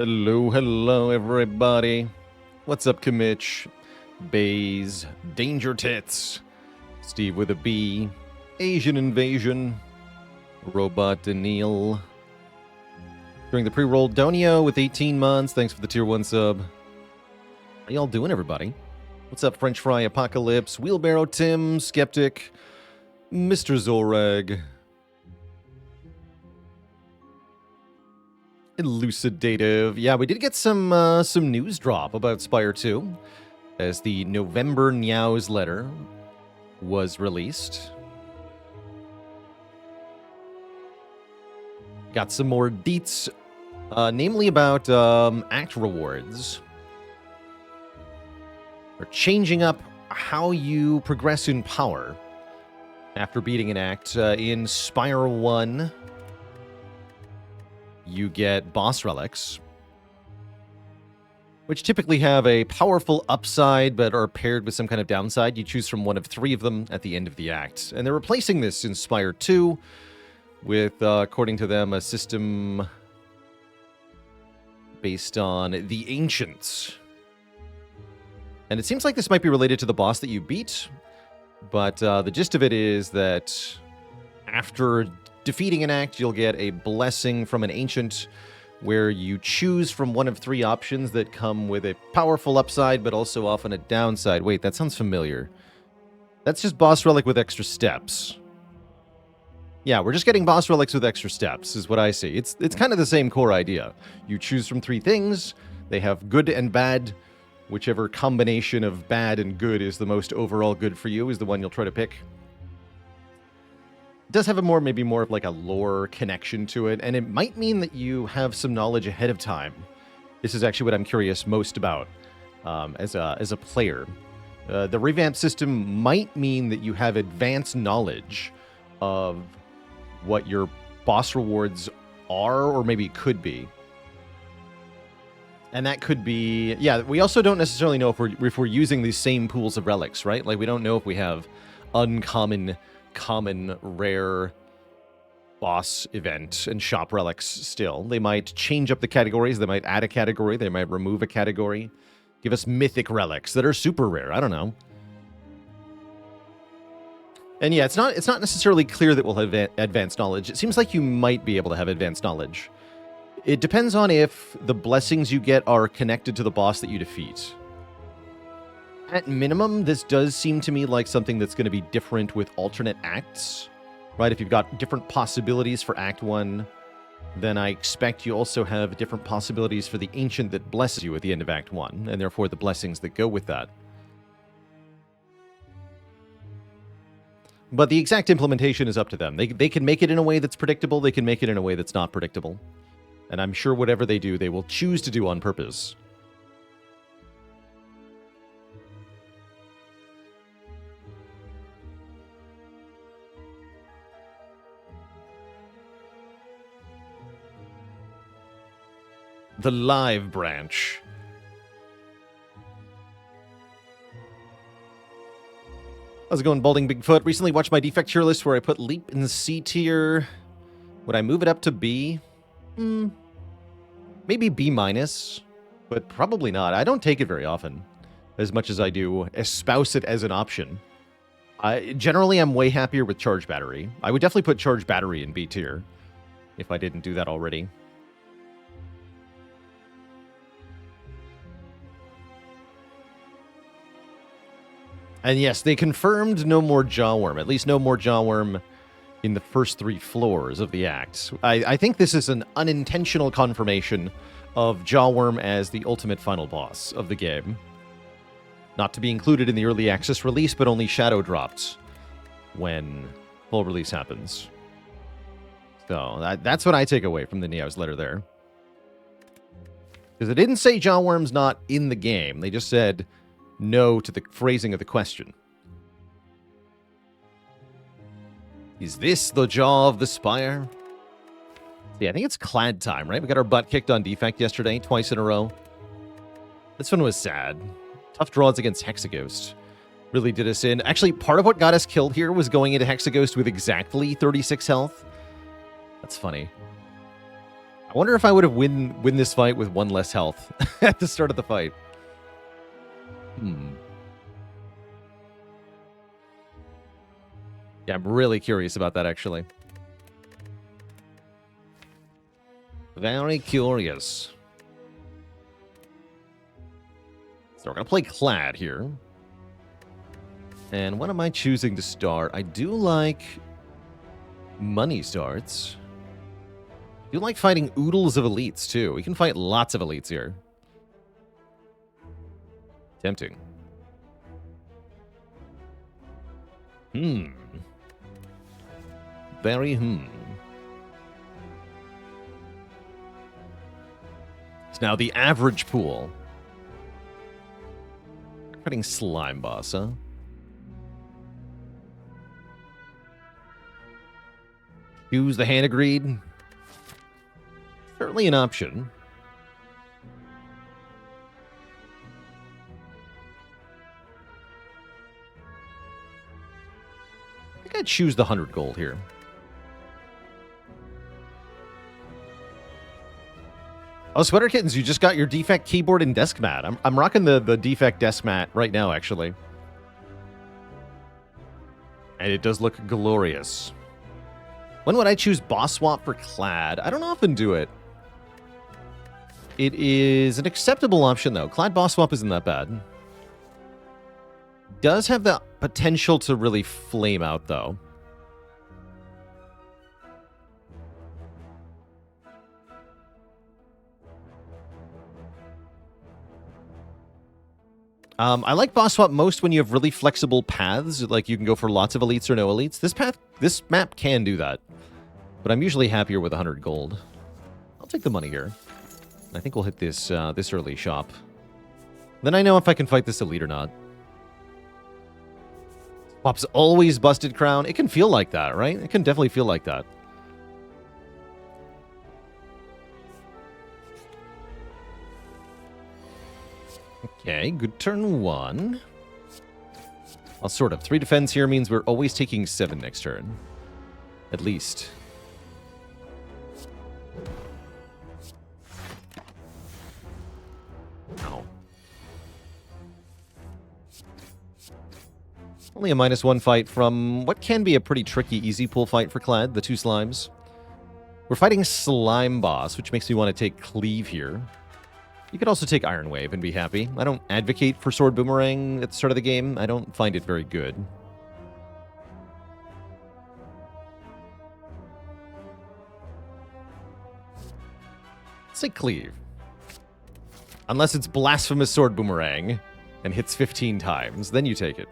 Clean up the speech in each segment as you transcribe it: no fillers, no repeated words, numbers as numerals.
Hello, everybody. What's up, Kimmich? Bays, Danger Tits, Steve with a B, Asian Invasion, Robot Daniil. During the pre-roll, Donio with 18 months. Thanks for the tier 1 sub. How y'all doing, everybody? What's up, French Fry Apocalypse, Wheelbarrow Tim, Skeptic, Mr. Zorag, Elucidative. Yeah, we did get some news drop about Spire 2, as the November newsletter was released. Got some more deets, namely about act rewards. Or changing up how you progress in power after beating an act. In Spire 1, you get boss relics, which typically have a powerful upside but are paired with some kind of downside. You choose from one of 3 of them at the end of the act. And they're replacing this in Spire 2 with, according to them, a system based on the Ancients. And it seems like this might be related to the boss that you beat, but the gist of it is that after defeating an act, you'll get a blessing from an Ancient where you choose from one of 3 options that come with a powerful upside, but also often a downside. Wait, that sounds familiar. That's just boss relic with extra steps. Yeah, we're just getting boss relics with extra steps, is what I see. It's kind of the same core idea. You choose from 3 things. They have good and bad. Whichever combination of bad and good is the most overall good for you is the one you'll try to pick. It does have a maybe more of like a lore connection to it, and it might mean that you have some knowledge ahead of time. This is actually what I'm curious most about as a player. The revamped system might mean that you have advanced knowledge of what your boss rewards are, or maybe could be. And that could be... Yeah, we also don't necessarily know if we're using these same pools of relics, right? Like, we don't know if we have uncommon, common, rare boss event and shop relics still. They might change up the categories. They might add a category. They might remove a category. Give us mythic relics that are super rare. I don't know. And yeah, it's not necessarily clear that we'll have advanced knowledge. It seems like you might be able to have advanced knowledge. It depends on if the blessings you get are connected to the boss that you defeat. At minimum, this does seem to me like something that's going to be different with alternate acts, right? If you've got different possibilities for Act 1, then I expect you also have different possibilities for the Ancient that blesses you at the end of Act 1, and therefore the blessings that go with that. But the exact implementation is up to them. They can make it in a way that's predictable, they can make it in a way that's not predictable. And I'm sure whatever they do, they will choose to do on purpose. The live branch. How's it going, Balding Bigfoot? Recently watched my defect tier list where I put Leap in the C tier. Would I move it up to B? Maybe B-, but probably not. I don't take it very often, as much as I do espouse it as an option. Generally, I'm way happier with Charge Battery. I would definitely put Charge Battery in B tier, if I didn't do that already. And yes, they confirmed no more Jawworm, at least no more Jawworm in the first 3 floors of the act. I think this is an unintentional confirmation of Jawworm as the ultimate final boss of the game. Not to be included in the early access release, but only shadow dropped when full release happens. So that's what I take away from the Neo's letter there. Because it didn't say Jawworm's not in the game. They just said no to the phrasing of the question. Is this the jaw of the Spire? Yeah, I think it's Clad time, right? We got our butt kicked on Defect yesterday, twice in a row. This one was sad. Tough draws against Hexaghost. Really did us in. Actually, part of what got us killed here was going into Hexaghost with exactly 36 health. That's funny. I wonder if I would have win this fight with 1 less health at the start of the fight. Yeah, I'm really curious about that, actually. Very curious. So we're going to play Clad here. And what am I choosing to start? I do like money starts. I do like fighting oodles of elites, too. We can fight lots of elites here. Tempting. Very It's now the average pool. Fighting Slime Boss, huh? Use the hand of greed. Certainly an option. I think I'd choose the 100 gold here. Oh, Sweater Kittens, you just got your defect keyboard and desk mat. I'm rocking the defect desk mat right now, actually. And it does look glorious. When would I choose boss swap for Clad? I don't often do it. It is an acceptable option, though. Clad boss swap isn't that bad. Does have the potential to really flame out, though. I like boss swap most when you have really flexible paths, like you can go for lots of elites or no elites. This map can do that, but I'm usually happier with 100 gold. I'll take the money here. I think we'll hit this this early shop. Then I know if I can fight this elite or not. Swap's always busted crown. It can feel like that, right? It can definitely feel like that. Okay, good turn 1. Well, sort of. 3 defense here means we're always taking 7 next turn. At least. Ow. Only a -1 fight from what can be a pretty tricky easy pull fight for Clad, the 2 slimes. We're fighting Slime Boss, which makes me want to take Cleave here. You could also take Iron Wave and be happy. I don't advocate for Sword Boomerang at the start of the game. I don't find it very good. Let's say Cleave. Unless it's Blasphemous Sword Boomerang and hits 15 times, then you take it.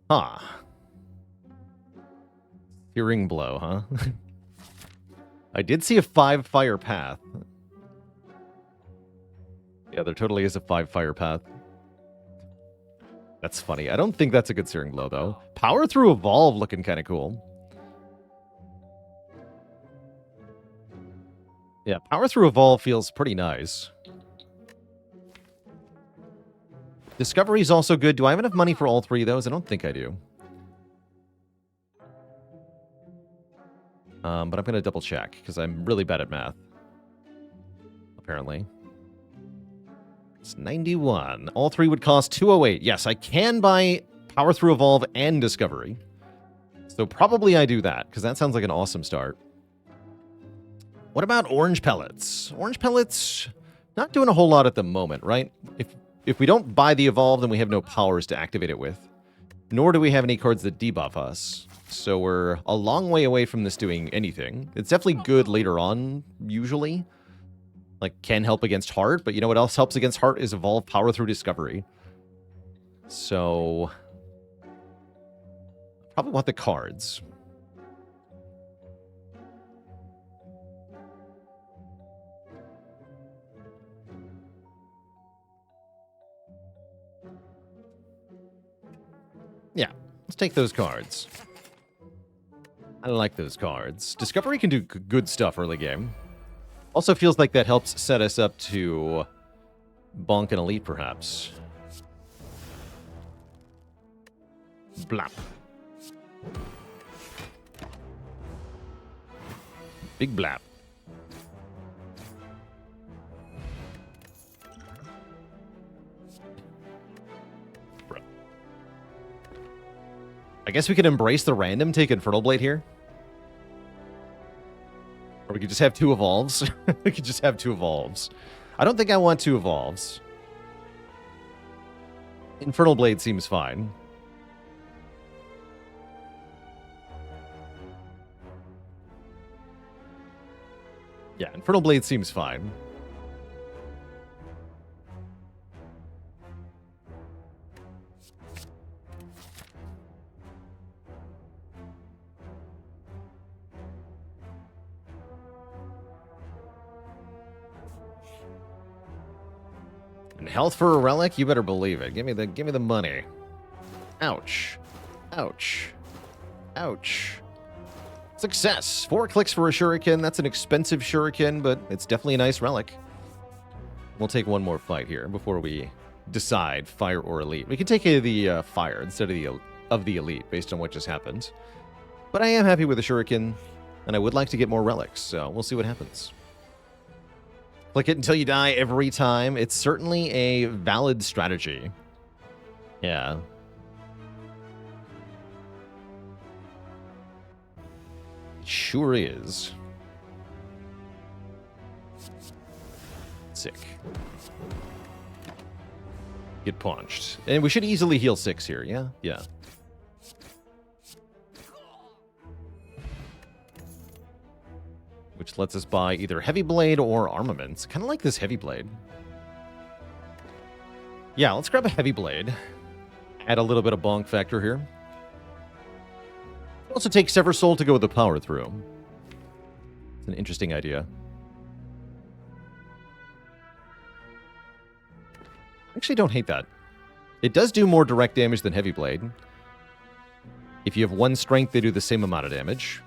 Huh. Searing Blow, huh? I did see a 5 fire path. Yeah, there totally is a 5 fire path. That's funny. I don't think that's a good Searing Blow, though. Power Through Evolve looking kind of cool. Yeah, Power Through Evolve feels pretty nice. Discovery is also good. Do I have enough money for all 3 of those? I don't think I do. But I'm going to double check, because I'm really bad at math. Apparently. It's 91. All 3 would cost 208. Yes, I can buy Power Through Evolve and Discovery. So probably I do that, because that sounds like an awesome start. What about Orange Pellets? Orange Pellets, not doing a whole lot at the moment, right? If we don't buy the Evolve, then we have no powers to activate it with. Nor do we have any cards that debuff us. So we're a long way away from this doing anything. It's definitely good later on, usually. Like, can help against Heart, but you know what else helps against Heart is Evolve Power Through Discovery. So probably want the cards. Yeah, let's take those cards. I like those cards. Discovery can do good stuff early game. Also feels like that helps set us up to bonk an elite, perhaps. Blap. Big blap. Bro. I guess we could embrace the random, take Infernal Blade here. Or we could just have 2 evolves. We could just have 2 evolves. I don't think I want 2 evolves. Infernal Blade seems fine. Yeah, Infernal Blade seems fine. And health for a relic? You better believe it. Give me the money. Ouch. Ouch. Ouch. Success. 4 clicks for a shuriken. That's an expensive shuriken, but it's definitely a nice relic. We'll take one more fight here before we decide fire or elite. We can take the fire instead of the elite based on what just happened. But I am happy with the shuriken, and I would like to get more relics, so we'll see what happens. Click it until you die every time. It's certainly a valid strategy. Yeah. Sure is. Sick. Get punched. And we should easily heal 6 here, yeah? Yeah. Which lets us buy either Heavy Blade or Armaments. Kind of like this Heavy Blade. Yeah, let's grab a Heavy Blade. Add a little bit of bonk factor here. Also take Sever Soul to go with the power through. It's an interesting idea. I actually don't hate that. It does do more direct damage than Heavy Blade. If you have 1 strength, they do the same amount of damage.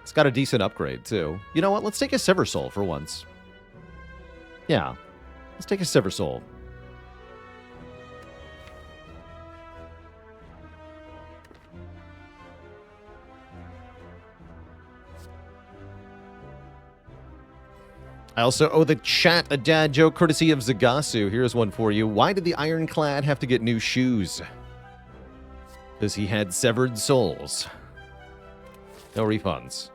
It's got a decent upgrade, too. You know what? Let's take a Sever Soul for once. Yeah. Let's take a Sever Soul. I also owe the chat a dad joke courtesy of Zagasu. Here's one for you. Why did the Ironclad have to get new shoes? Because he had severed souls. No refunds.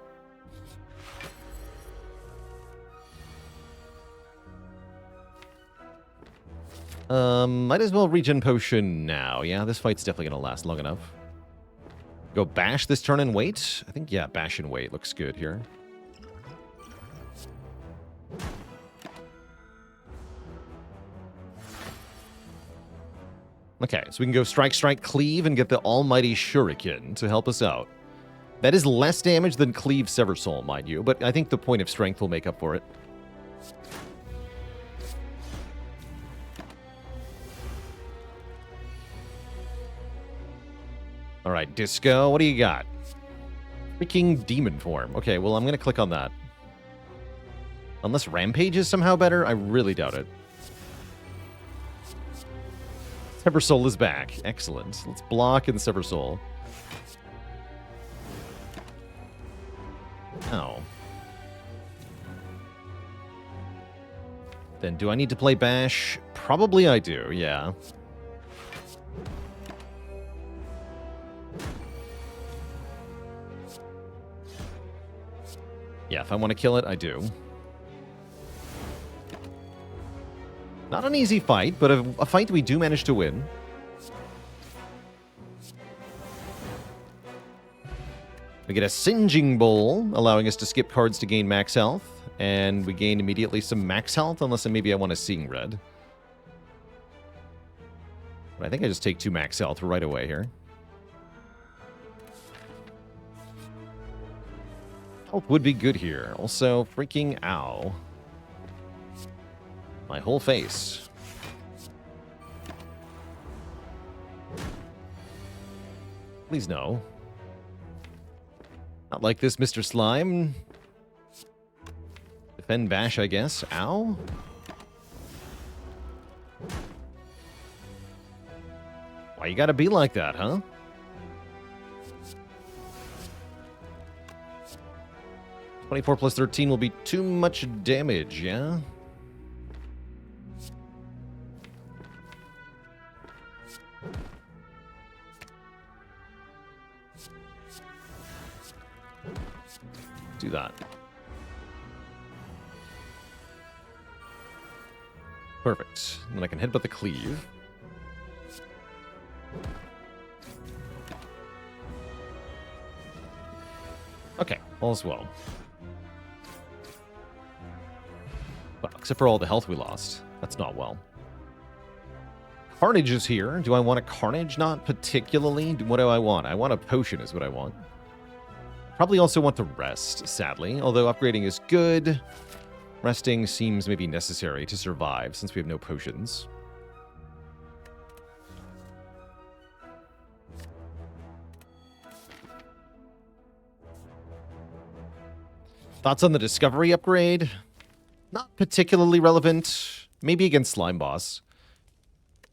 Might as well regen potion now. Yeah, this fight's definitely going to last long enough. Go bash this turn and wait? I think, yeah, bash and wait looks good here. Okay, so we can go strike, strike, cleave, and get the almighty shuriken to help us out. That is less damage than cleave Sever Soul, mind you, but I think the point of strength will make up for it. All right, Disco, what do you got? Freaking demon form. Okay, well, I'm going to click on that. Unless Rampage is somehow better, I really doubt it. Sever Soul is back. Excellent. Let's block and Sever Soul. Oh. Then do I need to play Bash? Probably I do, yeah. Yeah, if I want to kill it, I do. Not an easy fight, but a fight we do manage to win. We get a Singeing Bowl, allowing us to skip cards to gain max health. And we gain immediately some max health, unless maybe I want a Seeing Red. But I think I just take 2 max health right away here. Health would be good here. Also, freaking ow. My whole face. Please no. Not like this, Mr. Slime. Defend Bash, I guess. Ow. Why you gotta be like that, huh? 24 plus 13 will be too much damage, yeah? Do that. Perfect. Then I can headbutt the cleave. Okay, all's well. Well, except for all the health we lost. That's not well. Carnage is here. Do I want a Carnage? Not particularly. What do I want? I want a potion is what I want. Probably also want to rest, sadly. Although upgrading is good. Resting seems maybe necessary to survive since we have no potions. Thoughts on the Discovery upgrade? Not particularly relevant. Maybe against Slime Boss.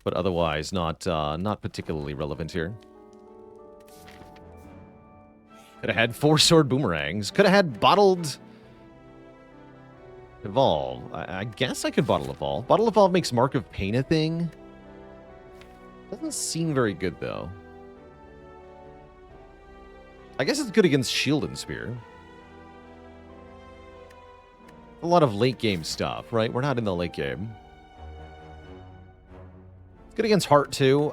But otherwise, not particularly relevant here. Could have had 4 sword boomerangs. Could have had bottled Evolve. I guess I could bottle Evolve. Bottle Evolve makes Mark of Pain a thing. Doesn't seem very good, though. I guess it's good against Shield and Spear. A lot of late game stuff, right? We're not in the late game. It's good against Heart, too.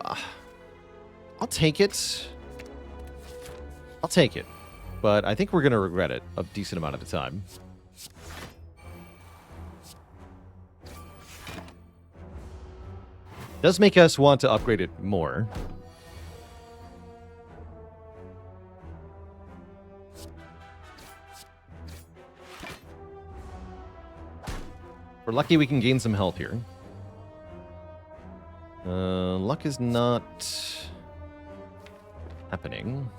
I'll take it. I'll take it. But I think we're going to regret it a decent amount of the time. Does make us want to upgrade it more. We're lucky we can gain some health here. Luck is not happening.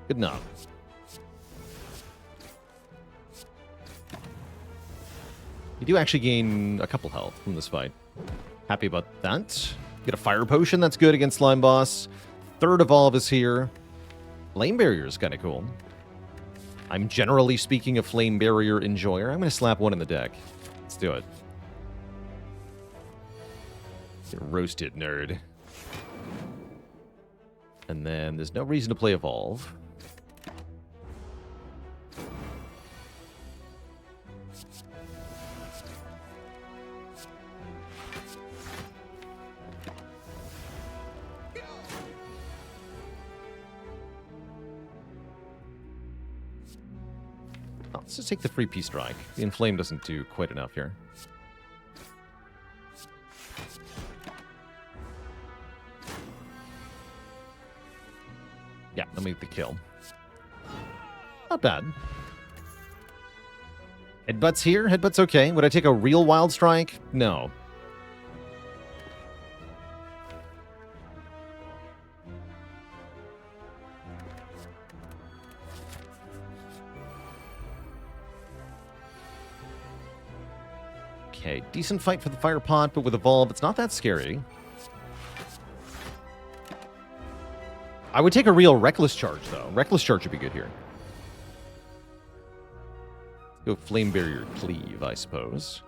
Good enough. You do actually gain a couple health from this fight. Happy about that. Get a fire potion, that's good against Slime Boss. Third Evolve is here. Flame Barrier is kind of cool. I'm generally speaking a Flame Barrier enjoyer. I'm going to slap one in the deck. Let's do it. Get roasted, nerd. And then there's no reason to play Evolve. Let's just take the free P-Strike. The Inflame doesn't do quite enough here. Yeah, let me get the kill. Not bad. Headbutt's here. Headbutt's okay. Would I take a real Wild Strike? No. Okay, decent fight for the Fire Pot, but with Evolve, it's not that scary. I would take a real Reckless Charge, though. Reckless Charge would be good here. Go Flame Barrier Cleave, I suppose.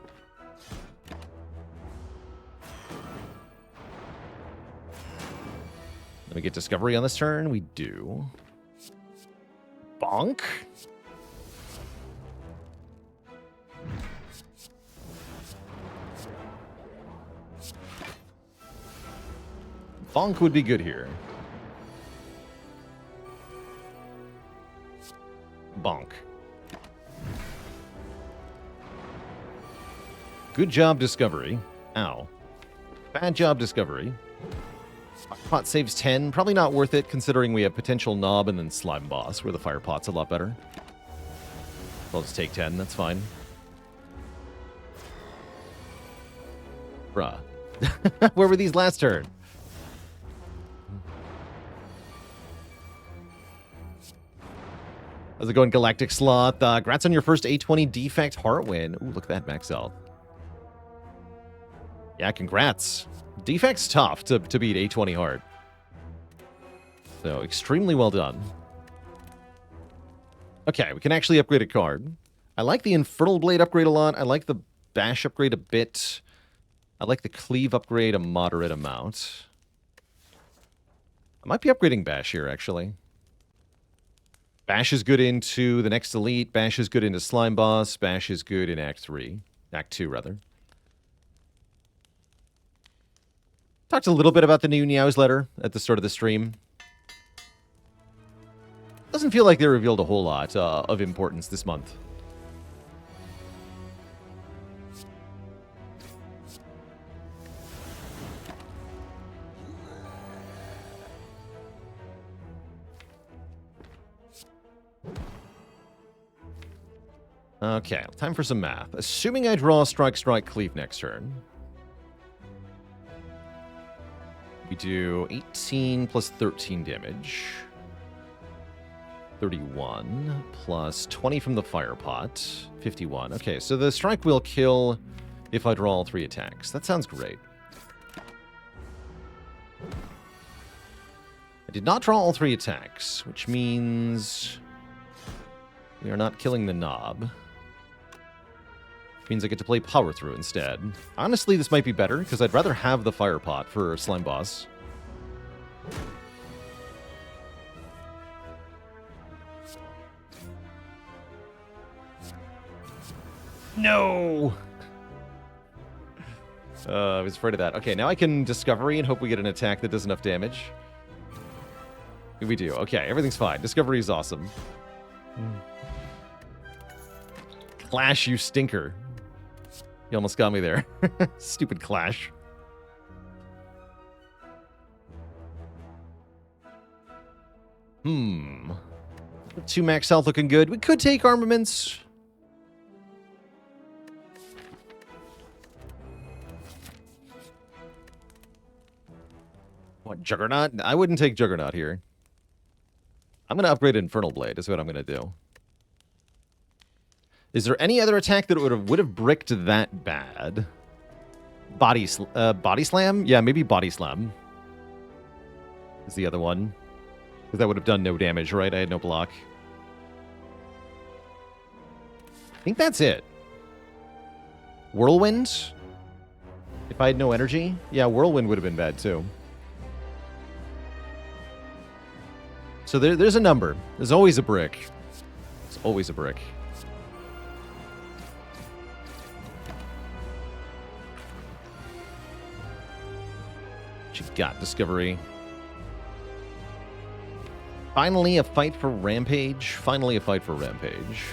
Let me get Discovery on this turn. We do. Bonk. Bonk would be good here. Bonk. Good job, Discovery. Ow. Bad job, Discovery. Pot saves 10. Probably not worth it, considering we have potential Knob and then Slime Boss, where the Fire Pot's a lot better. I'll just take 10. That's fine. Bruh. Where were these last turn? How's it going, Galactic Sloth? Congrats on your first A20 Defect Heart win. Ooh, look at that max health. Yeah, congrats. Defect's tough to beat A20 hard. So, extremely well done. Okay, we can actually upgrade a card. I like the Infernal Blade upgrade a lot. I like the Bash upgrade a bit. I like the Cleave upgrade a moderate amount. I might be upgrading Bash here, actually. Bash is good into the next Elite. Bash is good into Slime Boss. Bash is good in Act 3. Act 2, rather. Talked a little bit about the new newsletter at the start of the stream. Doesn't feel like they revealed a whole lot of importance this month. Okay, time for some math. Assuming I draw Strike, Strike, Cleave next turn. We do 18 plus 13 damage. 31 plus 20 from the fire pot. 51. Okay, so the strike will kill if I draw all 3 attacks. That sounds great. I did not draw all 3 attacks, which means we are not killing the knob. Means I get to play Power Through instead. Honestly, this might be better, because I'd rather have the Fire Pot for Slime Boss. No! I was afraid of that. Okay, now I can Discovery and hope we get an attack that does enough damage. We do. Okay, everything's fine. Discovery is awesome. Clash, you stinker. You almost got me there. Stupid Clash. Hmm. 2 max health looking good. We could take armaments. What, Juggernaut? I wouldn't take Juggernaut here. I'm going to upgrade Infernal Blade, is what I'm going to do. Is there any other attack that would have bricked that bad? Body Slam? Yeah, maybe Body Slam is the other one. Because that would have done no damage, right? I had no block. I think that's it. Whirlwind? If I had no energy? Yeah, Whirlwind would have been bad, too. So there's a number. There's always a brick. There's always a brick. What you got, Discovery? Finally a fight for Rampage. Finally a fight for Rampage.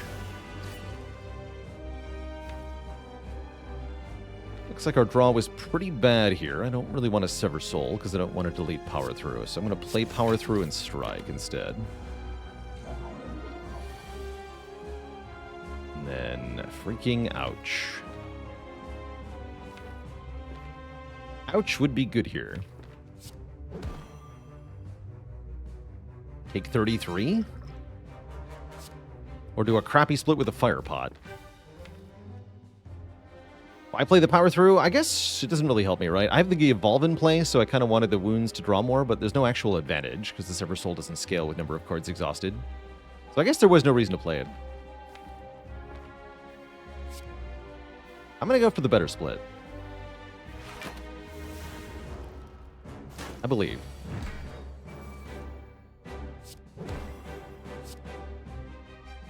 Looks like our draw was pretty bad here. I don't really want to Sever Soul because I don't want to delete Power Through. So I'm going to play Power Through and Strike instead. And then freaking Ouch. Ouch would be good here. Take 33? Or do a crappy split with a Fire Pot? Why play the Power Through? I guess it doesn't really help me, right? I have the Evolve in play, so I kind of wanted the wounds to draw more, but there's no actual advantage, because the Sever Soul doesn't scale with number of cards exhausted. So I guess there was no reason to play it. I'm going to go for the better split. I believe.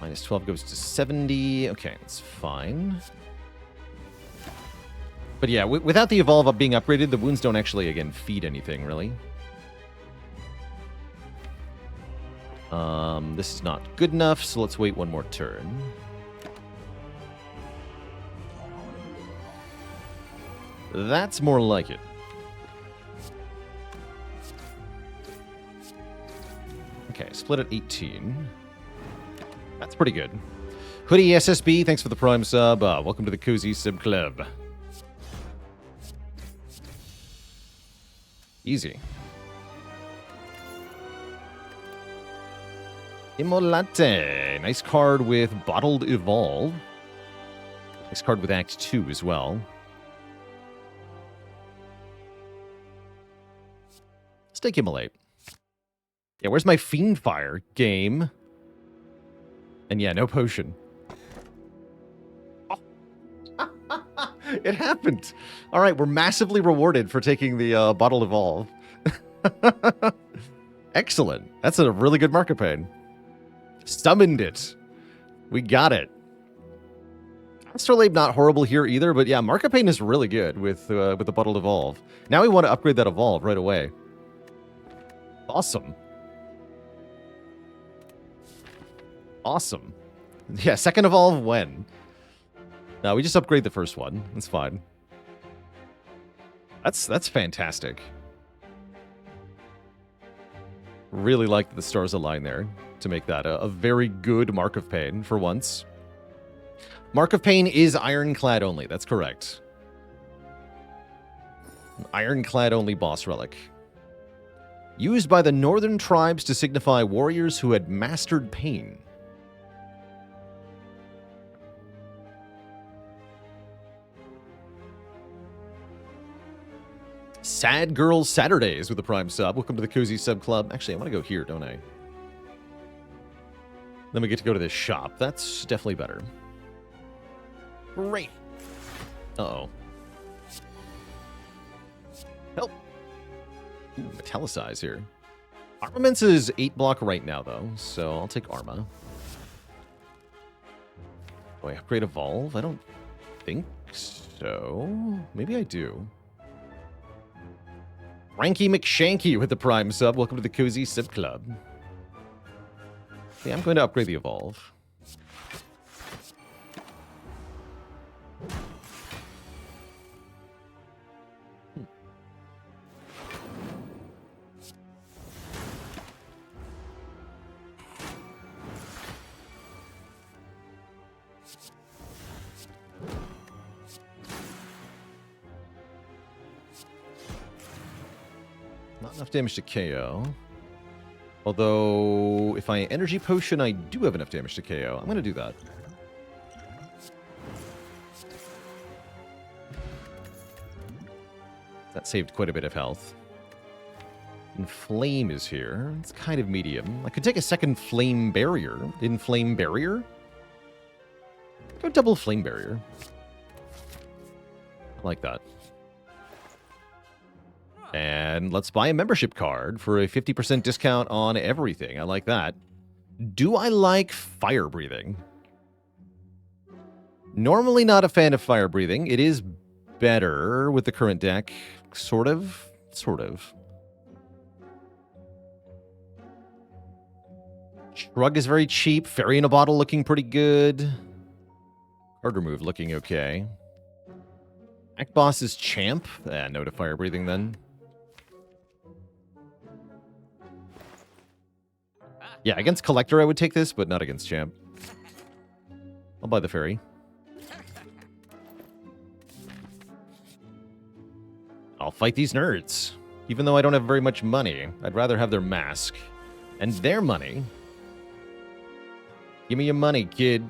Minus 12 goes to 70. Okay, that's fine. But yeah, without the Evolve up being upgraded, the wounds don't actually, again, feed anything, really. This is not good enough, so let's wait one more turn. That's more like it. Okay, split at 18. That's pretty good. Hoodie SSB, thanks for the Prime sub. Welcome to the Cozy Sub Club. Easy. Immolate. Nice card with Bottled Evolve. Nice card with Act 2 as well. take Immolate. Yeah, where's my Fiendfire game? And yeah, no potion. Oh. It happened. All right, we're massively rewarded for taking the Bottle Evolve. Excellent. That's a really good Markopane. Summoned it. We got it. Astrolabe not horrible here either, but yeah, Markopane is really good with the Bottle Evolve. Now we want to upgrade that Evolve right away. Awesome. Awesome. Yeah, second Evolve when? No, we just upgrade the first one. That's fine. That's fantastic. Really like that the stars align there to make that a very good Mark of Pain for once. Mark of Pain is Ironclad only. That's correct. Ironclad only boss relic. Used by the northern tribes to signify warriors who had mastered pain. Sad Girls Saturdays with a Prime sub. Welcome to the Cozy Sub Club. Actually, I want to go here, don't I? Then we get to go to this shop. That's definitely better. Great. Uh-oh. Help. Ooh, metallicize here. Armaments is 8 block right now, though, so I'll take Arma. Do I upgrade Evolve? I don't think so. Maybe I do. Frankie McShanky with the Prime sub. Welcome to the Cozy Sub Club. Yeah, I'm going to upgrade the Evolve. Not enough damage to KO. Although, if I Energy Potion, I do have enough damage to KO. I'm going to do that. That saved quite a bit of health. And Flame is here. It's kind of medium. I could take a second Flame Barrier. In Flame Barrier? Go double Flame Barrier. I like that. And let's buy a membership card for a 50% discount on everything. I like that. Do I like fire breathing? Normally not a fan of fire breathing. It is better with the current deck. Sort of. Sort of. Shrug is very cheap. Fairy in a Bottle looking pretty good. Card remove looking okay. Act Boss is Champ. No to fire breathing then. Yeah, against Collector I would take this, but not against Champ. I'll buy the Fairy. I'll fight these nerds. Even though I don't have very much money, I'd rather have their mask. And their money. Give me your money, kid.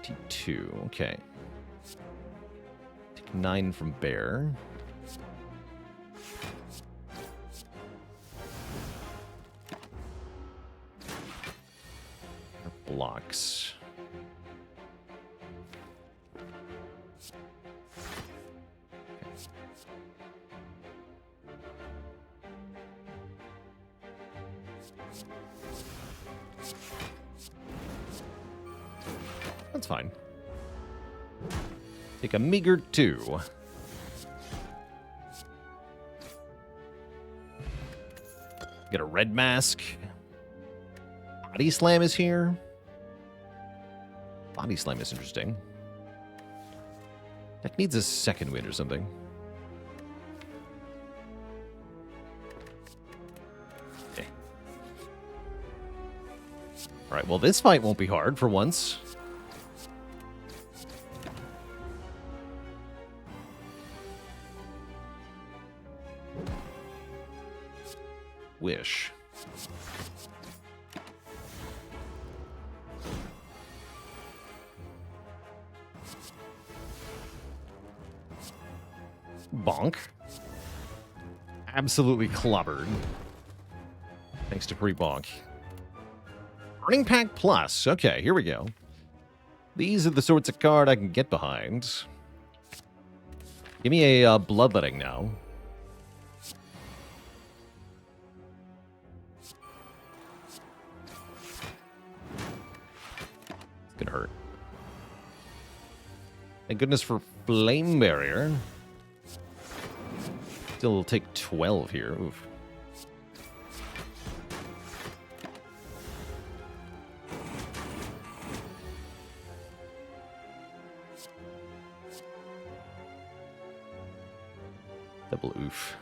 $22, okay. 9 from Bear. Blocks. That's fine. Take a meager 2. Get a red mask. Body Slam is here. Body Slam is interesting. Deck needs a second wind or something. Okay. Alright, well this fight won't be hard for once. Wish. Bonk. Absolutely clobbered. Thanks to pre-bonk. Burning Pack Plus. Okay, here we go. These are the sorts of card I can get behind. Give me a Bloodletting now. It's gonna hurt. Thank goodness for Flame Barrier. Still take 12 here. Oof. Double oof.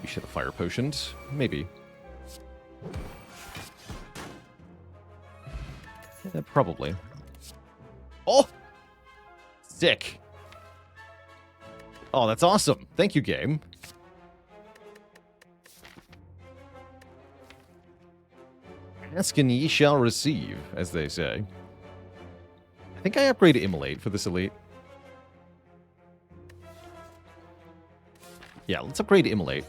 You should have fire potioned. Maybe. Yeah, probably. Oh! Sick. Oh, that's awesome. Thank you, game. Ask and ye shall receive, as they say. I think I upgrade Immolate for this elite. Yeah, let's upgrade Immolate.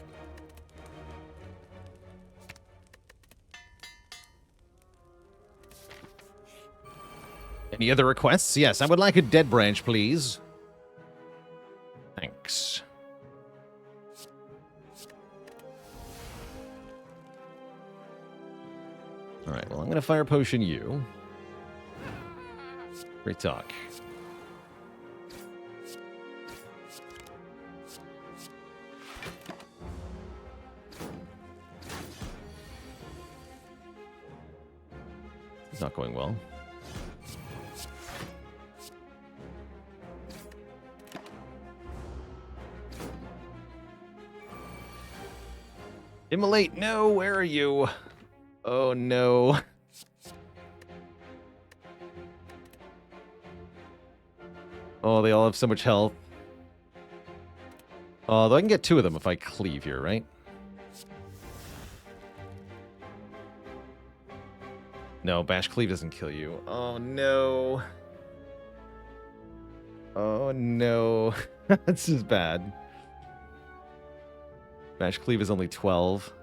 Any other requests? Yes, I would like a Dead Branch, please. Thanks. Alright, well, I'm going to fire potion you. Great talk. It's not going well. Immolate, no, where are you? Oh, no. Oh, they all have so much health. Though I can get 2 of them if I cleave here, right? No, Bash Cleave doesn't kill you. Oh, no. Oh, no. This is bad. Bash Cleave is only 12.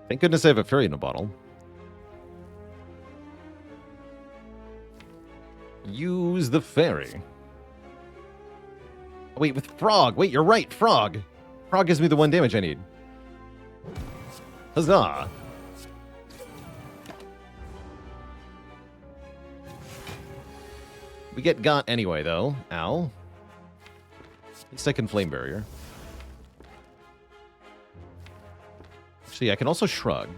Thank goodness I have a fairy in a bottle. Use the fairy. Wait, with frog. Wait, you're right, frog. Frog gives me the 1 damage I need. Huzzah. We get got anyway, though. Ow. At least I can Flame Barrier. Actually, I can also Shrug.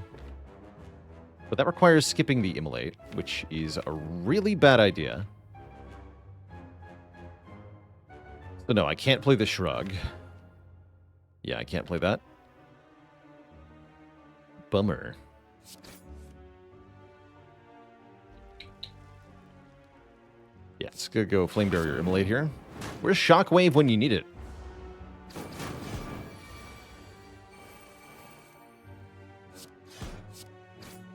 But that requires skipping the Immolate, which is a really bad idea. So no, I can't play the Shrug. Yeah, I can't play that. Bummer. Yeah, it's gonna go Flame Barrier Immolate here. Where's Shockwave when you need it?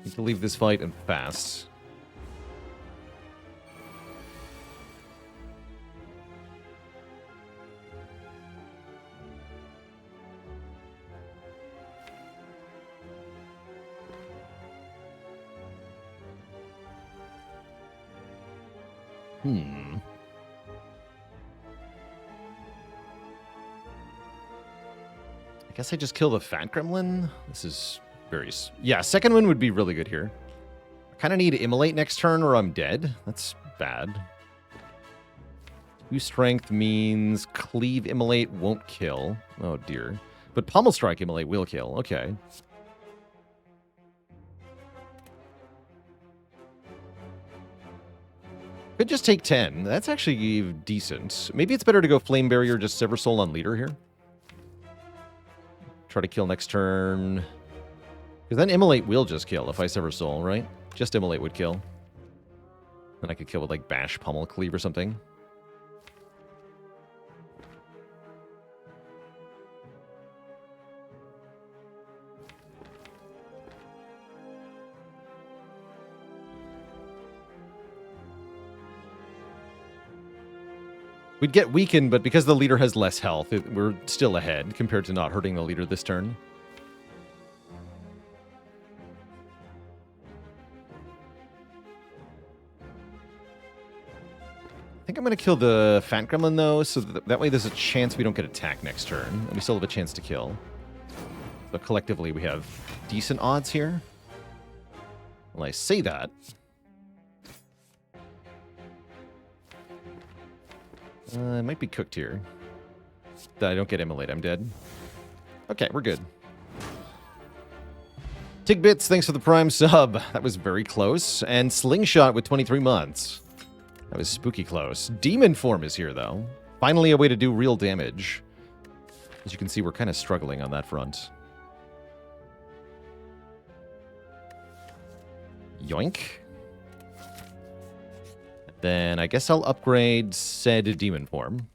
Need to leave this fight and fast. I guess I just kill the Fat Gremlin? This is very... Yeah, second one would be really good here. I kind of need to Immolate next turn or I'm dead. That's bad. 2 strength means Cleave Immolate won't kill. Oh, dear. But Pommel Strike Immolate will kill. Okay. Could just take 10. That's actually decent. Maybe it's better to go Flame Barrier, just Sever Soul on leader here. Try to kill next turn. Because then Immolate will just kill if I Sever Soul, right? Just Immolate would kill. Then I could kill with like Bash, Pommel, Cleave or something. We'd get weakened, but because the leader has less health, we're still ahead compared to not hurting the leader this turn. I think I'm going to kill the Fat Gremlin, though, so that way there's a chance we don't get attacked next turn, and we still have a chance to kill. But collectively, we have decent odds here. Well, I say that. It might be cooked here. That I don't get immolate, I'm dead. Okay, we're good. Tigbits, thanks for the Prime sub. That was very close. And Slingshot with 23 months. That was spooky close. Demon Form is here, though. Finally a way to do real damage. As you can see, we're kind of struggling on that front. Yoink. Then I guess I'll upgrade said Demon Form.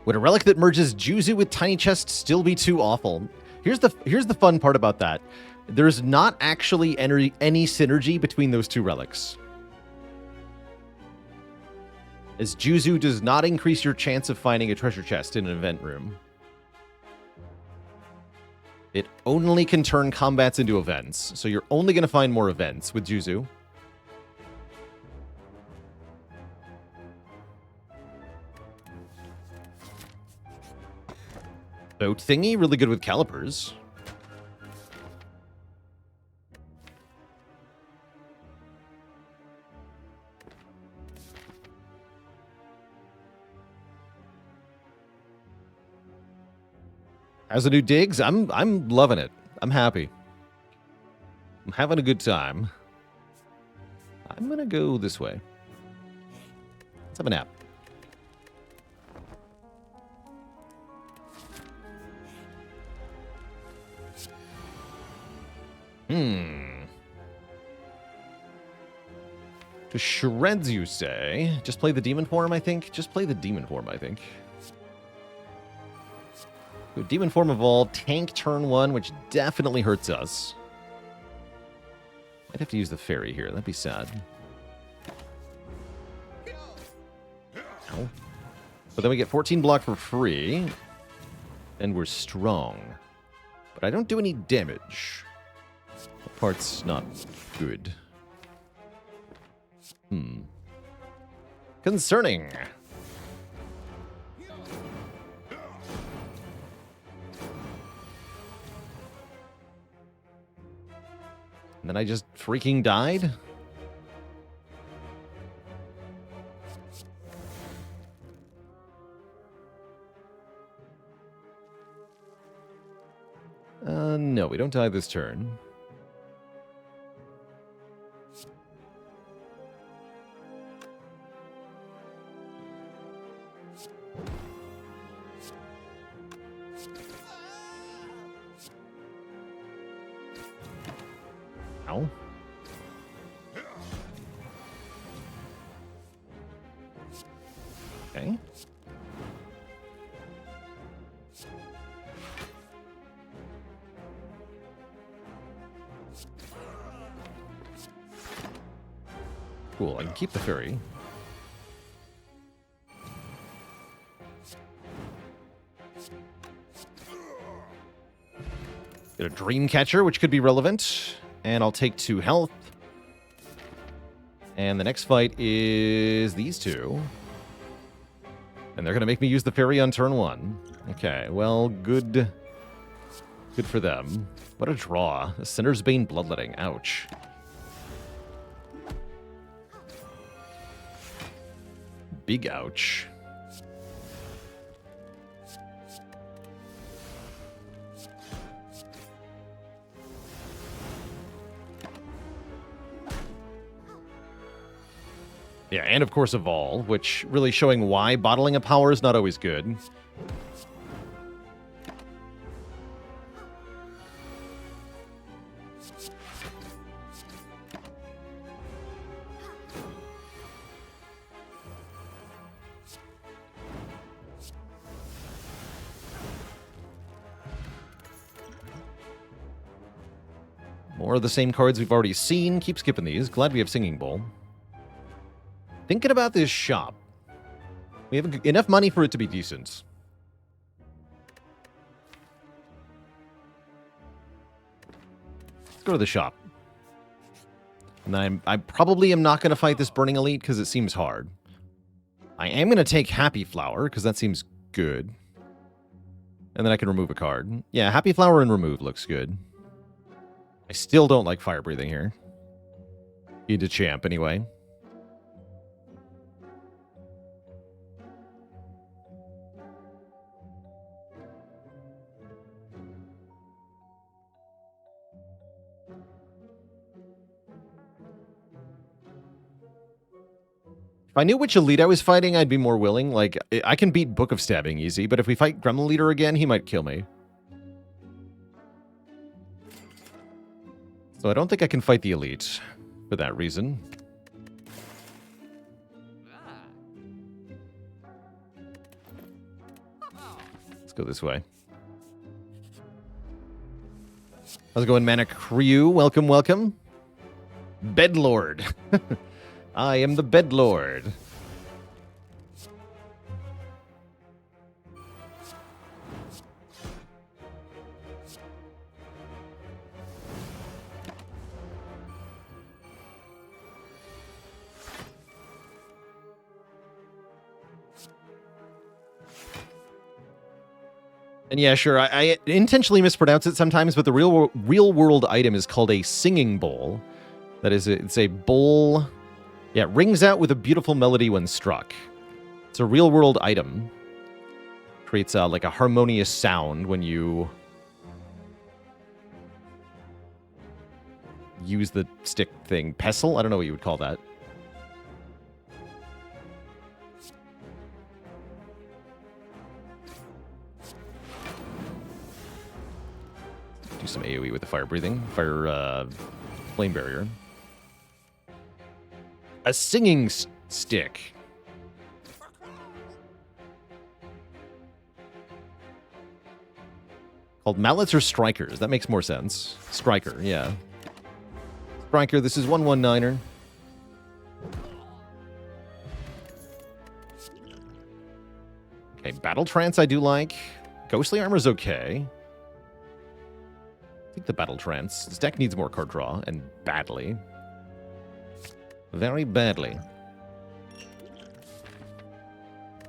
Would a relic that merges Juzu with Tiny Chest still be too awful? Here's the fun part about that. There's not actually any synergy between those two relics. As Juzu does not increase your chance of finding a treasure chest in an event room. It only can turn combats into events, so you're only going to find more events with Juzu. Boat thingy, really good with calipers. How's the new digs? I'm loving it. I'm happy. I'm having a good time. I'm gonna go this way. Let's have a nap. To shreds, you say? Just play the demon form, I think? Just play the demon form, I think. Demon Form of all, tank turn 1, which definitely hurts us. Might have to use the fairy here. That'd be sad. Ow. But then we get 14 block for free. And we're strong. But I don't do any damage. That part's not good. Concerning. And then I just freaking died? No, we don't die this turn. Ow. Okay. Cool, I can keep the fairy. Get a dream catcher, which could be relevant. And I'll take 2 health. And the next fight is these two. And they're going to make me use the fairy on turn 1. Okay, well, good. Good for them. What a draw. A Sinner's Bane Bloodletting. Ouch. Big ouch. Yeah, and of course Evolve, which really showing why bottling a power is not always good. More of the same cards we've already seen. Keep skipping these. Glad we have Singing Bowl. Thinking about this shop. We have enough money for it to be decent. Let's go to the shop. And then I probably am not going to fight this Burning Elite because it seems hard. I am going to take Happy Flower because that seems good. And then I can remove a card. Yeah, Happy Flower and remove looks good. I still don't like Fire Breathing here. Need to champ anyway. If I knew which elite I was fighting, I'd be more willing. Like, I can beat Book of Stabbing easy, but if we fight Gremlin Leader again, he might kill me. So I don't think I can fight the elite for that reason. Let's go this way. How's it going, Mana Crew? Welcome, welcome. Bedlord. I am the Bedlord. And yeah, sure, I intentionally mispronounce it sometimes, but the real world item is called a Singing Bowl. That is, it's a bowl. Yeah, it rings out with a beautiful melody when struck. It's a real world item. Creates like a harmonious sound when you use the stick thing. Pestle? I don't know what you would call that. Do some AoE with the fire breathing. Flame barrier. A singing stick. Called mallets or strikers. That makes more sense. Striker, yeah. Striker, this is 119er. Okay, Battle Trance I do like. Ghostly Armor's okay. I think the Battle Trance. This deck needs more card draw, and badly. Very badly.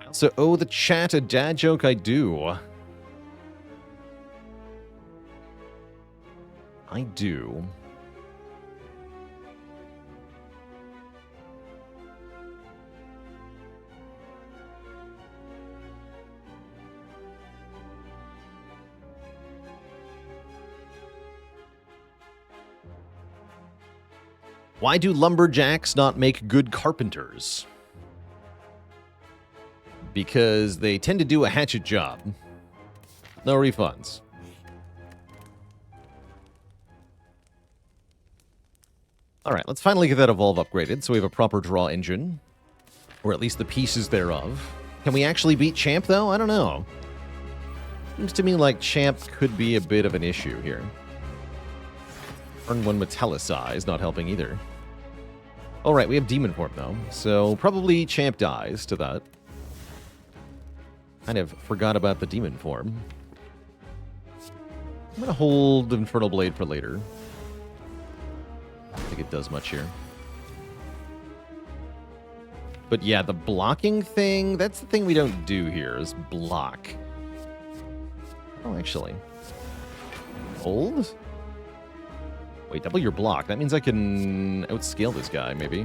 I also owe the chat a dad joke. I do. I do. Why do lumberjacks not make good carpenters? Because they tend to do a hatchet job. No refunds. Alright, let's finally get that Evolve upgraded so we have a proper draw engine. Or at least the pieces thereof. Can we actually beat Champ, though? I don't know. Seems to me like Champ could be a bit of an issue here. Turn 1 Metallicize, not helping either. Alright, we have Demon Form, though. So probably Champ dies to that. Kind of forgot about the Demon Form. I'm going to hold Infernal Blade for later. I don't think it does much here. But yeah, the blocking thing, that's the thing we don't do here, is block. Oh, actually. Hold? Wait, double your block. That means I can outscale this guy, maybe.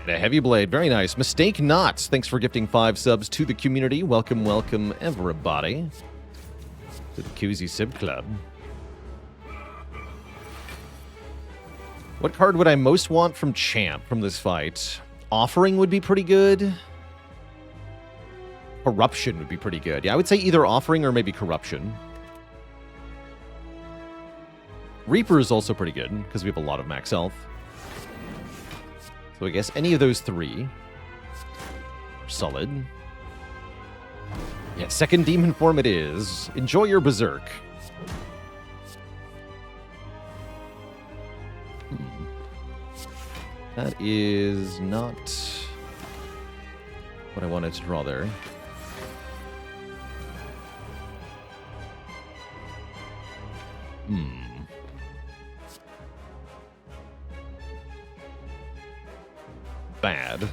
And a heavy blade. Very nice. Mistake not. Thanks for gifting 5 subs to the community. Welcome, welcome, everybody. To the Koozie Sib Club. What card would I most want from Champ from this fight? Offering would be pretty good. Corruption would be pretty good. Yeah, I would say either Offering or maybe Corruption. Reaper is also pretty good, because we have a lot of max health. So I guess any of those 3 are solid. Yeah, second demon form it is. Enjoy your berserk. That is not what I wanted to draw there. Bad.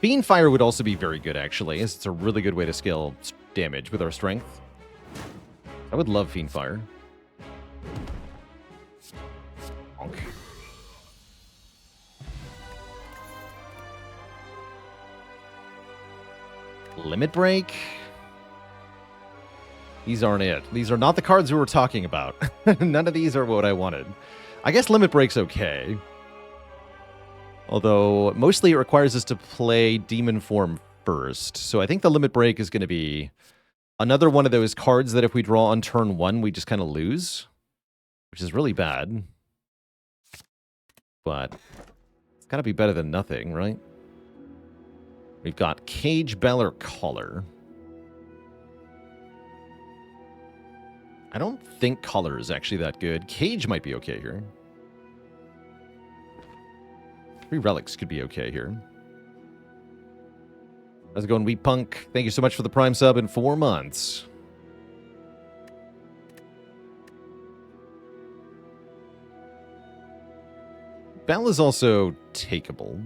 Fiendfire would also be very good, actually, as it's a really good way to scale damage with our strength. I would love Fiendfire. Bonk. Limit Break? These aren't it. These are not the cards we were talking about. None of these are what I wanted. I guess Limit Break's okay. Although, mostly it requires us to play Demon Form first. So I think the Limit Break is going to be another one of those cards that if we draw on turn 1, we just kind of lose. Which is really bad. But it's got to be better than nothing, right? We've got Cage, Baalor, Collar. I don't think Collar is actually that good. Cage might be okay here. 3 Relics could be okay here. How's it going, Wheat Punk? Thank you so much for the Prime sub in 4 months. Bell is also takeable.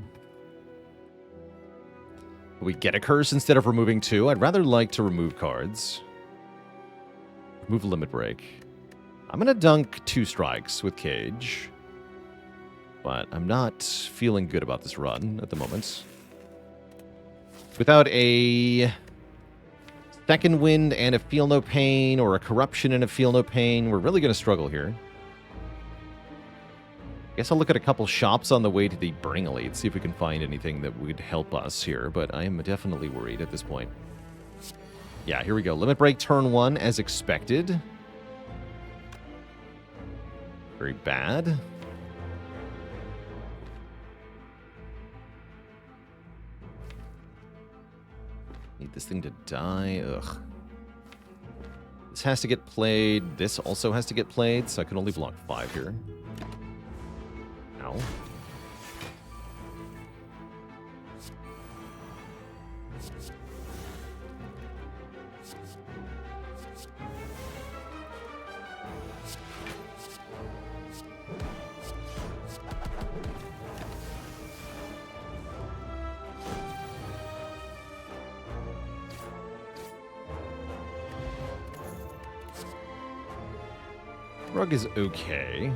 We get a curse instead of removing 2. I'd rather like to remove cards. Remove Limit Break. I'm going to dunk 2 strikes with Cage. But I'm not feeling good about this run at the moment. Without a Second Wind and a Feel No Pain, or a Corruption and a Feel No Pain, we're really going to struggle here. Guess I'll look at a couple shops on the way to the Burning Elite, see if we can find anything that would help us here, but I am definitely worried at this point. Yeah, here we go. Limit Break turn 1 as expected. Very bad. Need this thing to die. Ugh. This has to get played. This also has to get played, so I can only block 5 here. Ow. Shrug is okay.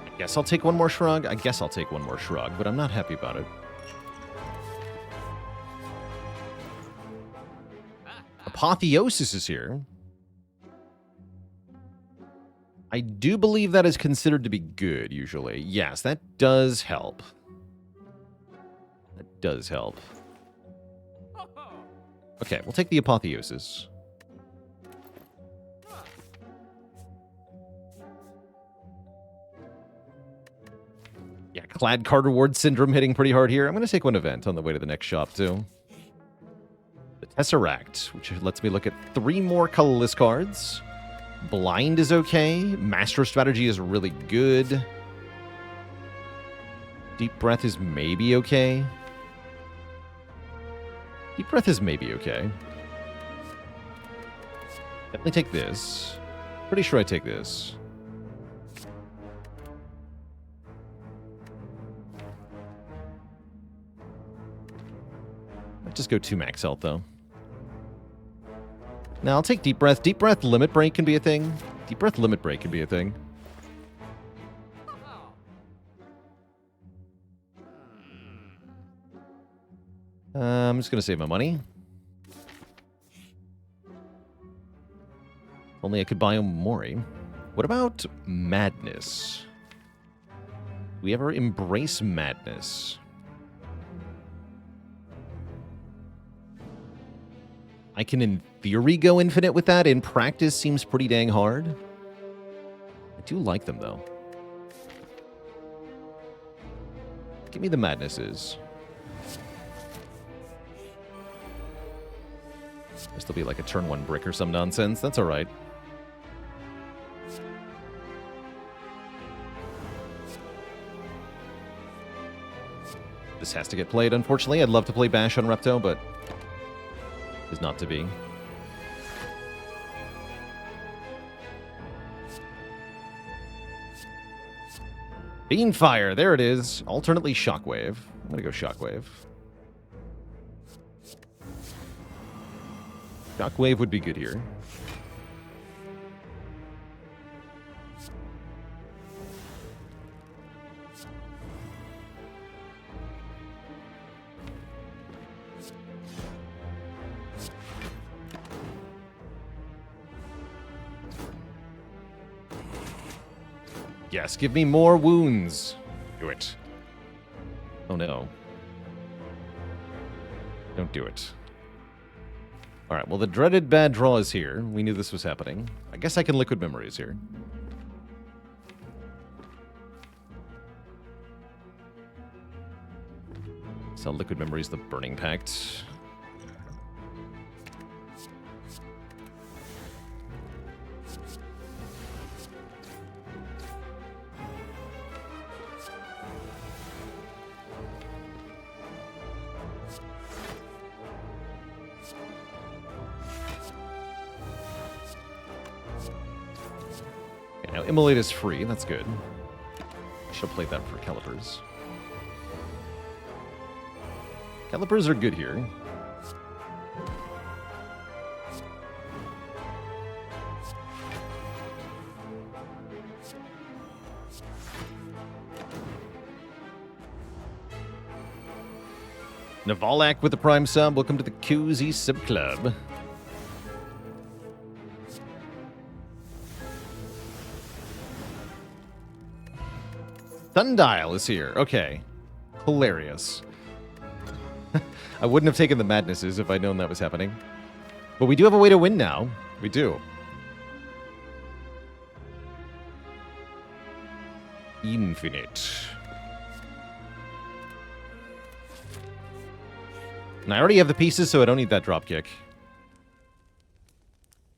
I guess I'll take one more shrug. But I'm not happy about it. Apotheosis is here. I do believe that is considered to be good, usually. Yes, that does help. That does help. Okay, we'll take the Apotheosis. Yeah, Clad Card Reward Syndrome hitting pretty hard here. I'm going to take one event on the way to the next shop, too. The Tesseract, which lets me look at 3 more colorless cards. Blind is okay. Master Strategy is really good. Deep Breath is maybe okay. Deep Breath is maybe okay. Definitely take this. Pretty sure I take this. Just go 2 max health, though. Now, I'll take Deep Breath. Deep Breath Limit Break can be a thing. Deep Breath Limit Break can be a thing. I'm just going to save my money. Only I could buy Omori. What about Madness? Do we ever embrace Madness? I can, in theory, go infinite with that. In practice, seems pretty dang hard. I do like them, though. Give me the madnesses. This will be like a turn 1 brick or some nonsense. That's alright. This has to get played, unfortunately. I'd love to play Bash on Repto, but is not to be. Beanfire, there it is. Alternately Shockwave. I'm gonna go Shockwave. Shockwave would be good here. Yes, give me more wounds. Do it. Oh no. Don't do it. Alright, well the dreaded bad draw is here. We knew this was happening. I guess I can Liquid Memories here. So Liquid Memories, the Burning Pact. Now, Immolate is free. That's good. Should have played that for Calipers. Calipers are good here. Navalak with the Prime sub. Welcome to the Cozy Sub Club. Sundial is here. Okay. Hilarious. I wouldn't have taken the madnesses if I'd known that was happening. But we do have a way to win now. We do. Infinite. And I already have the pieces, so I don't need that dropkick.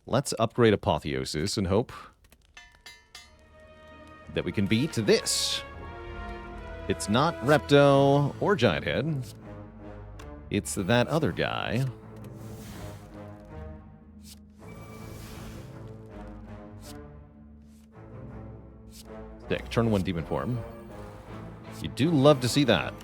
Let's upgrade Apotheosis and hope that we can beat this. It's not Repto or Giant Head. It's that other guy. Sick. Turn 1 demon form. You do love to see that.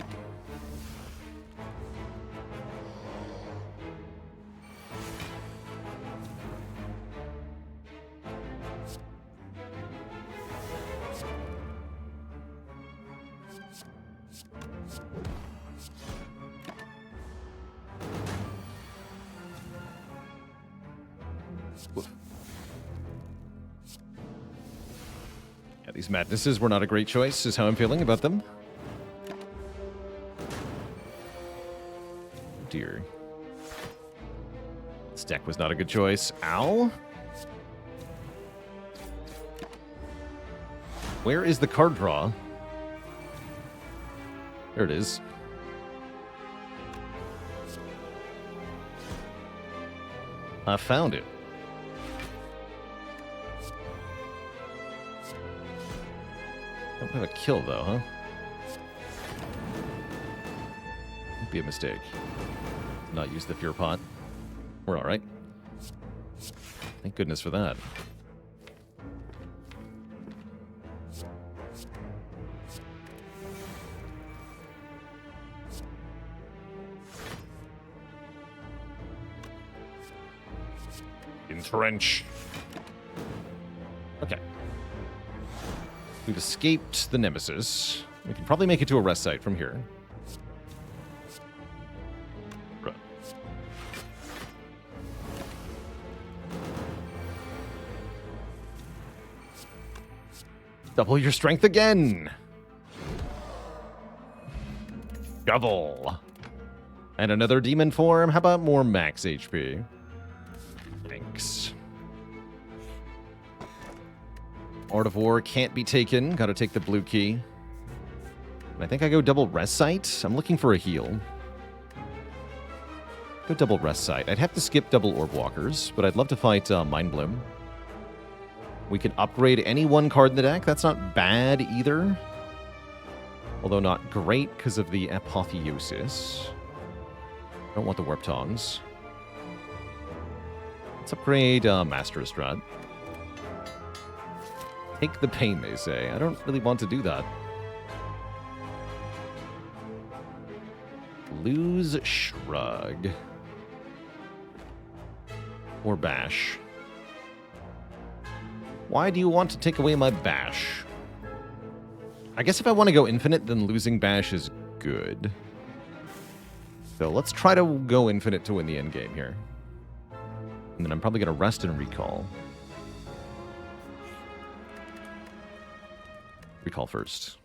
These madnesses were not a great choice, is how I'm feeling about them. Dear. This deck was not a good choice. Ow. Where is the card draw? There it is. I found it. Don't have a kill, though, huh? Would be a mistake. Not use the Fear Pot. We're alright. Thank goodness for that. Entrench. Okay. We've escaped the Nemesis. We can probably make it to a rest site from here. Run. Double your strength again! Double! And another demon form. How about more max HP? Thanks. Art of War can't be taken. Gotta take the blue key. I think I go double Rest Sight. I'm looking for a heal. Go double Rest Sight. I'd have to skip double Orb Walkers, but I'd love to fight Mind Bloom. We can upgrade any one card in the deck. That's not bad either. Although not great because of the Apotheosis. Don't want the Warp Tongs. Let's upgrade Master Strut. Take the pain, they say. I don't really want to do that. Lose Shrug. Or Bash. Why do you want to take away my Bash? I guess if I want to go infinite, then losing Bash is good. So let's try to go infinite to win the end game here. And then I'm probably going to rest and recall. Recall first.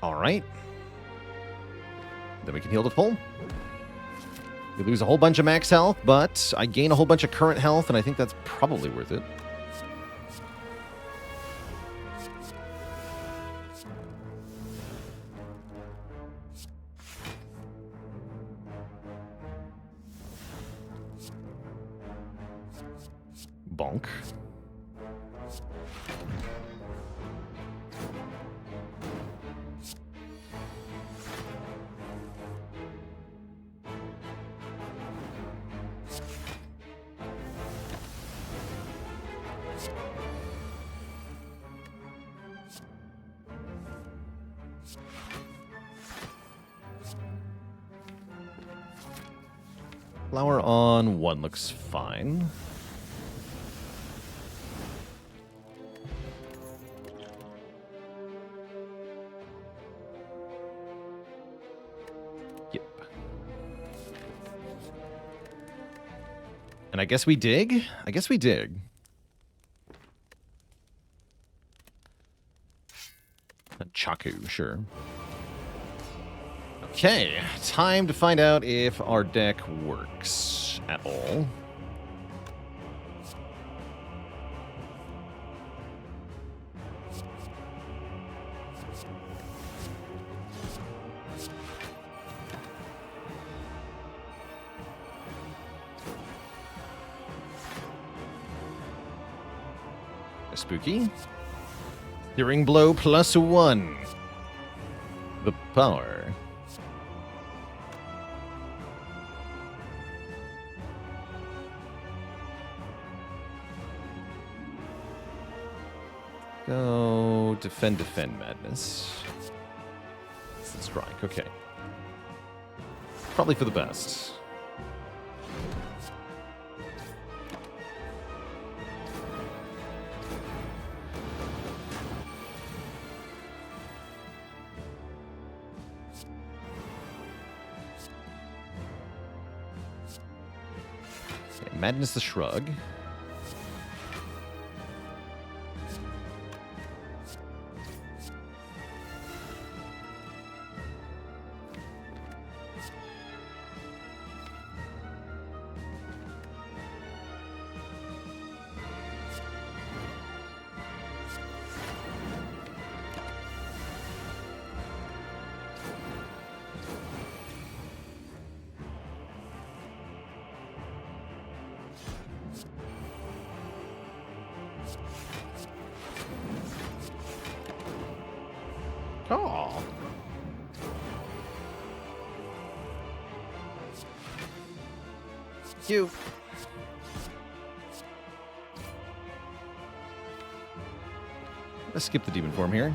All right. Then we can heal to full. We lose a whole bunch of max health, but I gain a whole bunch of current health, and I think that's probably worth it. Bonk. Flower on 1 looks fine. Yep. And I guess we dig? I guess we dig. Chaku, sure. Okay, time to find out if our deck works at all. Spooky. Hearing Blow +1. The power. Go defend madness. Strike, okay. Probably for the best. Okay, Madness the Shrug. Oh. Cute. Let's skip the demon form here.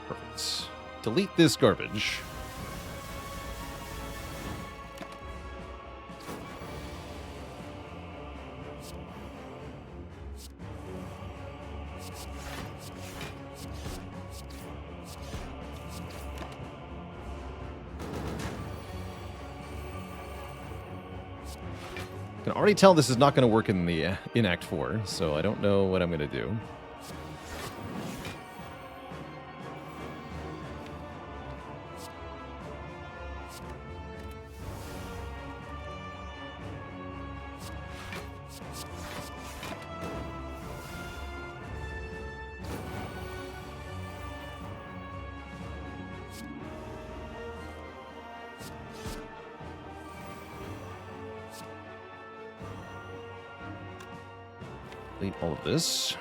Perfect. Delete this garbage. Can already tell this is not going to work in Act 4, so I don't know what I'm going to do. Delete all of this.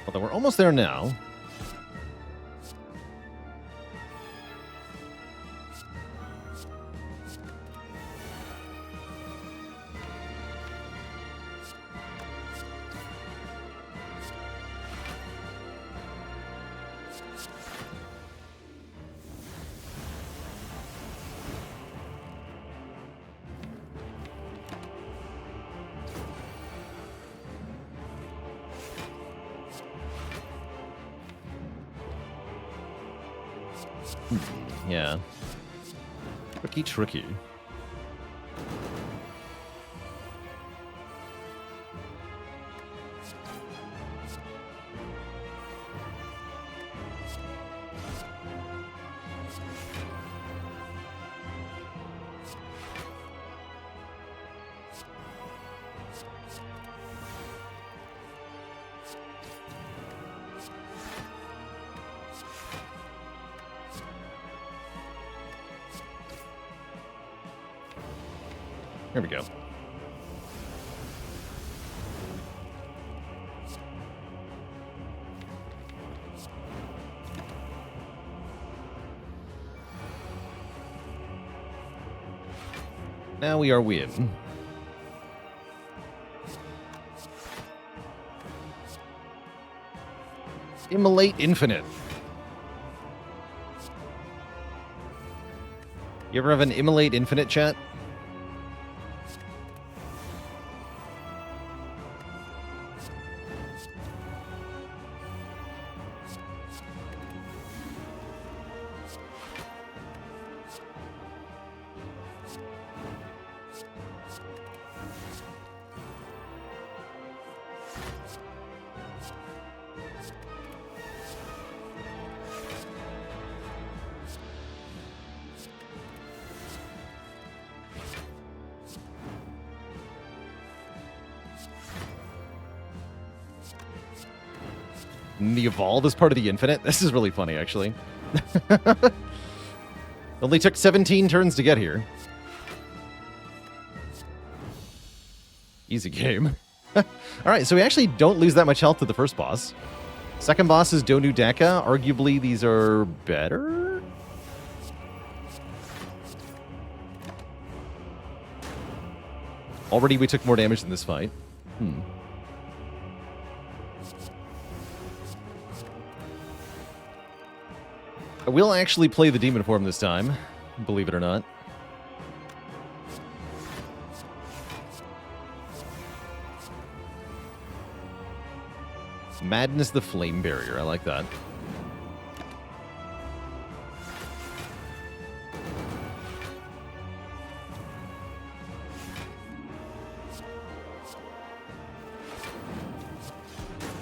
Although we're almost there now. Yeah. Tricky. Here we go. Now we are win. Immolate Infinite. You ever have an Immolate Infinite, chat? The Evolve is part of the Infinite? This is really funny, actually. Only took 17 turns to get here. Easy game. Alright, so we actually don't lose that much health to the first boss. Second boss is Donu Daka. Arguably, these are better? Already we took more damage in this fight. I will actually play the demon form this time, believe it or not. Madness the Flame Barrier, I like that.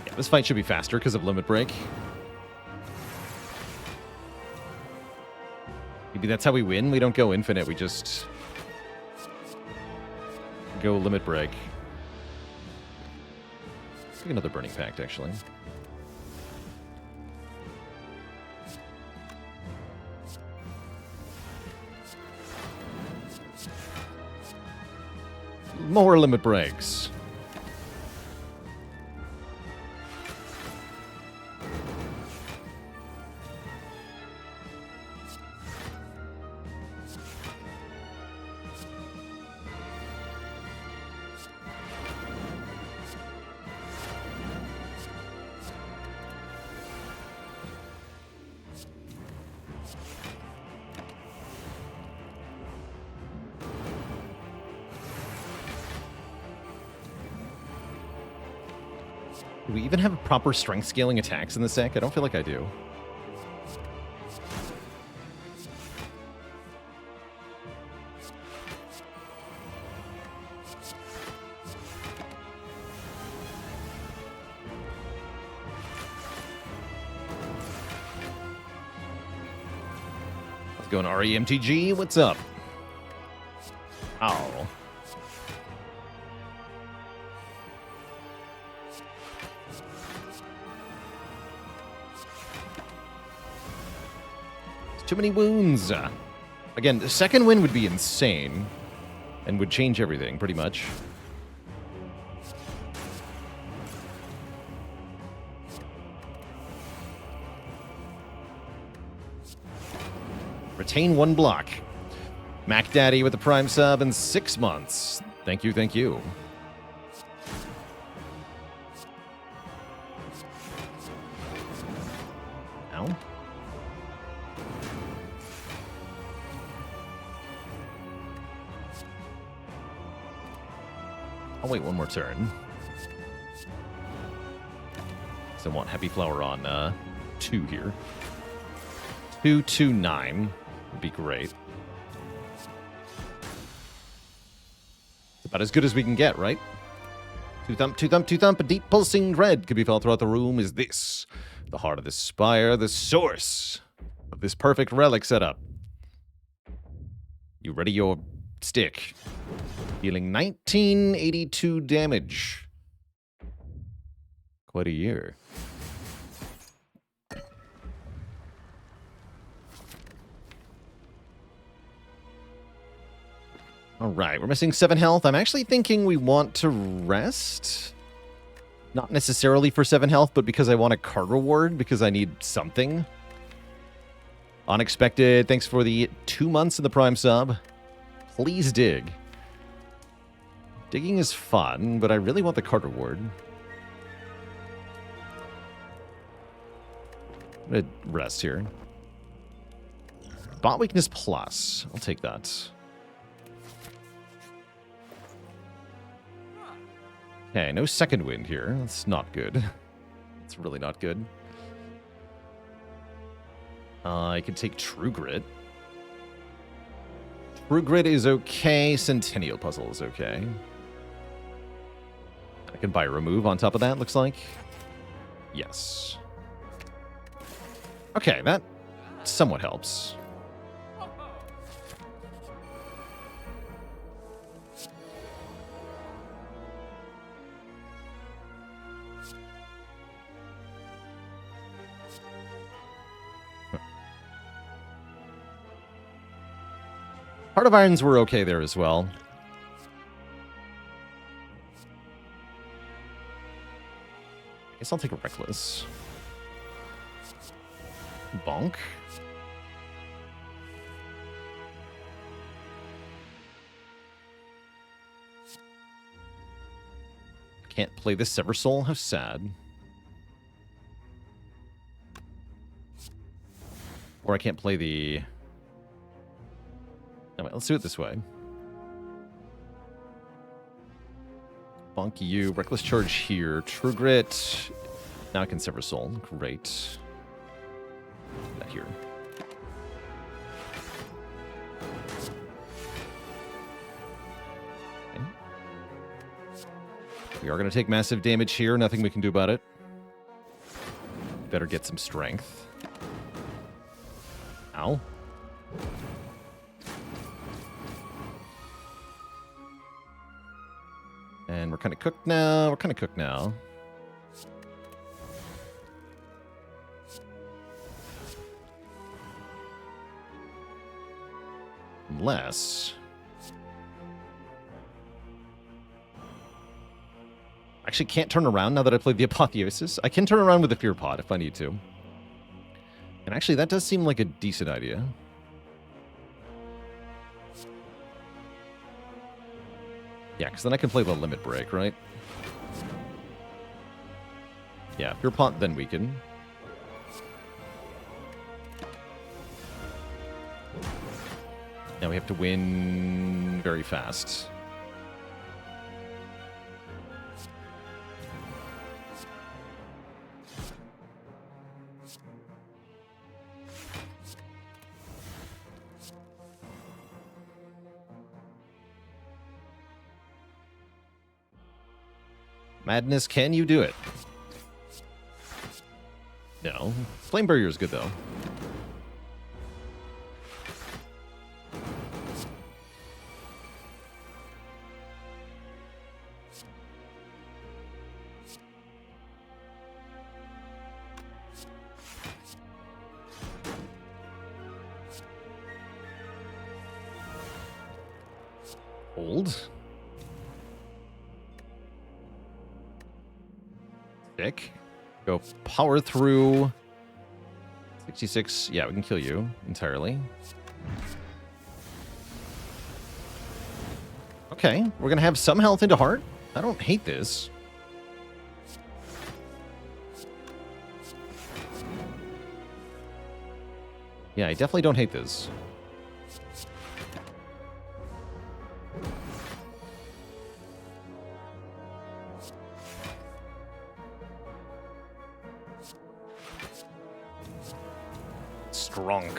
Yeah, this fight should be faster because of Limit Break. Maybe that's how we win. We don't go infinite. We just go Limit Break. Let's take another Burning Pact, actually. More Limit Breaks. Do we even have proper strength scaling attacks in this deck? I don't feel like I do. Let's go on REMTG. What's up? Oh. Too many wounds. Again, the second win would be insane and would change everything, pretty much. Retain 1 block. Mac Daddy with the Prime sub in 6 months. Thank you, thank you. Ow. I'll wait one more turn. So I want Happy Flower on 2 here. 229 would be great. It's about as good as we can get, right? 2 thump, 2 thump, 2 thump. A deep pulsing dread could be felt throughout the room. Is this the heart of the Spire, the source of this perfect relic setup? You ready your stick? Dealing 1982 damage. Quite a year. Alright, we're missing 7 health. I'm actually thinking we want to rest. Not necessarily for 7 health, but because I want a card reward, because I need something. Unexpected, thanks for the 2 months in the Prime sub. Please dig. Digging is fun, but I really want the card reward. I'm gonna rest here. Bot weakness plus. I'll take that. Okay, no second wind here. That's not good. It's really not good. I could take True Grit. True Grit is okay. Centennial Puzzle is okay. I can buy Remove on top of that, looks like. Yes. Okay, that somewhat helps. Heart of Irons were okay there as well. I guess I'll take a Reckless. Bonk. Can't play this Sever Soul? How sad. Or I can't play the... Anyway, let's do it this way. Bonk you. Reckless Charge here. True Grit. Now I can Sever Soul. Great. That here. Okay. We are going to take massive damage here. Nothing we can do about it. Better get some strength. Ow. And we're kind of cooked now. We're kind of cooked now. Unless... I actually can't turn around now that I played the Apotheosis. I can turn around with the Fear Pot if I need to. And actually, that does seem like a decent idea. Yeah, because then I can play the Limit Break, right? Yeah, Fear Pot, then Weaken. Now we have to win very fast. Madness, can you do it? No. Flame Barrier is good, though. Hold. Stick. Go power through. 66. Yeah, we can kill you entirely. Okay, we're going to have some health into heart. I don't hate this. Yeah, I definitely don't hate this. Strong.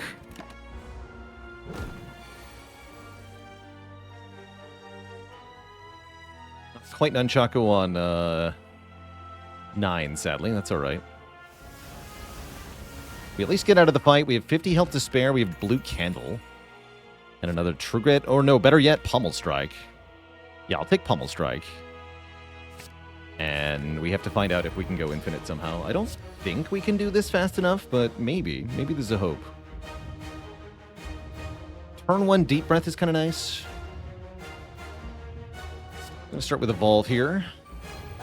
Quite Nunchaku on 9, sadly. That's all right. We at least get out of the fight. We have 50 health to spare. We have Blue Candle. And another True Grit. Or no, better yet, Pummel Strike. Yeah, I'll take Pummel Strike. And we have to find out if we can go infinite somehow. I don't think we can do this fast enough, but maybe. Maybe there's a hope. Turn 1 Deep Breath is kind of nice. I'm going to start with Evolve here.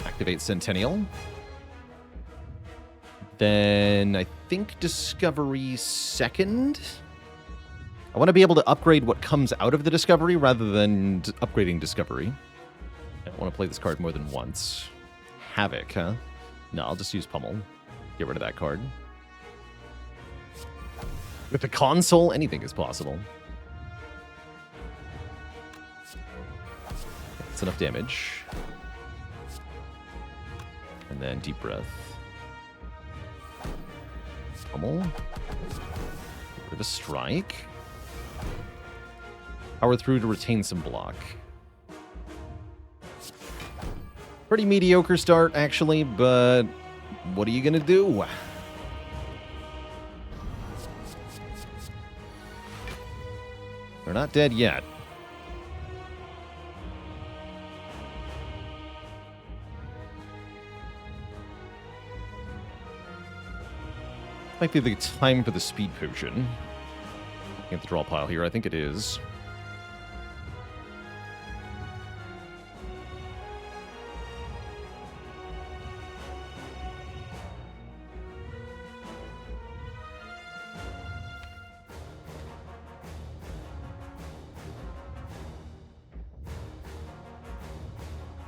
Activate Centennial. Then I think Discovery second. I want to be able to upgrade what comes out of the Discovery rather than upgrading Discovery. I don't want to play this card more than once. Havoc, huh? No, I'll just use Pummel. Get rid of that card. With the console, anything is possible. That's enough damage. And then Deep Breath. Pummel. Get rid of a Strike. Power through to retain some block. Pretty mediocre start, actually, but what are you going to do? They're not dead yet. Might be the time for the Speed Potion. Looking at the draw pile here, I think it is.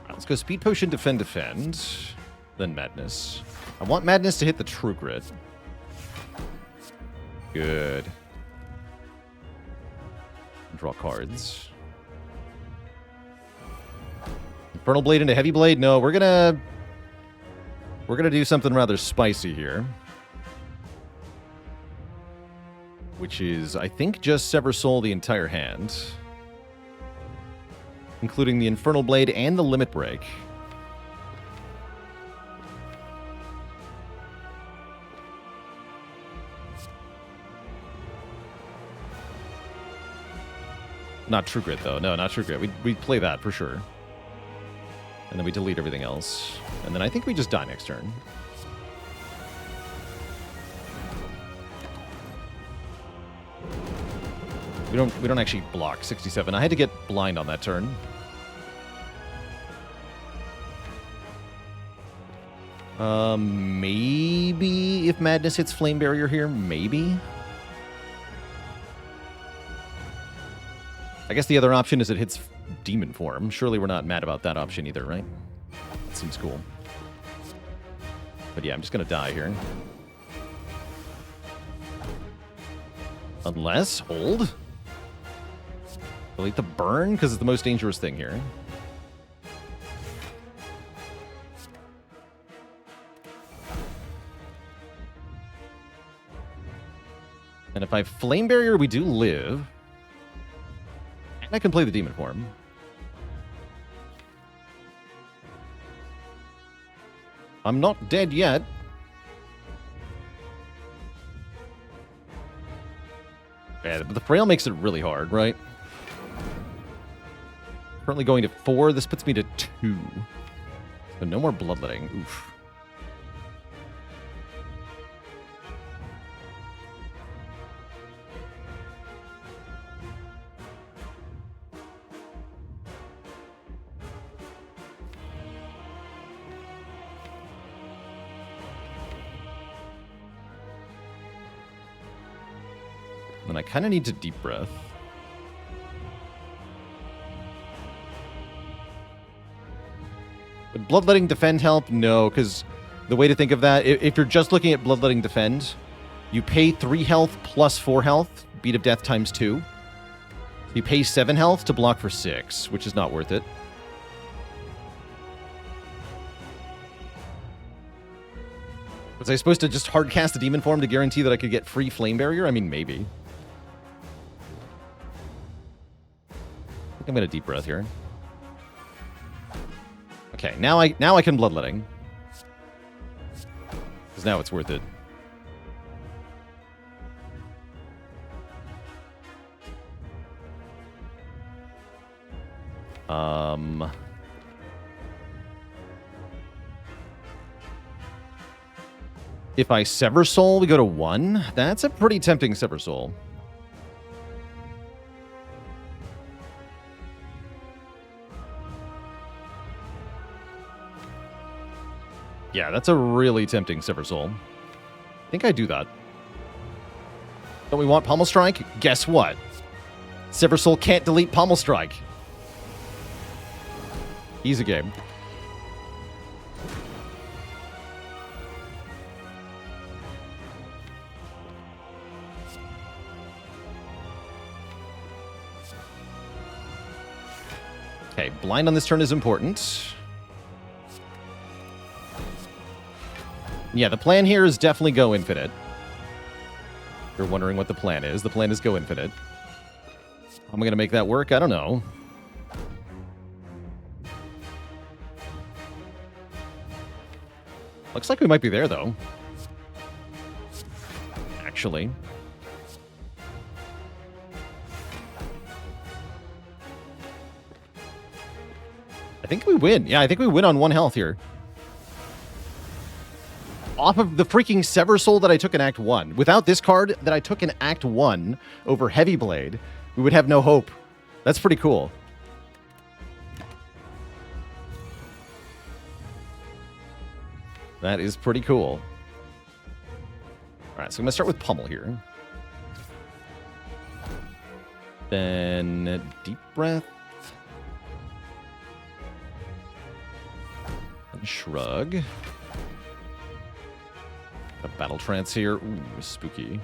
Let's go Speed Potion, Defend, then Madness. I want Madness to hit the True Grit. Good. Draw cards. Infernal Blade into Heavy Blade? No, we're gonna do something rather spicy here. Which is, I think, just Sever Soul the entire hand. Including the Infernal Blade and the Limit Break. Not True Grit, though. No, not True Grit. We play that for sure. And then we delete everything else. And then I think we just die next turn. We don't actually block 67. I had to get blind on that turn. Maybe if Madness hits Flame Barrier here, maybe. I guess the other option is it hits Demon Form. Surely we're not mad about that option either, right? That seems cool. But yeah, I'm just going to die here. Unless, hold. Delete the burn, because it's the most dangerous thing here. And if I have Flame Barrier, we do live. And I can play the Demon Form. I'm not dead yet. Yeah, but the frail makes it really hard, right? Currently going to 4. This puts me to 2. So no more bloodletting. Oof. And I kind of need to deep breath. Would bloodletting defend help? No, because the way to think of that, if you're just looking at bloodletting defend, you pay 3 health plus 4 health, beat of death times 2. You pay 7 health to block for 6, which is not worth it. Was I supposed to just hard cast a demon form to guarantee that I could get free flame barrier? I mean, maybe. I think I'm gonna deep breath here. Okay, now I can bloodletting. Because now it's worth it. If I Sever Soul, we go to 1. That's a pretty tempting Sever Soul. Yeah, that's a really tempting Sever Soul. I think I do that. Don't we want Pommel Strike? Guess what? Sever Soul can't delete Pommel Strike. Easy game. Okay, blind on this turn is important. Yeah, the plan here is definitely go infinite. If you're wondering what the plan is go infinite. How am I going to make that work? I don't know. Looks like we might be there, though. Actually. I think we win. Yeah, I think we win on 1 health here. Off of the freaking Sever Soul that I took in Act 1. Without this card that I took in Act 1 over Heavy Blade, we would have no hope. That's pretty cool. That is pretty cool. Alright, so I'm going to start with Pummel here. Then deep breath. And shrug. A battle trance here. Ooh, spooky.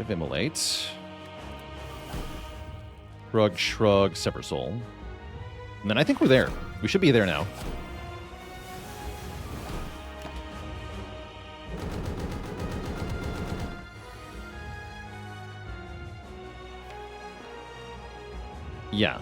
Immolate. Shrug, Sever Soul. And then I think we're there. We should be there now. Yeah.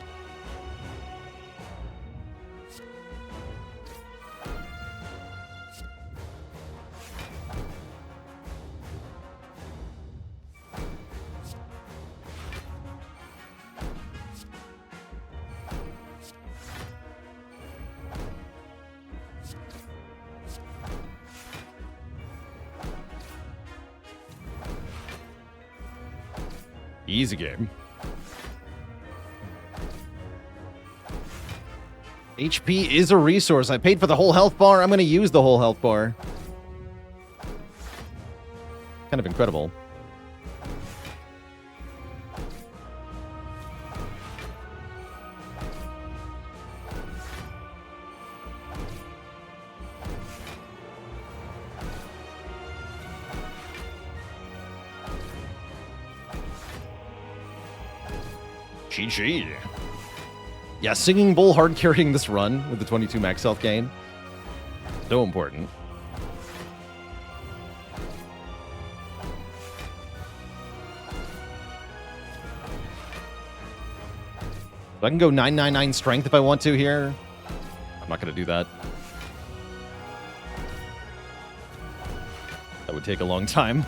Easy game. HP is a resource. I paid for the whole health bar. I'm going to use the whole health bar. Kind of incredible. GG. Yeah, Singing Bull hard carrying this run with the 22 max health gain. So important. I can go 999 strength if I want to here. I'm not going to do that. That would take a long time.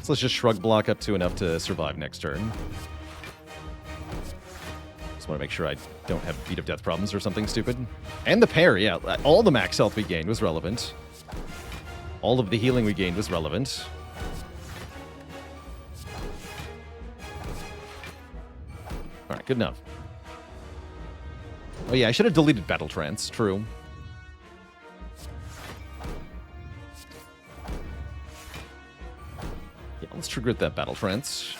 So let's just shrug block up to enough to survive next turn. Just want to make sure I don't have beat of death problems or something stupid. And the pair, yeah. All the max health we gained was relevant. All of the healing we gained was relevant. Alright, good enough. Oh yeah, I should have deleted Battle Trance, true. Yeah, let's trigger that Battle Trance.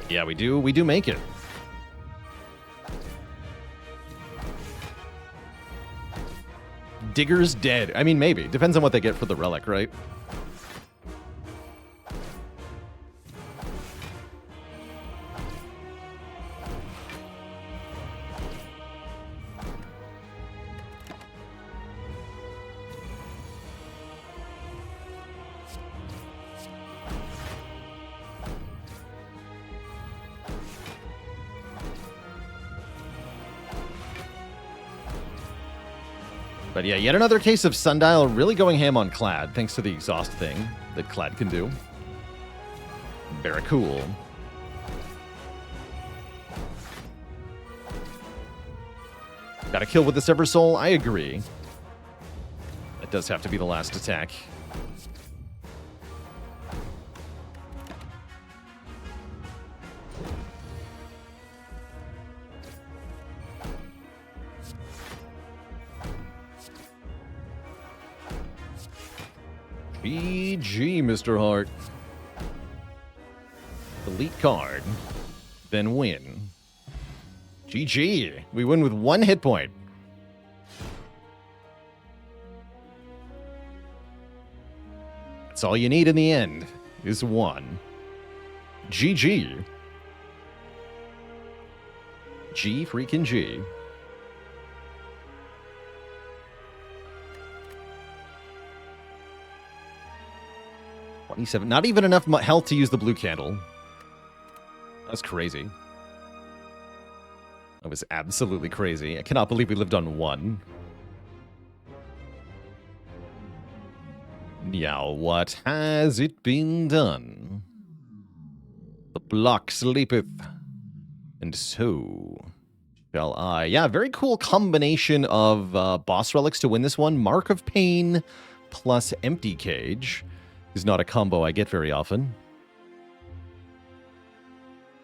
Yeah, we do make it. Digger's dead. I mean, maybe. Depends on what they get for the relic, right? But yeah, yet another case of Sundial really going ham on Clad, thanks to the exhaust thing that Clad can do. Very cool. Got a kill with the Sever Soul? I agree. It does have to be the last attack. GG, Mr. Hart. Delete card. Then win. GG. We win with 1 hit point. That's all you need in the end, is 1. GG. G freaking G. 27. Not even enough health to use the blue candle. That's crazy. That was absolutely crazy. I cannot believe we lived on 1. Now, what has it been done? The block sleepeth, and so shall I. Yeah, very cool combination of boss relics to win this one. Mark of Pain plus Empty Cage is not a combo I get very often.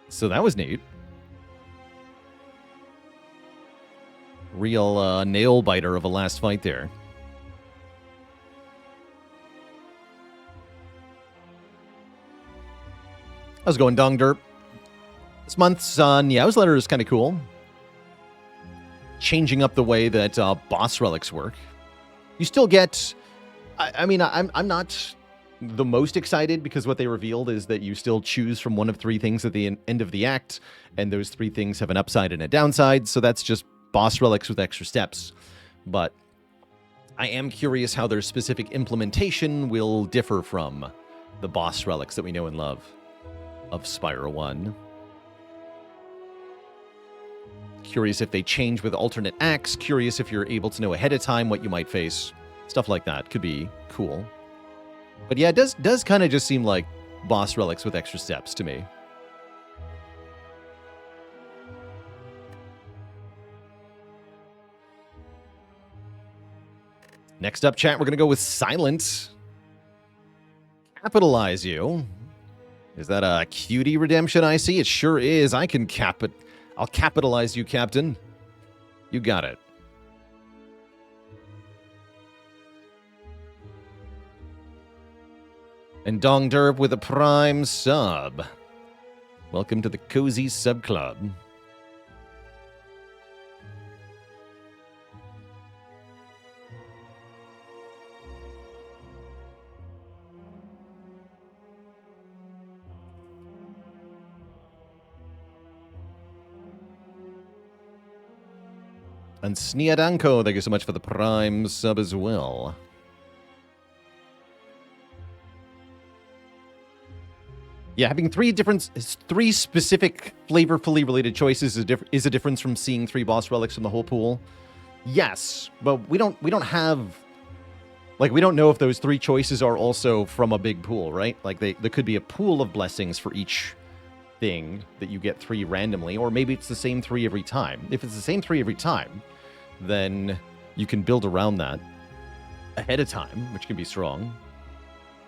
So that was neat. Real nail biter of a last fight there. How's it going, Dong Derp? This month's newsletter is kind of cool. Changing up the way that boss relics work. You still get... I mean, I'm not the most excited because what they revealed is that you still choose from one of 3 things at the end of the act, and those 3 things have an upside and a downside, so that's just boss relics with extra steps. But I am curious how their specific implementation will differ from the boss relics that we know and love of Spire 1. Curious if they change with alternate acts, curious if you're able to know ahead of time what you might face. Stuff like that could be cool. But yeah, it does kind of just seem like boss relics with extra steps to me. Next up, chat, we're going to go with Silent. Capitalize you. Is that a cutie redemption I see? It sure is. I can cap it. I'll capitalize you, Captain. You got it. And Dong Derp with a prime sub. Welcome to the Cozy Sub Club. And Sneadanko, thank you so much for the Prime sub as well. Yeah, having three specific flavorfully related choices is a difference from seeing 3 boss relics from the whole pool. Yes, but we don't have, like, we don't know if those 3 choices are also from a big pool, right? Like, there could be a pool of blessings for each thing that you get 3 randomly, or maybe it's the same 3 every time. If it's the same 3 every time, then you can build around that ahead of time, which can be strong.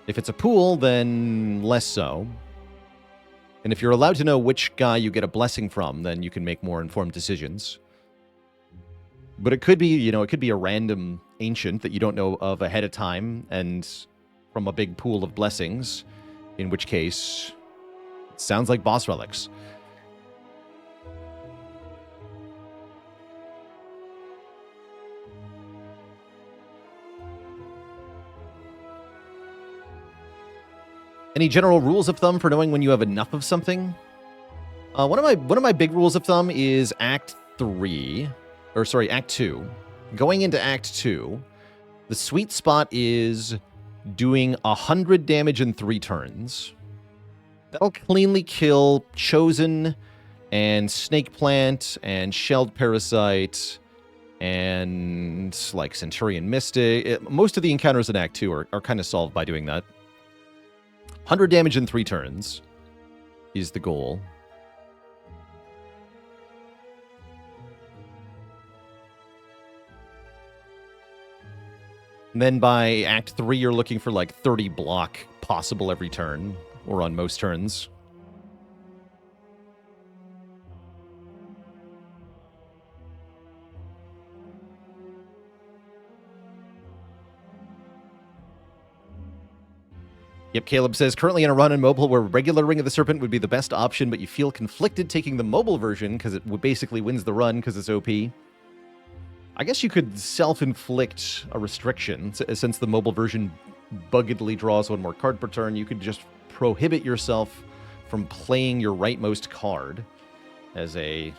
If it's a pool, then less so. And if you're allowed to know which guy you get a blessing from, then you can make more informed decisions. But it could be, you know, it could be a random ancient that you don't know of ahead of time and from a big pool of blessings, in which case it sounds like boss relics. Any general rules of thumb for knowing when you have enough of something? One of my big rules of thumb is Act 2. Going into Act 2, the sweet spot is doing 100 damage in 3 turns. That'll cleanly kill Chosen and Snake Plant and Shelled Parasite and like Centurion Mystic. Most of the encounters in Act 2 are kind of solved by doing that. 100 damage in 3 turns is the goal. And then by Act 3, you're looking for like 30 block possible every turn, or on most turns. Yep, Caleb says, currently in a run in mobile where regular Ring of the Serpent would be the best option, but you feel conflicted taking the mobile version because it basically wins the run because it's OP. I guess you could self-inflict a restriction. Since the mobile version buggedly draws 1 more card per turn, you could just prohibit yourself from playing your rightmost card as a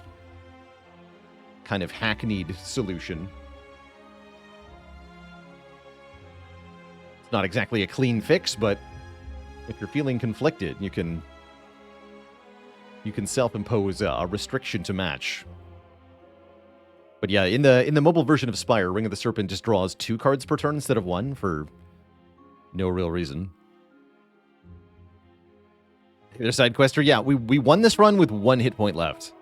kind of hackneyed solution. It's not exactly a clean fix, but if you're feeling conflicted, you can self-impose a restriction to match. But yeah, in the mobile version of Spire, Ring of the Serpent just draws 2 cards per turn instead of 1 for no real reason. Their side quester, yeah, we won this run with 1 hit point left.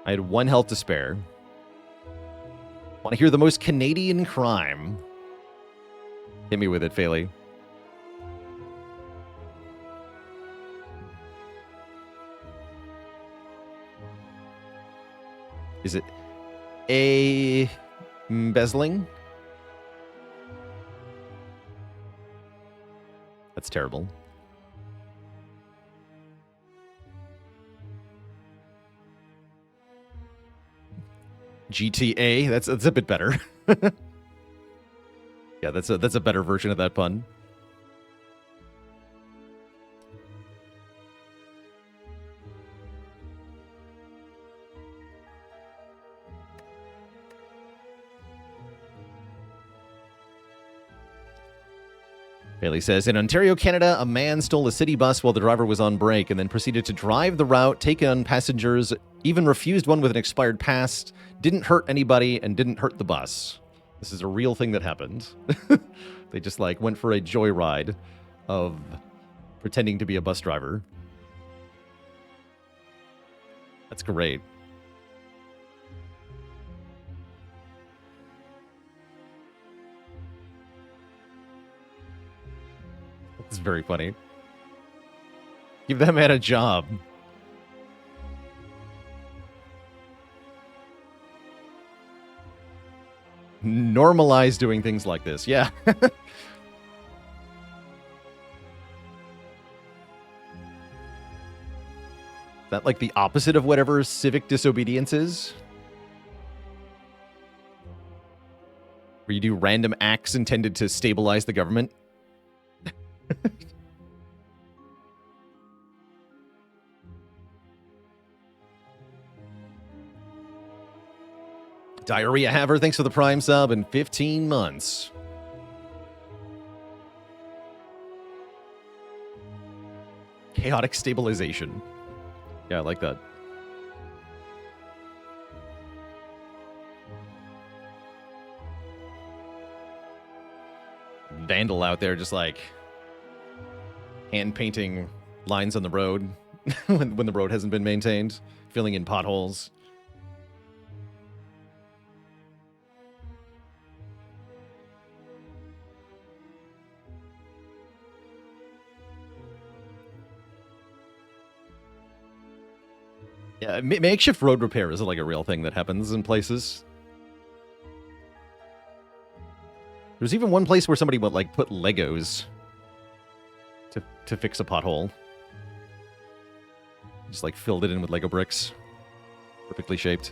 I had 1 health to spare. Want to hear the most Canadian crime? Hit me with it, Faley. Is it a embezzling? That's terrible. GTA, that's a bit better. Yeah, that's a better version of that pun. Bailey says, in Ontario, Canada, a man stole a city bus while the driver was on break and then proceeded to drive the route, take on passengers, even refused one with an expired pass, didn't hurt anybody, and didn't hurt the bus. This is a real thing that happened. They just, like, went for a joyride of pretending to be a bus driver. That's great. It's very funny. Give that man a job. Normalize doing things like this. Yeah. Is that like the opposite of whatever civic disobedience is? Where you do random acts intended to stabilize the government? Diarrhea Haver, thanks for the Prime sub and 15 months. Chaotic stabilization. Yeah, I like that. Vandal out there just like hand painting lines on the road when the road hasn't been maintained, filling in potholes. Yeah, makeshift road repair is like a real thing that happens in places. There's even one place where somebody would like put Legos to fix a pothole. Just like filled it in with Lego bricks. Perfectly shaped.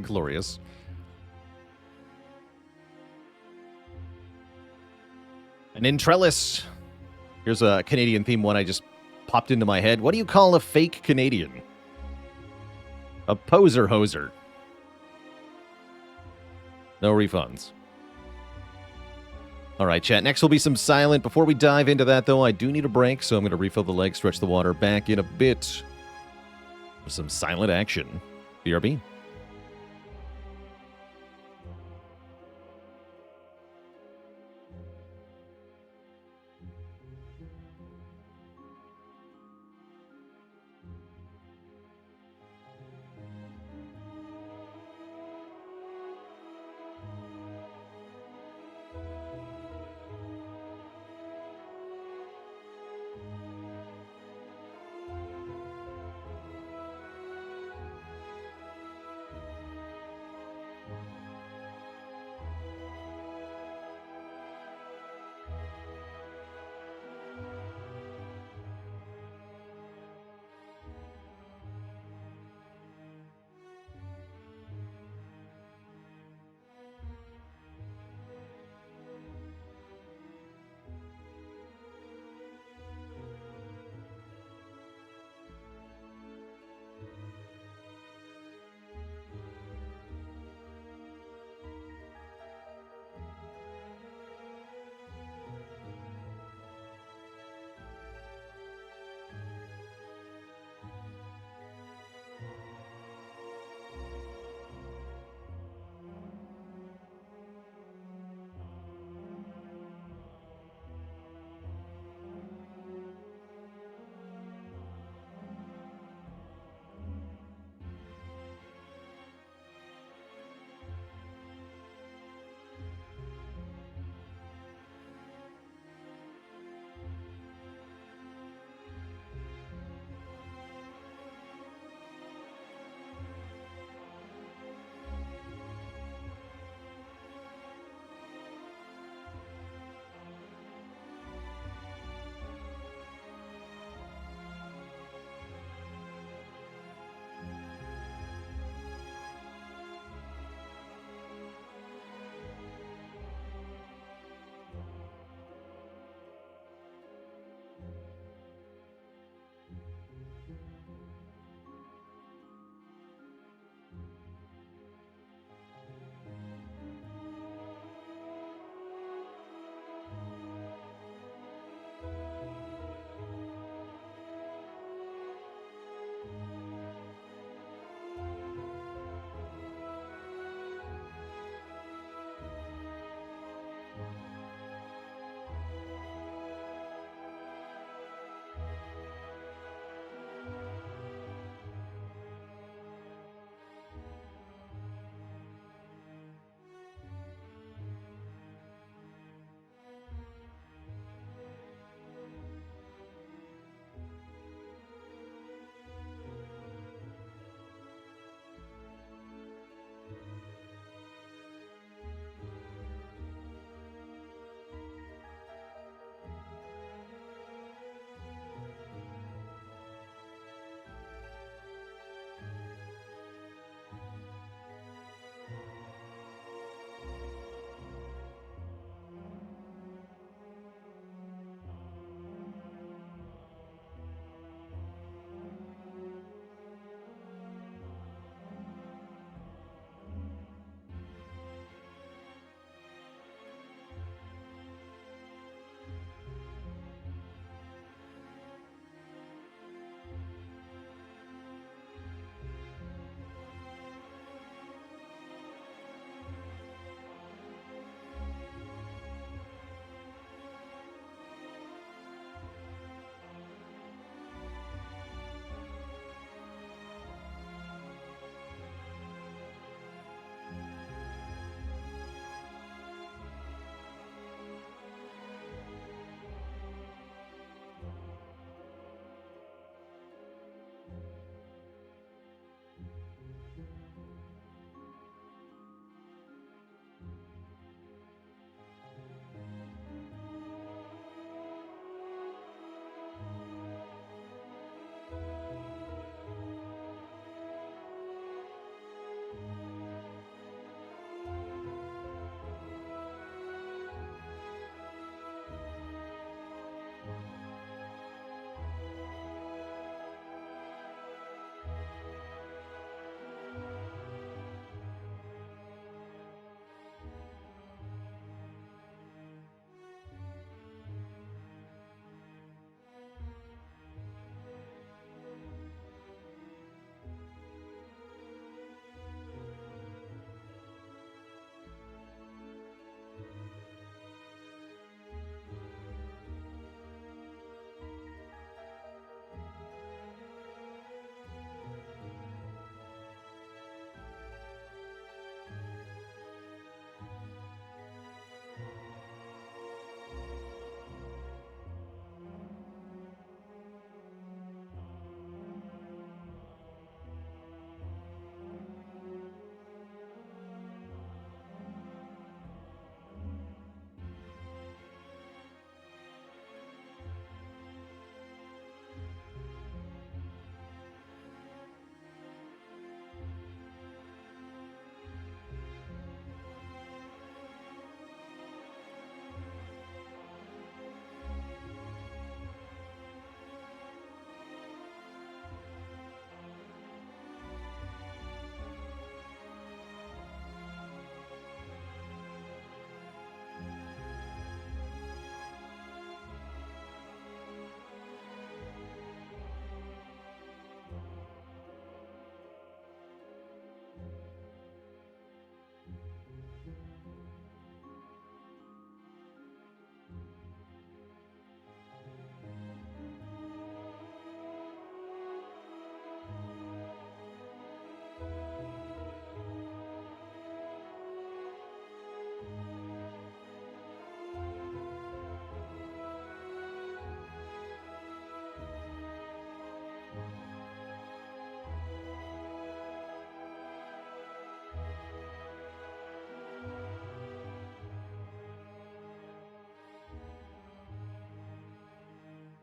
Glorious. And in Trellis, here's a Canadian theme one I just popped into my head. What do you call a fake Canadian? A poser hoser. No refunds. All right, chat. Next will be some silent. Before we dive into that, though, I do need a break, so I'm going to refill the leg, stretch the water back in a bit for some silent action. BRB.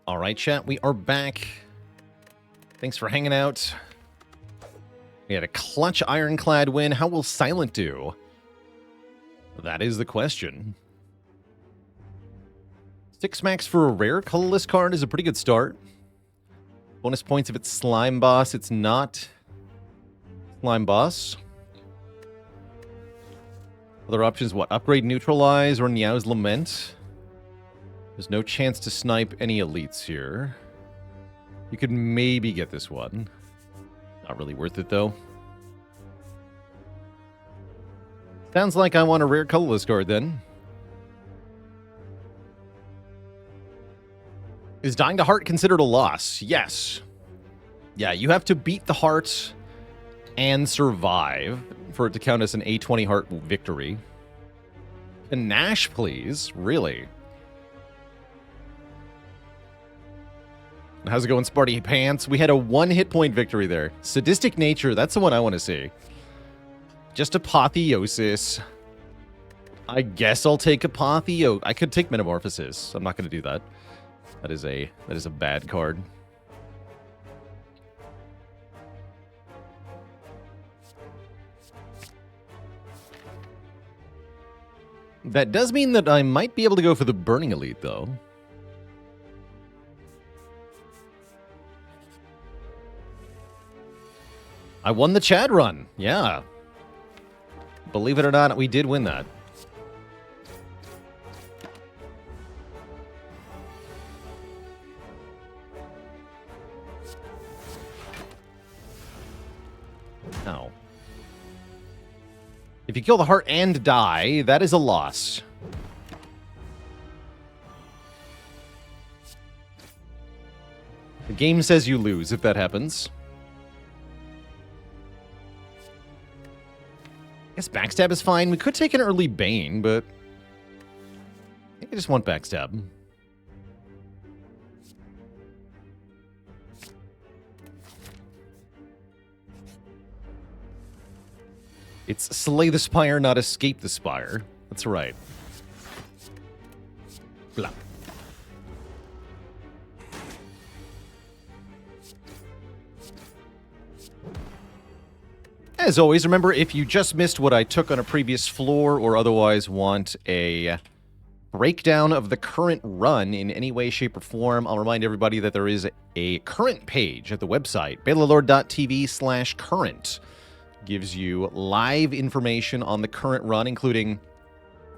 All right, chat, we are back. Thanks for hanging out. We had a clutch Ironclad win. How will Silent do? That is the question. 6 max for a rare colorless card is a pretty good start. Bonus points if it's Slime Boss. It's not Slime Boss. Other options, what? Upgrade Neutralize or Niao's Lament. There's no chance to snipe any elites here. You could maybe get this one. Not really worth it, though. Sounds like I want a rare colorless card, then. Is dying to heart considered a loss? Yes. Yeah, you have to beat the heart and survive for it to count as an A20 heart victory. A Nash, please. Really? How's it going, Sparty Pants? We had a 1 hit point victory there. Sadistic Nature, that's the one I want to see. Just Apotheosis. I guess I'll take Apotheo. I could take Metamorphosis. I'm not going to do that. That is a bad card. That does mean that I might be able to go for the Burning Elite, though. I won the Chad run. Yeah. Believe it or not, we did win that. No. If you kill the heart and die, that is a loss. The game says you lose if that happens. I guess Backstab is fine. We could take an early Bane, but I think I just want Backstab. It's Slay the Spire, not Escape the Spire. That's right. Blah. As always, remember, if you just missed what I took on a previous floor or otherwise want a breakdown of the current run in any way, shape, or form, I'll remind everybody that there is a current page at the website, baylorlord.tv/current. Gives you live information on the current run, including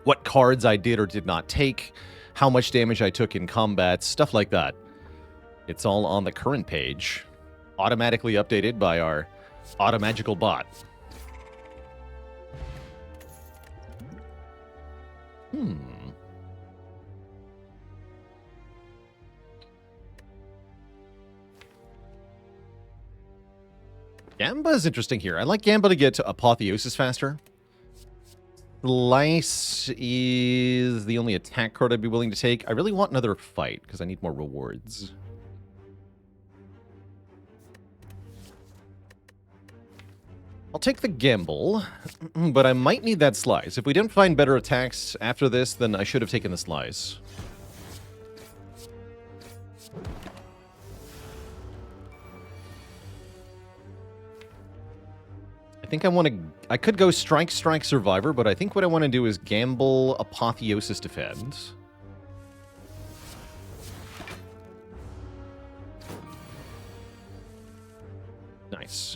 what cards I did or did not take, how much damage I took in combat, stuff like that. It's all on the current page, automatically updated by our automagical bot. Gamba is interesting here. I like Gamba to get to Apotheosis faster. Slice is the only attack card I'd be willing to take. I really want another fight because I need more rewards. I'll take the gamble, but I might need that slice. If we didn't find better attacks after this, then I should have taken the slice. I think I could go Strike, Survivor, but I think what I want to do is gamble Apotheosis Defend. Nice.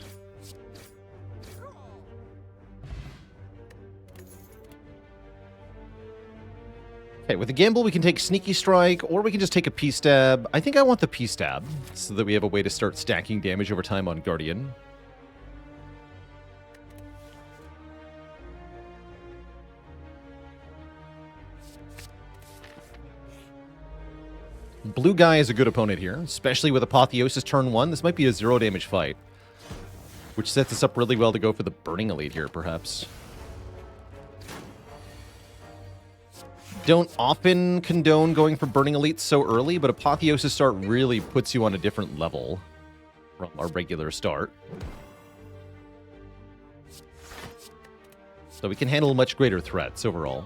Okay, with the gamble, we can take Sneaky Strike, or we can just take a P-Stab. I think I want the P-Stab, so that we have a way to start stacking damage over time on Guardian. Blue guy is a good opponent here, especially with Apotheosis turn 1. This might be a 0 damage fight, which sets us up really well to go for the Burning Elite here, perhaps. Don't often condone going for Burning Elites so early, but Apotheosis start really puts you on a different level from our regular start. So we can handle much greater threats overall.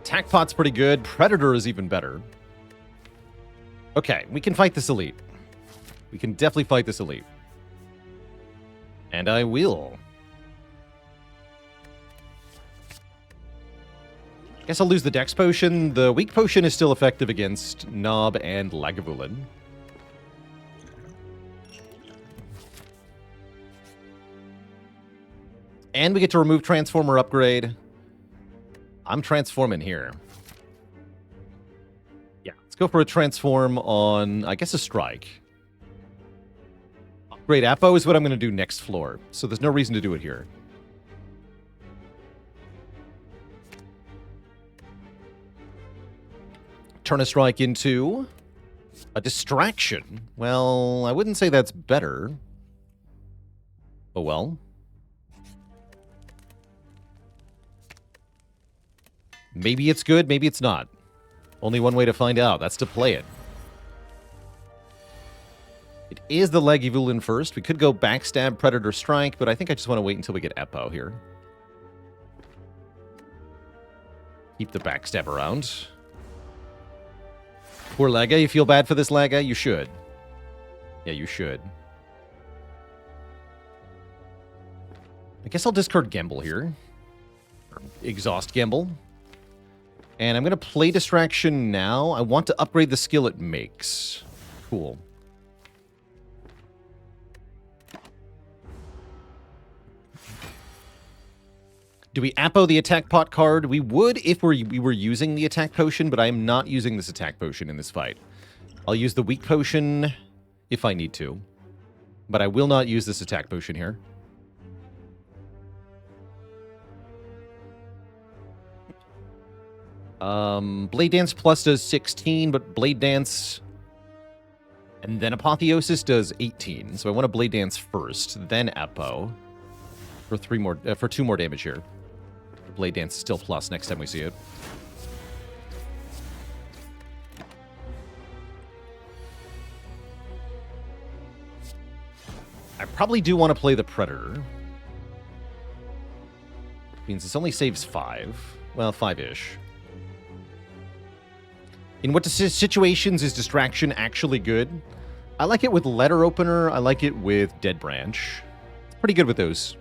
Attack Pot's pretty good. Predator is even better. Okay, we can fight this elite. We can definitely fight this elite. And I will. Guess I'll lose the Dex Potion. The Weak Potion is still effective against Nob and Lagavulin. And we get to remove Transformer upgrade. I'm transforming here. Yeah, let's go for a transform on, I guess, a strike. Upgrade Apo is what I'm going to do next floor, so there's no reason to do it here. Turn a strike into a distraction. Well, I wouldn't say that's better. Oh well. Maybe it's good, maybe it's not. Only one way to find out. That's to play it. It is the Lagavulin first. We could go Backstab, Predator Strike, but I think I just want to wait until we get Eppo here. Keep the Backstab around. Poor Laga. You feel bad for this Laga? You should. Yeah, you should. I guess I'll discard Gamble here. Or exhaust Gamble. And I'm going to play Distraction now. I want to upgrade the skill it makes. Cool. Do we Apo the Attack Pot card? We would if we were using the Attack Potion, but I am not using this Attack Potion in this fight. I'll use the Weak Potion if I need to. But I will not use this Attack Potion here. Blade Dance Plus does 16, but Blade Dance and then Apotheosis does 18. So I want to Blade Dance first, then Apo for 2 more damage here. Blade Dance is still plus next time we see it. I probably do want to play the Predator. Means this only saves 5. Well, 5-ish. In what situations is Distraction actually good? I like it with Letter Opener. I like it with Dead Branch. It's pretty good with those.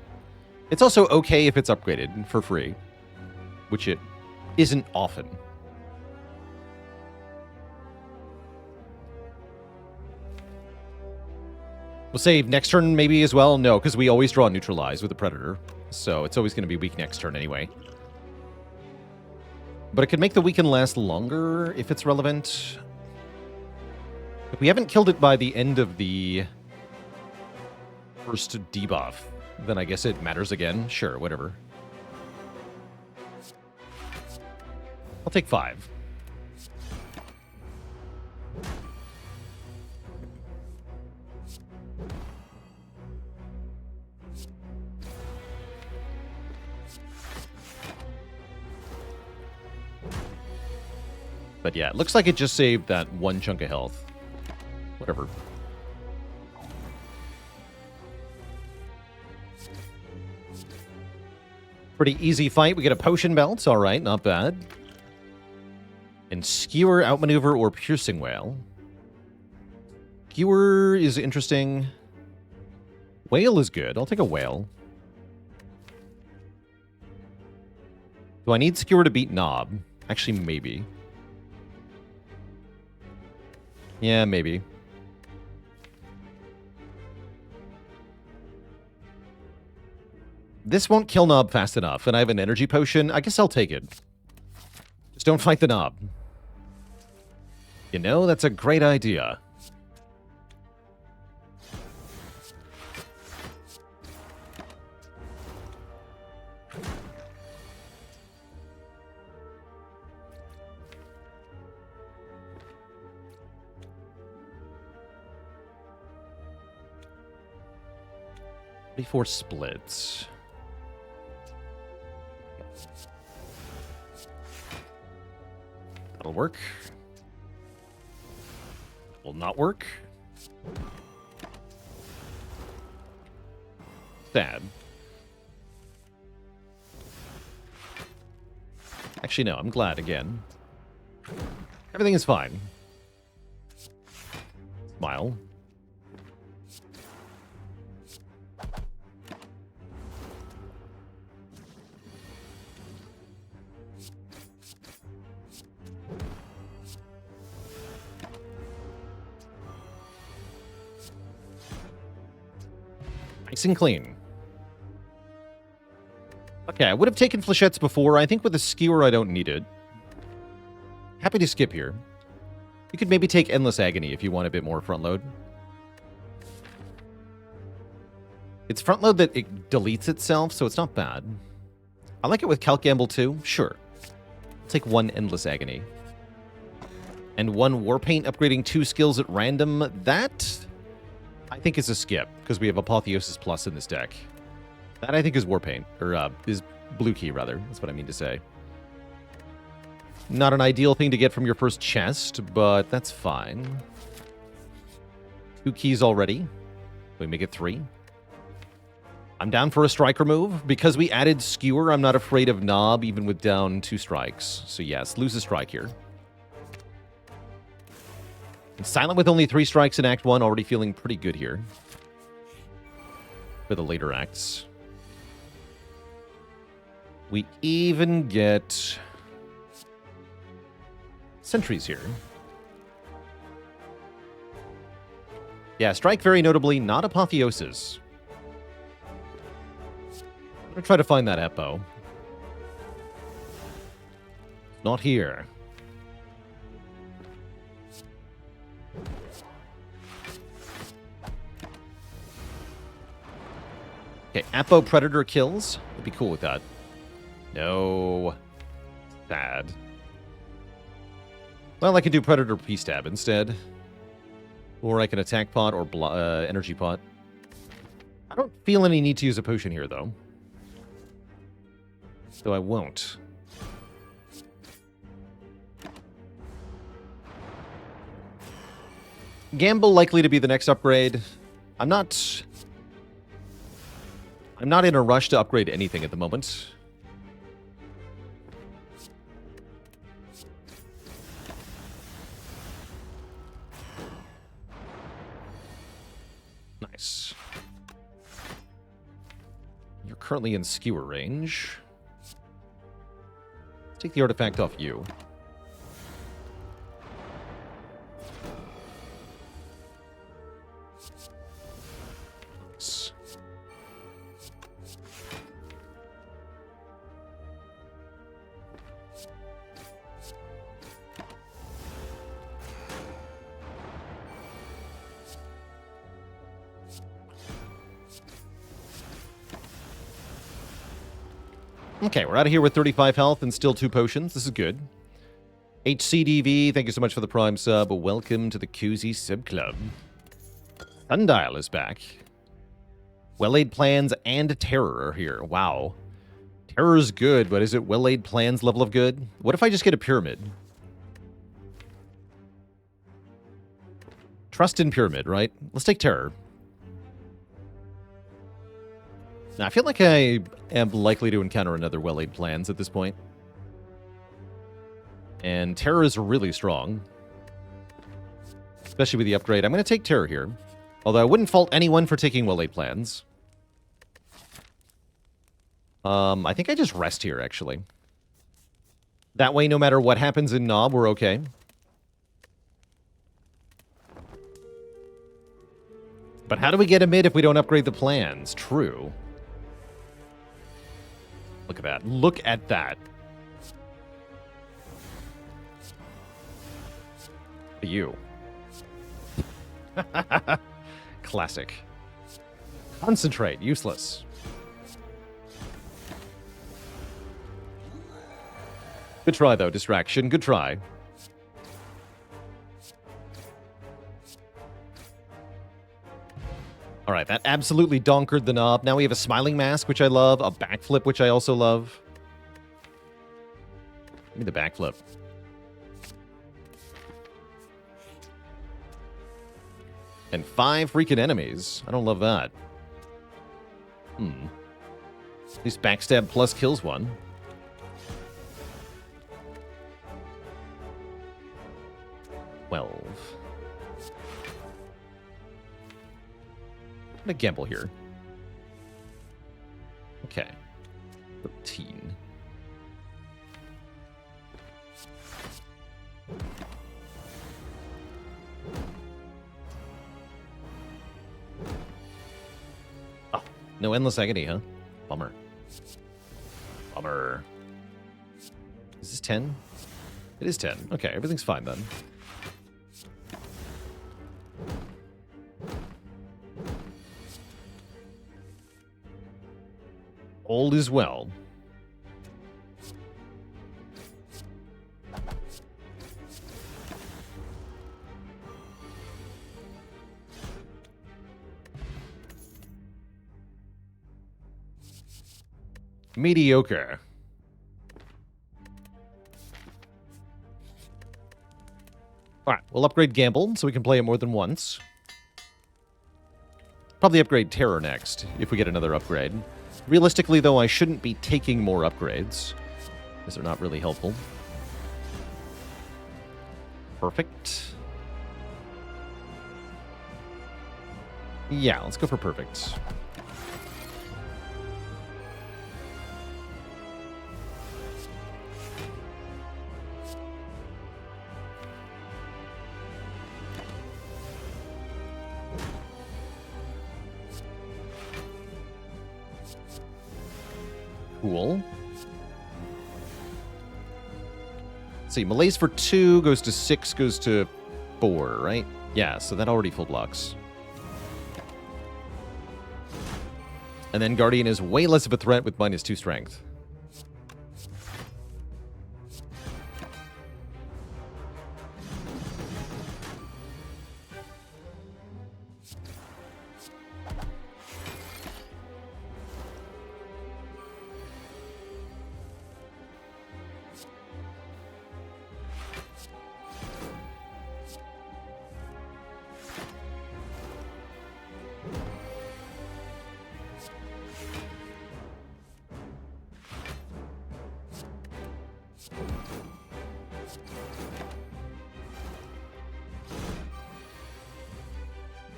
It's also okay if it's upgraded for free, which it isn't often. We'll save next turn maybe as well. No, because we always draw Neutralize with the Predator, so it's always going to be weak next turn anyway. But it could make the weaken last longer if it's relevant. If we haven't killed it by the end of the first debuff, then I guess it matters again. Sure, whatever. I'll take 5. But yeah, it looks like it just saved that 1 chunk of health. Whatever. Pretty easy fight. We get a potion belt. All right, not bad. And Skewer, Outmaneuver, or Piercing Whale. Skewer is interesting. Whale is good. I'll take a whale. Do I need Skewer to beat Nob? Actually, maybe. Yeah, maybe. This won't kill Nob fast enough, and I have an energy potion. I guess I'll take it. Just don't fight the Nob. You know, that's a great idea. Before splits. That'll work. Will not work. Sad. Actually, no, I'm glad again. Everything is fine. Smile. Nice and clean. Okay, I would have taken flechettes before. I think with a skewer, I don't need it. Happy to skip here. You could maybe take Endless Agony if you want a bit more front load. It's front load that it deletes itself, so it's not bad. I like it with Calc Gamble too. Sure. I'll take one Endless Agony. And one Warpaint upgrading 2 skills at random. That, I think, is a skip, because we have Apotheosis Plus in this deck. That, I think, is Warpaint. Or, is Blue Key, rather. That's what I mean to say. Not an ideal thing to get from your first chest, but that's fine. 2 keys already. We make it 3. I'm down for a striker move. Because we added Skewer, I'm not afraid of Knob, even with down 2 strikes. So yes, lose a strike here. And Silent with only 3 strikes in Act 1, already feeling pretty good here. For the later acts. We even get sentries here. Yeah, strike very notably, not Apotheosis. I'm going to try to find that Epo. Not here. Okay, Apo Predator kills. I'd be cool with that. No. Bad. Well, I can do Predator P-Stab instead. Or I can Attack Pot or Energy Pot. I don't feel any need to use a potion here, though. So I won't. Gamble likely to be the next upgrade. I'm not in a rush to upgrade anything at the moment. Nice. You're currently in skewer range. Take the artifact off you. Nice. Okay, we're out of here with 35 health and still 2 potions. This is good. HCDV, thank you so much for the Prime sub. Welcome to the Koozie Sub Club. Sundial is back. Well-laid plans and terror are here. Wow. Terror is good, but is it well-laid plans level of good? What if I just get a pyramid? Trust in pyramid, right? Let's take terror. Now, I feel like I am likely to encounter another well-laid plans at this point. And terror is really strong. Especially with the upgrade. I'm going to take terror here. Although I wouldn't fault anyone for taking well-laid plans. I think I just rest here, actually. That way, no matter what happens in Knob, we're okay. But how do we get a mid if we don't upgrade the plans? True. Look at that. Look at that. You. Classic. Concentrate. Useless. Good try, though. Distraction. Good try. All right, that absolutely donkered the Knob. Now we have a Smiling Mask, which I love. A Backflip, which I also love. Give me the Backflip. And 5 freaking enemies. I don't love that. At least Backstab Plus kills one. 12. I'm gonna gamble here. Okay. 13. Oh, no endless agony, huh? Bummer. Bummer. Is this 10? It is 10. Okay, everything's fine then. All is well. Mediocre. Alright, we'll upgrade Gamble so we can play it more than once. Probably upgrade Terror next, if we get another upgrade. Realistically, though, I shouldn't be taking more upgrades, because they're not really helpful. Perfect. Yeah, let's go for perfect. Cool. Let's see, Malaise for 2 goes to 6, goes to 4, right? Yeah, so that already full blocks. And then Guardian is way less of a threat with -2 strength.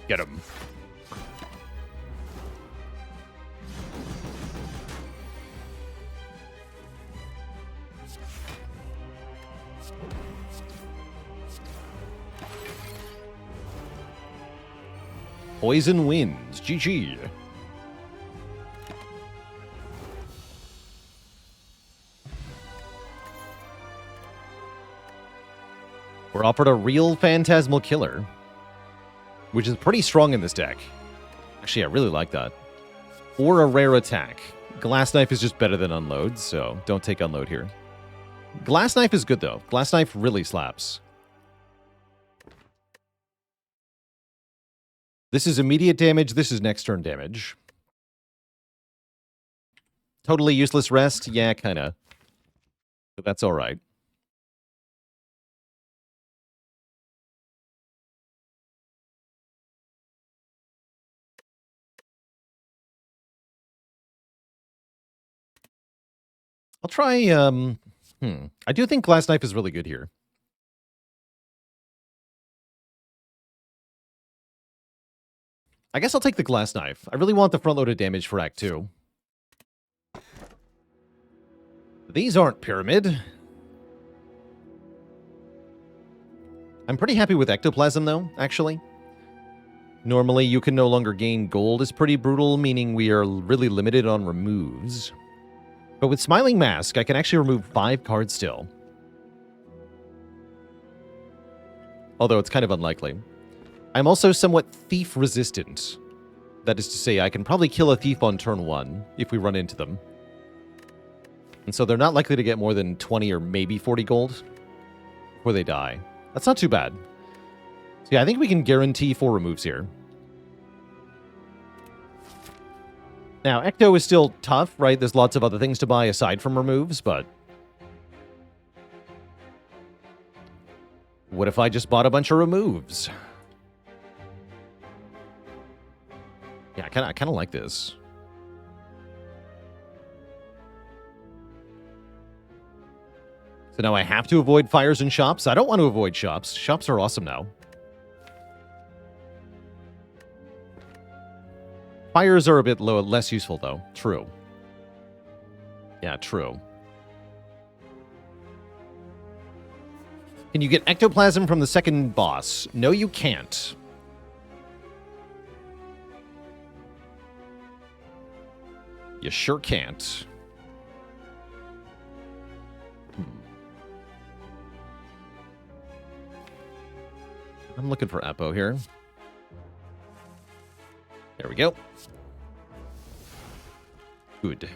Get him. Poison wins. GG. We're offered a real Phantasmal Killer, which is pretty strong in this deck. Actually, I really like that. Or a rare attack. Glass Knife is just better than Unload, so don't take Unload here. Glass Knife is good, though. Glass Knife really slaps. This is immediate damage. This is next turn damage. Totally useless rest? Yeah, kind of. But that's all right. I'll try, I do think Glass Knife is really good here. I guess I'll take the Glass Knife. I really want the front-loaded damage for Act 2. These aren't Pyramid. I'm pretty happy with Ectoplasm, though, actually. Normally, you can no longer gain gold is pretty brutal, meaning we are really limited on removes. But with Smiling Mask, I can actually remove 5 cards still. Although it's kind of unlikely. I'm also somewhat thief resistant. That is to say, I can probably kill a thief on turn 1 if we run into them. And so they're not likely to get more than 20 or maybe 40 gold before they die. That's not too bad. So yeah, I think we can guarantee 4 removes here. Now, Ecto is still tough, right? There's lots of other things to buy aside from removes, but... what if I just bought a bunch of removes? Yeah, I kind of like this. So now I have to avoid fires and shops? I don't want to avoid shops. Shops are awesome now. Fires are a bit less useful, though. True. Yeah, true. Can you get ectoplasm from the second boss? No, you can't. You sure can't. I'm looking for Epo here. There we go. Good.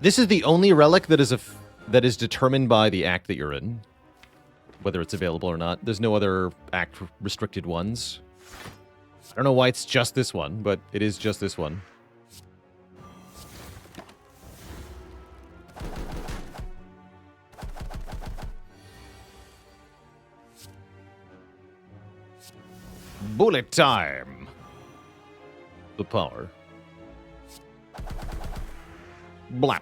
This is the only relic that is determined by the act that you're in, whether it's available or not. There's no other act restricted ones. I don't know why it's just this one, but it is just this one. Bullet time! The power. Blap.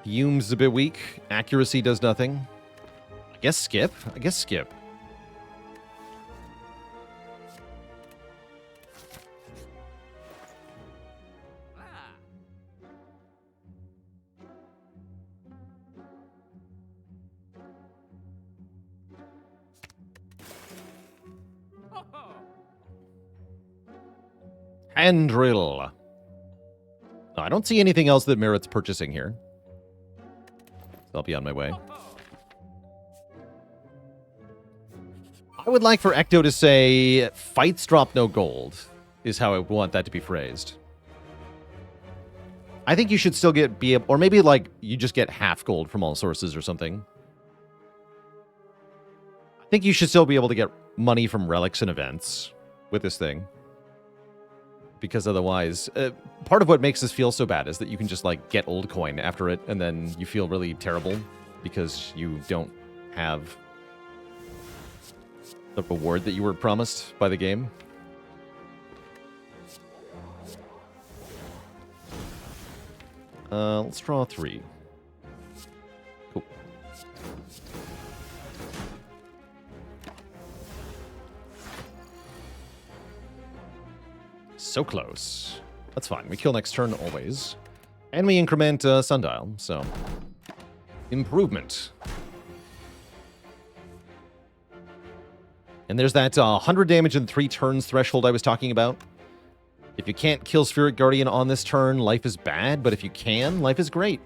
Fume's a bit weak. Accuracy does nothing. I guess skip. Handrill. No, I don't see anything else that merits purchasing here. So I'll be on my way. I would like for Ecto to say, fights drop no gold, is how I want that to be phrased. I think you should still or maybe like you just get half gold from all sources or something. I think you should still be able to get money from relics and events with this thing. Because otherwise, part of what makes this feel so bad is that you can just, like, get old coin after it, and then you feel really terrible because you don't have the reward that you were promised by the game. Let's draw 3. Cool. So close. That's fine. We kill next turn always. And we increment Sundial, so... Improvement. And there's that 100 damage in 3 turns threshold I was talking about. If you can't kill Spirit Guardian on this turn, life is bad, but if you can, life is great.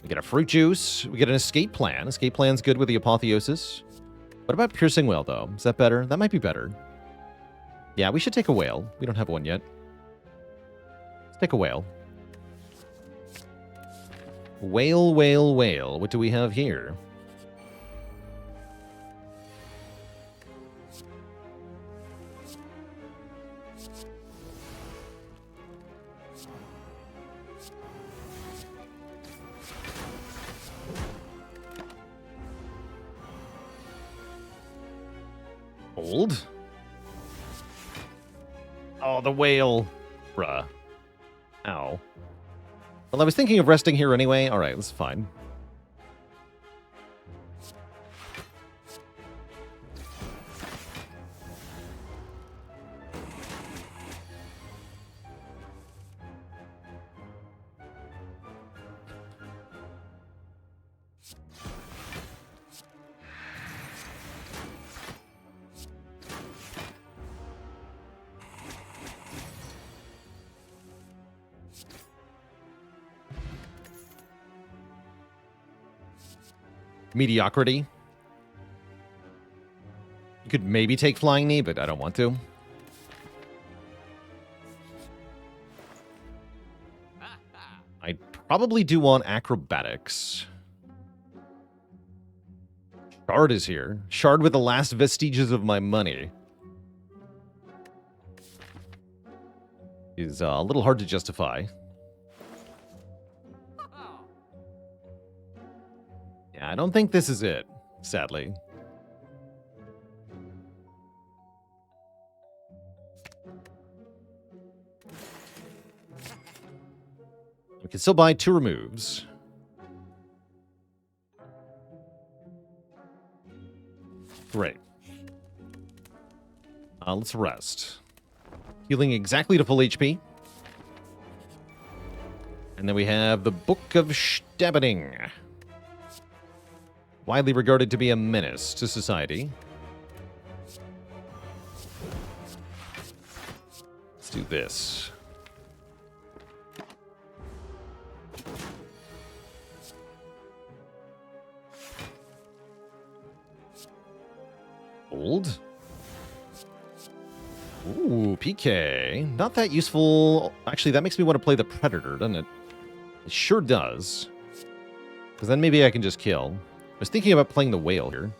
We get a Fruit Juice. We get an Escape Plan. Escape Plan's good with the Apotheosis. What about Piercing Wail, though? Is that better? That might be better. Yeah, we should take a whale. We don't have one yet. Let's take a whale. Whale, whale, whale. What do we have here? Old? Oh, the whale. Bruh. Ow. Well, I was thinking of resting here anyway. Alright, that's fine. Mediocrity. You could maybe take Flying Knee, but I don't want to. I probably do want Acrobatics. Shard is here. Shard with the last vestiges of my money. Is a little hard to justify. I don't think this is it, sadly. We can still buy 2 removes. Great. Let's rest. Healing exactly to full HP. And then we have the Book of Stabbening. Widely regarded to be a menace to society. Let's do this. Old. Ooh, PK. Not that useful. Actually, that makes me want to play the Predator, doesn't it? It sure does. Because then maybe I can just kill. I was thinking about playing the Whale here.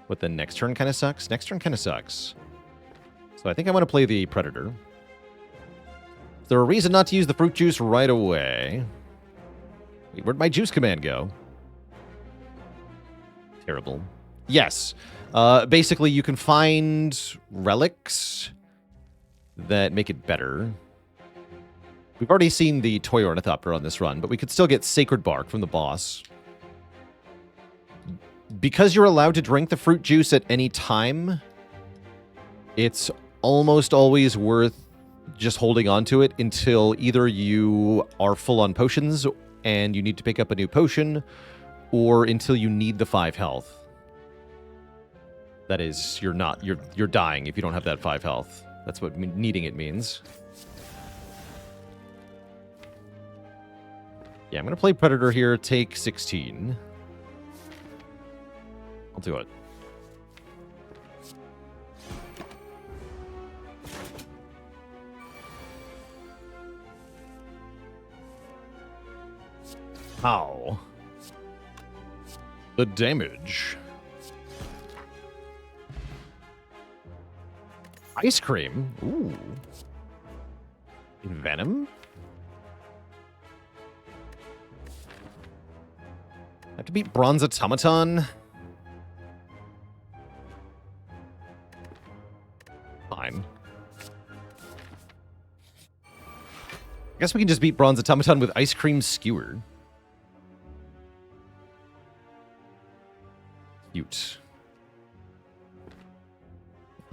But the next turn kind of sucks. Next turn kind of sucks. So I think I want to play the Predator. Is there a reason not to use the Fruit Juice right away? Wait, where'd my Juice command go? Terrible. Yes. Basically, you can find relics that make it better. We've already seen the Toy Ornithopter on this run, but we could still get Sacred Bark from the boss. Because you're allowed to drink the fruit juice at any time, it's almost always worth just holding on to it until either you are full on potions and you need to pick up a new potion, or until you need the 5 health. That is, you're dying if you don't have that 5 health. That's what needing it means. Yeah, I'm going to play Predator here, take 16. I'll do it. How? The damage. Ice cream? Ooh. Venom? I have to beat Bronze Automaton? Fine. I guess we can just beat Bronze Automaton with Ice Cream Skewer. Cute.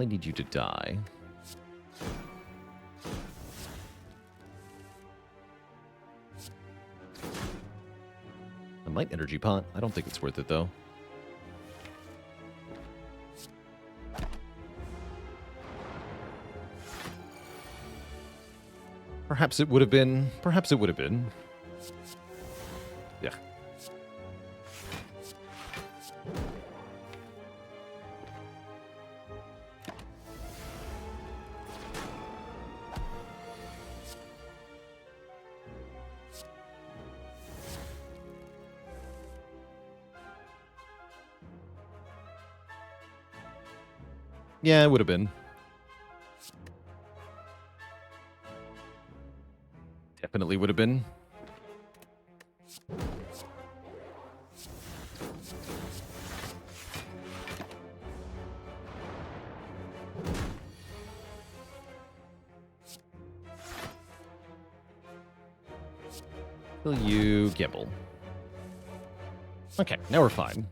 I need you to die. A Might Energy Pot. I don't think it's worth it, though. Perhaps it would have been. Perhaps it would have been. Yeah. Yeah, it would have been. Definitely would have been. Will you gimble? Okay, now we're fine.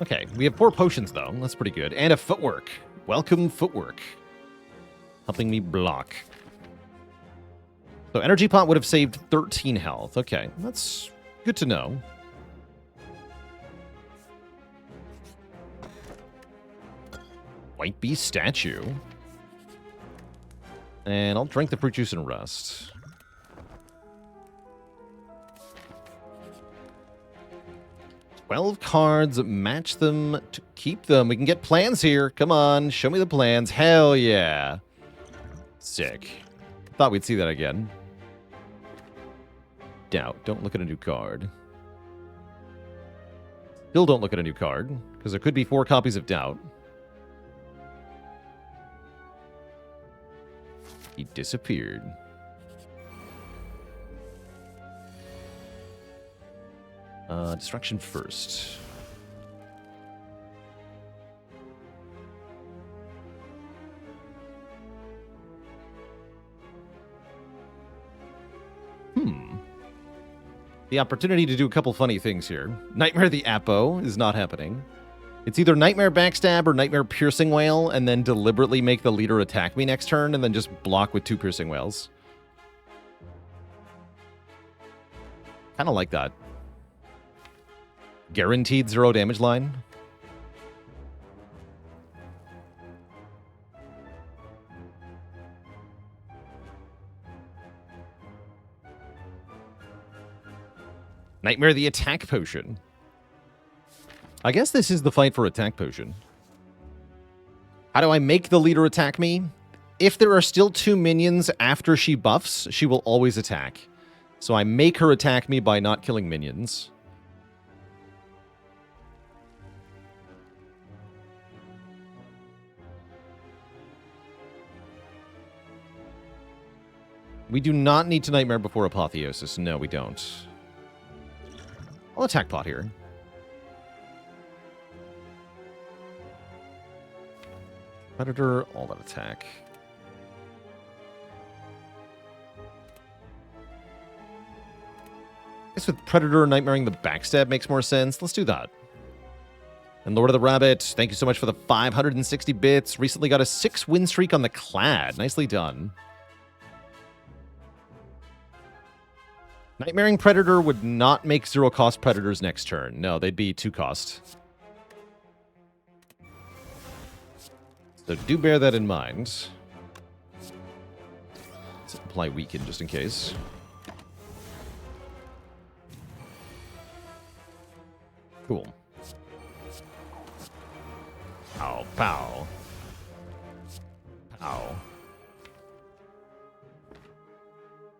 Okay, we have 4 potions, though. That's pretty good. And a footwork. Welcome, footwork. Helping me block. So Energy Pot would have saved 13 health. Okay, that's good to know. White Beast statue. And I'll drink the fruit juice and rest. $12 cards, match them to keep them. We can get plans here. Come on, show me the plans. Hell yeah. Sick. Thought we'd see that again. doubt. Don't look at a new card. Still don't look at a new card, because there could be 4 copies of doubt. He disappeared. Destruction first. The opportunity to do a couple funny things here. Nightmare the Apo is not happening. It's either Nightmare Backstab or Nightmare Piercing Wail, and then deliberately make the leader attack me next turn, and then just block with 2 Piercing Wails. Kind of like that. Guaranteed 0 damage line. Nightmare the Attack Potion. I guess this is the fight for Attack Potion. How do I make the leader attack me? If there are still 2 minions after she buffs, she will always attack. So I make her attack me by not killing minions. We do not need to Nightmare before Apotheosis. No, we don't. I'll attack pot here. Predator, all that attack. I guess with Predator Nightmaring the Backstab makes more sense. Let's do that. And Lord of the Rabbit, thank you so much for the 560 bits. Recently got a 6 win streak on the Clad. Nicely done. Nightmaring Predator would not make 0 cost Predators next turn. No, they'd be 2 cost. So do bear that in mind. Let's apply Weaken just in case. Cool. Pow, pow. Pow.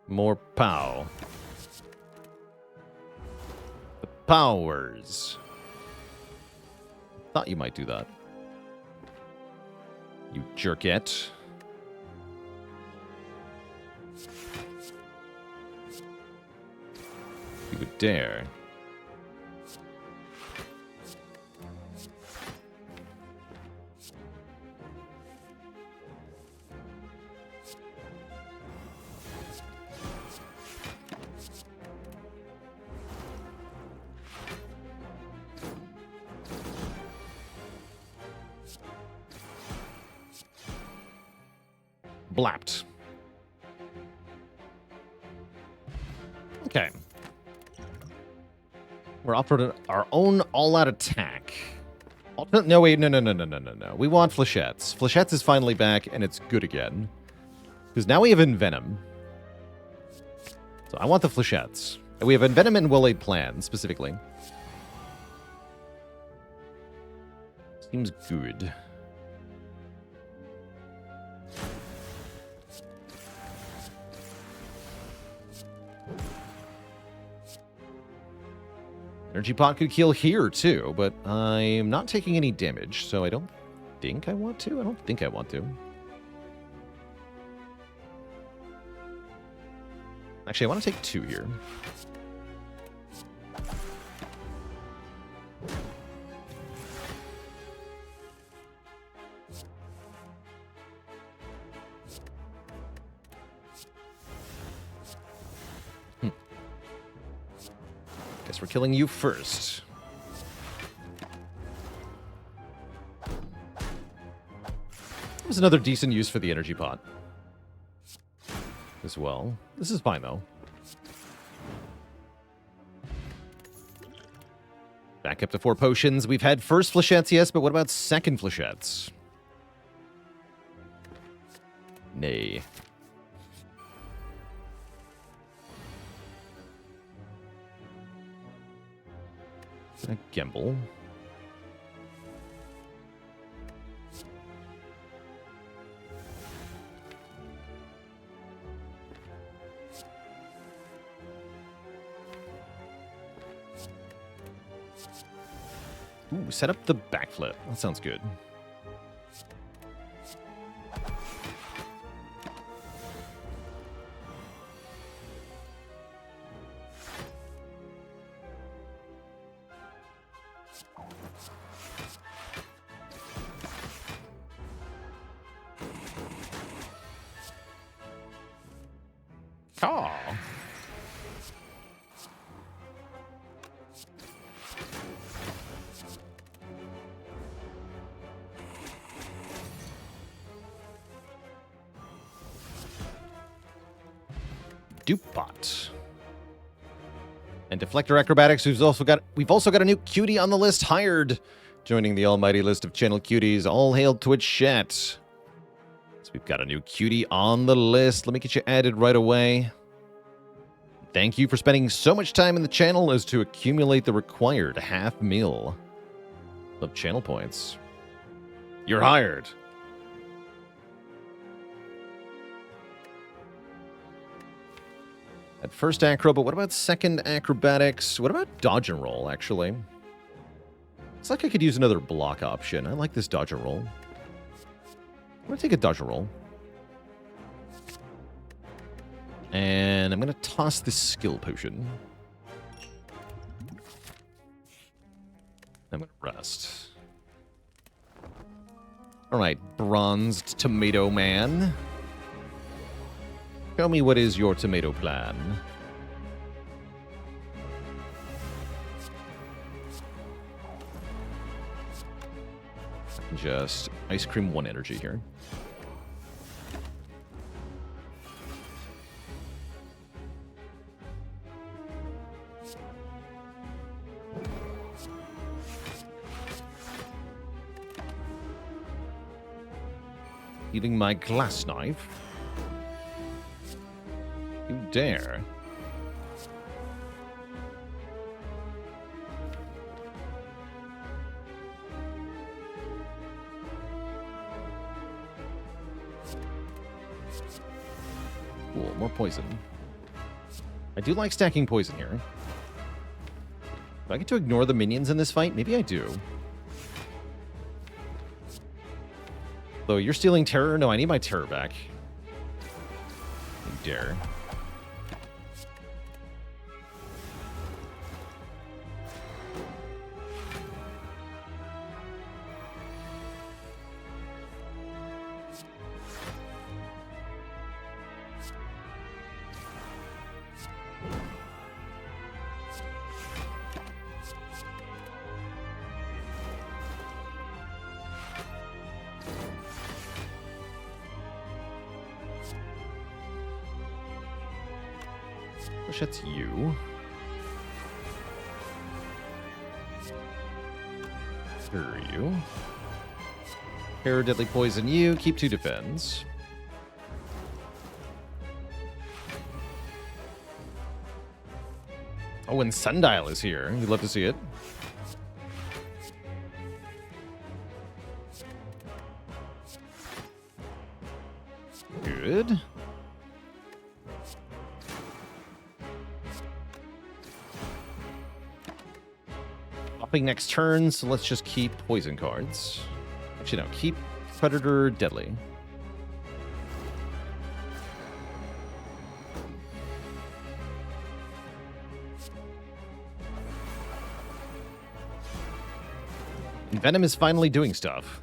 More pow. The powers. Thought you might do that. You jerkette. You would dare. Blapped. Okay. We're offered our own all-out attack. No, wait, no. We want Flechettes. Flechettes is finally back, and it's good again. Because now we have Envenom. So I want the Flechettes. And we have Envenom and Well-Laid Plan, specifically. Seems good. Energy Pot could kill here, too, but I'm not taking any damage, so I don't think I want to. I don't think I want to. Actually, I want to take 2 here. Guess we're killing you first. That was another decent use for the energy pot. As well. This is fine, though. Back up to 4 potions. We've had first Flechettes, yes, but what about second Flechettes? Nay. A gamble. Ooh, set up the backflip. That sounds good. Oh. Dupot. And Deflector Acrobatics, we've also got a new cutie on the list hired. Joining the almighty list of channel cuties. All hail Twitch chat. So we've got a new cutie on the list. Let me get you added right away. Thank you for spending so much time in the channel as to accumulate the required half mil of channel points. You're hired. At first acro, but what about second acrobatics? What about dodge and roll, actually? It's like I could use another block option. I like this dodge and roll. I'm going to take a dodge and roll. And I'm going to toss this skill potion. I'm going to rest. All right, bronzed tomato man. Tell me what is your tomato plan. Just ice cream 1 energy here. Eating my glass knife. You dare. Cool, more poison. I do like stacking poison here. Do I get to ignore the minions in this fight? Maybe I do. Though you're stealing terror? No, I need my terror back. You dare. That's you. Screw you. Terror, deadly poison you. Keep 2 defense. Oh, and Sundial is here. You'd love to see it. Good. Next turn, so let's just keep poison cards. Actually, no, keep Predator Deadly. And Venom is finally doing stuff.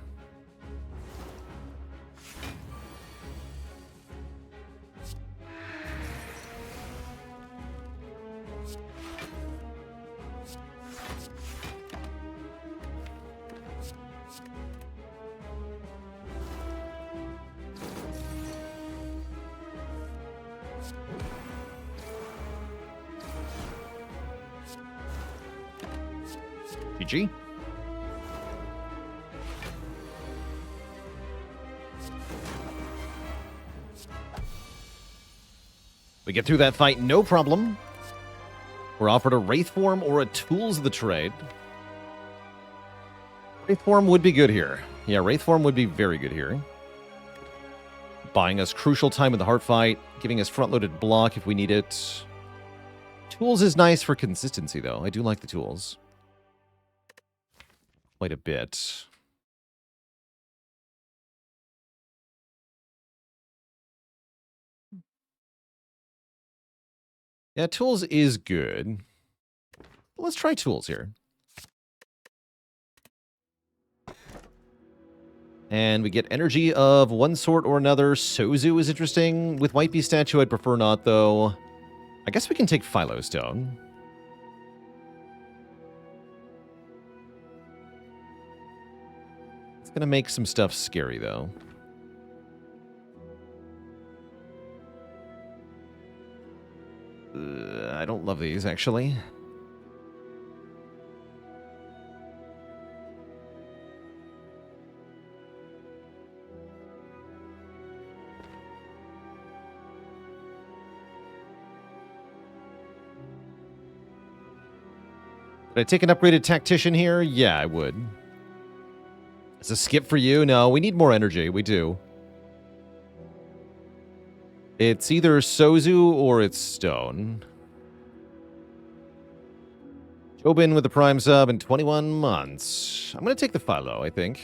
GG. We get through that fight, no problem. We're offered a Wraith form or a Tools of the Trade. Wraith form would be good here. Yeah, Wraith form would be very good here. Buying us crucial time in the heart fight, giving us front-loaded block if we need it. Tools is nice for consistency, though. I do like the tools. quite a bit. Yeah, tools is good. Let's try tools here. And we get energy of one sort or another. Sozu is interesting. With White Beast statue, I'd prefer not, though. I guess we can take Philostone. It's going to make some stuff scary, though. I don't love these, actually. Would I take an upgraded Tactician here? Yeah, I would. It's a skip for you? No, we need more energy. We do. It's either Sozu or it's Stone. Jobin with the Prime sub in 21 months. I'm going to take the Philo, I think.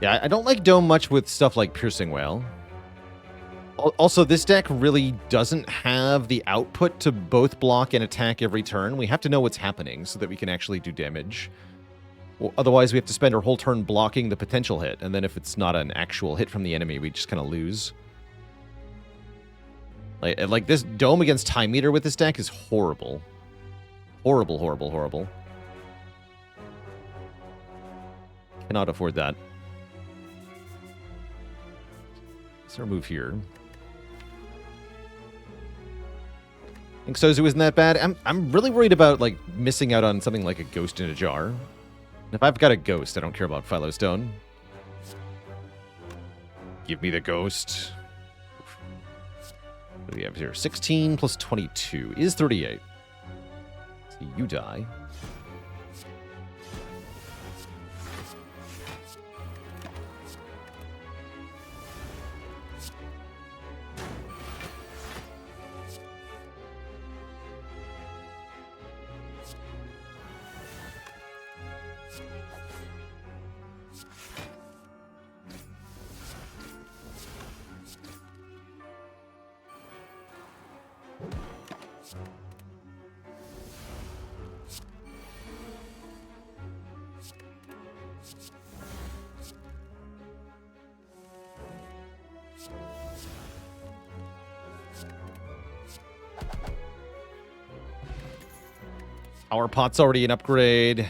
Yeah, I don't like Dome much with stuff like Piercing Whale. Also, this deck really doesn't have the output to both block and attack every turn. We have to know what's happening so that we can actually do damage. Well, otherwise, we have to spend our whole turn blocking the potential hit, and then if it's not an actual hit from the enemy, we just kind of lose. Like this Dome against Time Meter with this deck is horrible. Horrible, horrible, horrible. Cannot afford that. What's our move here? I think Sozu isn't that bad. I'm really worried about like missing out on something like a Ghost in a Jar. And if I've got a Ghost, I don't care about Philostone. Give me the Ghost. What do we have here? 16 plus 22 is 38. So you die. Our pot's already an upgrade.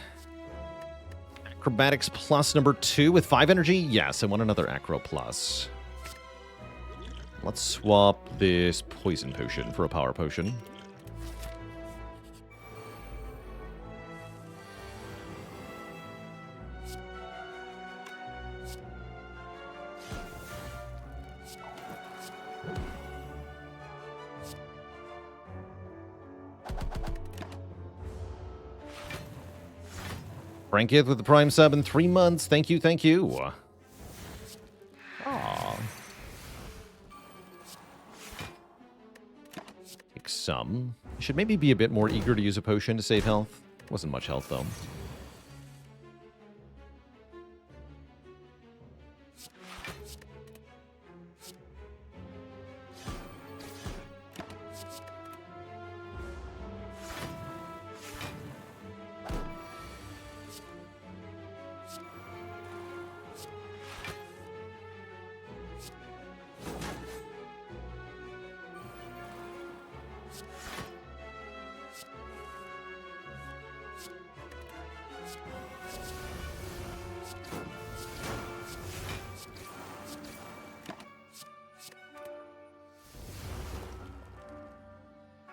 Acrobatics plus number 2 with 5 energy? Yes, I want another Acro plus. Let's swap this Poison Potion for a Power Potion. Frankith with the Prime sub in 3 months. Thank you, thank you. Aww. Take some. I should maybe be a bit more eager to use a potion to save health. Wasn't much health, though.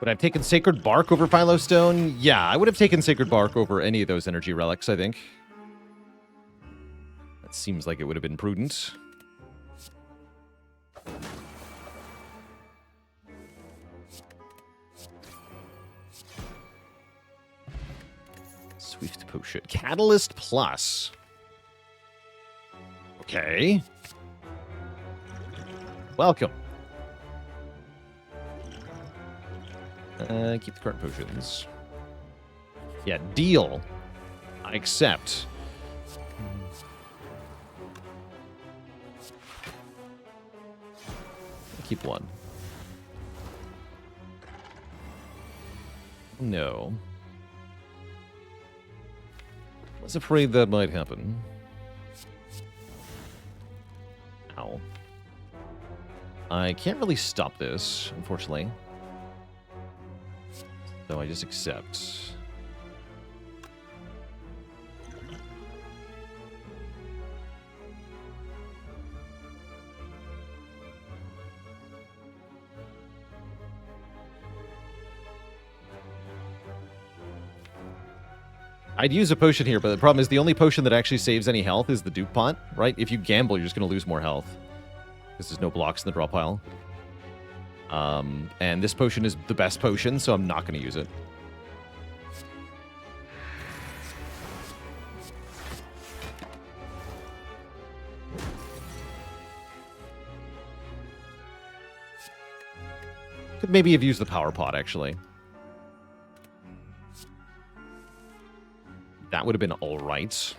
Would I have taken Sacred Bark over Philostone? Yeah, I would have taken Sacred Bark over any of those energy relics, I think. That seems like it would have been prudent. Swift Potion. Catalyst Plus. Okay. Welcome. Keep the current potions. Yeah, deal. I accept. Keep one. No. I was afraid that might happen. Ow. I can't really stop this, unfortunately. So I just accept. I'd use a potion here, but the problem is the only potion that actually saves any health is the dupe pot, right? If you gamble, you're just going to lose more health. Because there's no blocks in the draw pile. And this potion is the best potion, so I'm not going to use it. Could maybe have used the power pot, actually. That would have been all right.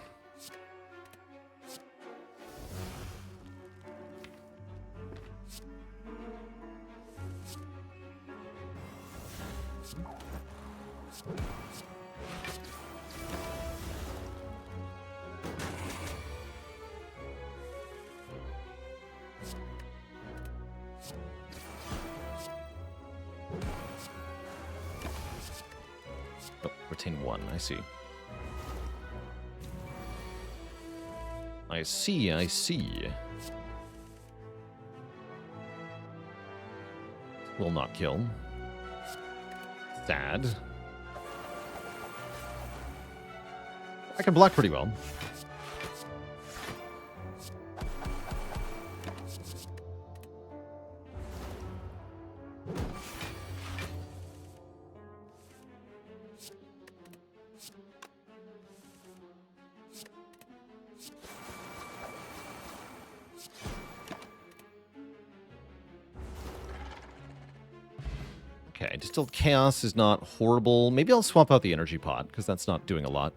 Oh, retain one, I see. I see, I see. Will not kill. Sad. I can block pretty well. Okay, Distilled Chaos is not horrible. Maybe I'll swap out the Energy Pot, because that's not doing a lot.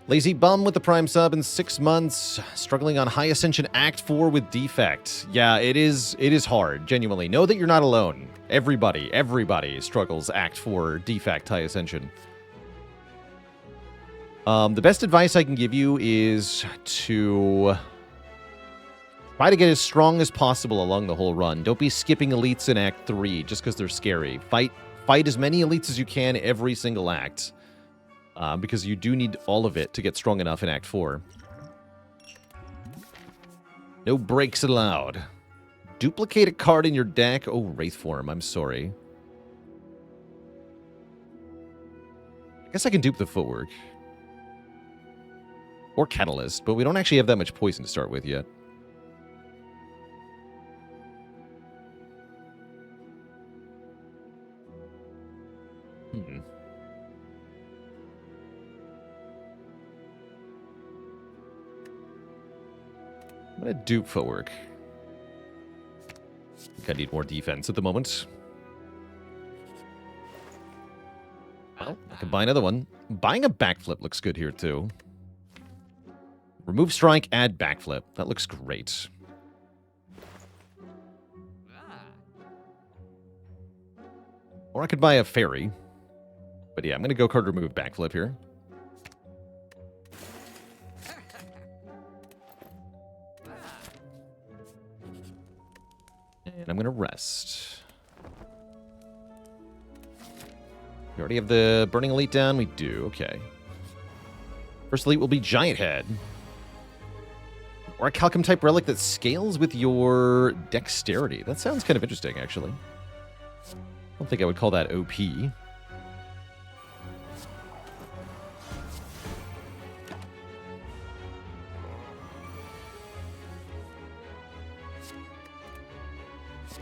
Lazy Bum with the Prime sub in 6 months. Struggling on High Ascension Act 4 with Defect. Yeah, it is hard, genuinely. Know that you're not alone. Everybody struggles Act 4 Defect High Ascension. The best advice I can give you is to try to get as strong as possible along the whole run. Don't be skipping elites in Act 3 just because they're scary. Fight as many elites as you can every single act. Because you do need all of it to get strong enough in Act 4. No breaks allowed. Duplicate a card in your deck. Oh, Wraith Form. I'm sorry. I guess I can dupe the Footwork. Or Catalyst, but we don't actually have that much poison to start with yet. I'm going to dupe Footwork. I think I need more defense at the moment. Well, I can buy another one. Buying a Backflip looks good here, too. Remove Strike, add Backflip. That looks great. Or I could buy a Fairy. But yeah, I'm going to go card remove Backflip here. And I'm going to rest. We already have the Burning Elite down? We do, okay. First Elite will be Giant Head. Or a Calcum type relic that scales with your dexterity. That sounds kind of interesting, actually. I don't think I would call that OP.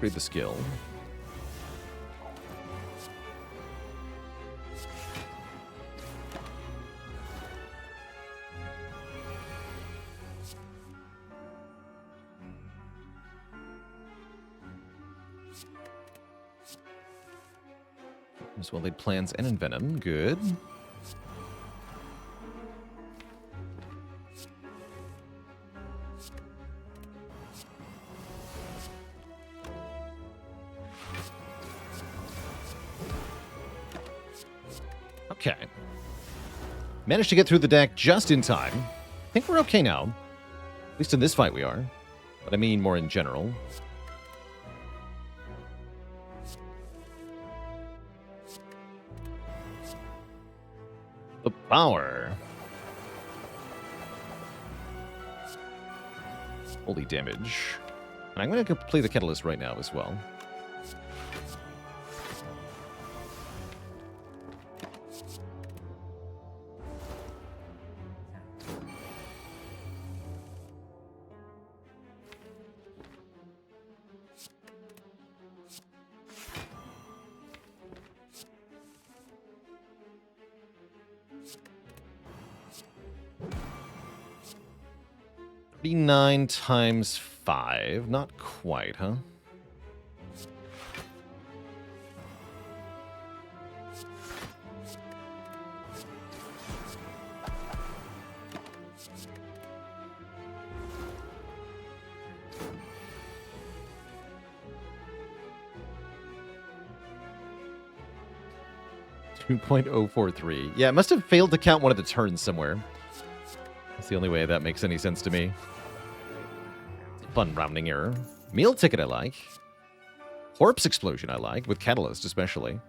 Upgrade the skill. times. Well-laid plans and envenom. Good. Okay. Managed to get through the deck just in time. I think we're okay now. At least in this fight we are. But I mean more in general. The power. Holy damage. And I'm going to play the Catalyst right now as well. Nine times 5. Not quite, huh? .043. Yeah, it must have failed to count one of the turns somewhere. That's the only way that makes any sense to me. Fun rounding error. Meal ticket I like. Corpse explosion I like, with Catalyst especially.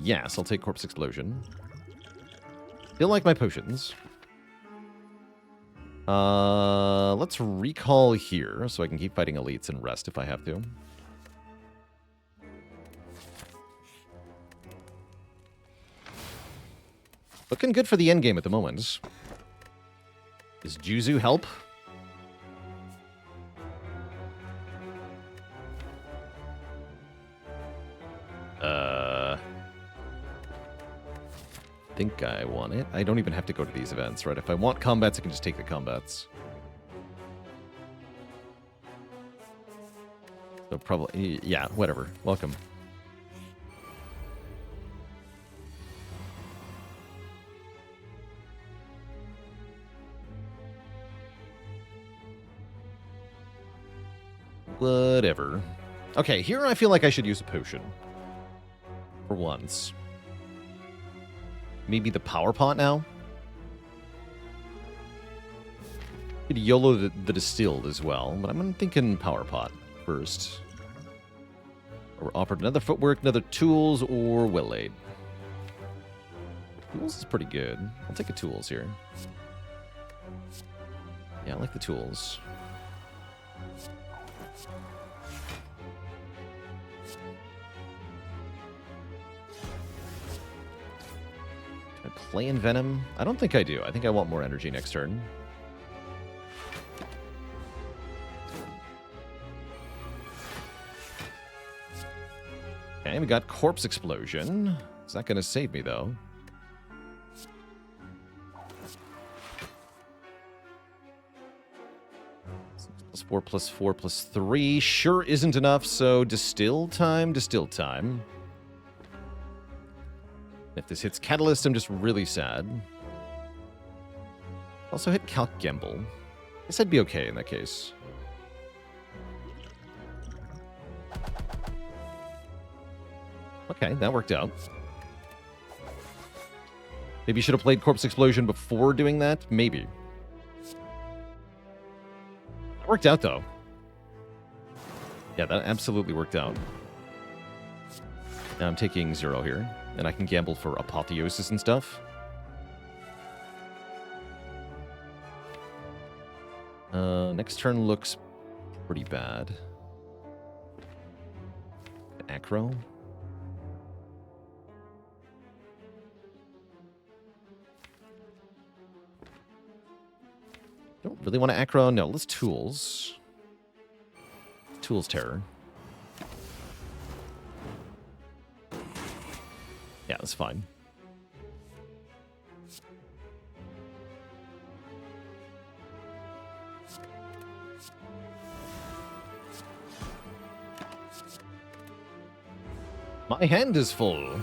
Yes, I'll take Corpse explosion. Still like my potions. Let's recall here, so I can keep fighting elites and rest if I have to. Looking good for the endgame at the moment. Does Juzu help? I think I want it. I don't even have to go to these events, right? If I want combats, I can just take the combats. So probably, yeah, whatever. Welcome. Whatever. Okay, here I feel like I should use a potion. For once. Maybe the power pot now? Could YOLO the distilled as well, but I'm thinking power pot first. Or offered another footwork, another tools, or well-laid. Tools is pretty good. I'll take a tools here. Yeah, I like the tools. Play Envenom? I don't think I do. I think I want more energy next turn. Okay, we got Corpse Explosion. Is that going to save me, though? +4+4+3. Sure isn't enough, so distill time, distill time. If this hits Catalyst, I'm just really sad. Also hit Calc Gamble. I guess I'd be okay in that case. Okay, that worked out. Maybe you should have played Corpse Explosion before doing that? Maybe. It worked out, though. Yeah, that absolutely worked out. Now I'm taking 0 here. And I can gamble for Apotheosis and stuff. Next turn looks pretty bad. Acro. Don't really want to acro. No, let's tools. Tools terror. Yeah, that's fine. My hand is full.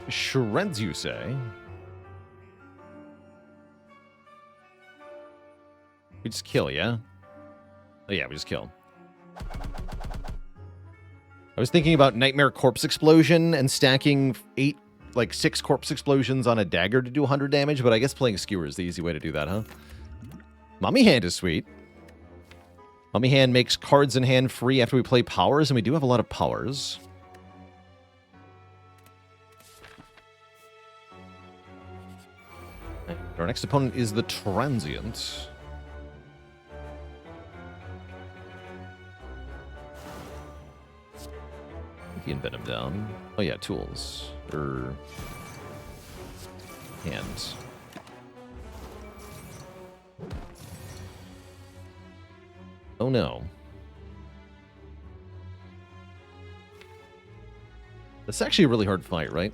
Shreds, you say? We just kill, yeah? Oh, yeah, we just kill. I was thinking about Nightmare Corpse Explosion and stacking 6 Corpse Explosions on a dagger to do 100 damage, but I guess playing Skewer is the easy way to do that, huh? Mummy Hand is sweet. Mummy Hand makes cards in hand free after we play powers, and we do have a lot of powers. Our next opponent is the Transient. You can bend him down. Oh yeah, tools. Hands. Oh no. That's actually a really hard fight, right?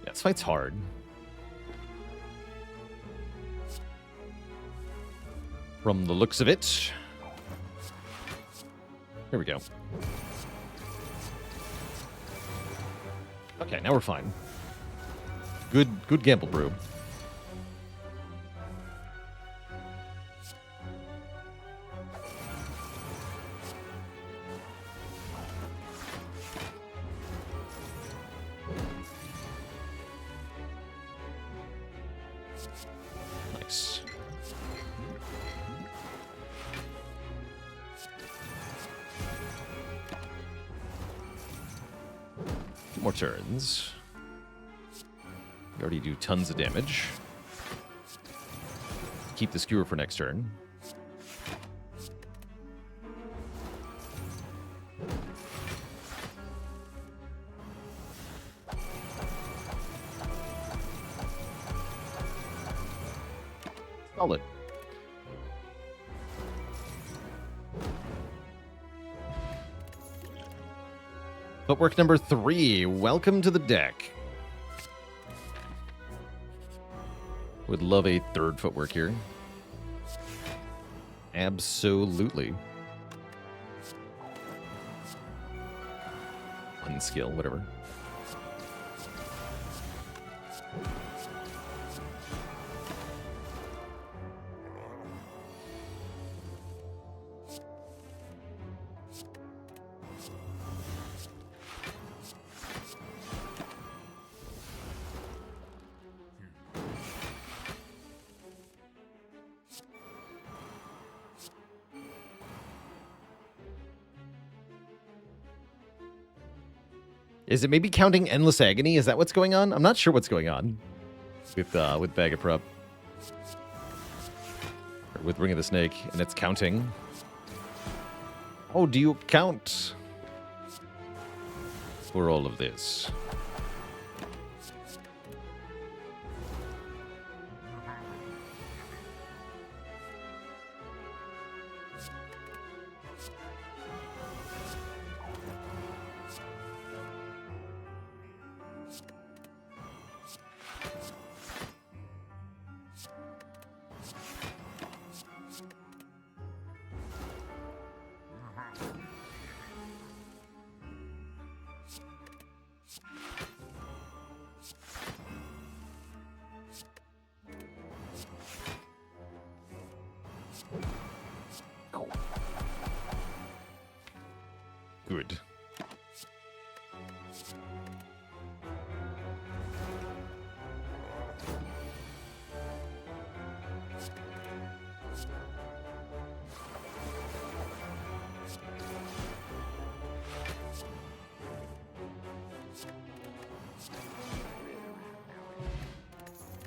This fight's hard. From the looks of it. Here we go. Okay, now we're fine. Good gamble, brew. Nice. Two more turns. We already do tons of damage. Keep the skewer for next turn. Solid. Footwork number 3. Welcome to the deck. Would love a third footwork here. Absolutely. One skill, whatever. Is it maybe counting Endless Agony? Is that what's going on? I'm not sure what's going on with Bag of Prep. Or with Ring of the Snake, and it's counting. Oh, do you count for all of this? Good.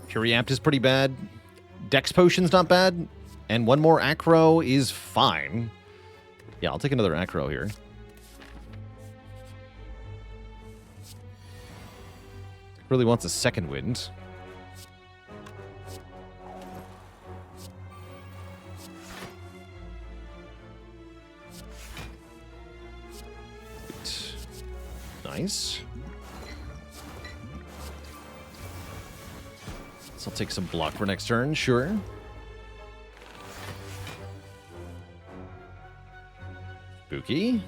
Fury Apt is pretty bad. Dex Potion's not bad. And one more Acro is fine. Yeah, I'll take another Acro here. Really wants a second wind. Nice. So I'll take some block for next turn, sure. Spooky.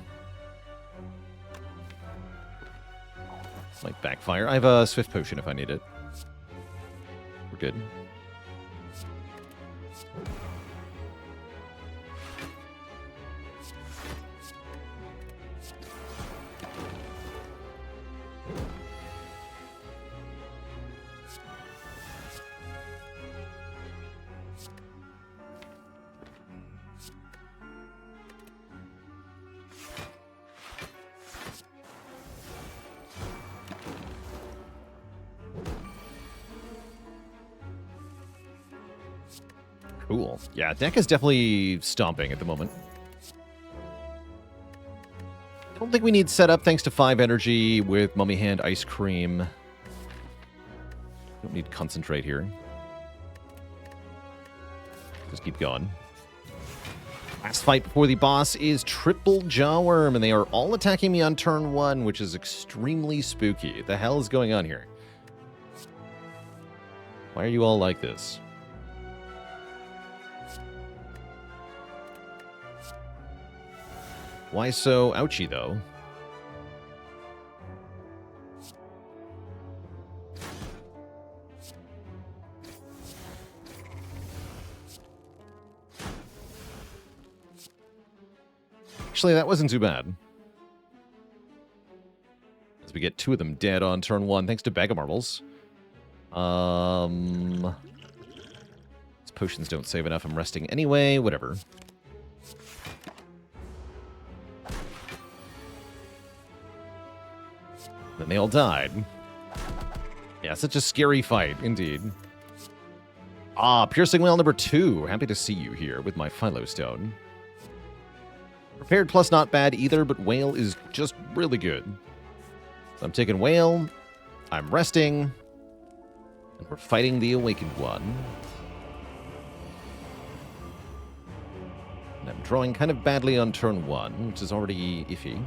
Might backfire. I have a Swift Potion if I need it. We're good. Cool. Yeah, deck is definitely stomping at the moment. I don't think we need setup thanks to 5 energy with Mummy Hand Ice Cream. Don't need concentrate here. Just keep going. Last fight before the boss is Triple Jawworm, and they are all attacking me on turn 1, which is extremely spooky. What the hell is going on here? Why are you all like this? Why so ouchy, though? Actually, that wasn't too bad. As we get 2 of them dead on turn 1, thanks to Bag of Marbles. These potions don't save enough. I'm resting anyway. Whatever. Then they all died. Yeah, such a scary fight, indeed. Ah, Piercing Whale number 2. Happy to see you here with my Philo Stone. Prepared plus not bad either, but Whale is just really good. So I'm taking Whale, I'm resting, and we're fighting the Awakened One. And I'm drawing kind of badly on turn 1, which is already iffy.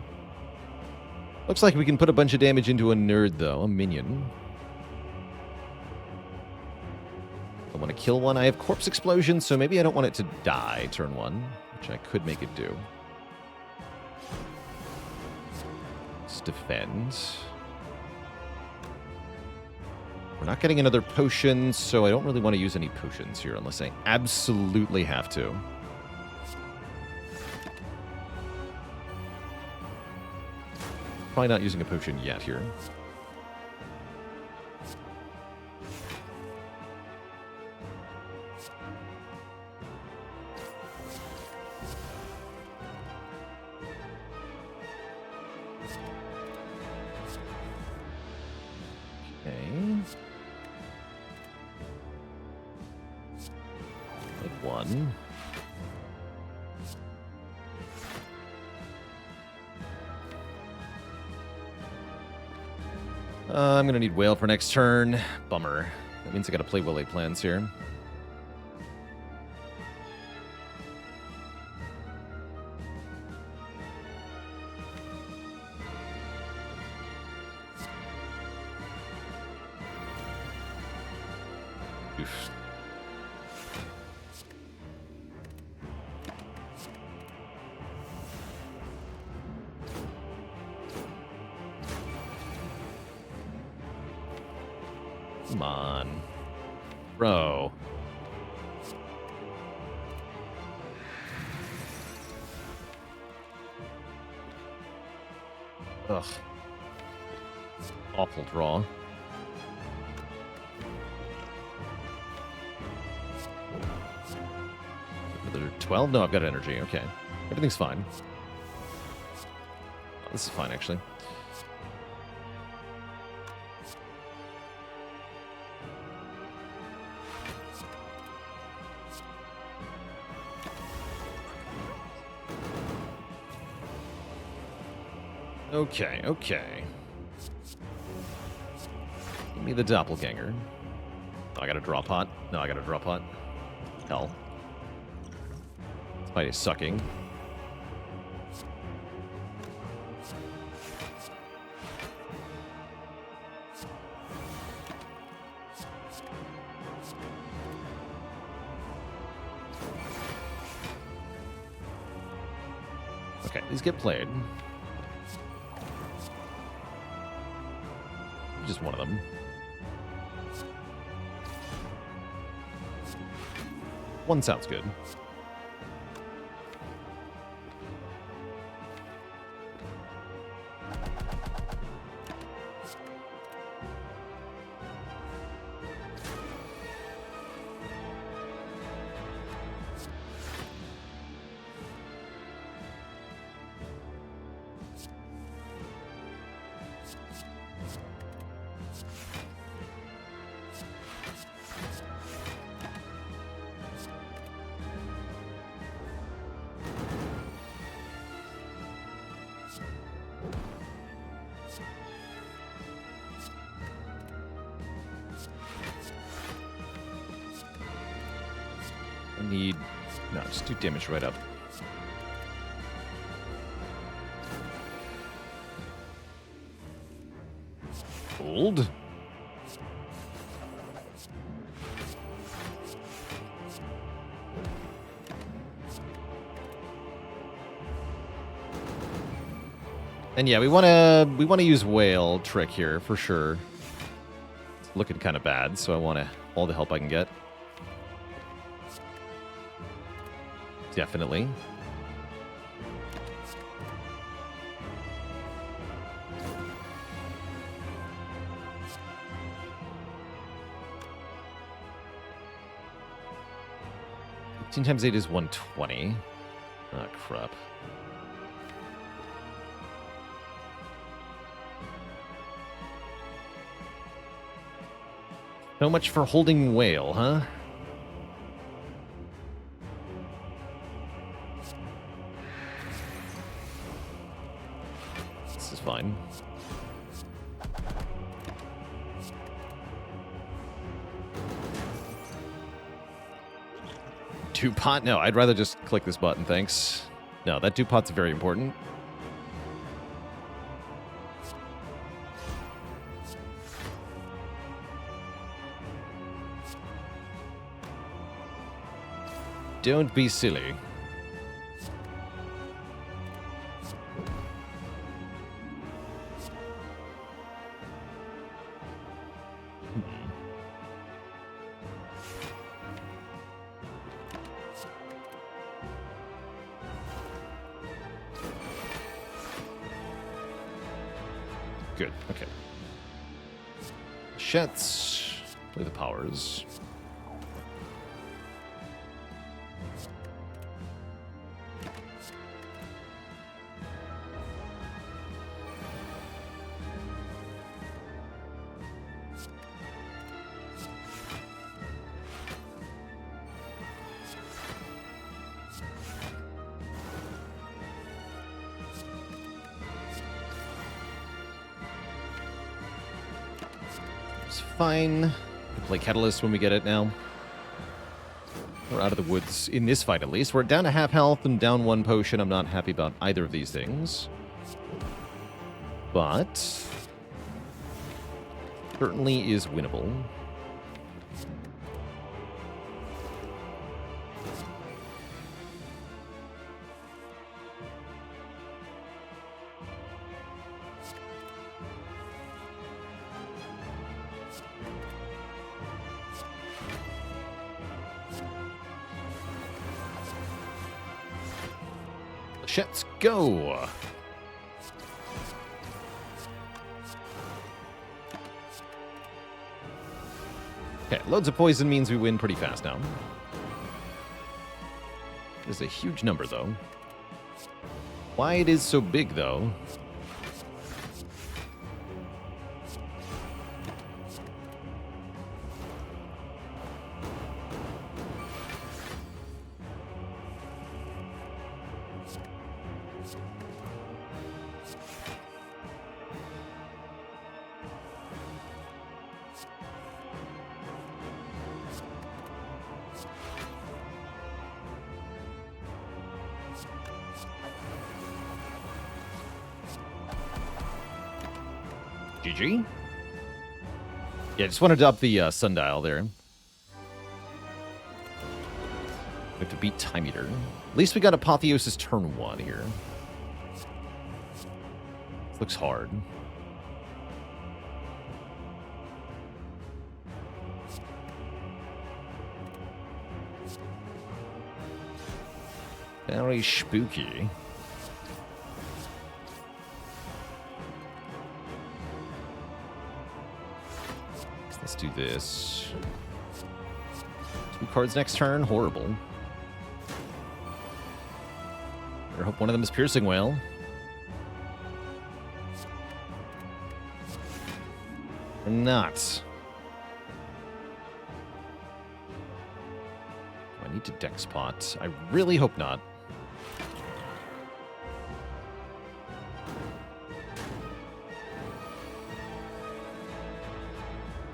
Looks like we can put a bunch of damage into a nerd, though. A minion. I want to kill one. I have Corpse Explosion, so maybe I don't want it to die turn 1, which I could make it do. Let's defend. We're not getting another potion, so I don't really want to use any potions here unless I absolutely have to. Probably not using a potion yet here. Okay. Like 1. I'm going to need Whale for next turn. Bummer. That means I got to play Willy Plans here. Oof. Come on. Bro. Ugh. Awful draw. Another 12? No, I've got energy. Okay. Everything's fine. Oh, this is fine, actually. Okay, okay. Give me the doppelganger. Oh, I got a draw pot. No, I got a draw pot. Hell. This fight is sucking. Okay, these get played. Just one of them. One sounds good. Need... No, just do damage right up. Hold. And yeah, we wanna use whale trick here for sure. It's looking kind of bad, so I want all the help I can get. Definitely. Fifteen times 8 is 120. Oh, crap. So much for holding whale, huh? This is fine. Two-pot? No, I'd rather just click this button, thanks. No, that two-pot's very important. Don't be silly. Good, okay. Shets. Play the powers. Fine. We'll play Catalyst when we get it now. We're out of the woods in this fight, at least. We're down to half health and down one potion. I'm not happy about either of these things. But certainly is winnable. Let's go! Okay, loads of poison means we win pretty fast now. There's a huge number, though. Why it is so big, though? GG. Yeah, just wanted to up the sundial there. We have to beat Time Eater. At least we got Apotheosis turn 1 here. This looks hard. Very spooky. Let's do this. 2 cards next turn. Horrible. I hope one of them is Piercing Wail. Or not. Do I need to deck spot? I really hope not.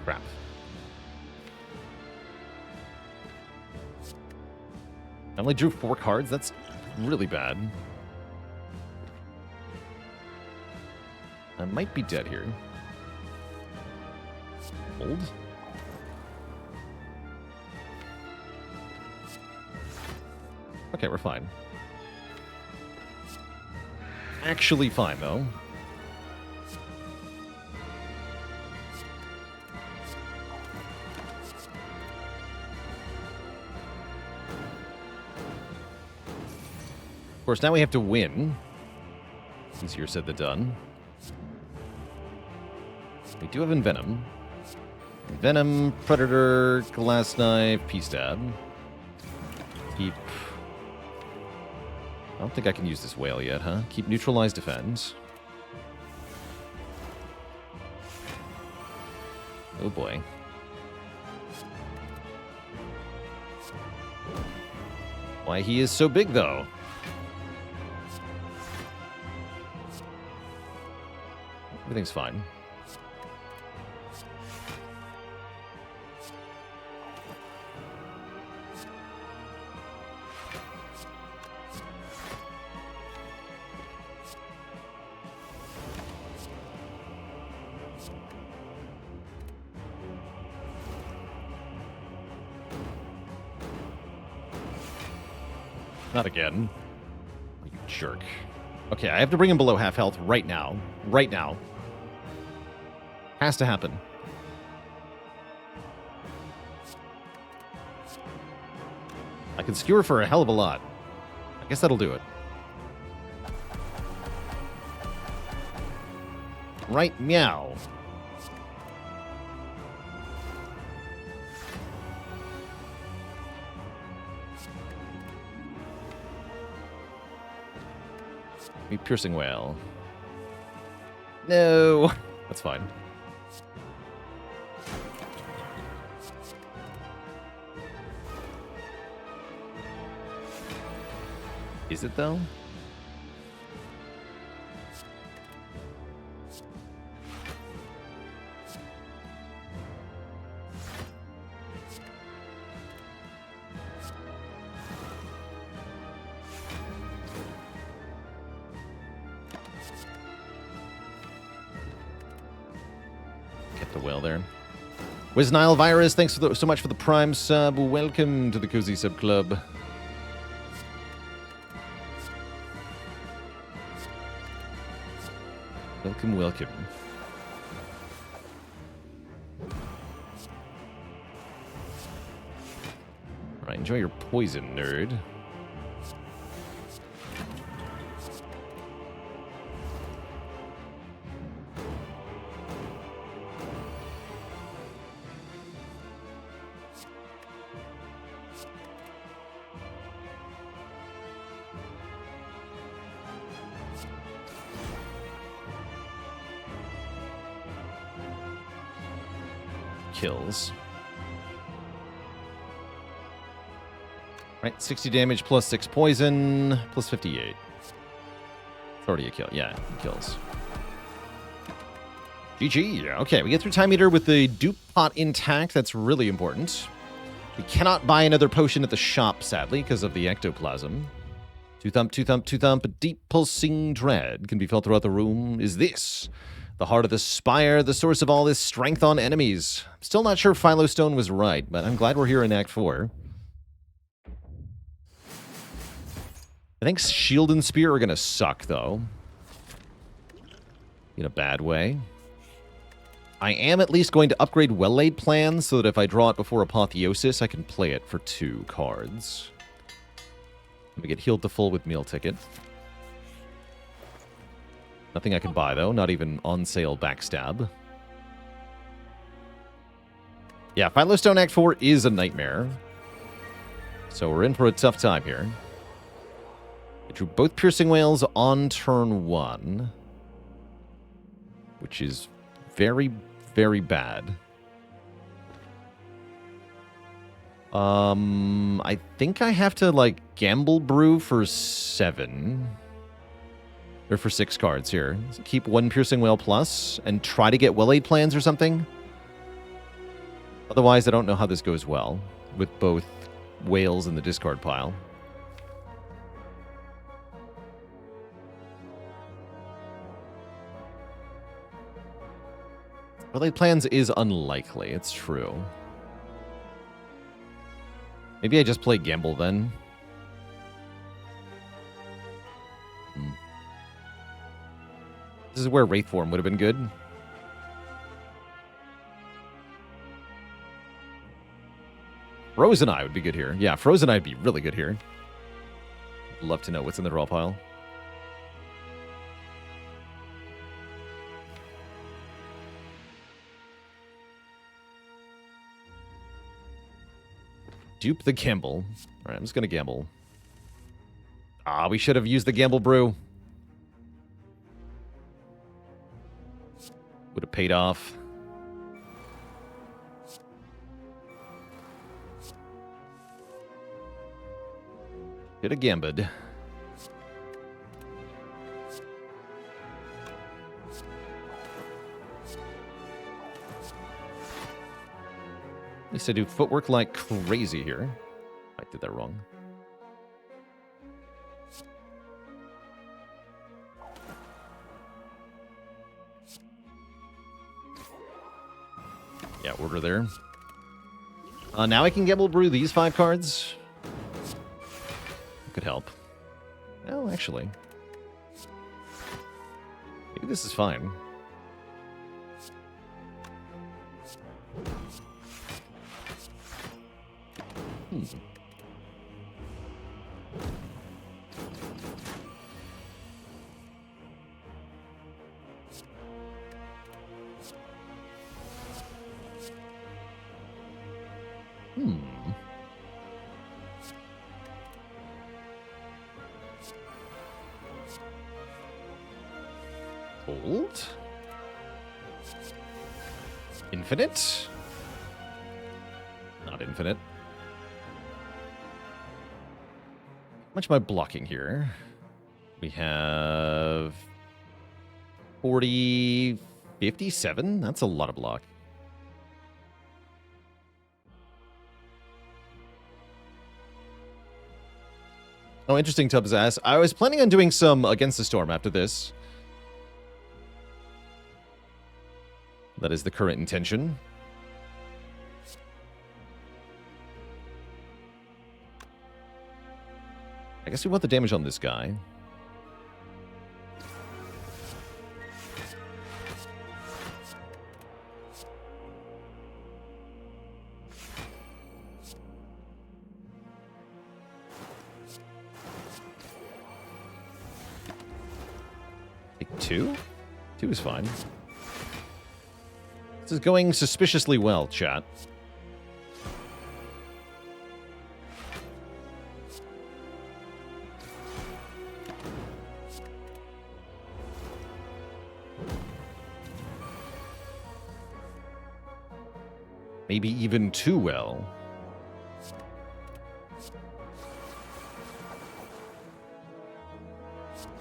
Crap. I only drew 4 cards? That's really bad. I might be dead here. Hold? Okay, we're fine. Actually fine, though. Of course, now we have to win. Easier said than done. We do have Envenom. Venom, Predator, Glass Knife, P-Stab. Keep... I don't think I can use this whale yet, huh? Keep Neutralize, Defend. Oh boy. Why he is so big, though? Everything's fine. Not again. You jerk. Okay, I have to bring him below half health right now. Right now. Has to happen. I can skewer for a hell of a lot. I guess that'll do it. Right meow. Me Piercing Wail. No. That's fine. Is it, though? Get the whale there. Wiznile Virus, thanks for so much for the Prime sub. Welcome to the Cozy Sub Club. Welcome, welcome. Alright, enjoy your poison, nerd. Kills. Right, 60 damage plus 6 poison plus 58. It's already a kill. Yeah, it kills. GG. Okay, we get through Time Eater with the dupe pot intact. That's really important. We cannot buy another potion at the shop, sadly, because of the ectoplasm. Two thump, two thump, two thump. A deep pulsing dread can be felt throughout the room. Is this The heart of the Spire, the source of all this strength on enemies. I'm still not sure Philostone was right, but I'm glad we're here in Act 4. I think Shield and Spear are going to suck, though. In a bad way. I am at least going to upgrade Well-Laid Plans so that if I draw it before Apotheosis, I can play it for 2 cards. Let me get healed to full with Meal Ticket. Nothing I can buy, though. Not even on sale Backstab. Yeah, Philostone Act 4 is a nightmare. So we're in for a tough time here. I drew both Piercing Whales on turn 1. Which is very, very bad. I think I have to, like, Gamble Brew for 7. Or for 6 cards here. Keep 1 Piercing Whale plus and try to get Well-Laid Plans or something. Otherwise, I don't know how this goes well with both whales in the discard pile. Well-Laid Plans is unlikely, it's true. Maybe I just play Gamble then. This is where Wraith Form would have been good. Frozen Eye would be good here. Yeah, Frozen Eye would be really good here. Love to know what's in the draw pile. Dupe the Gamble. Alright, I'm just going to gamble. Ah, we should have used the Gamble Brew. Would have paid off. Should have gambled. At least I do footwork like crazy here. I did that wrong. Yeah, order there. Now I can Gamble Brew these 5 cards. Could help. Well, actually. Maybe this is fine. Hold. Infinite? Not infinite. How much am I blocking here? We have 40, 57? That's a lot of block. Oh, interesting, Tubbs ass. I was planning on doing some Against the Storm after this. That is the current intention. I guess we want the damage on this guy. Take 2? 2 is fine. This is going suspiciously well, chat. Maybe even too well.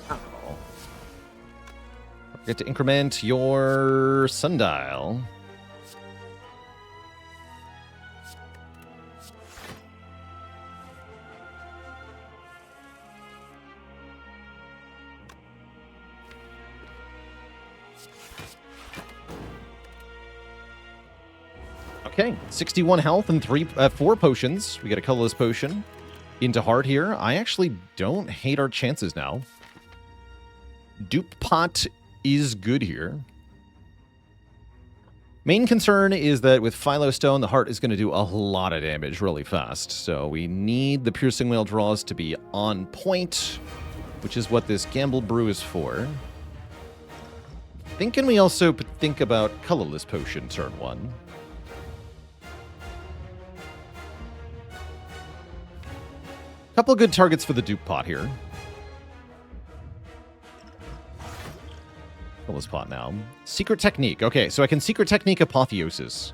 Uh-oh. Forget to increment your sundial. Okay, 61 health and 4 potions. We get a colorless potion into heart here. I actually don't hate our chances now. Dupe pot is good here. Main concern is that with Philo Stone, the heart is going to do a lot of damage really fast. So we need the Piercing Whale draws to be on point, which is what this Gamble Brew is for. Thinking we also think about colorless potion turn 1. Couple good targets for the dupe pot here. Colorless pot now. Secret technique. Okay, so I can secret technique Apotheosis.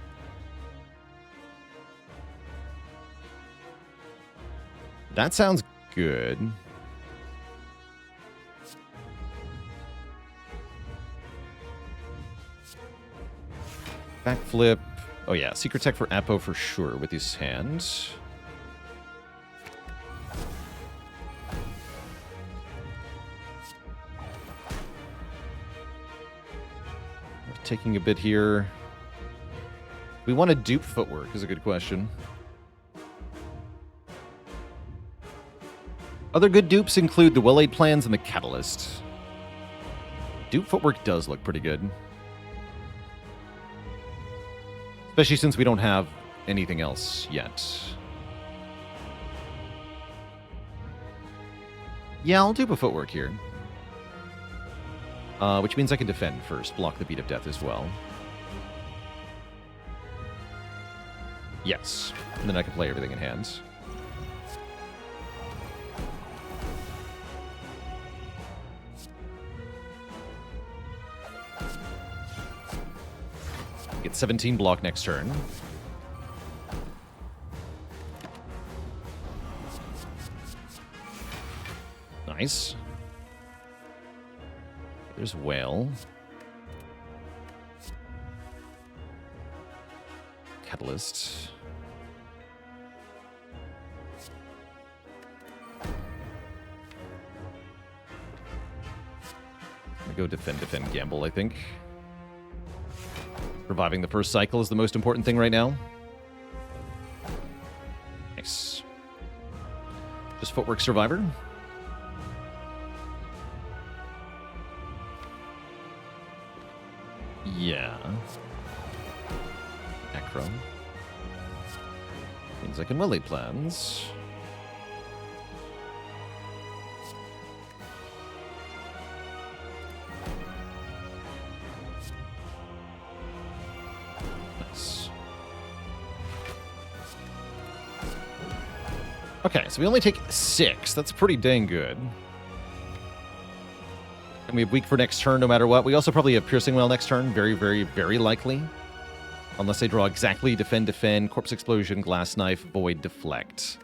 That sounds good. Backflip. Oh yeah, secret tech for Apo for sure with his hand. Taking a bit here. We want to dupe footwork is a good question. Other good dupes include the well-laid plans and the catalyst. Dupe footwork does look pretty good. Especially since we don't have anything else yet. Yeah, I'll dupe a footwork here. Which means I can defend first, block the Beat of Death as well. Yes. And then I can play everything in hand. Get 17 block next turn. Nice. There's Whale. Catalyst. I'm gonna go defend, gamble, I think. Reviving the first cycle is the most important thing right now. Nice. Just footwork survivor. Yeah. Acro. Means I can well-laid plans. Nice. Okay, so we only take 6. That's pretty dang good. And we have weak for next turn no matter what. We also probably have Piercing Whale next turn. Very, very, very likely. Unless they draw exactly defend, Corpse Explosion, Glass Knife, Void, Deflect.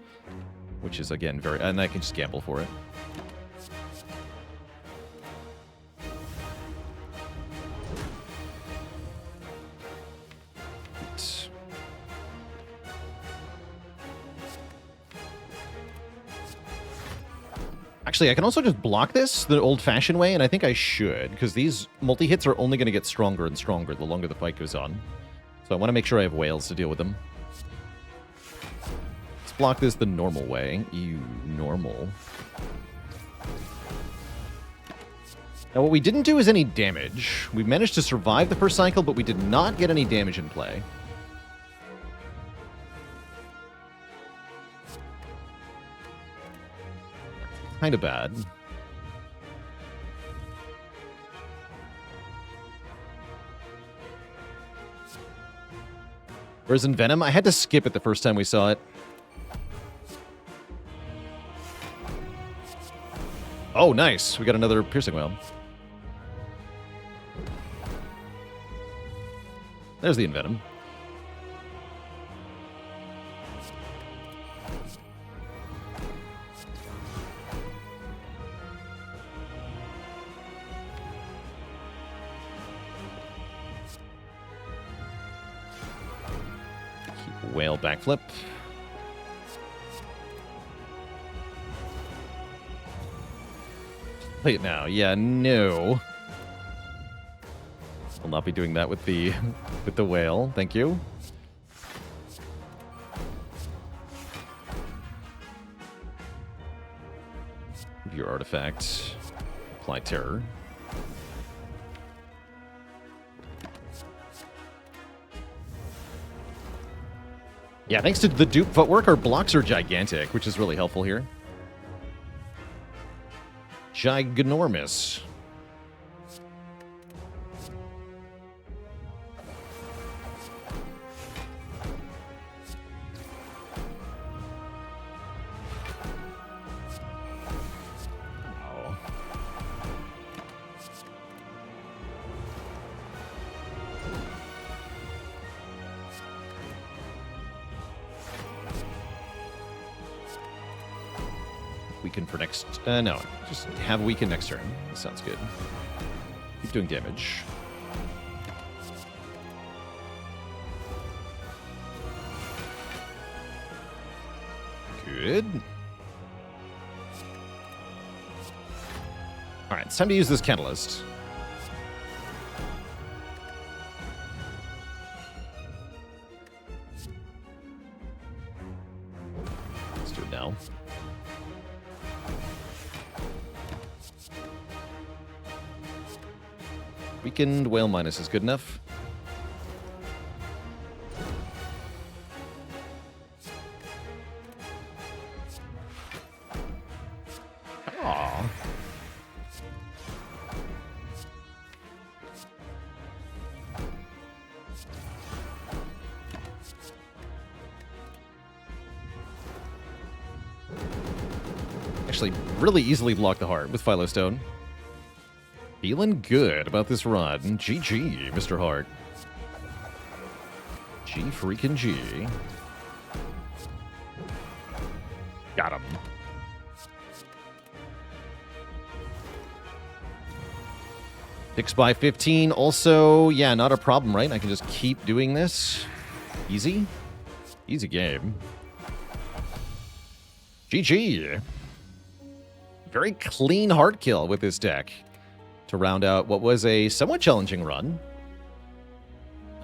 Which is, again, very... And I can just gamble for it. Actually, I can also just block this the old-fashioned way, and I think I should, because these multi-hits are only going to get stronger and stronger the longer the fight goes on. So I want to make sure I have whales to deal with them. Let's block this the normal way. Ew, normal. Now, what we didn't do is any damage. We managed to survive the first cycle, but we did not get any damage in play. Kind of bad. Whereas in Venom, I had to skip it the first time we saw it. Oh, nice. We got another Piercing Whale. There's the Envenom. Whale backflip. Play it now. Yeah, no. Will not be doing that with the whale. Thank you. Your artifact. Apply terror. Yeah, thanks to the dupe footwork, our blocks are gigantic, which is really helpful here. Giganormous. Weaken for next... no, just have weaken next turn. That sounds good. Keep doing damage. Good. Alright, it's time to use this catalyst. Let's do it now. Weakened Whale Minus is good enough. Aww. Actually, really easily block the heart with Philostone. Feeling good about this run. GG, Mr. Hart. G freaking G. Got him. Six by 15. Also, yeah, not a problem, right? I can just keep doing this. Easy. Easy game. GG. Very clean heart kill with this deck to round out what was a somewhat challenging run.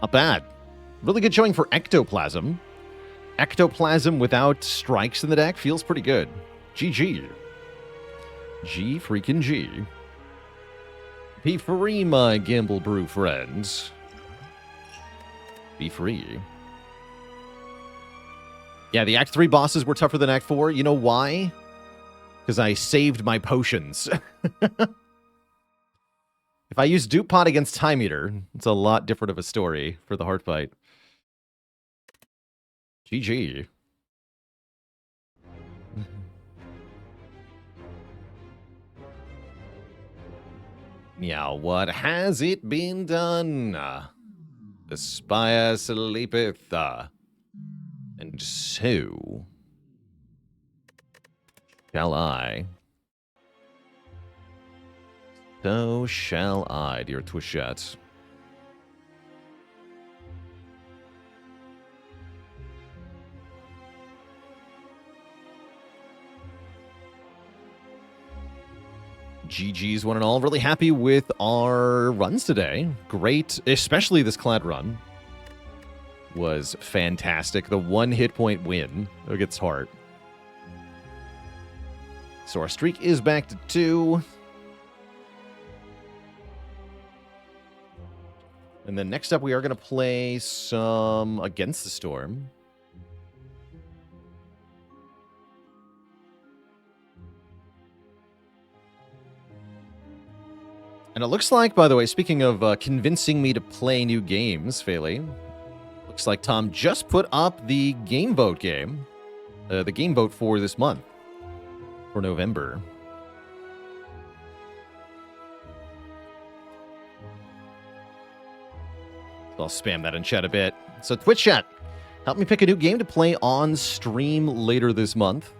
Not bad. Really good showing for Ectoplasm. Ectoplasm without strikes in the deck feels pretty good. GG. G freaking G. Be free, my Gamble Brew friends. Be free. Yeah, the Act 3 bosses were tougher than Act 4. You know why? Because I saved my potions. If I use Dupe Pot against Time Eater, it's a lot different of a story for the heart fight. GG. Meow, what has it been done? The Spire sleepeth, and so shall I. So shall I, dear Twishette. GG's one and all. Really happy with our runs today. Great, especially this Clad run was fantastic. The 1 hit point win against Heart. So our streak is back to 2. And then next up, we are going to play some Against the Storm. And it looks like, by the way, speaking of convincing me to play new games, Phaley, looks like Tom just put up the game vote game. The game vote for this month. For November. I'll spam that in chat a bit. So Twitch chat, help me pick a new game to play on stream later this month.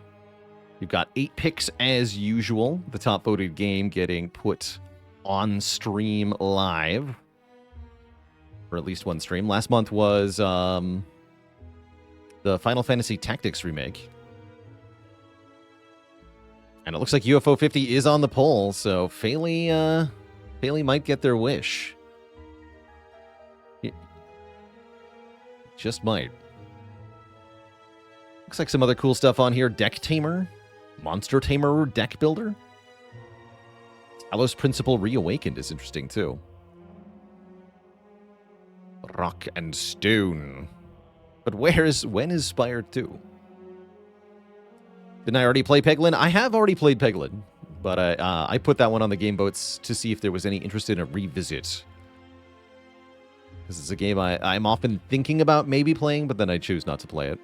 We've got 8 picks as usual. The top voted game getting put on stream live. For at least one stream. Last month was the Final Fantasy Tactics remake. And it looks like UFO 50 is on the poll, so Phaley might get their wish. Just might. Looks like some other cool stuff on here. Deck Tamer. Monster Tamer deck builder. Talos Principle Reawakened is interesting, too. Rock and Stone. But when is Spire 2? Didn't I already play Peglin? I have already played Peglin, but I put that one on the game boats to see if there was any interest in a revisit. This is a game I'm often thinking about maybe playing, but then I choose not to play it.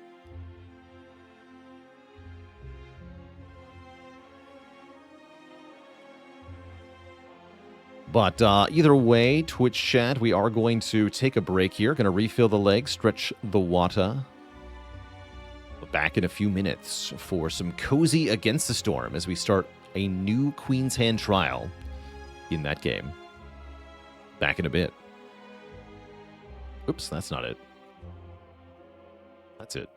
But either way, Twitch chat, we are going to take a break here. Going to refill the legs, stretch the water. Back in a few minutes for some Cozy Against the Storm as we start a new Queen's Hand trial in that game. Back in a bit. Oops, that's not it. That's it.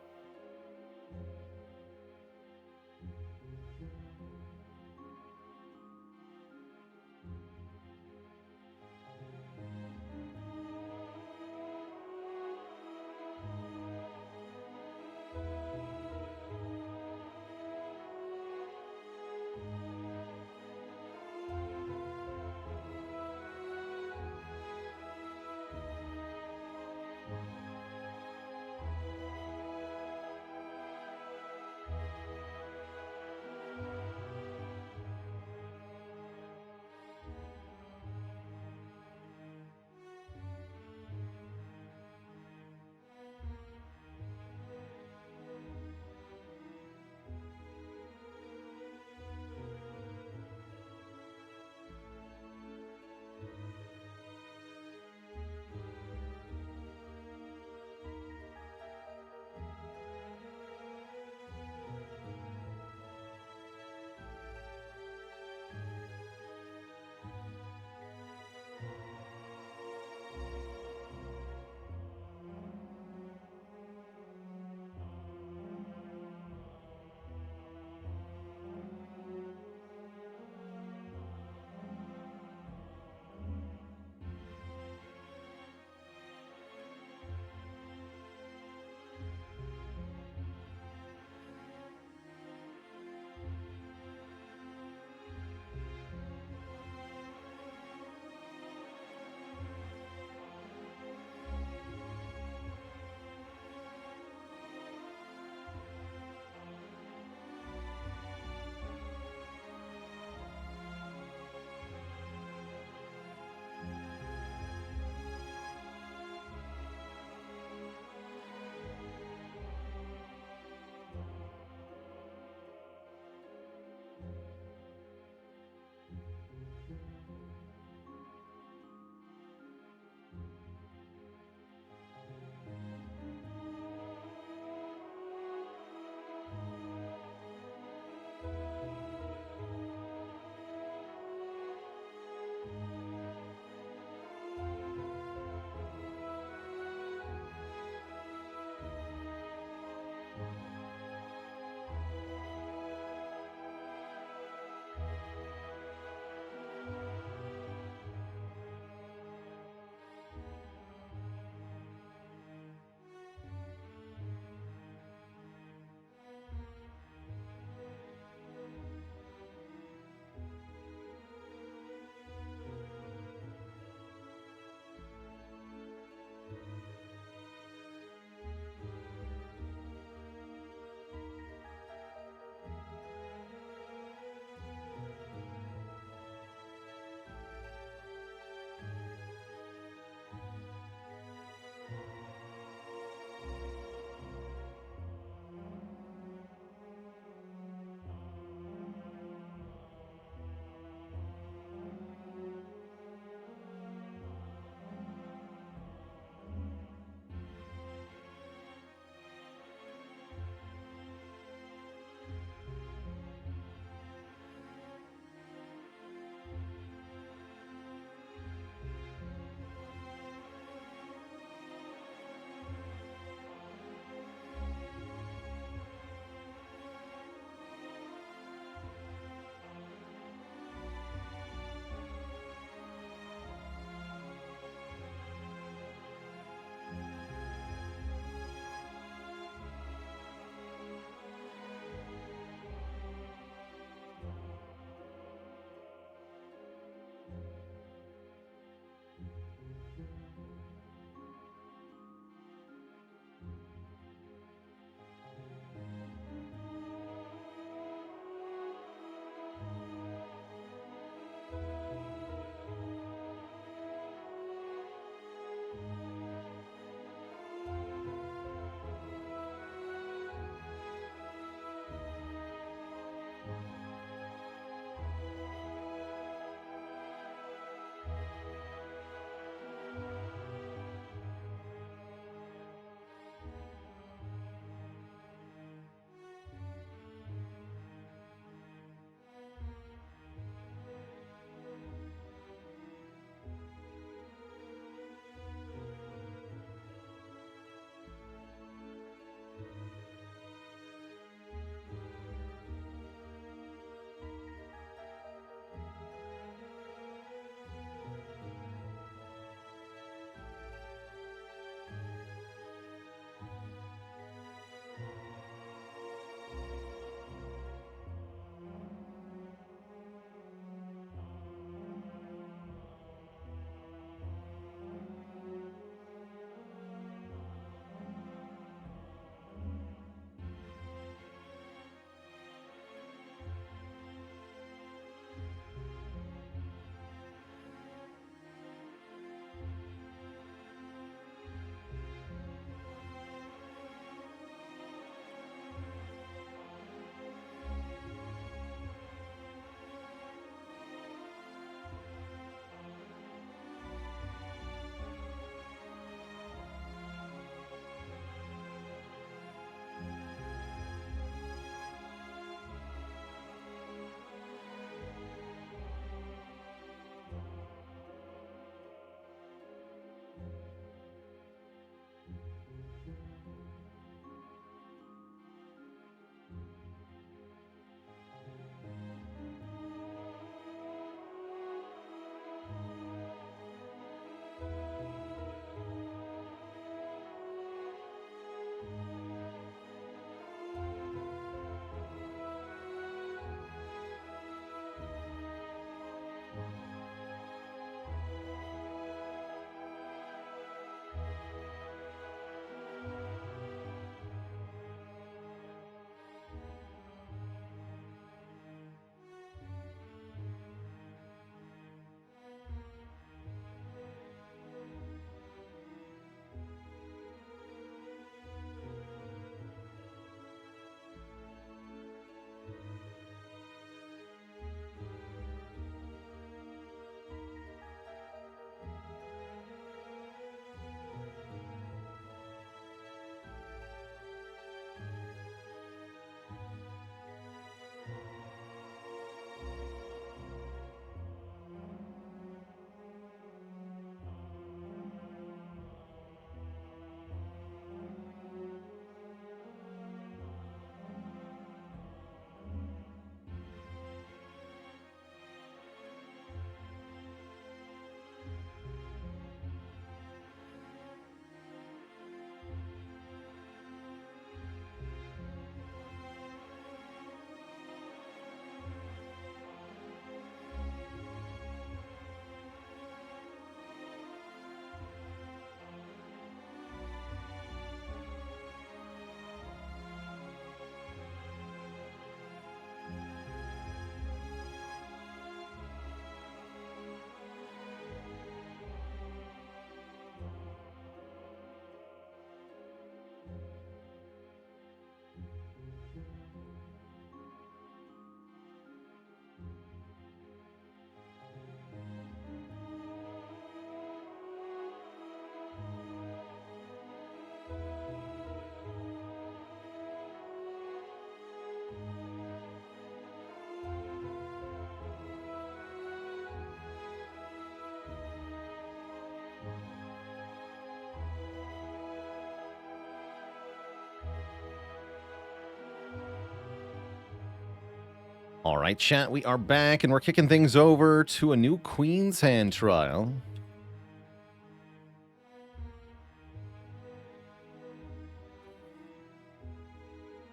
All right, chat, we are back, and we're kicking things over to a new Queen's Hand trial.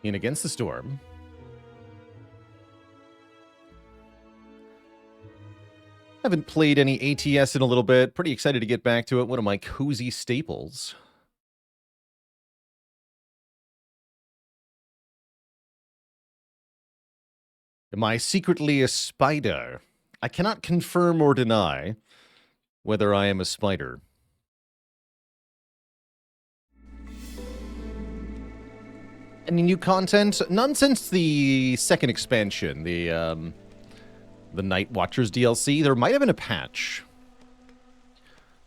In Against the Storm. Haven't played any ATS in a little bit. Pretty excited to get back to it. One of my cozy staples. Am I secretly a spider? I cannot confirm or deny whether I am a spider. Any new content? None since the second expansion, the Nightwatchers DLC. There might have been a patch.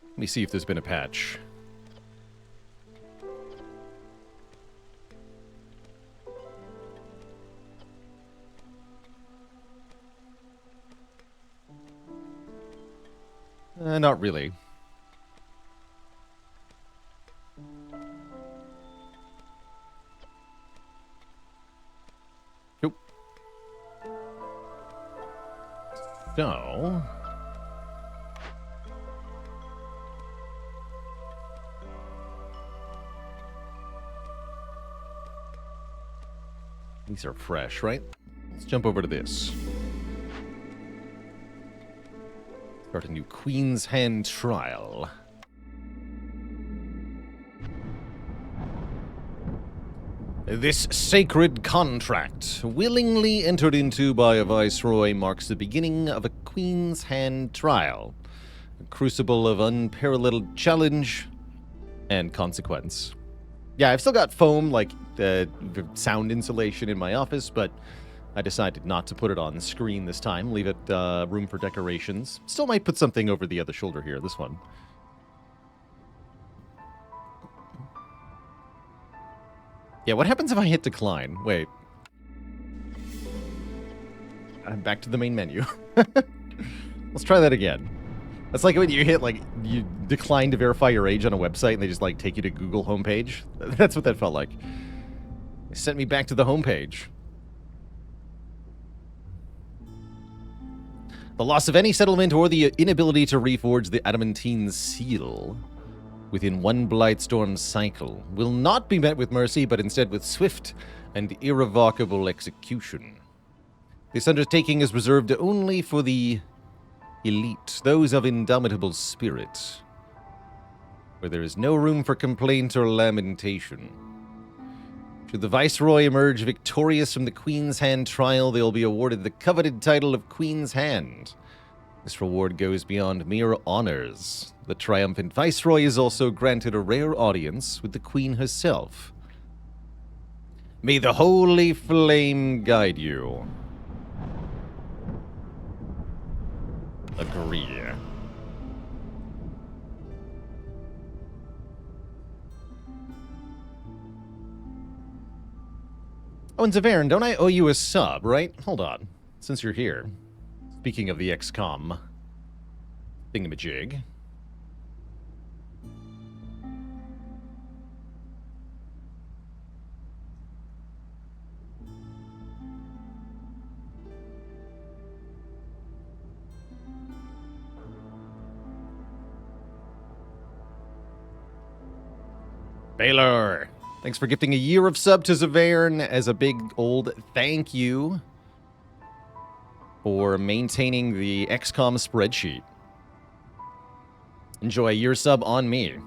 Let me see if there's been a patch. Not really. Nope. So... these are fresh, right? Let's jump over to this. Start a new Queen's Hand trial. This sacred contract, willingly entered into by a viceroy, marks the beginning of a Queen's Hand trial. A crucible of unparalleled challenge and consequence. Yeah, I've still got foam, like the sound insulation in my office, but I decided not to put it on screen this time. Leave it room for decorations. Still might put something over the other shoulder here, this one. Yeah, what happens if I hit decline? Wait. I'm back to the main menu. Let's try that again. That's like when you hit, like, you decline to verify your age on a website and they just, like, take you to Google homepage. That's what that felt like. They sent me back to the homepage. The loss of any settlement or the inability to reforge the adamantine seal within one Blightstorm cycle will not be met with mercy, but instead with swift and irrevocable execution. This undertaking is reserved only for the elite, those of indomitable spirit, where there is no room for complaint or lamentation. Should the Viceroy emerge victorious from the Queen's Hand trial, they will be awarded the coveted title of Queen's Hand. This reward goes beyond mere honors. The triumphant Viceroy is also granted a rare audience with the Queen herself. May the holy flame guide you. Agree. Oh, and Zavern, don't I owe you a sub, right? Hold on. Since you're here. Speaking of the XCOM thingamajig. Baalor, thanks for gifting a year of sub to Zavern as a big old thank you for maintaining the XCOM spreadsheet. Enjoy your sub on me.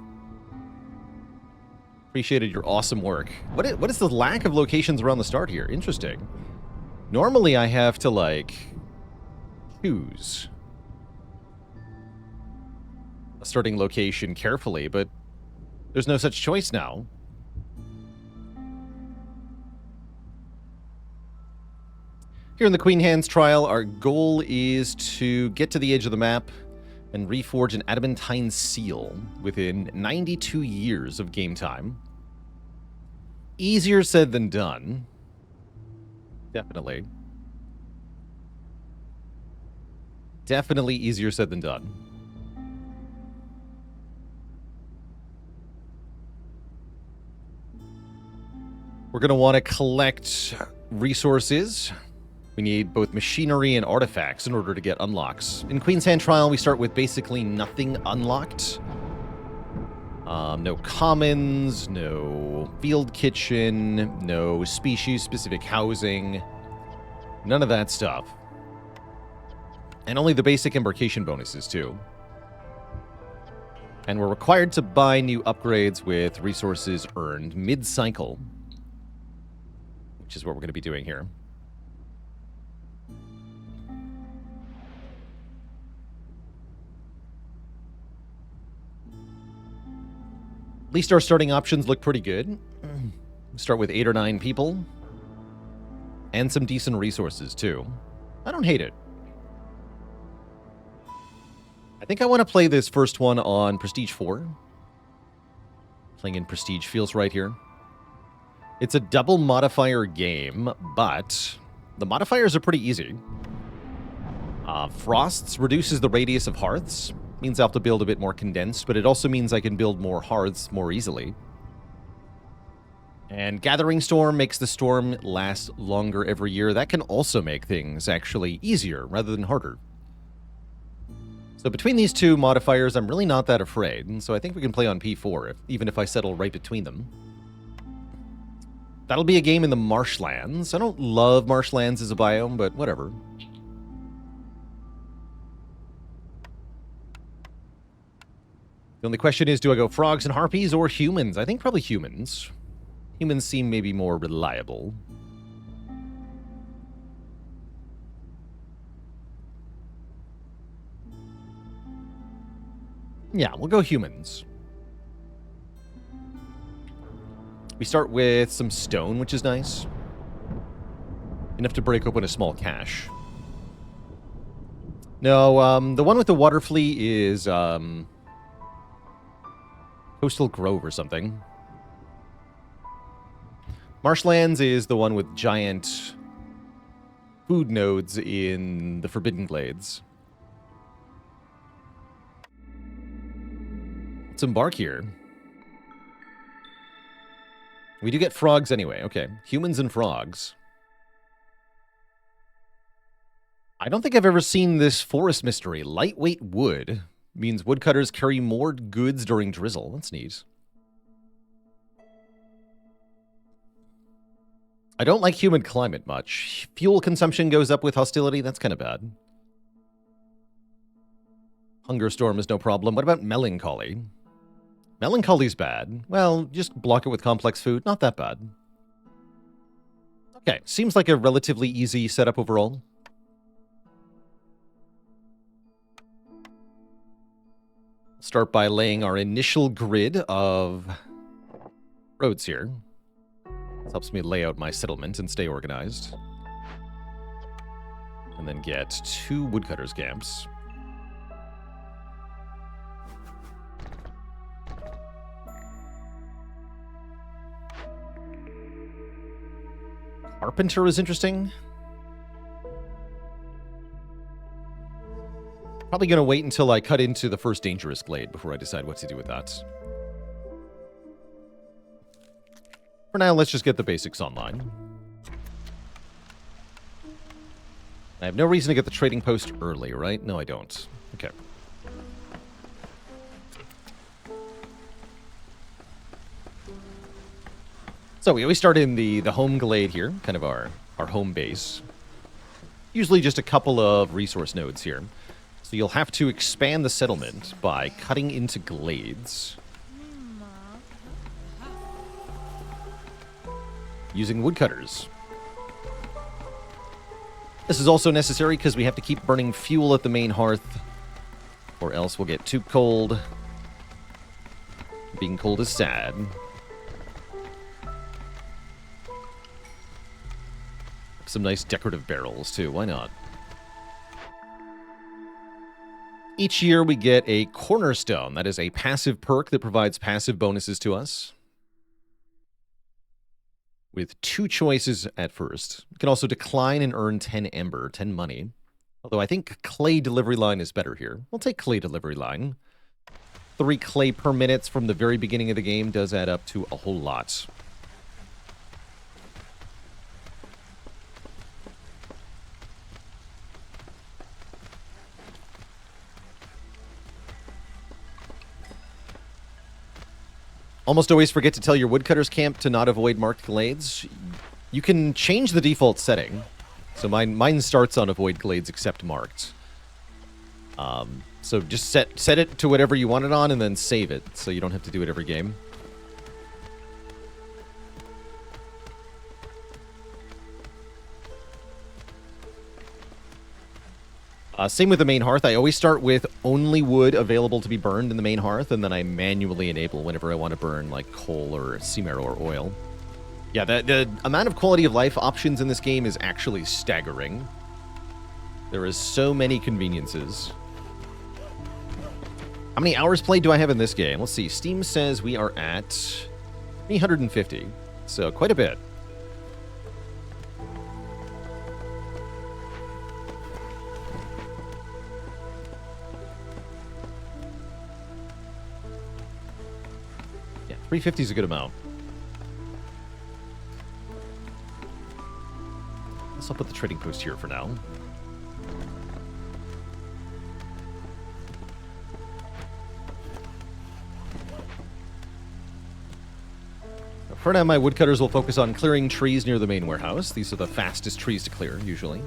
Appreciated your awesome work. What is the lack of locations around the start here? Interesting. Normally I have to, like, choose a starting location carefully, but there's no such choice now. Here in the Queen Hands trial, our goal is to get to the edge of the map and reforge an adamantine seal within 92 years of game time. Easier said than done. Definitely. Definitely easier said than done. We're going to want to collect resources We need both machinery and artifacts in order to get unlocks. In Queen's Hand Trial, we start with basically nothing unlocked. No commons, no field kitchen, no species-specific housing. None of that stuff. And only the basic embarkation bonuses, too. And we're required to buy new upgrades with resources earned mid-cycle, which is what we're going to be doing here. At least our starting options look pretty good. Start with 8 or 9 people. And some decent resources, too. I don't hate it. I think I want to play this first one on Prestige 4. Playing in Prestige feels right here. It's a double modifier game, but the modifiers are pretty easy. Frosts reduces the radius of hearths. Means I have to build a bit more condensed, but it also means I can build more hearths more easily. And Gathering Storm makes the storm last longer every year. That can also make things actually easier rather than harder. So between these two modifiers, I'm really not that afraid. And so I think we can play on P4, even if I settle right between them. That'll be a game in the marshlands. I don't love marshlands as a biome, but whatever. The only question is, do I go frogs and harpies or humans? I think probably humans. Humans seem maybe more reliable. Yeah, we'll go humans. We start with some stone, which is nice. Enough to break open a small cache. No, the one with the water flea is, Coastal Grove or something. Marshlands is the one with giant food nodes in the Forbidden Glades. Let's embark here. We do get frogs anyway. Okay, humans and frogs. I don't think I've ever seen this forest mystery. Lightweight wood means woodcutters carry more goods during drizzle. That's neat. I don't like humid climate much. Fuel consumption goes up with hostility. That's kind of bad. Hunger storm is no problem. What about melancholy? Melancholy's bad. Well, just block it with complex food. Not that bad. Okay, seems like a relatively easy setup overall. Start by laying our initial grid of roads here. This helps me lay out my settlement and stay organized. And then get 2 woodcutters camps. Carpenter is interesting. Probably going to wait until I cut into the first dangerous glade before I decide what to do with that. For now, let's just get the basics online. I have no reason to get the trading post early, right? No, I don't. Okay. So we always start in the home glade here, kind of our home base. Usually just a couple of resource nodes here. So you'll have to expand the settlement by cutting into glades. Using woodcutters. This is also necessary because we have to keep burning fuel at the main hearth, or else we'll get too cold. Being cold is sad. Some nice decorative barrels, too. Why not? Each year we get a cornerstone. That is a passive perk that provides passive bonuses to us. With 2 choices at first. We can also decline and earn 10 ember, 10 money. Although I think clay delivery line is better here. We'll take clay delivery line. 3 clay per minute from the very beginning of the game does add up to a whole lot. Almost always forget to tell your woodcutter's camp to not avoid marked glades. You can change the default setting. So mine starts on avoid glades except marked. So just set it to whatever you want it on and then save it so you don't have to do it every game. Same with the main hearth. I always start with only wood available to be burned in the main hearth, and then I manually enable whenever I want to burn like coal or sea marrow or oil. Yeah, the amount of quality of life options in this game is actually staggering. There is so many conveniences. How many hours played do I have in this game? Let's see. Steam says we are at 350, so quite a bit. Yeah, 350 is a good amount. I'll put the trading post here for now. For now, my woodcutters will focus on clearing trees near the main warehouse. These are the fastest trees to clear, usually.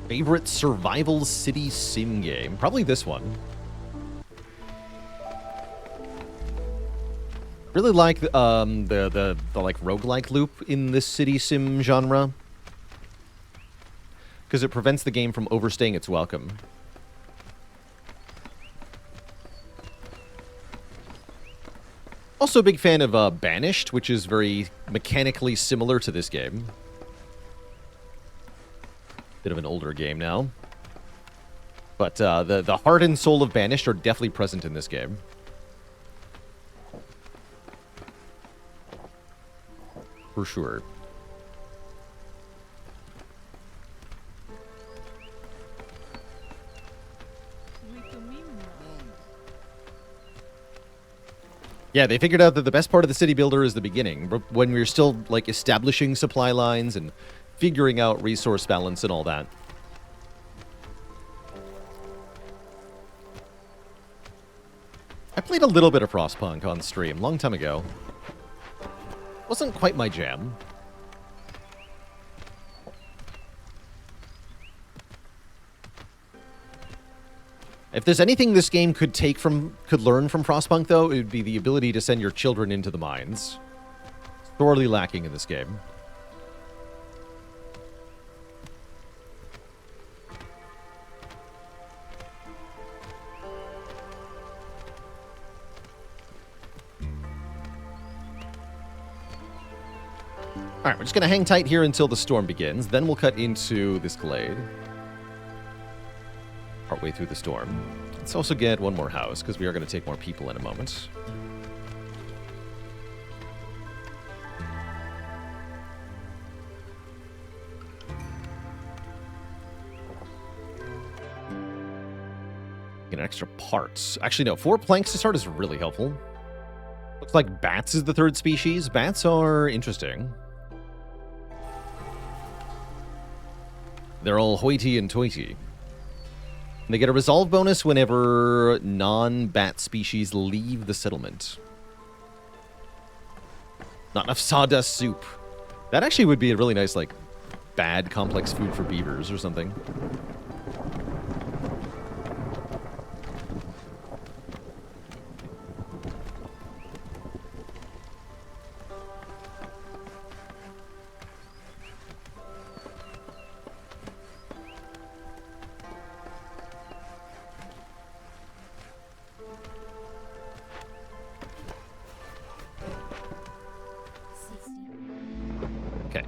Favorite survival city sim game? Probably this one. Really like the like roguelike loop in this city sim genre, because it prevents the game from overstaying its welcome. Also a big fan of Banished, which is very mechanically similar to this game. Bit of an older game now. But the heart and soul of Banished are definitely present in this game. For sure. Yeah, they figured out that the best part of the city builder is the beginning, when we're still like establishing supply lines and figuring out resource balance and all that. I played a little bit of Frostpunk on stream, long time ago. Wasn't quite my jam. If there's anything this game could learn from Frostpunk, though, it would be the ability to send your children into the mines. Sorely lacking in this game. Alright, we're just going to hang tight here until the storm begins. Then we'll cut into this glade. Partway through the storm. Let's also get one more house, because we are going to take more people in a moment. Get extra parts. Actually, no, 4 planks to start is really helpful. Looks like bats is the 3rd species. Bats are interesting. They're all hoity and toity. They get a resolve bonus whenever non-bat species leave the settlement. Not enough sawdust soup. That actually would be a really nice, like, bad complex food for beavers or something.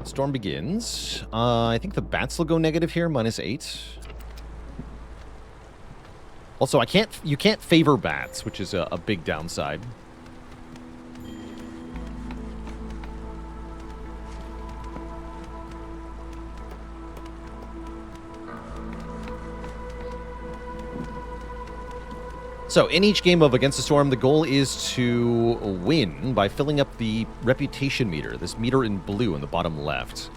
Storm begins. I think the bats will go negative here, -8. Also, you can't favor bats, which is a big downside. So, in each game of Against the Storm, the goal is to win by filling up the reputation meter, this meter in blue in the bottom left.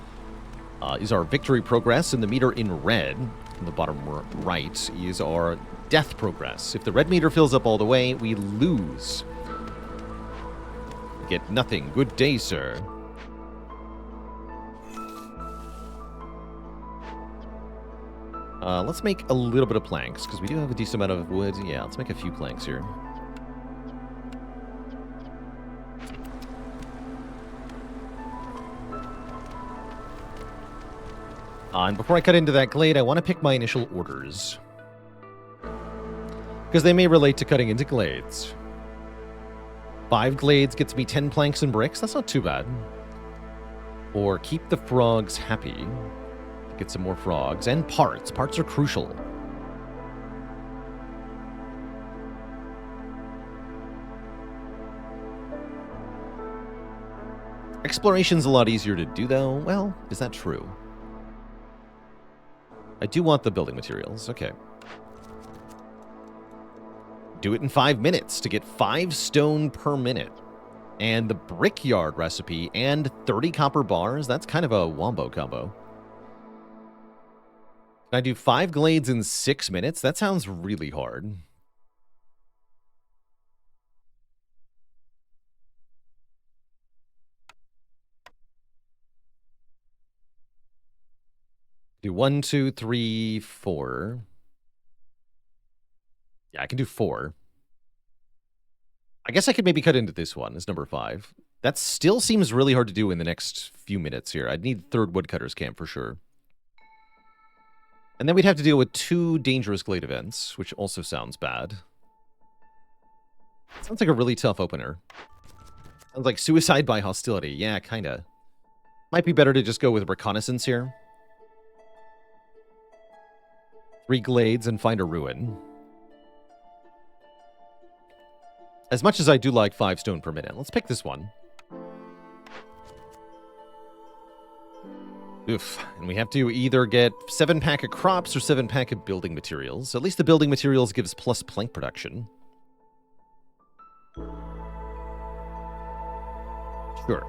is our victory progress, and the meter in red, in the bottom right, is our death progress. If the red meter fills up all the way, we lose. Get nothing. Good day, sir. Let's make a little bit of planks, because we do have a decent amount of wood. Yeah, let's make a few planks here. And before I cut into that glade, I want to pick my initial orders. Because they may relate to cutting into glades. 5 glades gets me 10 planks and bricks. That's not too bad. Or keep the frogs happy. Get some more frogs. And parts. Parts are crucial. Exploration's a lot easier to do, though. Well, is that true? I do want the building materials. Okay. Do it in 5 minutes to get 5 stone per minute. And the brickyard recipe and 30 copper bars. That's kind of a wombo combo. Can I do 5 glades in 6 minutes? That sounds really hard. Do 1, 2, 3, 4. Yeah, I can do 4. I guess I could maybe cut into this one as number 5. That still seems really hard to do in the next few minutes here. I'd need 3rd woodcutters camp for sure. And then we'd have to deal with 2 dangerous glade events, which also sounds bad. Sounds like a really tough opener. Sounds like suicide by hostility. Yeah, kinda. Might be better to just go with reconnaissance here. 3 glades and find a ruin. As much as I do like 5 stone per minute, let's pick this one. Oof. And we have to either get 7 pack of crops or 7 pack of building materials. At least the building materials gives plus plank production. Sure.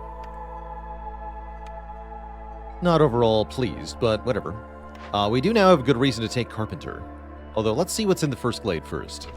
Not overall pleased, but whatever. We do now have a good reason to take Carpenter. Although, let's see what's in the first glade first.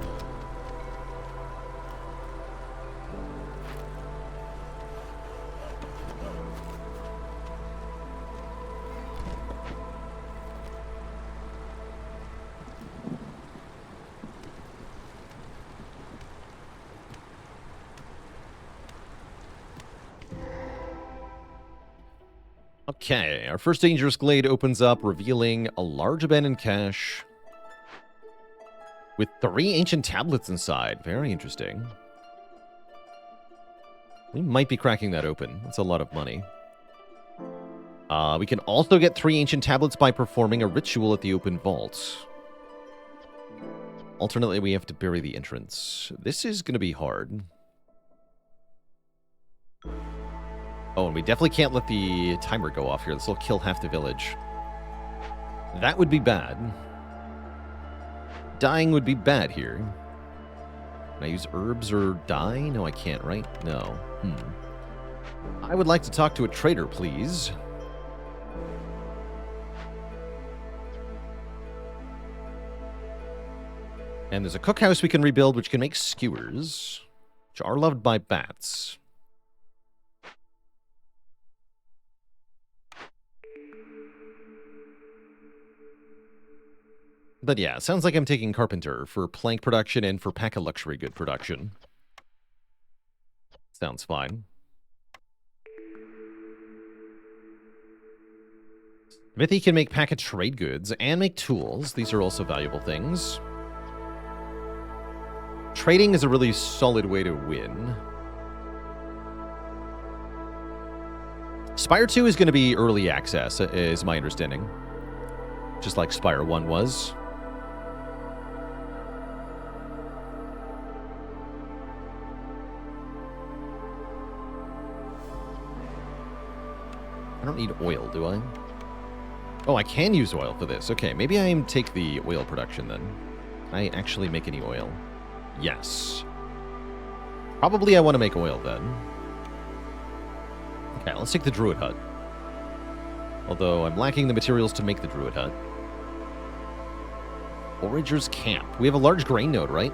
Okay, our first dangerous glade opens up, revealing a large abandoned cache with 3 ancient tablets inside. Very interesting. We might be cracking that open. That's a lot of money. We can also get 3 ancient tablets by performing a ritual at the open vault. Alternately, we have to bury the entrance. This is going to be hard. Oh, and we definitely can't let the timer go off here. This will kill half the village. That would be bad. Dying would be bad here. Can I use herbs or die? No, I can't, right? No. I would like to talk to a trader, please. And there's a cookhouse we can rebuild, which can make skewers, which are loved by bats. But yeah, sounds like I'm taking Carpenter for plank production and for pack of luxury good production. Sounds fine. Smithy can make pack of trade goods and make tools. These are also valuable things. Trading is a really solid way to win. Spire 2 is going to be early access, is my understanding. Just like Spire 1 was. I don't need oil, do I? Oh, I can use oil for this. Okay, maybe I take the oil production then. Can I actually make any oil? Yes. Probably I want to make oil then. Okay, let's take the Druid Hut. Although I'm lacking the materials to make the druid hut. Forager's Camp. We have a large grain node, right?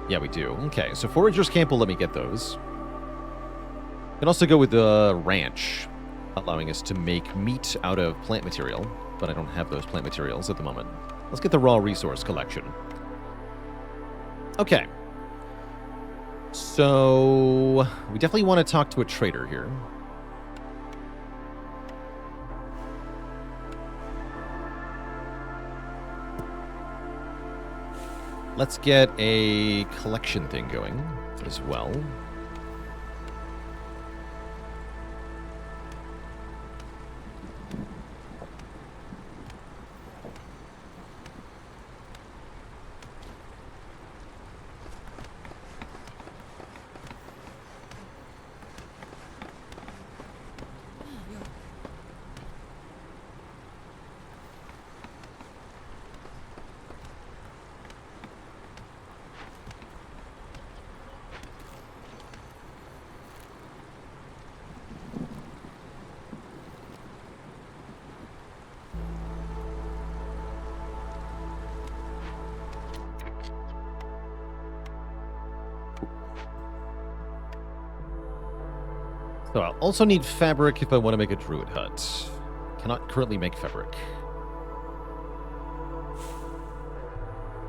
Yeah, we do. Okay, so Forager's Camp will let me get those. Can also go with the ranch, allowing us to make meat out of plant material, but I don't have those plant materials at the moment. Let's get the raw resource collection. Okay. So we definitely want to talk to a trader here. Let's get a collection thing going as well. So I'll also need fabric if I want to make a druid hut. Cannot currently make fabric.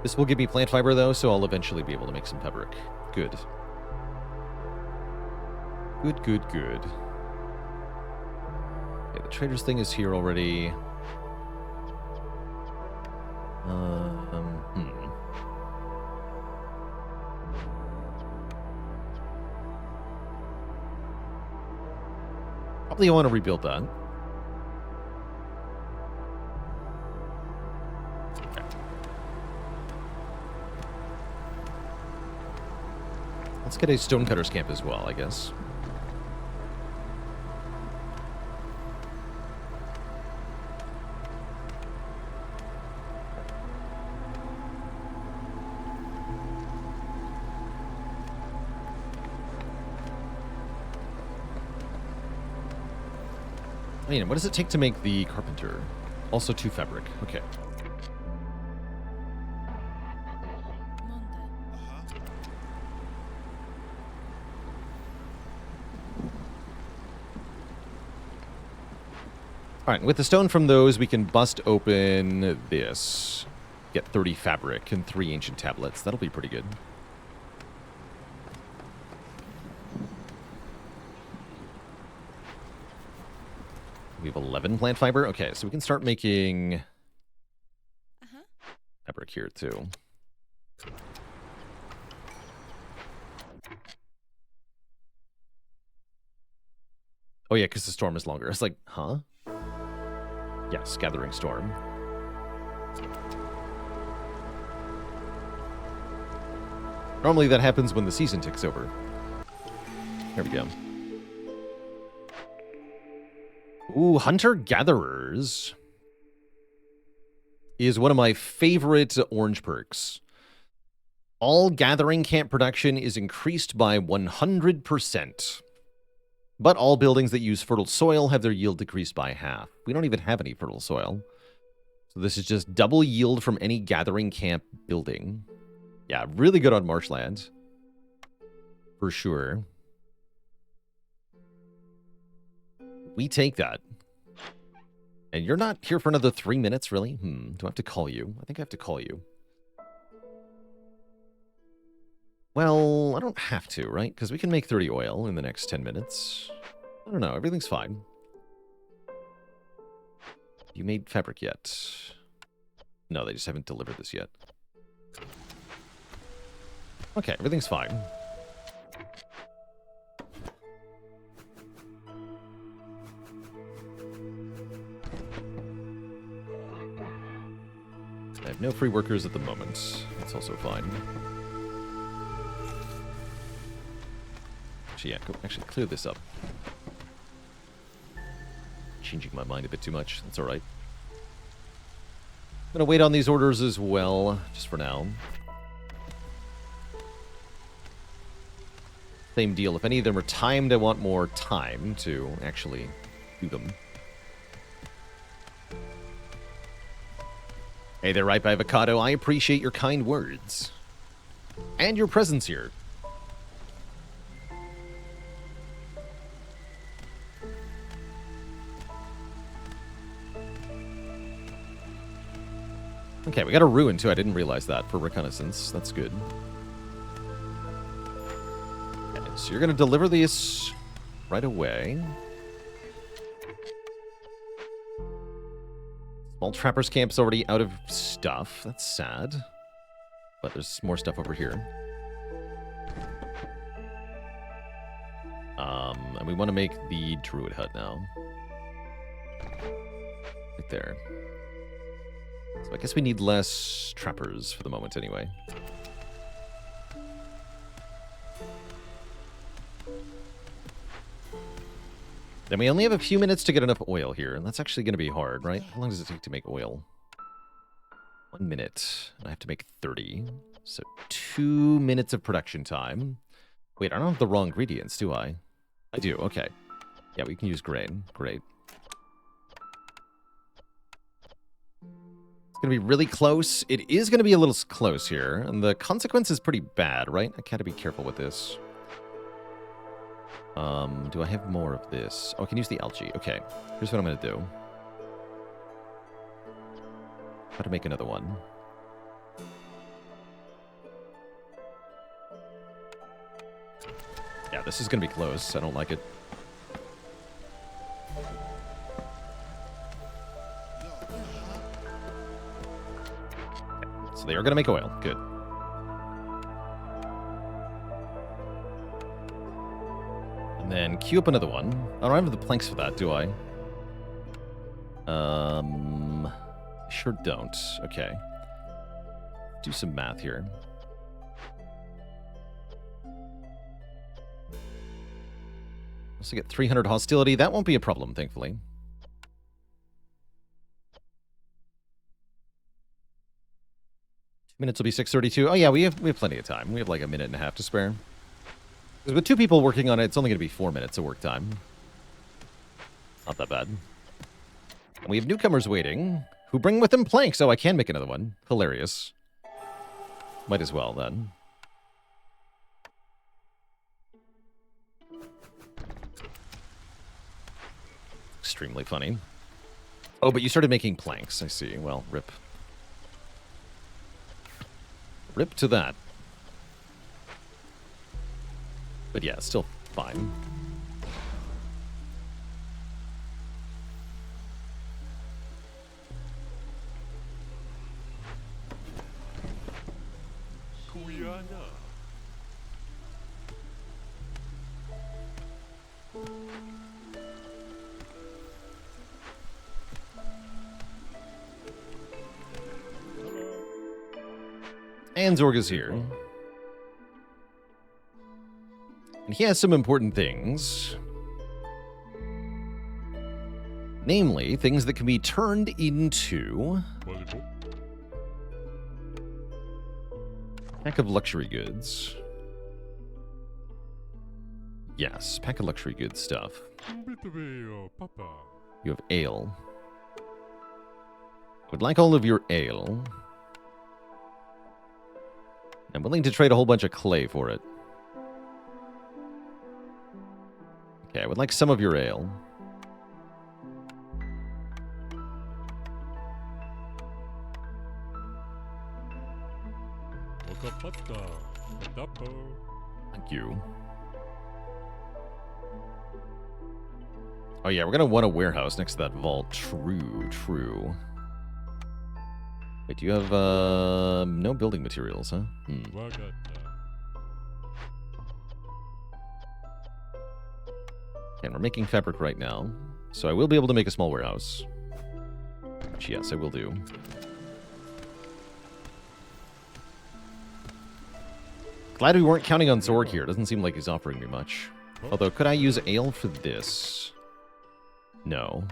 This will give me plant fiber, though, so I'll eventually be able to make some fabric. Good. Good, good, good. Okay, the trader's thing is here already. Probably want to rebuild that. Okay. Let's get a stonecutter's camp as well, I guess. I mean, what does it take to make the carpenter? Also 2 fabric. Okay. All right, with the stone from those, we can bust open this. Get 30 fabric and 3 ancient tablets. That'll be pretty good. We have 11 plant fiber. Okay, so we can start making fabric here, too. Oh, yeah, because the storm is longer. It's like, huh? Yes, gathering storm. Normally that happens when the season ticks over. There we go. Ooh, Hunter-Gatherers is one of my favorite orange perks. All gathering camp production is increased by 100%. But all buildings that use fertile soil have their yield decreased by half. We don't even have any fertile soil. So this is just double yield from any gathering camp building. Yeah, really good on marshland. For sure. We take that. And you're not here for another 3 minutes, really? Do I have to call you? I think I have to call you. Well, I don't have to, right? Because we can make 30 oil in the next 10 minutes. I don't know. Everything's fine. You made fabric yet? No, they just haven't delivered this yet. Okay, everything's fine. I have no free workers at the moment. That's also fine. Actually, yeah, go actually clear this up. Changing my mind a bit too much. That's alright. I'm gonna wait on these orders as well, just for now. Same deal. If any of them are timed, I want more time to actually do them. Hey there, Ripe Avocado. I appreciate your kind words. And your presence here. Okay, we got a ruin too. I didn't realize that for reconnaissance. That's good. Okay, so you're going to deliver these right away. Small Trapper's Camp's already out of stuff. That's sad. But there's more stuff over here. And we want to make the Druid Hut now. Right there. So I guess we need less trappers for the moment anyway. Then we only have a few minutes to get enough oil here, and that's actually going to be hard, right? How long does it take to make oil? 1 minute, and I have to make 30. So 2 minutes of production time. Wait, I don't have the raw ingredients, do I? I do, okay. Yeah, we can use grain. Great. It's going to be really close. It is going to be a little close here, and the consequence is pretty bad, right? I gotta be careful with this. Do I have more of this? Oh, I can use the algae. Okay, here's what I'm going to do. How to make another one. Yeah, this is going to be close. I don't like it. Okay, so they are going to make oil. Good. And then queue up another one. I don't have the planks for that, do I? Sure don't. Okay. Do some math here. Also get 300 hostility. That won't be a problem, thankfully. 2 minutes will be 6:32. Oh yeah, we have plenty of time. We have like a minute and a half to spare. Because with 2 people working on it, it's only going to be 4 minutes of work time. Not that bad. And we have newcomers waiting, who bring with them planks. Oh, I can make another one. Hilarious. Might as well, then. Extremely funny. Oh, but you started making planks. I see. Well, rip. Rip to that. But yeah, still fine. And Zorg is here. And he has some important things. Namely, things that can be turned into... Pack of luxury goods. Yes, pack of luxury goods stuff. You have ale. Would like all of your ale. I'm willing to trade a whole bunch of clay for it. Okay, I would like some of your ale. Thank you. Oh yeah, we're gonna want a warehouse next to that vault. True, true. Wait, do you have, no building materials, huh? And we're making fabric right now, so I will be able to make a small warehouse. Which, yes, I will do. Glad we weren't counting on Zorg here. Doesn't seem like he's offering me much. Although, could I use ale for this? No.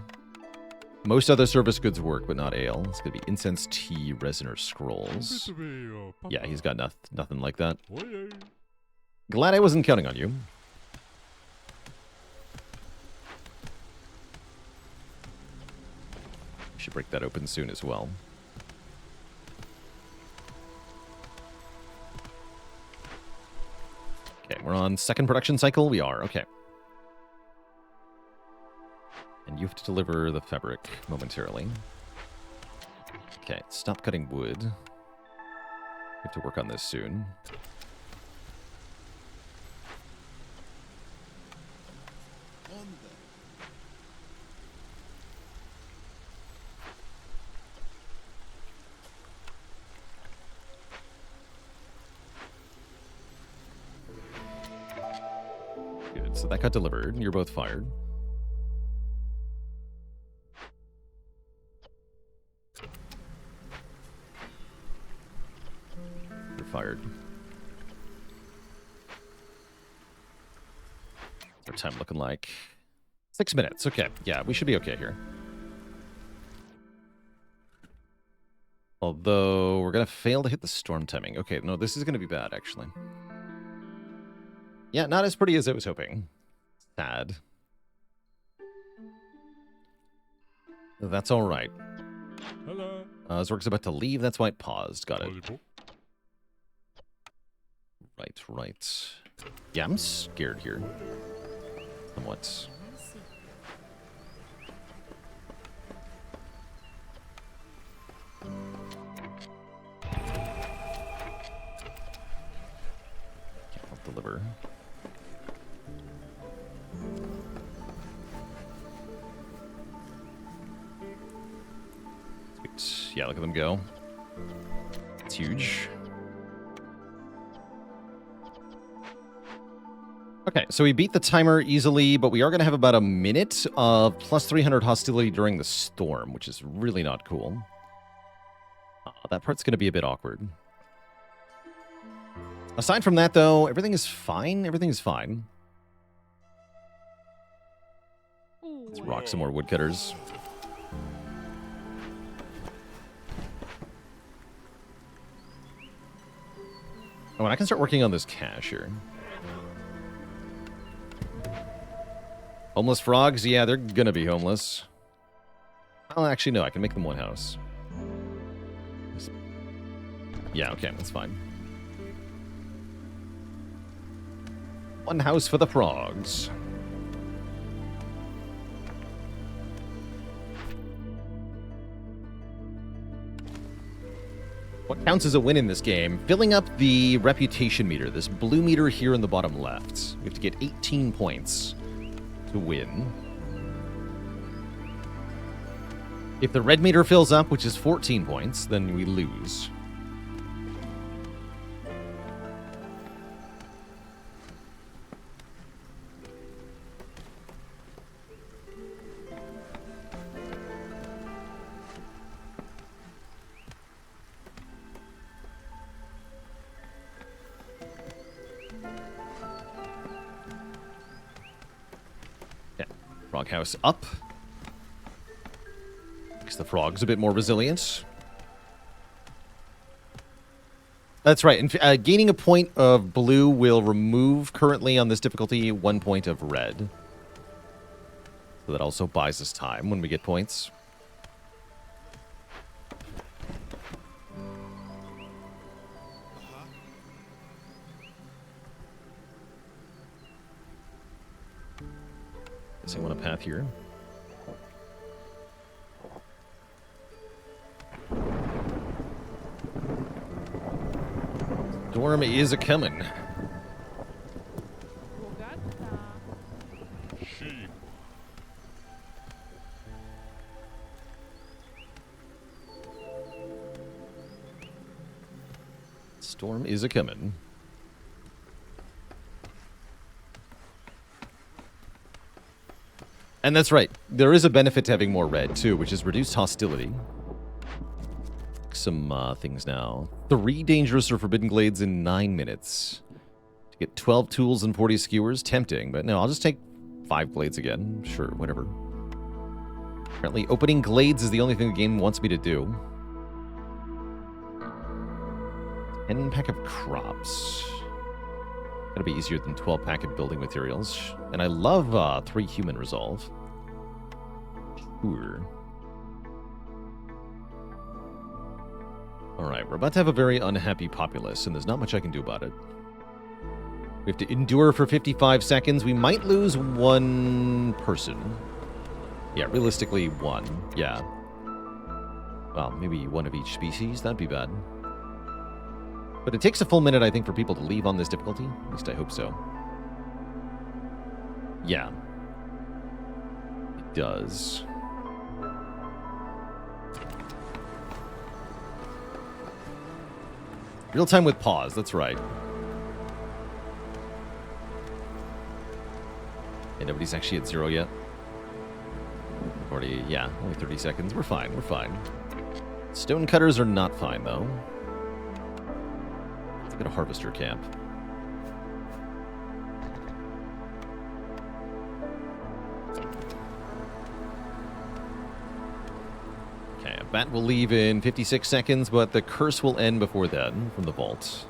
Most other service goods work, but not ale. It's going to be incense, tea, resin, or scrolls. Yeah, he's got nothing like that. Glad I wasn't counting on you. Should break that open soon as well. we're on second production cycle. We are, okay. And you have to deliver the fabric momentarily. Okay, stop cutting wood. We have to work on this soon. Good, so that got delivered. You're both fired. You're fired. What's our time looking like? 6 minutes. Okay, yeah, we should be okay here. Although, we're going to fail to hit the storm timing. Okay, no, this is going to be bad, actually. Yeah, not as pretty as I was hoping. Sad. That's all right. Hello. Zork's about to leave. That's why it paused. Got it. Right. Yeah, I'm scared here. Somewhat. Can't deliver. Sweet. Yeah, look at them go. It's huge. Okay, so we beat the timer easily, but we are going to have about a minute of plus 300 hostility during the storm, which is really not cool. That part's going to be a bit awkward. Aside from that, though, everything is fine. Everything is fine. Let's rock some more woodcutters. Oh, and I can start working on this cache here. Homeless frogs? Yeah, they're gonna be homeless. Well, actually, no, I can make them one house. Yeah, okay, that's fine. One house for the frogs. What counts as a win in this game? Filling up the reputation meter, this blue meter here in the bottom left. We have to get 18 points to win. If the red meter fills up, which is 14 points, then we lose. Frog house up. Makes the frogs a bit more resilient. That's right. And gaining a point of blue will remove currently on this difficulty 1 point of red. So that also buys us time when we get points. I want a path here. Storm is a-coming. Storm is a-coming. And that's right. There is a benefit to having more red, too, which is reduced hostility. Some things now. 3 dangerous or forbidden glades in 9 minutes. To get 12 tools and 40 skewers. Tempting, but no, I'll just take 5 glades again. Sure, whatever. Apparently, opening glades is the only thing the game wants me to do. 10 pack of crops. Gotta be easier than 12 pack of building materials. And I love 3 human resolve. Sure. Alright, we're about to have a very unhappy populace, and there's not much I can do about it. We have to endure for 55 seconds. We might lose one person. Yeah, realistically, one. Yeah. Well, maybe one of each species. That'd be bad. But it takes a full minute, I think, for people to leave on this difficulty. At least I hope so. Yeah. It does. Real time with pause, that's right. And nobody's actually at 0 yet. Already, yeah, only 30 seconds. We're fine, we're fine. Stone cutters are not fine, though. Let's get a harvester camp. Okay, a bat will leave in 56 seconds, but the curse will end before then from the vault.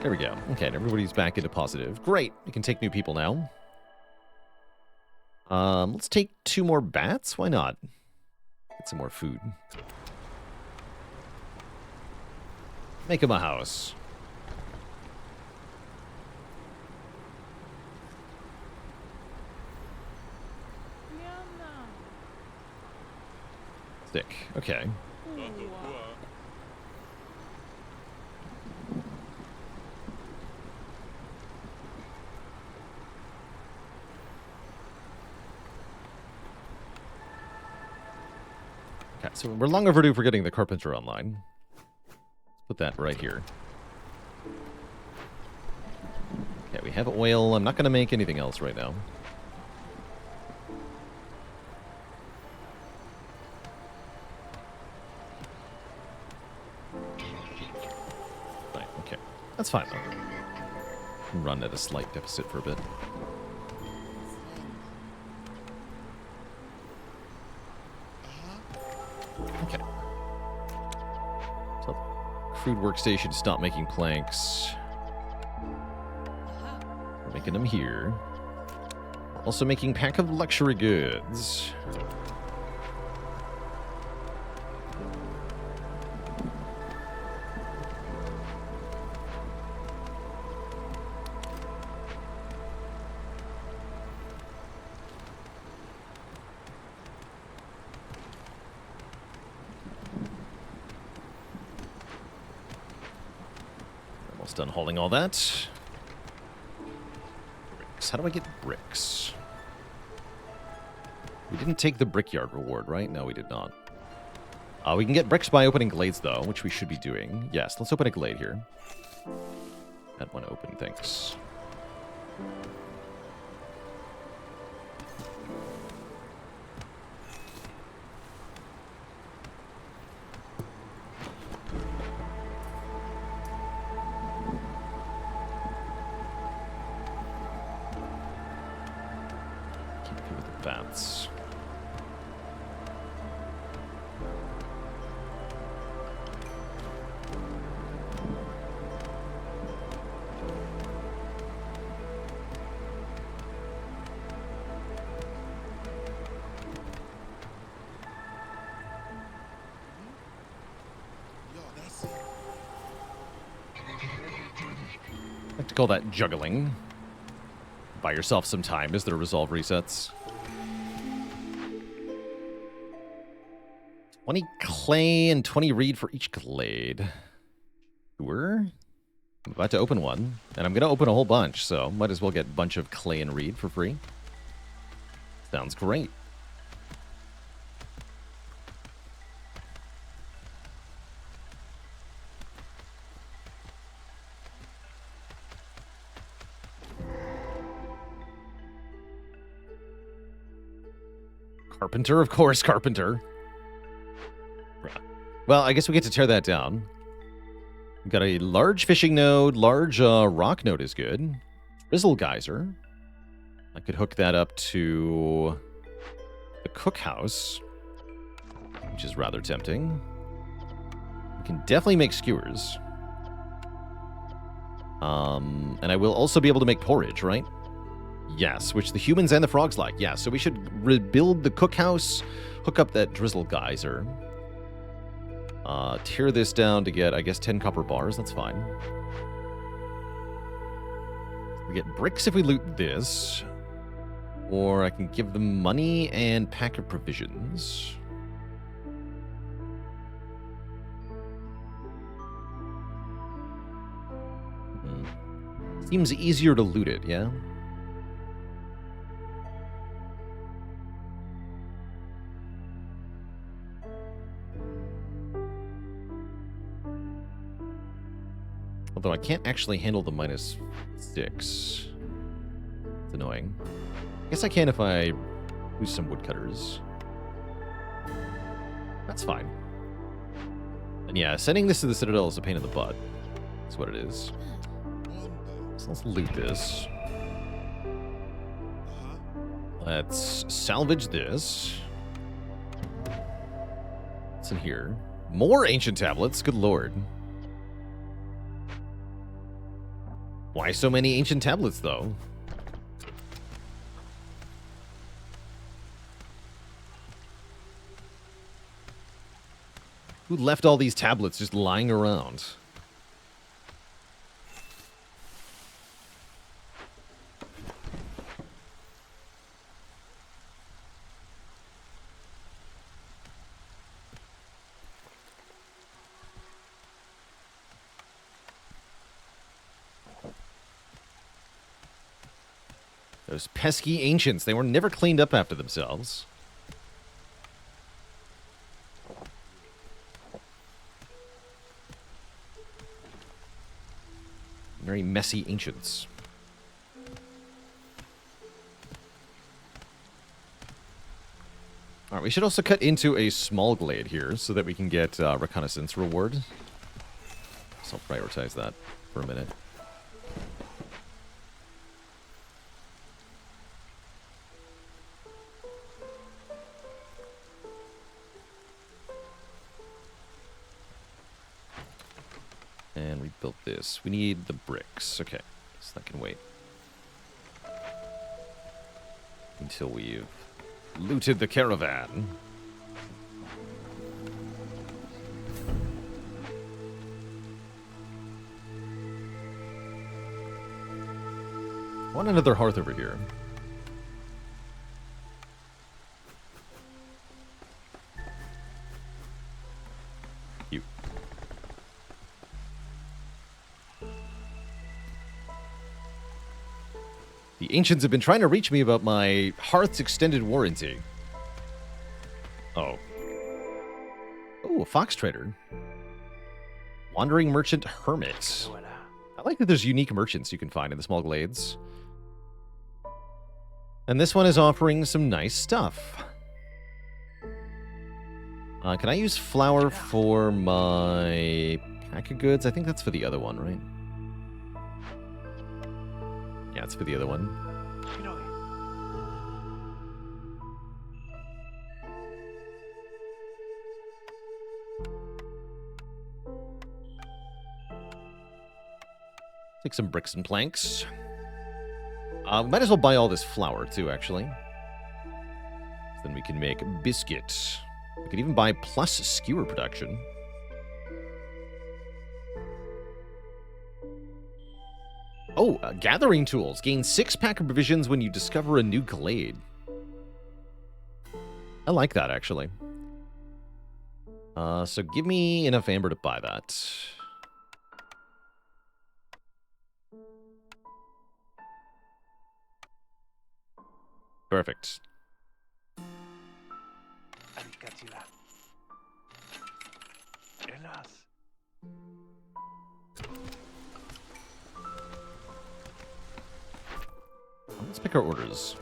There we go. Okay, and everybody's back into positive. Great. We can take new people now. Let's take 2 more bats. Why not? Get some more food. Make him a house. Stick. Okay. Okay, so we're long overdue for getting the carpenter online. Let's put that right here. Okay, we have oil. I'm not going to make anything else right now. Right, okay. That's fine, though. Run at a slight deficit for a bit. Okay. So, crude workstation, stop making planks. We're making them here. We're also making pack of luxury goods. Done hauling all that. Bricks. How do I get bricks? We didn't take the brickyard reward, right? No, we did not. We can get bricks by opening glades, though, which we should be doing. Yes, let's open a glade here. That one open, thanks. Bats. I like to call that juggling. Buy yourself some time as the resolve resets. 20 clay and 20 reed for each glade. Sure. I'm about to open one, and I'm going to open a whole bunch, so might as well get a bunch of clay and reed for free. Sounds great. Carpenter, of course, carpenter. Well, I guess we get to tear that down. We've got a large fishing node. Large rock node is good. Drizzle geyser. I could hook that up to the cookhouse, which is rather tempting. We can definitely make skewers. And I will also be able to make porridge, right? Yes, which the humans and the frogs like. Yeah, so we should rebuild the cookhouse, hook up that drizzle geyser. Tear this down to get, I guess, 10 copper bars. That's fine. We get bricks if we loot this. Or I can give them money and pack of provisions. Seems easier to loot it, yeah? Although I can't actually handle the -6. It's annoying. I guess I can if I use some woodcutters. That's fine. And yeah, sending this to the Citadel is a pain in the butt. That's what it is. So let's loot this. Let's salvage this. What's in here? More ancient tablets, good lord. Why so many ancient tablets, though? Who left all these tablets just lying around? Those pesky ancients, they were never cleaned up after themselves. Very messy ancients. Alright, we should also cut into a small glade here so that we can get reconnaissance reward. So I'll prioritize that for a minute. And we built this. We need the bricks. Okay, so that can wait. Until we've looted the caravan. I want another hearth over here. You. The ancients have been trying to reach me about my hearth's extended warranty. Oh. Oh, a fox trader. Wandering merchant hermit. I like that there's unique merchants you can find in the small glades. And this one is offering some nice stuff. Can I use flour for my pack of goods? I think that's for the other one, right? Yeah, it's for the other one. Take some bricks and planks. Might as well buy all this flour, too, actually. Then we can make biscuit. We could even buy plus skewer production. Oh, gathering tools. Gain 6 pack of provisions when you discover a new glade. I like that, actually. So give me enough amber to buy that. Perfect. Let's pick our orders.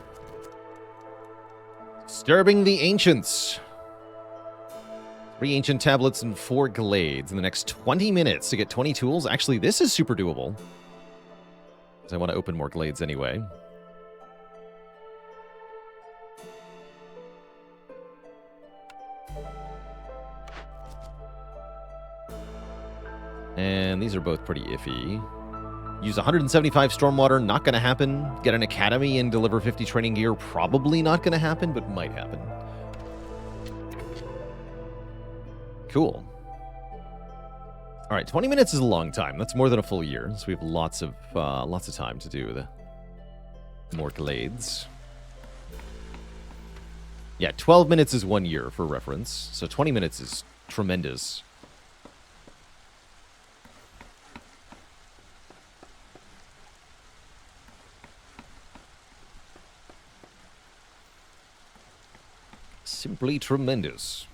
Disturbing the Ancients. 3 ancient tablets and 4 glades in the next 20 minutes to get 20 tools. Actually, this is super doable. Because I want to open more glades anyway. And these are both pretty iffy. Use 175 stormwater, not going to happen. Get an academy and deliver 50 training gear, probably not going to happen, but might happen. Cool. All right, 20 minutes is a long time. That's more than a full year, so we have lots of time to do the more glades. Yeah, 12 minutes is 1 year for reference, so 20 minutes is tremendous. Simply tremendous.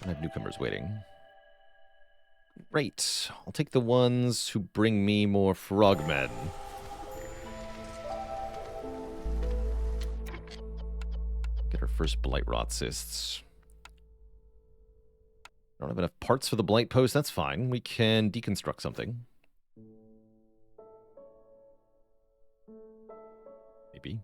I have newcomers waiting. Great. I'll take the ones who bring me more frogmen. Get our first blight rot cysts. Don't have enough parts for the blight post. That's fine. We can deconstruct something. Maybe.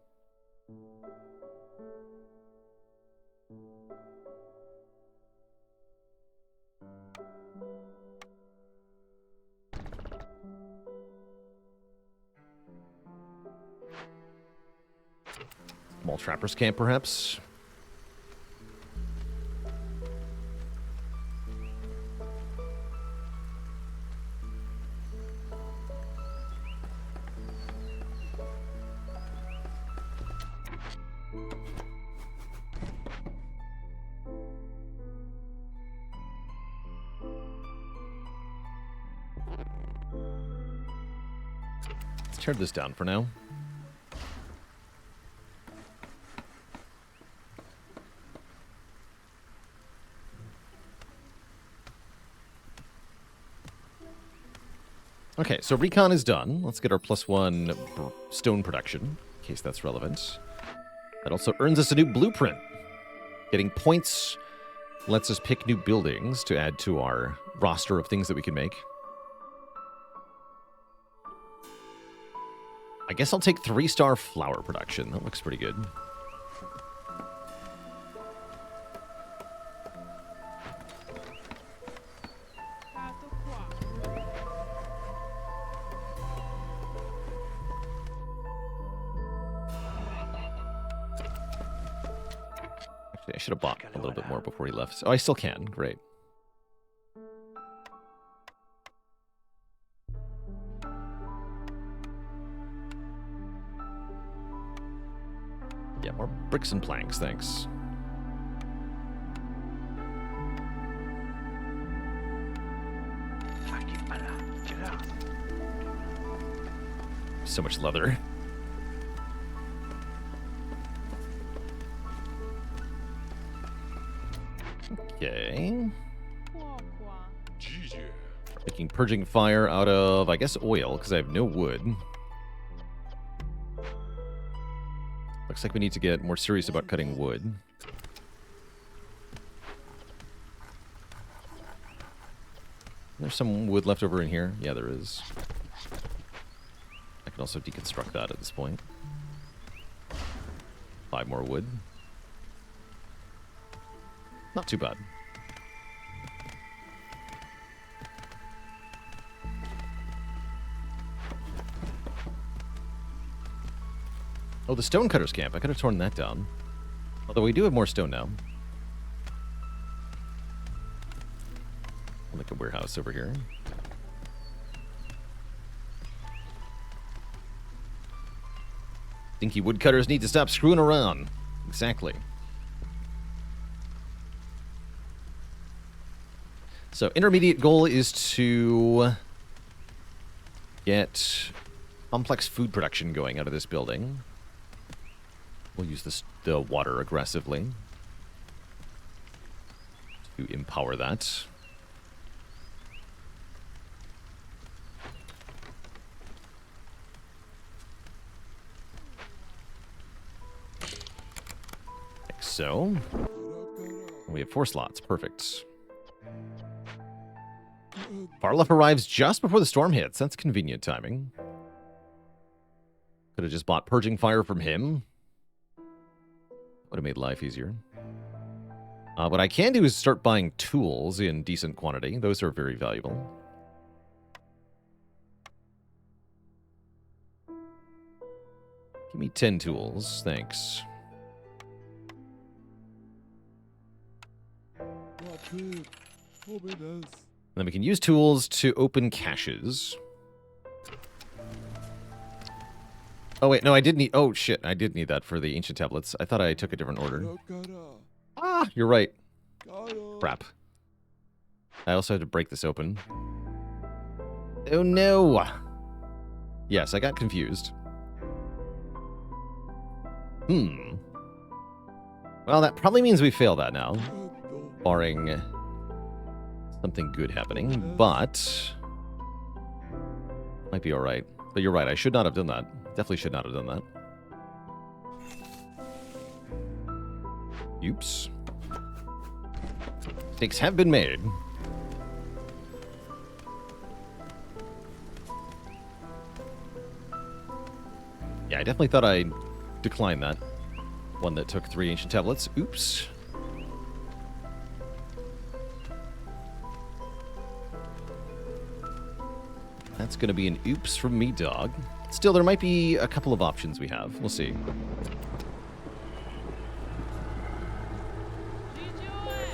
Small trapper's camp, perhaps. Let's tear this down for now. Okay, so recon is done. Let's get our +1 stone production, in case that's relevant. That also earns us a new blueprint. Getting points lets us pick new buildings to add to our roster of things that we can make. I guess I'll take 3-star flower production. That looks pretty good. I should have bought a little bit more before he left. Oh, I still can. Great. Yeah, more bricks and planks, thanks. So much leather. Okay. Making purging fire out of, I guess, oil, because I have no wood. Looks like we need to get more serious about cutting wood. There's some wood left over in here. Yeah, there is. I can also deconstruct that at this point. 5 more wood. Not too bad. Oh, the stonecutter's camp. I could have torn that down. Although we do have more stone now. Like a warehouse over here. Stinky woodcutters need to stop screwing around. Exactly. So, intermediate goal is to get complex food production going out of this building. We'll use the water aggressively to empower that. Like so. We have 4 slots. Perfect. Farluff arrives just before the storm hits. That's convenient timing. Could have just bought Purging Fire from him. Would have made life easier. What I can do is start buying tools in decent quantity. Those are very valuable. Give me 10 tools, thanks. And then we can use tools to open caches. Oh, wait, no, I did need... Oh, shit, I did need that for the ancient tablets. I thought I took a different order. Ah, you're right. Crap. I also had to break this open. Oh, no! Yes, I got confused. Well, that probably means we fail that now. Barring something good happening, but... Might be alright. But you're right, I should not have done that. Definitely should not have done that. Oops. Mistakes have been made. Yeah, I definitely thought I declined that. One that took 3 ancient tablets. Oops. That's going to be an oops from me, dog. Still, there might be a couple of options we have. We'll see.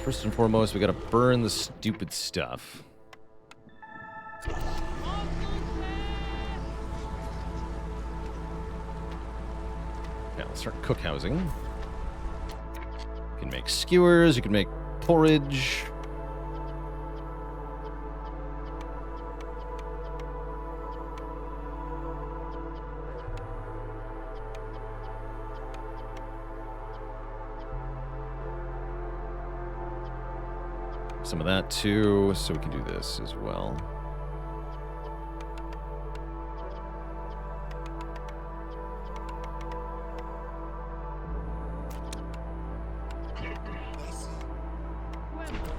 First and foremost, we got to burn the stupid stuff. Yeah, let's start cook housing. You can make skewers, you can make porridge. Some of that too, so we can do this as well.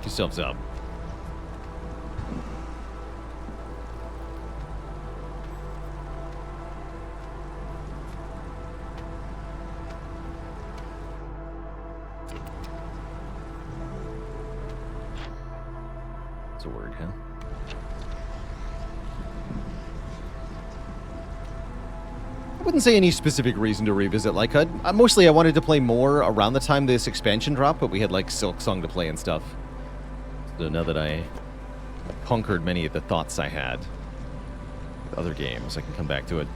Get yourselves up. A word, huh? I wouldn't say any specific reason to revisit Lycud. Mostly I wanted to play more around the time this expansion dropped, but we had like Silk Song to play and stuff. So now that I conquered many of the thoughts I had with other games, I can come back to it.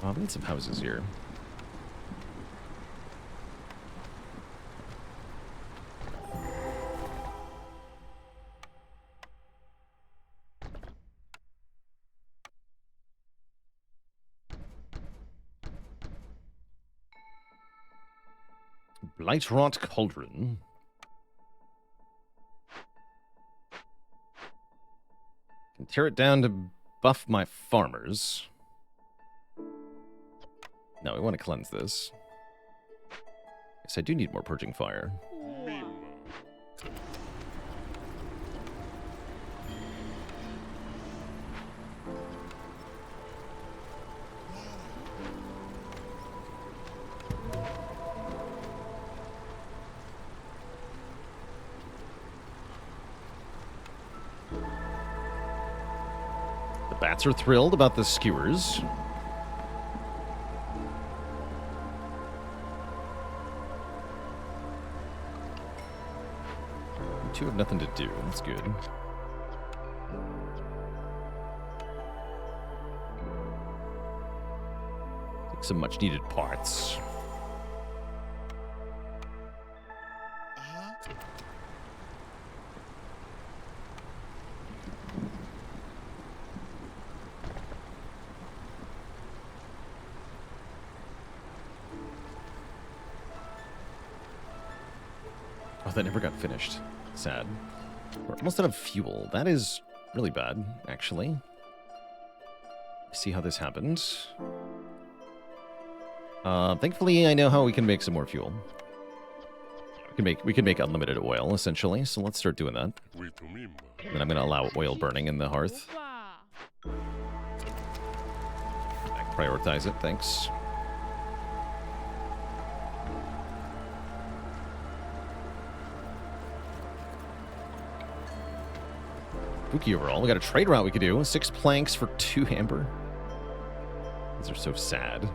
Oh, we need some houses here. Blightrot Cauldron. Can tear it down to buff my farmers. No, we want to cleanse this. Yes, I do need more purging fire. The bats are thrilled about the skewers. You have nothing to do. That's good. Take some much needed parts. Oh, that never got finished. Sad. We're almost out of fuel. That is really bad, actually. See how this happened. Thankfully, I know how we can make some more fuel. We can make unlimited oil, essentially, so let's start doing that. Then I'm going to allow oil burning in the hearth. Prioritize it, thanks. Spooky overall. We got a trade route we could do. 6 planks for 2 amber. These are so sad.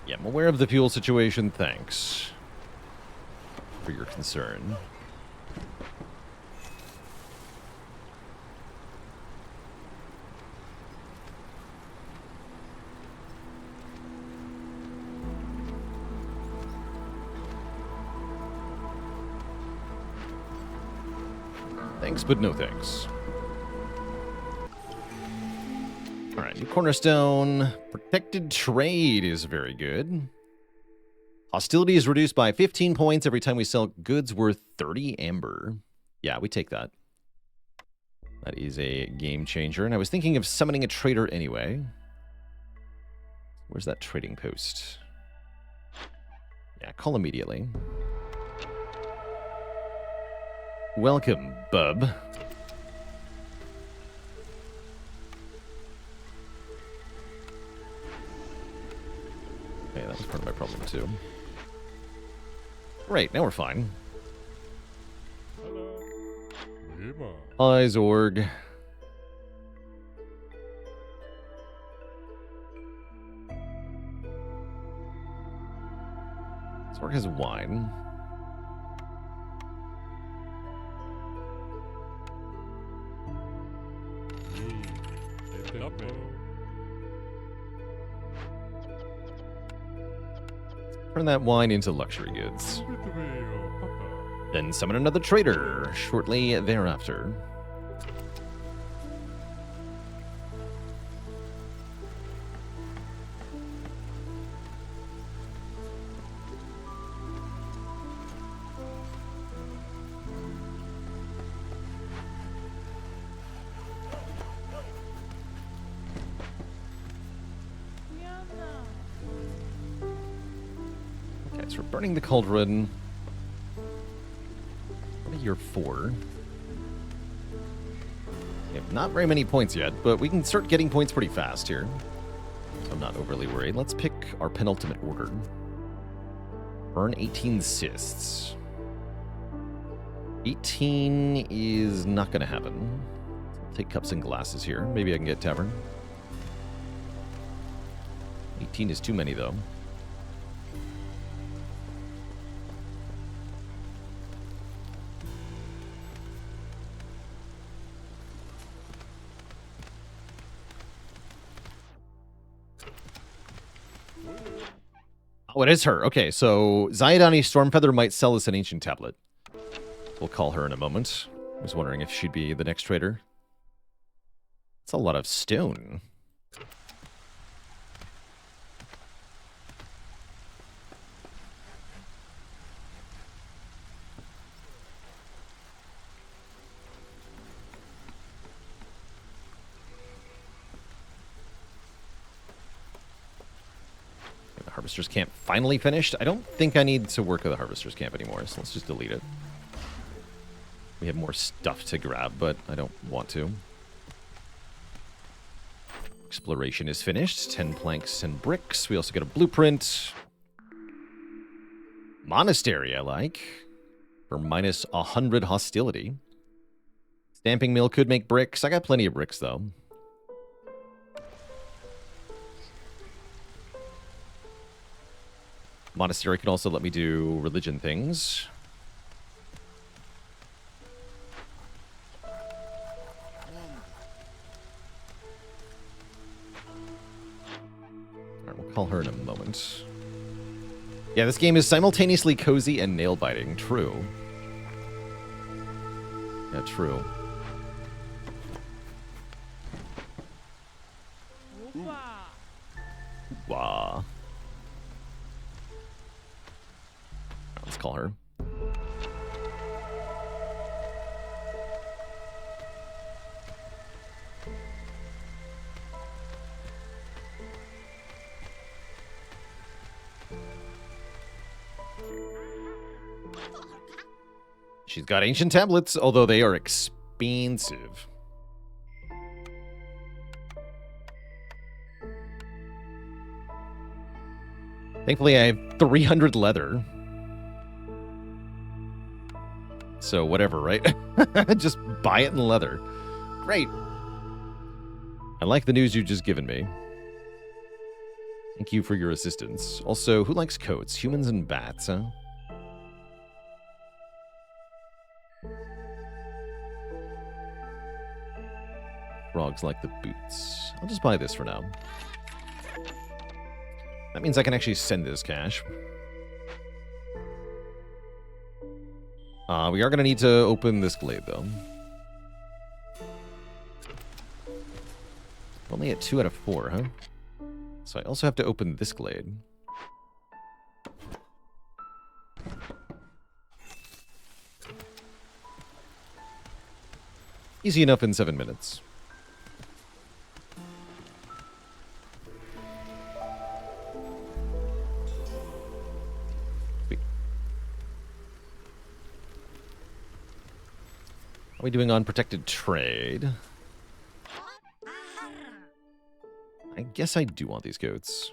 Yeah, I'm aware of the fuel situation, thanks for your concern. Thanks, but no thanks. All right, new cornerstone. Protected trade is very good. Hostility is reduced by 15 points every time we sell goods worth 30 amber. Yeah, we take that. That is a game changer. And I was thinking of summoning a trader anyway. Where's that trading post? Yeah, call immediately. Welcome, bub. Okay, that was part of my problem too. Right, now we're fine. Hi, Zorg. Zorg has wine. Turn that wine into luxury goods. Then summon another trader shortly thereafter. So we're burning the cauldron. What are your 4? We have not very many points yet, but we can start getting points pretty fast here. So I'm not overly worried. Let's pick our penultimate order. Burn 18 cysts. 18 is not going to happen. I'll take cups and glasses here. Maybe I can get tavern. 18 is too many, though. Oh, it is her. Okay, so Zayadani Stormfeather might sell us an ancient tablet. We'll call her in a moment. I was wondering if she'd be the next trader. That's a lot of stone. Harvester's Camp finally finished. I don't think I need to work at the Harvester's Camp anymore, so let's just delete it. We have more stuff to grab, but I don't want to. Exploration is finished. 10 planks and bricks. We also get a blueprint. Monastery, I like. For minus 100 hostility. Stamping mill could make bricks. I got plenty of bricks, though. Monastery can also let me do religion things. Alright, we'll call her in a moment. Yeah, this game is simultaneously cozy and nail-biting. True. Yeah, true. Wow. Let's call her. She's got ancient tablets, although they are expensive. Thankfully, I have 300 leather. So whatever, right? Just buy it in leather. Great. I like the news you've just given me. Thank you for your assistance. Also, who likes coats? Humans and bats, huh? Frogs like the boots. I'll just buy this for now. That means I can actually send this cash. We are going to need to open this glade, though. Only at 2 out of 4, huh? So I also have to open this glade. Easy enough in 7 minutes. Sweet. How are we doing on protected trade? I guess I do want these goats.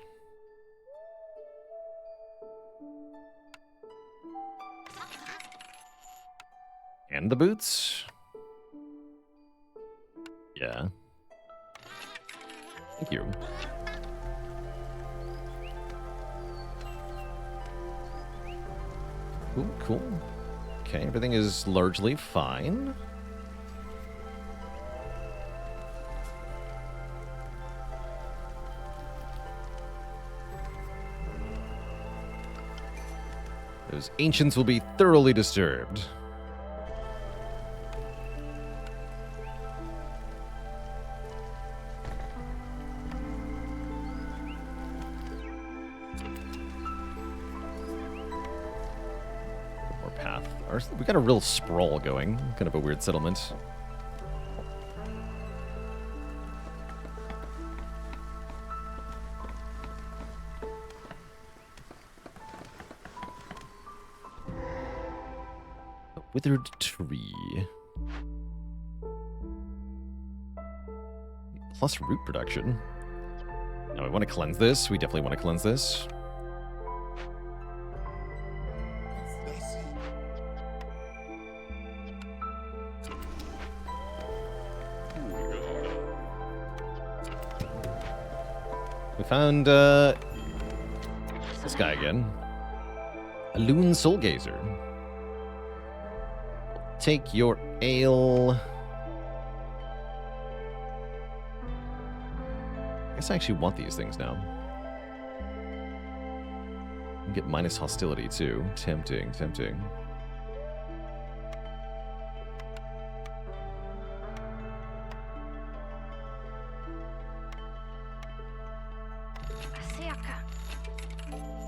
And the boots? Yeah. Thank you. Ooh, cool. Okay, everything is largely fine. Those ancients will be thoroughly disturbed. More path. We got a real sprawl going. Kind of a weird settlement. Withered tree. Plus root production. Now we want to cleanse this. We definitely want to cleanse this. We found this guy again. A loon soul gazer. Take your ale. I guess I actually want these things now. Get minus hostility too. Tempting, tempting.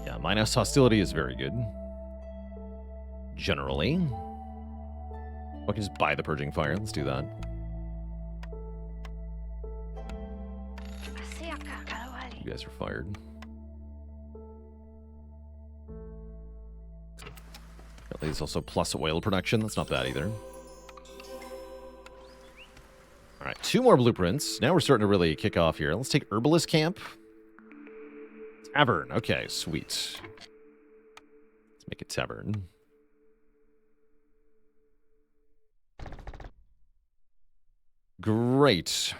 Yeah, minus hostility is very good. Generally. I can just buy the Purging Fire. Let's do that. You guys are fired. There's also plus oil production. That's not bad either. All right, 2 more blueprints. Now we're starting to really kick off here. Let's take Herbalist Camp. Tavern. Okay, sweet. Let's make a tavern. Great.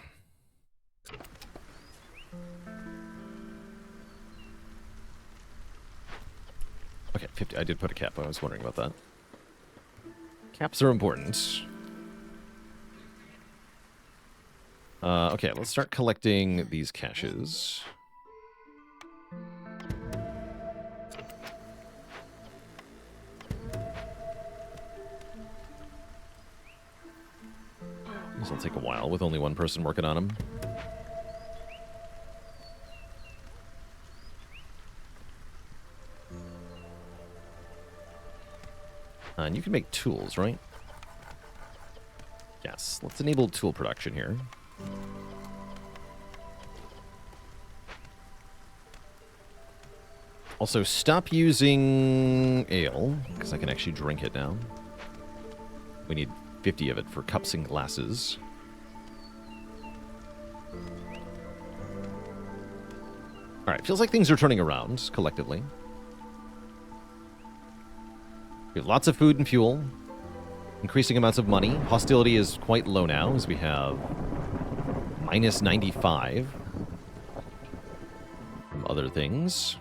Okay, 50. I did put a cap. I was wondering about that. Caps are important. Okay, let's start collecting these caches. take a while with only one person working on them. And you can make tools, right? Yes, let's enable tool production here. Also, stop using ale, because I can actually drink it now. We need 50 of it for cups and glasses. Alright, feels like things are turning around, collectively. We have lots of food and fuel. Increasing amounts of money. Hostility is quite low now, as we have minus 95 from other things.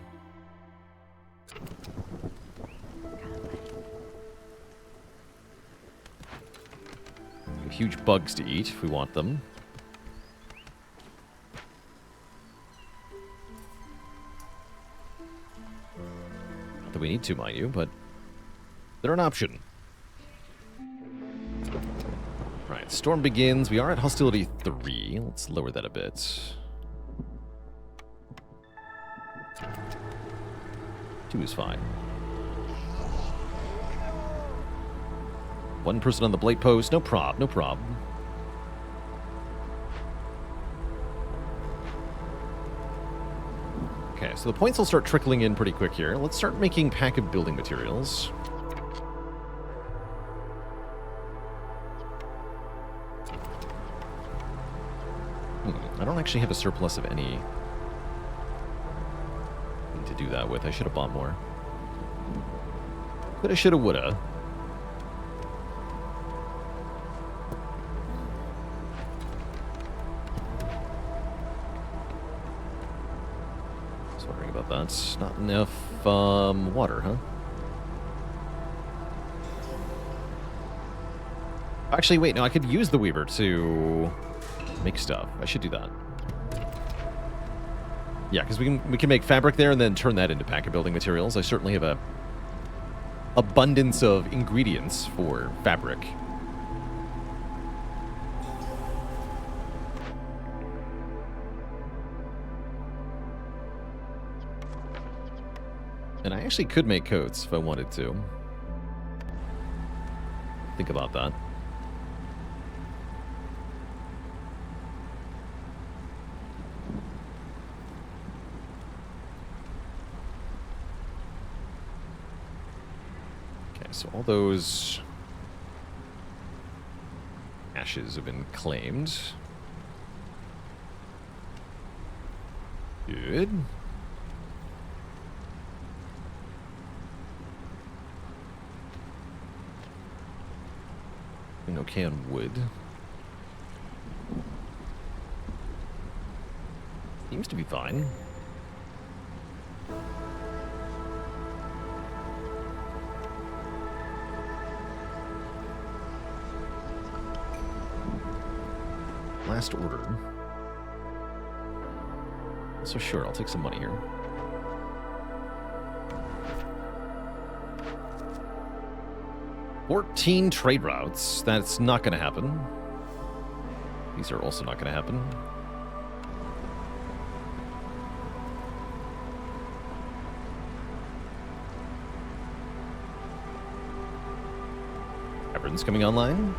Huge bugs to eat if we want them. Not that we need to, mind you, but they're an option. Right, storm begins. We are at hostility 3. Let's lower that a bit. 2 is fine. One person on the blade post. No prob, no prob. Okay, so the points will start trickling in pretty quick here. Let's start making pack of building materials. I don't actually have a surplus of any to do that with. I should have bought more. Coulda, shoulda, woulda. Just wondering about that. Not enough water, huh? Actually, wait, no, I could use the Weaver to make stuff. I should do that. Yeah, because we can make fabric there and then turn that into pack of building materials. I certainly have a abundance of ingredients for fabric. And I actually could make coats if I wanted to. Think about that. So all those ashes have been claimed. Good. No canned wood. Seems to be fine. Last order. So sure, I'll take some money here. $14 trade routes. That's not going to happen. These are also not going to happen. Caverns coming online.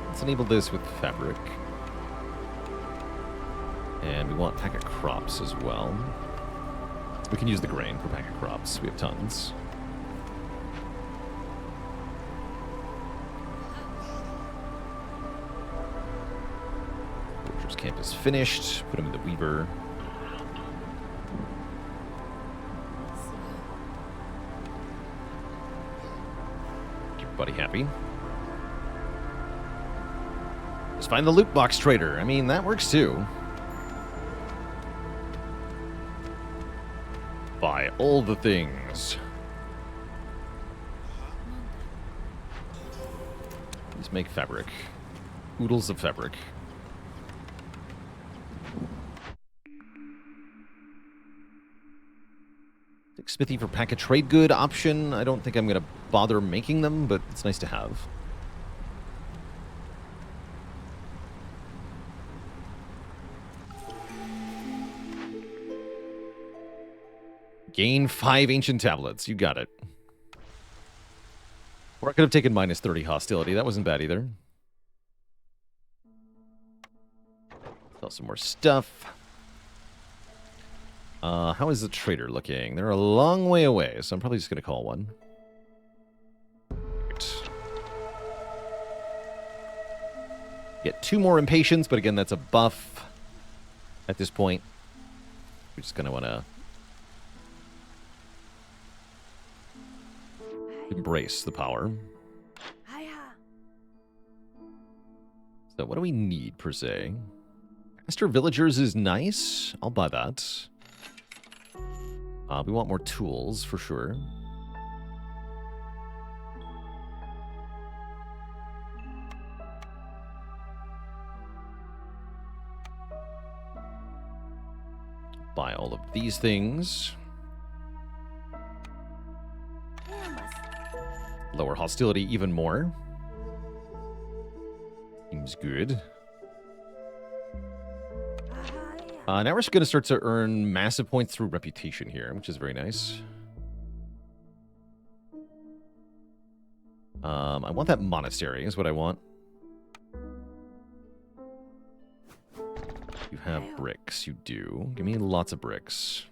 Let's enable this with fabric. And we want pack of crops as well. We can use the grain for pack of crops. We have tons. Fortress camp is finished. Put them in the Weaver. Keep everybody happy. Just find the loot box trader. I mean, that works too. Buy all the things. Let's make fabric. Oodles of fabric. Smithy for pack a trade good option. I don't think I'm going to bother making them, but it's nice to have. Gain 5 ancient tablets. You got it. Or I could have taken minus 30 hostility. That wasn't bad either. Sell some more stuff. How is the trader looking? They're a long way away, so I'm probably just going to call one. Right. Get 2 more impatience, but again, that's a buff at this point. We're just going to want to embrace the power. So what do we need, per se? Master Villagers is nice. I'll buy that. We want more tools, for sure. Buy all of these things. Lower hostility even more. Seems good. Now we're just going to start to earn massive points through reputation here, which is very nice. I want that monastery, is what I want. You have bricks, you do. Give me lots of bricks.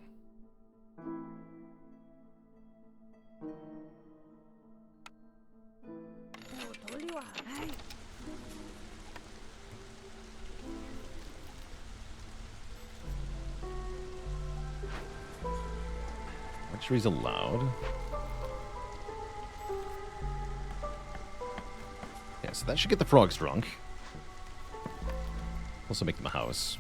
Luxuries allowed. Yeah, so that should get the frogs drunk. Also make them a house.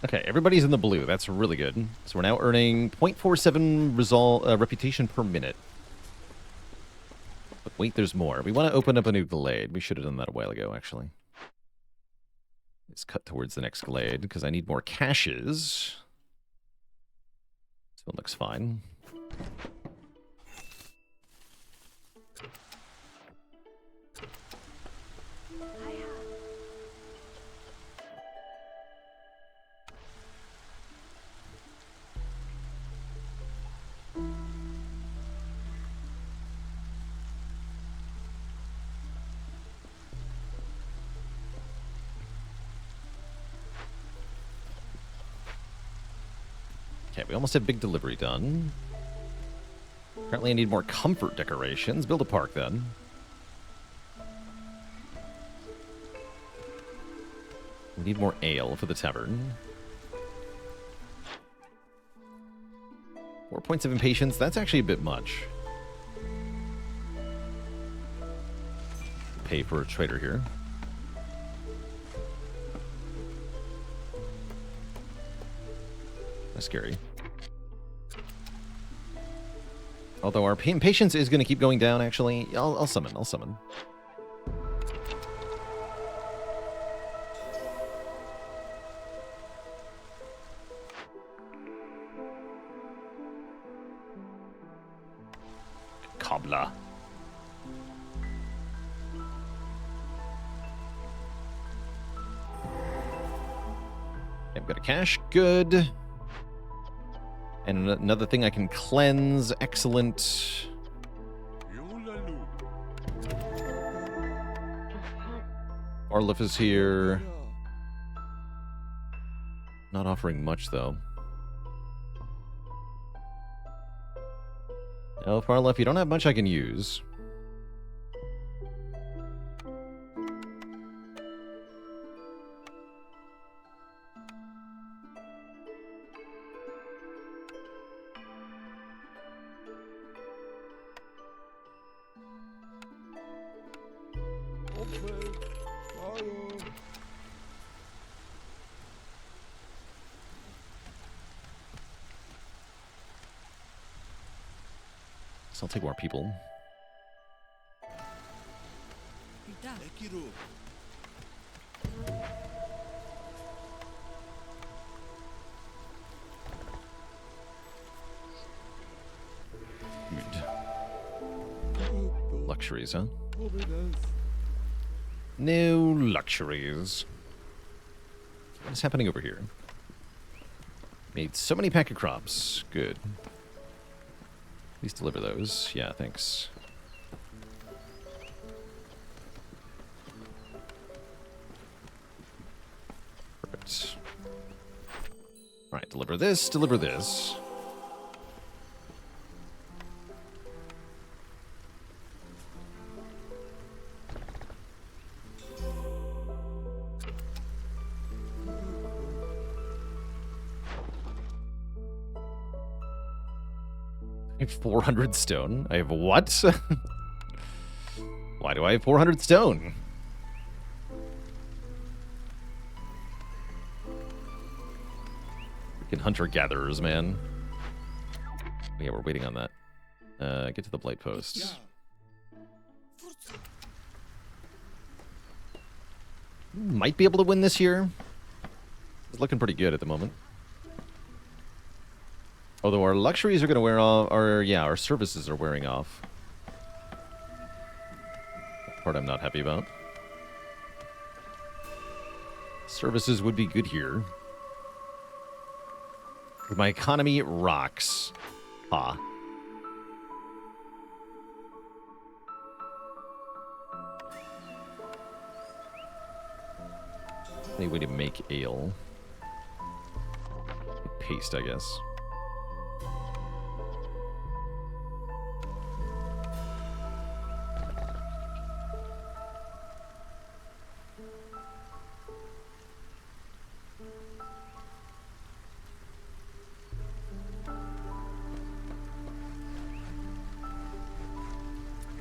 Okay, everybody's in the blue. That's really good. So we're now earning 0.47 reputation per minute. But wait, there's more. We want to open up a new glade. We should have done that a while ago, actually. Let's cut towards the next glade, because I need more caches. This one looks fine. Okay, we almost have big delivery done. Apparently I need more comfort decorations. Build a park, then. We need more ale for the tavern. 4 points of impatience. That's actually a bit much. Pay for a trader here. That's scary. Although our impatience is going to keep going down, actually. I'll summon. I'll summon. Cobbler. I've got a cash. Good. And another thing I can cleanse. Excellent. Arlif is here. Not offering much, though. No, Farlef, you don't have much I can use. So I'll take more people. Good. Luxuries, huh? No luxuries. What is happening over here? Made so many pack of crops. Good. Please deliver those. Yeah, thanks. Perfect. Alright, deliver this, deliver this. I have 400 stone. I have what? Why do I have 400 stone? Freaking hunter-gatherers, man. Yeah, we're waiting on that. Get to the blight posts. Might be able to win this year. It's looking pretty good at the moment. Although our luxuries are going to wear off, our services are wearing off. That part I'm not happy about. Services would be good here. My economy rocks. Ah. Any way to make ale. Paste, I guess.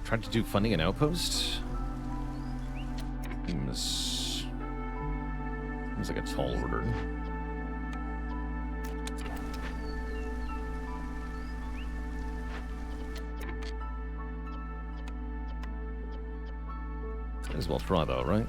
Tried to do funding an outpost? Seems like a tall order. Might as well try though, right?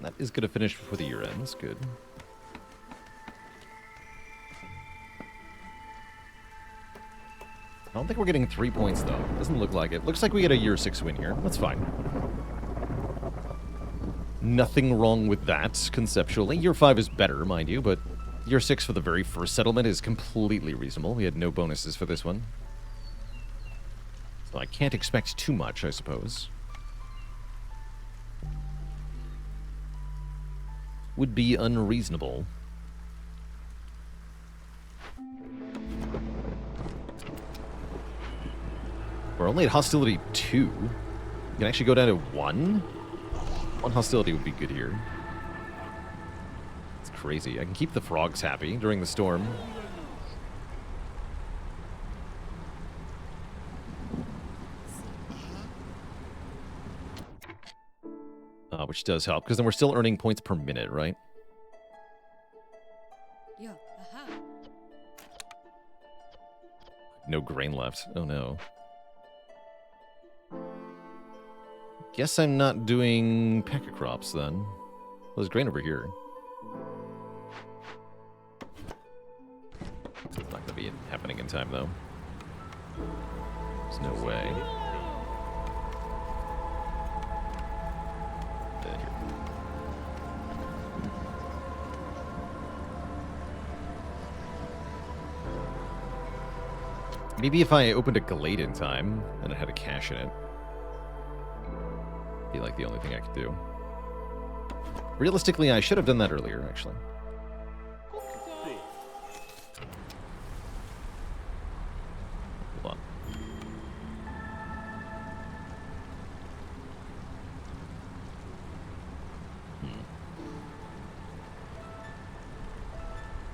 That is going to finish before the year ends. Good. I don't think we're getting 3 points, though. Doesn't look like it. Looks like we get a year 6 win here. That's fine. Nothing wrong with that, conceptually. Year 5 is better, mind you, but year 6 for the very first settlement is completely reasonable. We had no bonuses for this one. So I can't expect too much, I suppose. Would be unreasonable. We're only at hostility 2. We can actually go down to 1. 1 hostility would be good here. It's crazy. I can keep the frogs happy during the storm. Which does help, because then we're still earning points per minute, right? Yeah. No grain left. Oh no. Guess I'm not doing packet crops then. Well, there's grain over here. It's not going to be happening in time, though. There's no way. Maybe if I opened a Glade in time, and I had a cache in it. Be like the only thing I could do. Realistically, I should have done that earlier, actually. Hold on.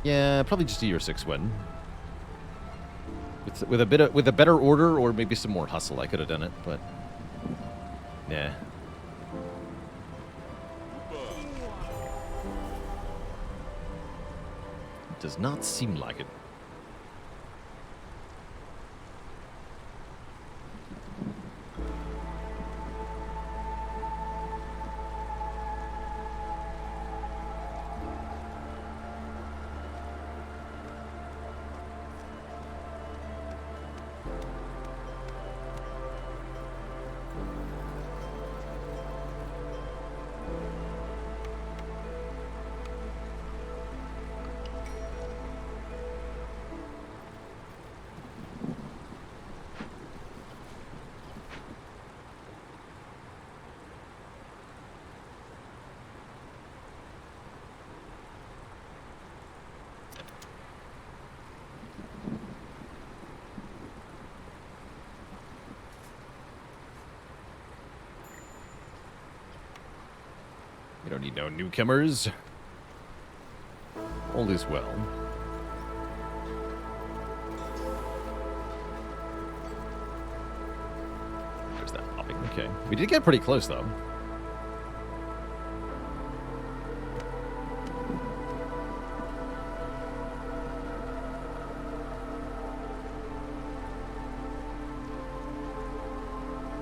Yeah, probably just a year 6 win. With a better order or maybe some more hustle, I could have done it, but yeah. It does not seem like it. We don't need no newcomers. All is well. There's that popping. Okay. We did get pretty close, though.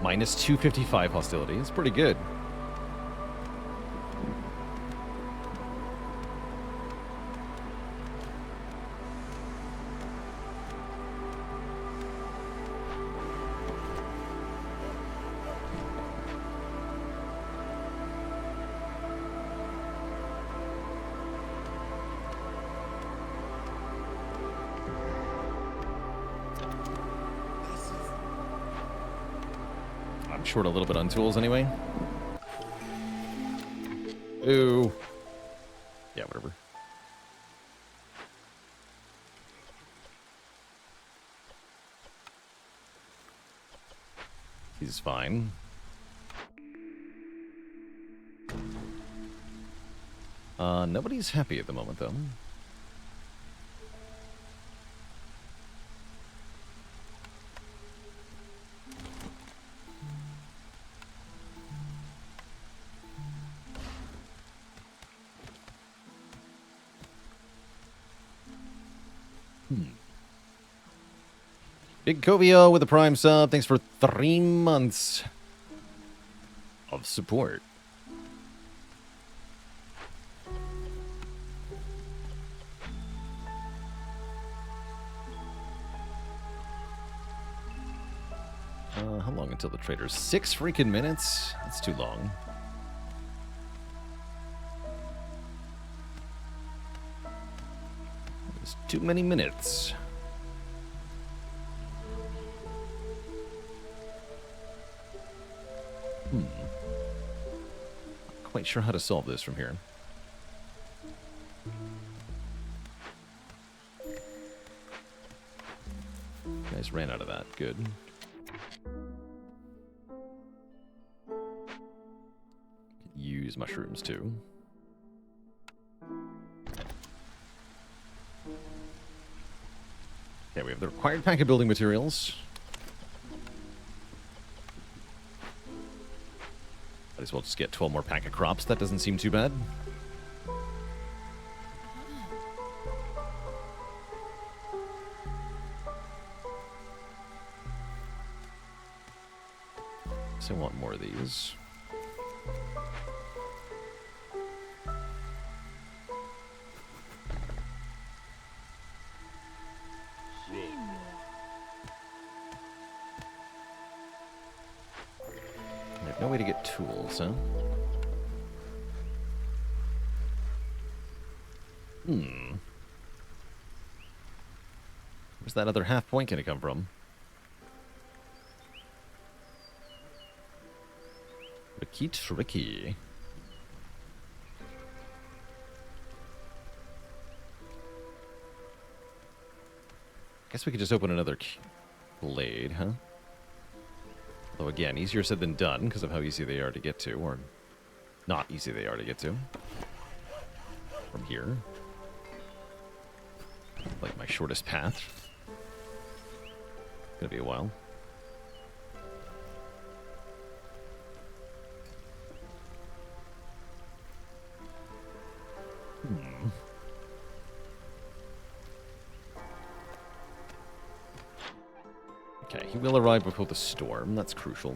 Minus 255 hostility. It's pretty good. Short a little bit on tools anyway. Ooh. Yeah, whatever. He's fine. Nobody's happy at the moment, though. Big Covio with a Prime sub. Thanks for 3 months of support. How long until the traders? 6 freaking minutes? That's too long. There's too many minutes. Not quite sure how to solve this from here. Guys ran out of that. Good. Use mushrooms too. Okay, we have the required pack of building materials. Might as well just get 12 more pack of crops. That doesn't seem too bad. So I want more of these. I have no way to get tools, huh? Where's that other half point gonna come from? Tricky. Guess we could just open another blade, huh? Although again, easier said than done because of how easy they are to get to, or not easy they are to get to. From here. Like my shortest path. Gonna be a while. Okay, he will arrive before the storm. That's crucial.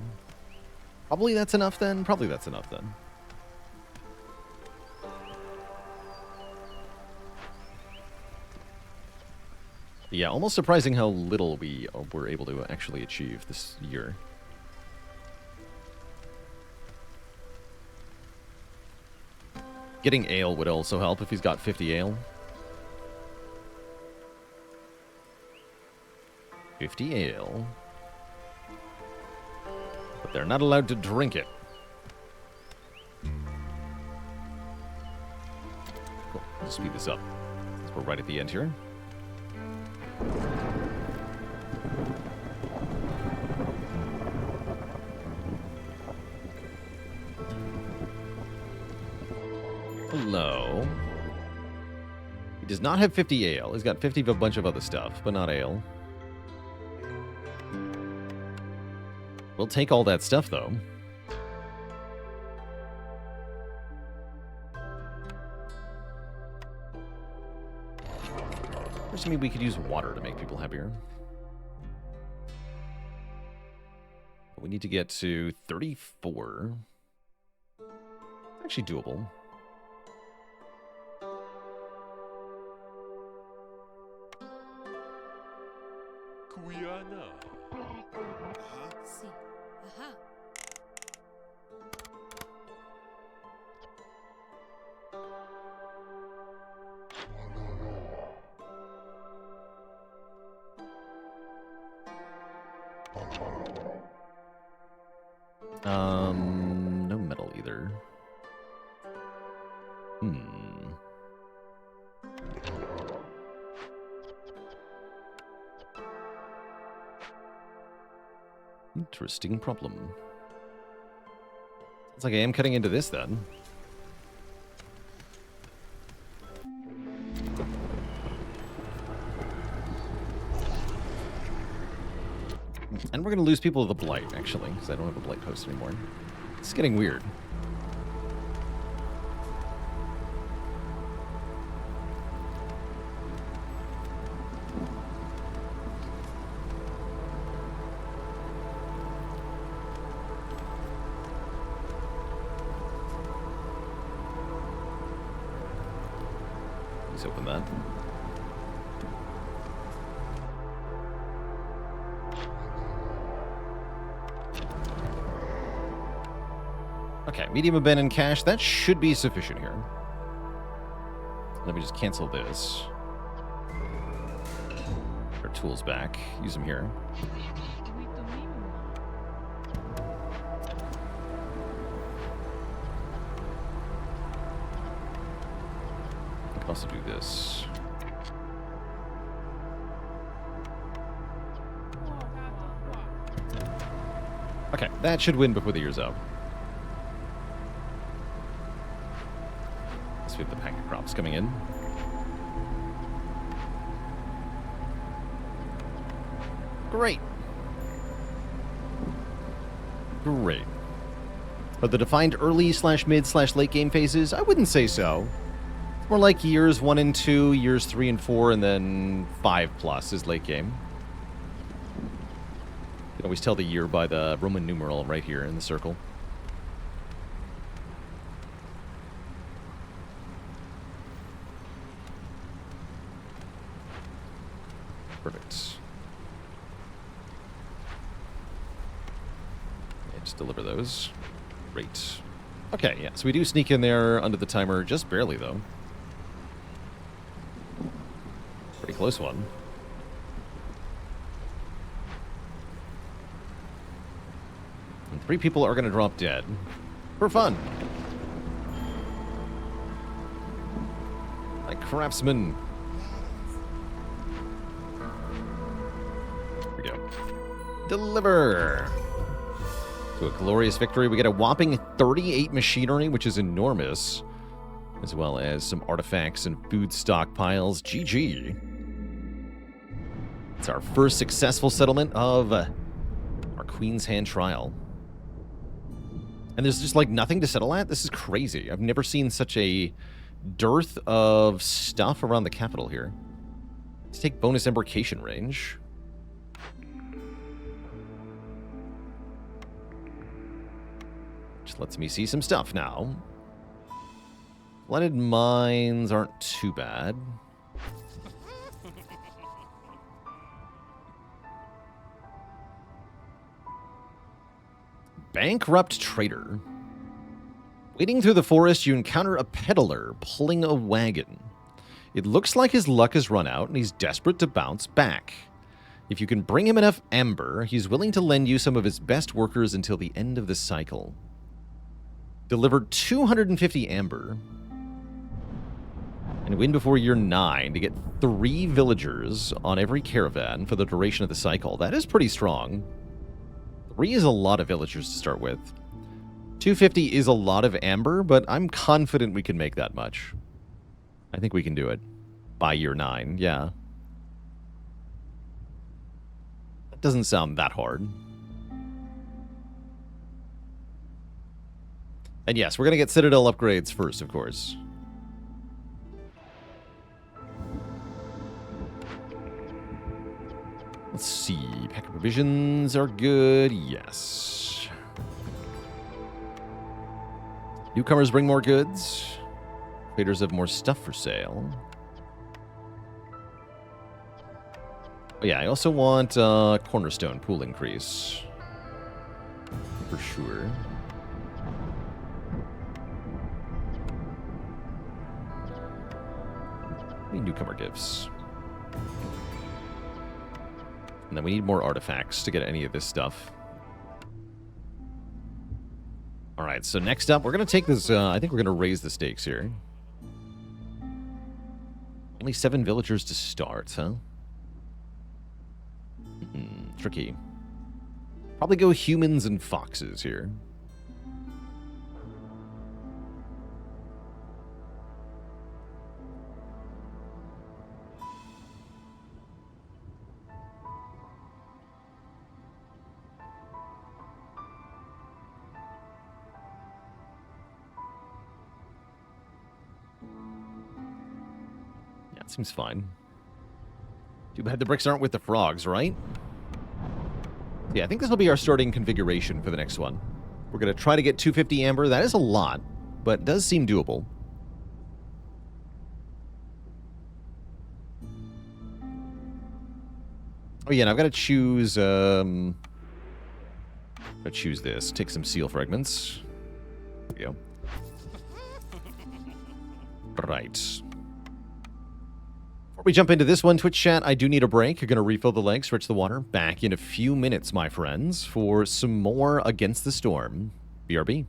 Probably that's enough then. Probably that's enough then. Yeah, almost surprising how little we were able to actually achieve this year. Getting ale would also help if he's got 50 ale. 50 ale. But they're not allowed to drink it. Cool. We'll speed this up. We're right at the end here. Hello. He does not have 50 ale. He's got 50 of a bunch of other stuff, but not ale. We'll take all that stuff, though. Just mean we could use water to make people happier. But we need to get to 34. Actually doable. No metal either. Interesting problem. Sounds like I am cutting into this then. And we're going to lose people to the Blight, actually, because I don't have a Blight post anymore. It's getting weird. Let's open that. Okay, medium abandoned cache. That should be sufficient here. Let me just cancel this. Our tools back. Use them here. I can also do this. Okay, that should win before the year's out. We have the packet crops coming in. Great. Great. Are the defined early / mid / late game phases? I wouldn't say so. It's more like years 1 and 2, years 3 and 4, and then 5+ is late game. You can always tell the year by the Roman numeral right here in the circle. Perfect. Yeah, just deliver those. Great. Okay, yeah, so we do sneak in there under the timer, just barely, though. Pretty close one. And 3 people are going to drop dead. For fun. Like craftsman. Deliver! To a glorious victory. We get a whopping 38 machinery, which is enormous. As well as some artifacts and food stockpiles. GG. It's our first successful settlement of our Queen's Hand trial. And there's just, like, nothing to settle at? This is crazy. I've never seen such a dearth of stuff around the capital here. Let's take bonus embarkation range. Just lets me see some stuff now. Flooded mines aren't too bad. Bankrupt trader. Wading through the forest, you encounter a peddler pulling a wagon. It looks like his luck has run out and he's desperate to bounce back. If you can bring him enough amber, he's willing to lend you some of his best workers until the end of the cycle. Deliver 250 amber. And win before year 9 to get 3 villagers on every caravan for the duration of the cycle. That is pretty strong. 3 is a lot of villagers to start with. 250 is a lot of amber, but I'm confident we can make that much. I think we can do it. By year 9, yeah. That doesn't sound that hard. And yes, we're going to get Citadel upgrades first, of course. Let's see. Pack of provisions are good. Yes. Newcomers bring more goods. Traders have more stuff for sale. Oh, yeah, I also want cornerstone pool increase. For sure. Any newcomer gifts. And then we need more artifacts to get any of this stuff. Alright, so next up, we're going to take this... I think we're going to raise the stakes here. Only 7 villagers to start, huh? Tricky. Probably go humans and foxes here. Seems fine. Too bad the bricks aren't with the frogs, right? Yeah, I think this will be our starting configuration for the next one. We're going to try to get 250 amber. That is a lot, but does seem doable. Oh, yeah, and I've got to choose... I've got to choose this. Take some seal fragments. There we go. Right. Before we jump into this one, Twitch chat, I do need a break. You're going to refill the leg, stretch the water. Back in a few minutes, my friends, for some more Against the Storm. BRB.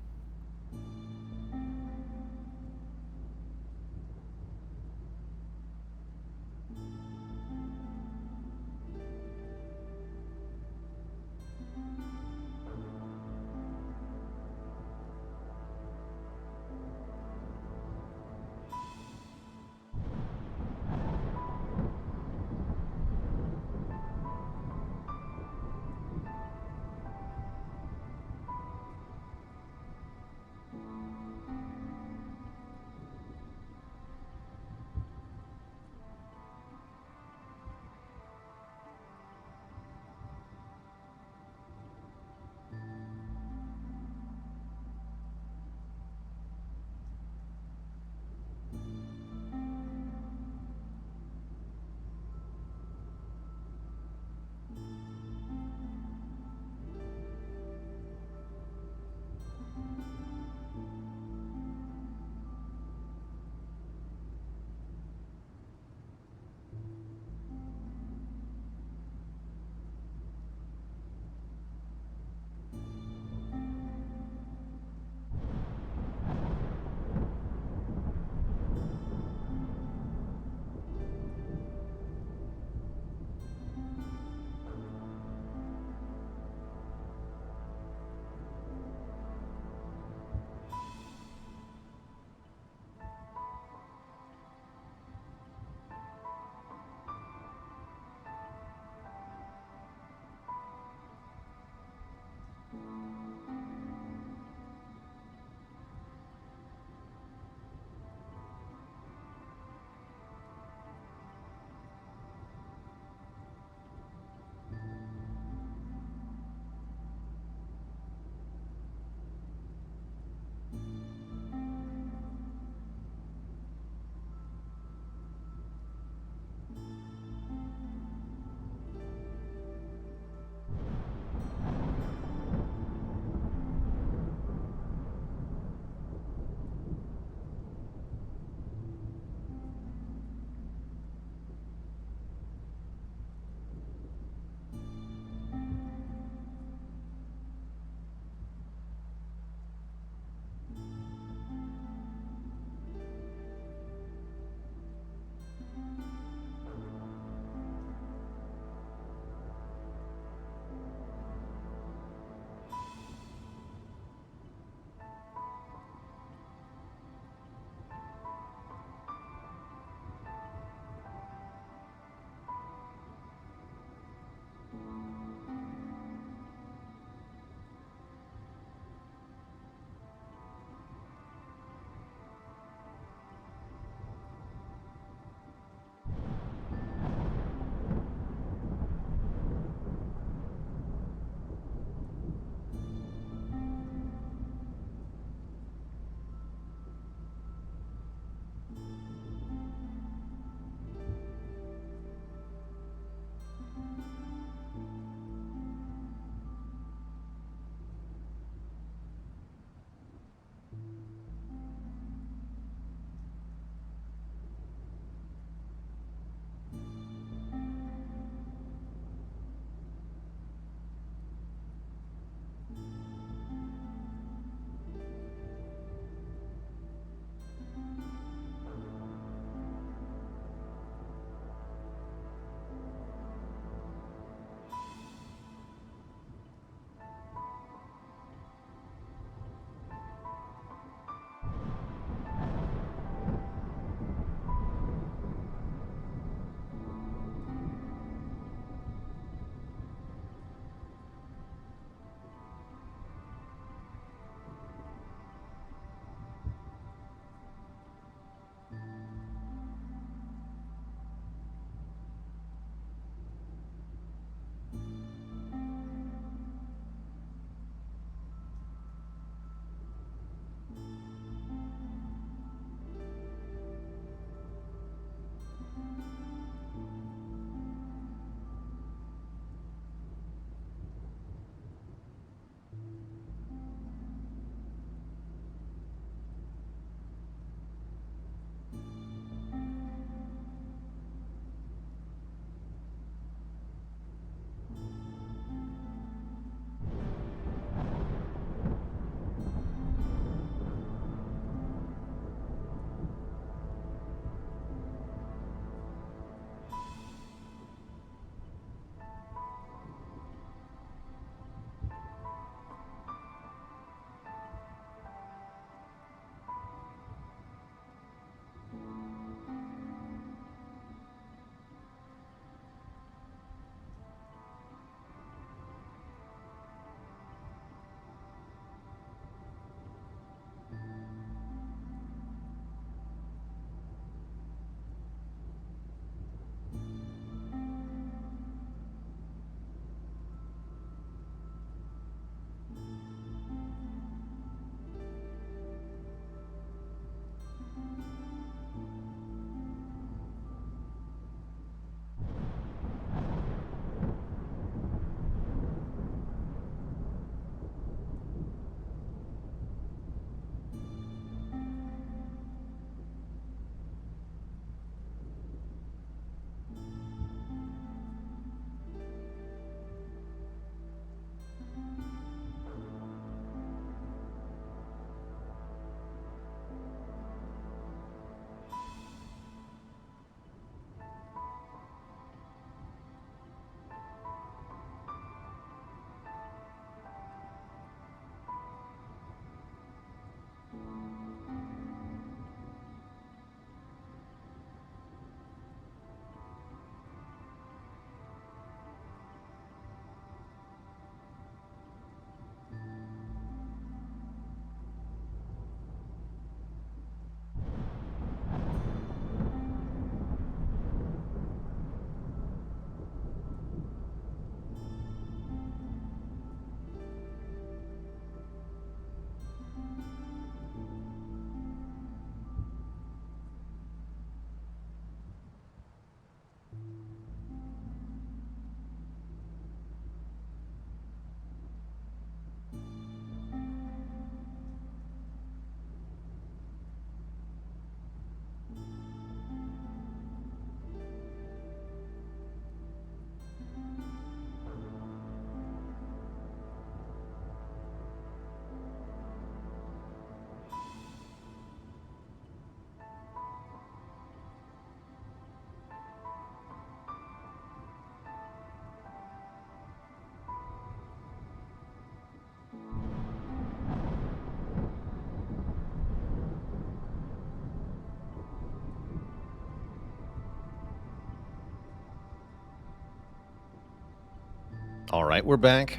All right, we're back.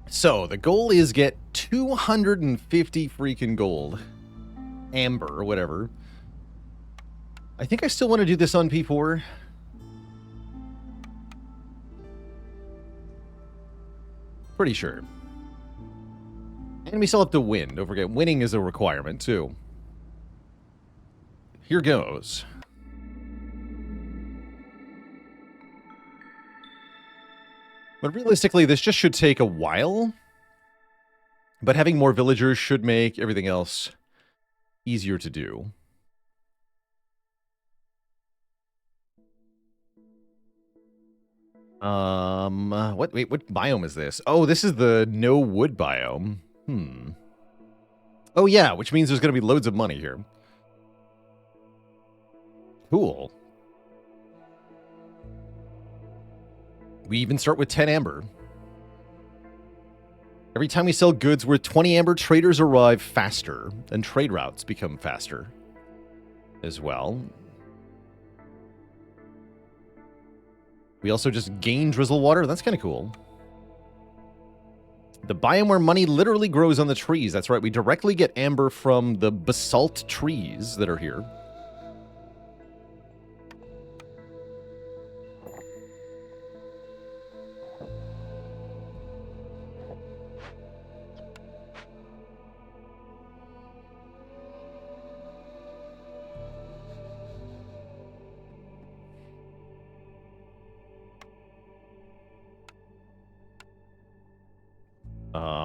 So the goal is get 250 freaking gold. Amber, or whatever. I think I still want to do this on P4. Pretty sure. And we still have to win. Don't forget, winning is a requirement, too. Here goes. But realistically, this just should take a while. But having more villagers should make everything else easier to do. Wait, what biome is this? Oh, this is the no wood biome. Oh yeah, which means there's going to be loads of money here. Cool. We even start with 10 amber. Every time we sell goods worth 20 amber, traders arrive faster, and trade routes become faster as well. We also just gain drizzle water. That's kind of cool. The biome where money literally grows on the trees. That's right. We directly get amber from the basalt trees that are here.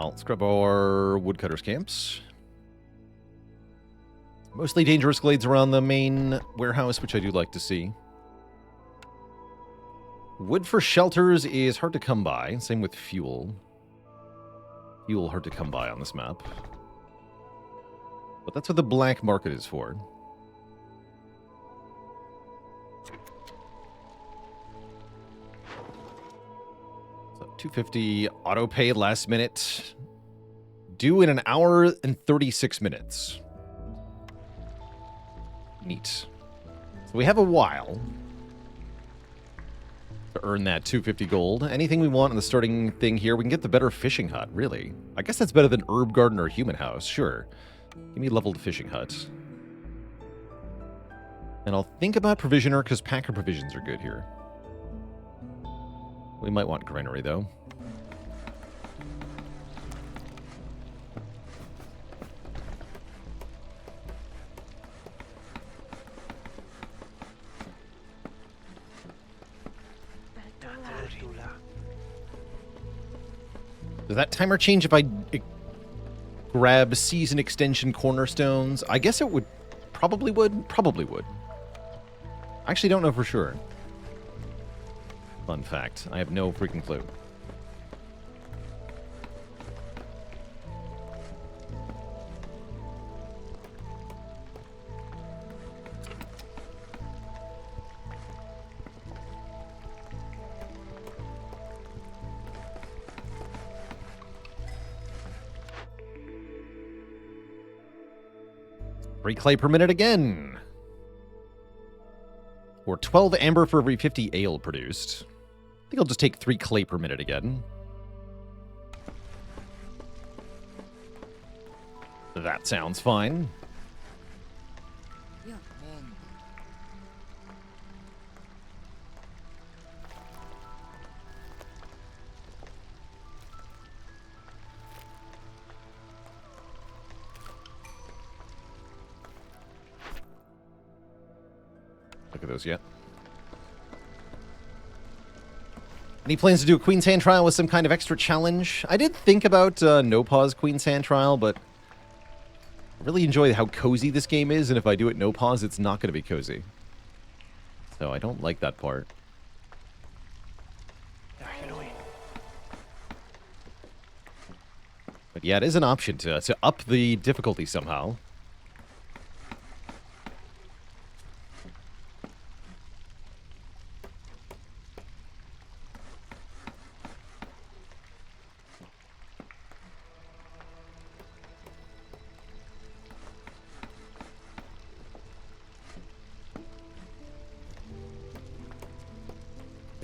Let's grab our woodcutters camps. Mostly dangerous glades around the main warehouse, which I do like to see. Wood for shelters is hard to come by. Same with fuel. Fuel hard to come by on this map. But that's what the black market is for. So 250 auto pay last minute. Due in an hour and 36 minutes. Neat. So we have a while to earn that 250 gold. Anything we want in the starting thing here, we can get the better fishing hut, really. I guess that's better than herb garden or human house, sure. Give me a leveled fishing hut. And I'll think about provisioner, because packer provisions are good here. We might want granary, though. Does that timer change if I grab season extension cornerstones? I guess it would. Probably would. Probably would. I actually don't know for sure. Fun fact. I have no freaking clue. Free clay per minute again. Or 12 amber for every 50 ale produced. I think I'll just take 3 clay per minute again. That sounds fine. Look at those yet. Any plans to do a Queen's Hand trial with some kind of extra challenge? I did think about no pause Queen's Hand trial, but I really enjoy how cozy this game is, and if I do it no pause, it's not going to be cozy. So I don't like that part. But yeah, it is an option to up the difficulty somehow.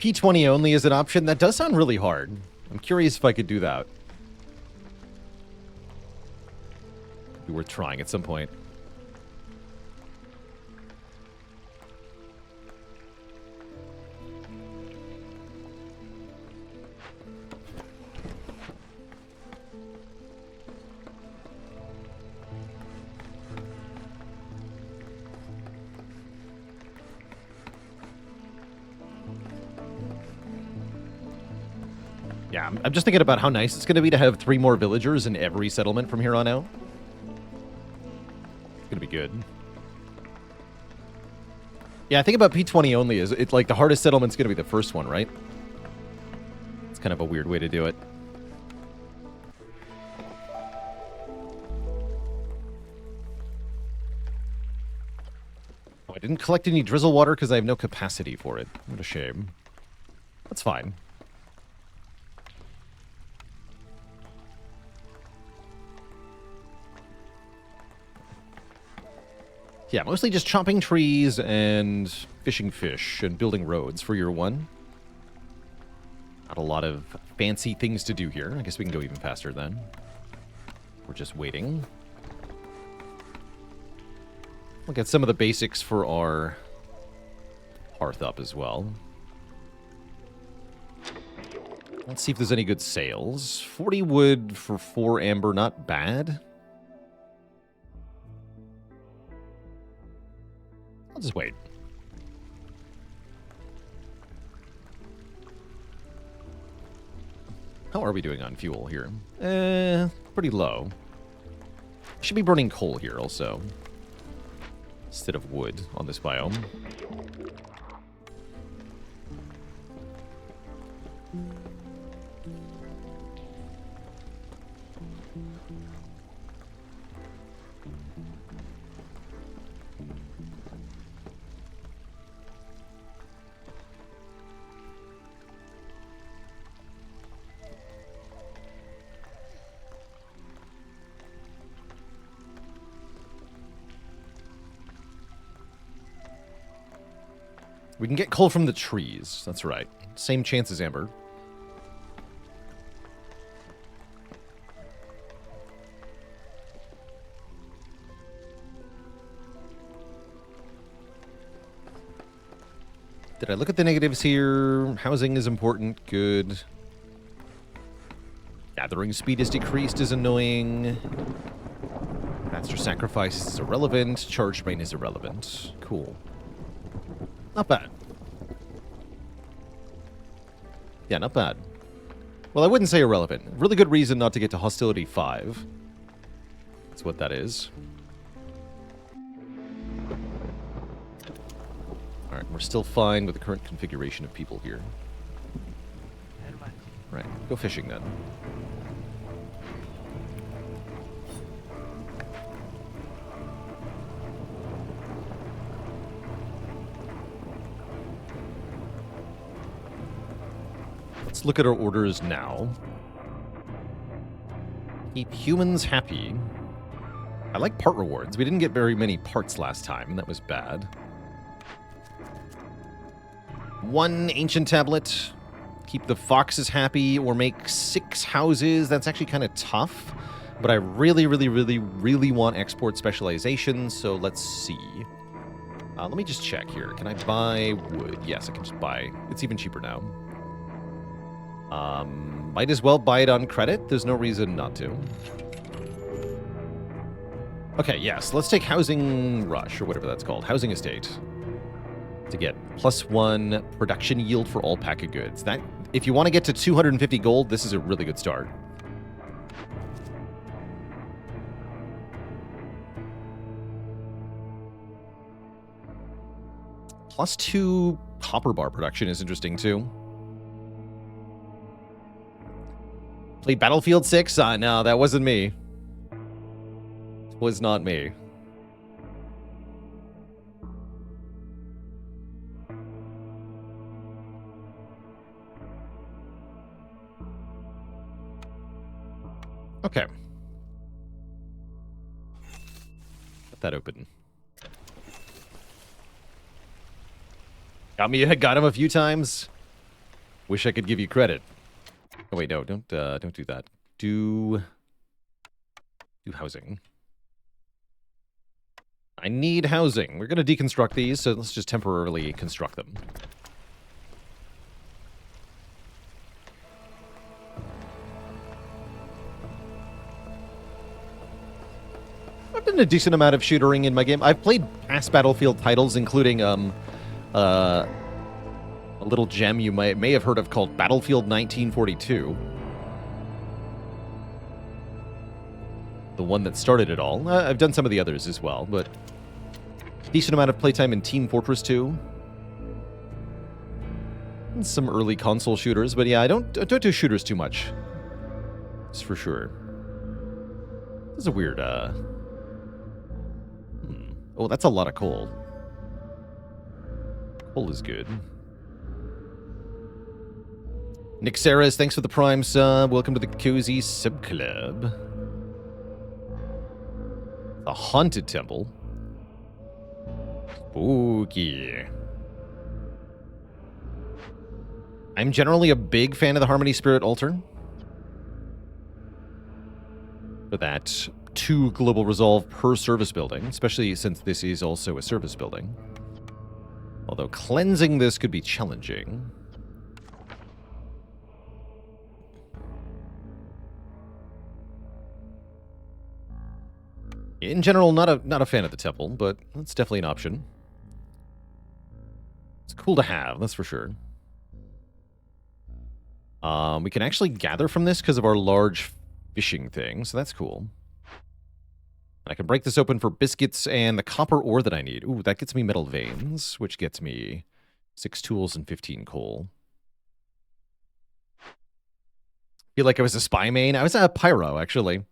P20 only is an option. That does sound really hard. I'm curious if I could do that. Be worth trying at some point. Yeah, I'm just thinking about how nice it's going to be to have 3 more villagers in every settlement from here on out. It's going to be good. Yeah, I think about P20 only is it's like the hardest settlement's going to be the first one, right? It's kind of a weird way to do it. Oh, I didn't collect any drizzle water because I have no capacity for it. What a shame. That's fine. Yeah, mostly just chopping trees and fishing fish and building roads for year 1. Not a lot of fancy things to do here. I guess we can go even faster then. We're just waiting. We'll get some of the basics for our hearth up as well. Let's see if there's any good sales. 40 wood for 4 amber, not bad. I'll just wait. How are we doing on fuel here? Pretty low. Should be burning coal here also, instead of wood on this biome. We can get coal from the trees. That's right. Same chance as amber. Did I look at the negatives here? Housing is important. Good. Gathering speed is decreased is annoying. Master sacrifice is irrelevant. Charge main is irrelevant. Cool. Not bad. Yeah, not bad. Well, I wouldn't say irrelevant. Really good reason not to get to Hostility 5. That's what that is. Alright, we're still fine with the current configuration of people here. Right, go fishing then. Let's look at our orders now. Keep humans happy. I like part rewards. We didn't get very many parts last time. That was bad. 1 ancient tablet. Keep the foxes happy or make 6 houses. That's actually kind of tough. But I really, really, really, really want export specialization. So let's see. Let me just check here. Can I buy wood? Yes, I can just buy. It's even cheaper now. Might as well buy it on credit. There's no reason not to. Okay, yes. Let's take Housing Rush, or whatever that's called. Housing Estate. To get +1 production yield for all pack of goods. That, if you want to get to 250 gold, this is a really good start. +2 copper bar production is interesting, too. Played Battlefield 6? No, that wasn't me. It was not me. Okay. Let that open. Got him a few times. Wish I could give you credit. Oh wait, no, don't do that. Do housing. I need housing. We're gonna deconstruct these, so let's just temporarily construct them. I've done a decent amount of shootering in my game. I've played past Battlefield titles, including a little gem you may have heard of called Battlefield 1942. The one that started it all. I've done some of the others as well, but decent amount of playtime in Team Fortress 2. And some early console shooters, but yeah, I don't do shooters too much. That's for sure. This is a weird, Oh, that's a lot of coal. Coal is good. Nick Saras, thanks for the Prime sub. Welcome to the Cozy Sub Club. The Haunted Temple. Spooky. I'm generally a big fan of the Harmony Spirit Altar. For that 2 global resolve per service building, especially since this is also a service building. Although cleansing this could be challenging. In general, not a fan of the temple, but that's definitely an option. It's cool to have, that's for sure. We can actually gather from this because of our large fishing thing, so that's cool. I can break this open for biscuits and the copper ore that I need. Ooh, that gets me metal veins, which gets me 6 tools and 15 coal. Feel like I was a spy main. I was a pyro, actually.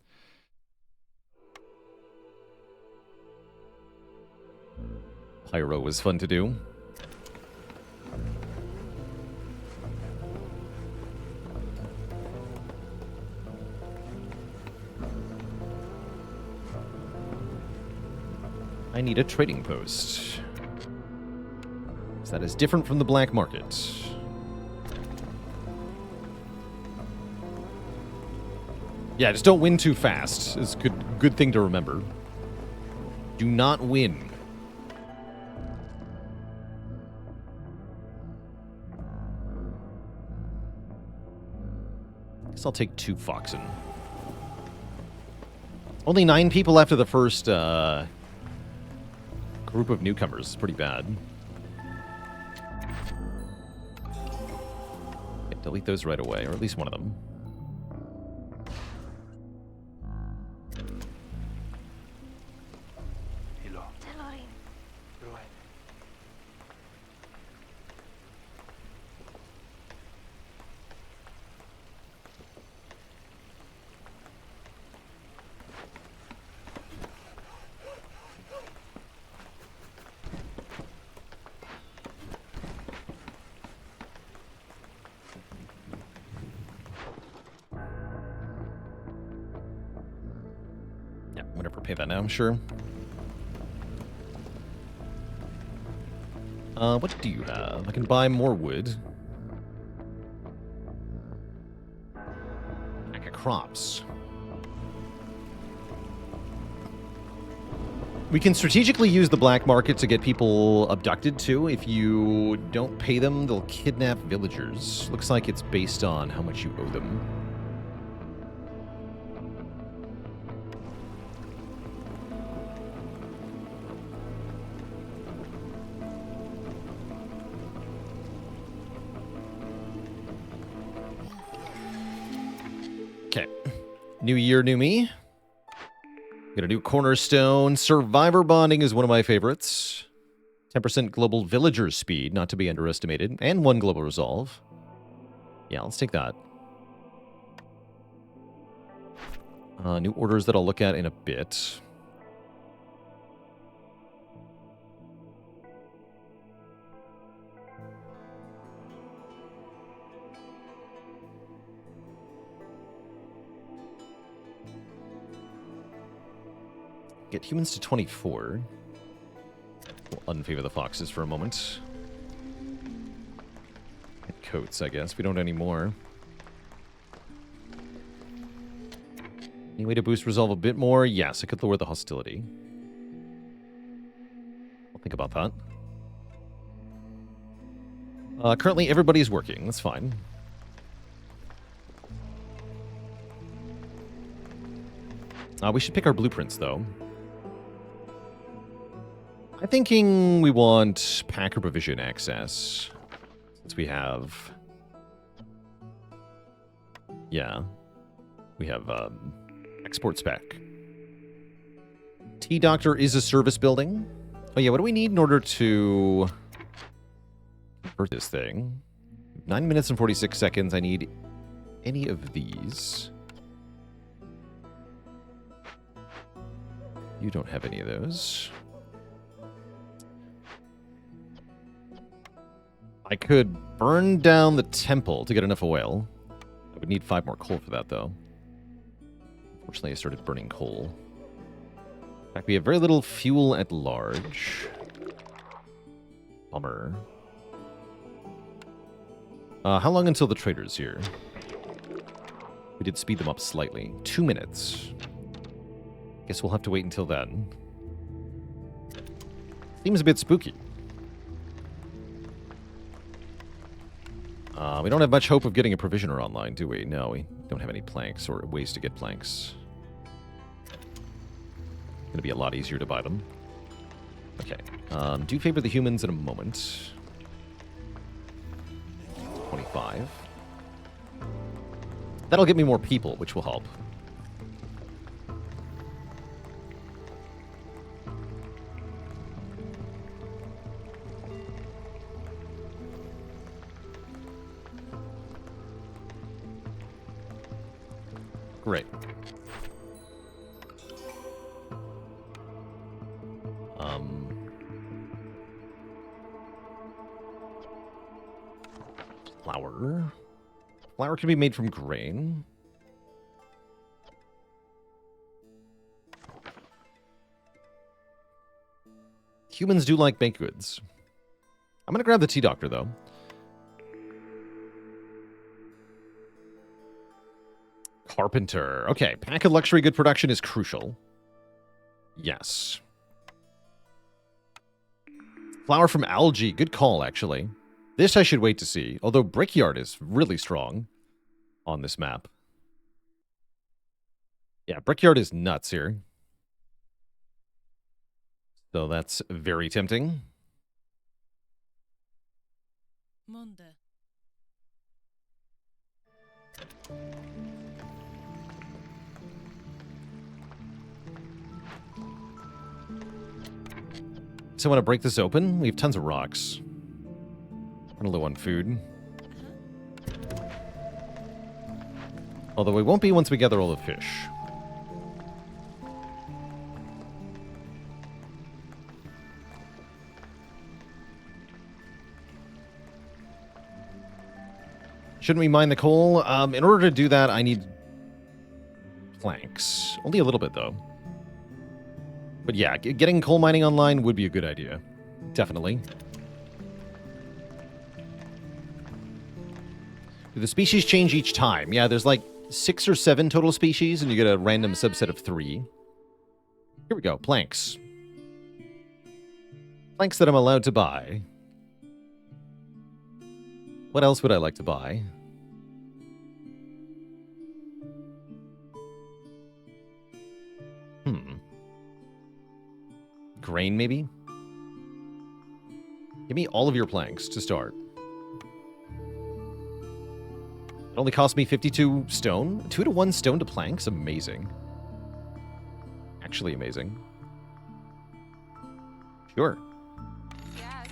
Pyro was fun to do. I need a trading post. So that is different from the black market. Yeah, just don't win too fast. It's a good thing to remember. Do not win. Guess I'll take 2 Foxen. Only 9 people after the first group of newcomers. It's pretty bad. Okay, delete those right away, or at least one of them. That now, I'm sure. What do you have? I can buy more wood. Pack of crops. We can strategically use the black market to get people abducted, too. If you don't pay them, they'll kidnap villagers. Looks like it's based on how much you owe them. New year, new me. Got a new cornerstone. Survivor bonding is one of my favorites. 10% global villager speed, not to be underestimated. And 1 global resolve. Yeah, let's take that. New orders that I'll look at in a bit. Get humans to 24. We'll unfavor the foxes for a moment. coats, I guess. We don't anymore. Any way to boost resolve a bit more? Yes, I could lower the hostility. I'll think about that. Currently, everybody's working. That's fine. We should pick our blueprints, though. I'm thinking we want packer provision access. Since we have... Yeah. We have export spec. T-Doctor is a service building. Oh yeah, what do we need in order to convert this thing? 9 minutes and 46 seconds. I need any of these. You don't have any of those. I could burn down the temple to get enough oil. I would need 5 more coal for that, though. Unfortunately, I started burning coal. In fact, we have very little fuel at large. Bummer. How long until the trader's here? We did speed them up slightly. 2 minutes. Guess we'll have to wait until then. Seems a bit spooky. We don't have much hope of getting a provisioner online, do we? No, we don't have any planks or ways to get planks. Gonna be a lot easier to buy them. Okay. Do favor the humans in a moment. 25. That'll get me more people, which will help. Great. Flour. Flour can be made from grain. Humans do like baked goods. I'm gonna grab the T-Doctor, though. Carpenter. Okay, pack of luxury good production is crucial. Yes. Flour from algae. Good call, actually. This I should wait to see, although Brickyard is really strong on this map. Yeah, Brickyard is nuts here. So that's very tempting. Monde. So I want to break this open. We have tons of rocks. Kind of low on food. Although we won't be once we gather all the fish. Shouldn't we mine the coal? In order to do that, I need planks. Only a little bit, though. But yeah, getting coal mining online would be a good idea. Definitely. Do the species change each time? Yeah, there's like 6 or 7 total species, and you get a random subset of 3. Here we go, planks. Planks that I'm allowed to buy. What else would I like to buy? Grain, maybe? Give me all of your planks to start. It only cost me 52 stone. 2 to 1 stone to planks? Amazing. Actually amazing. Sure. Yes.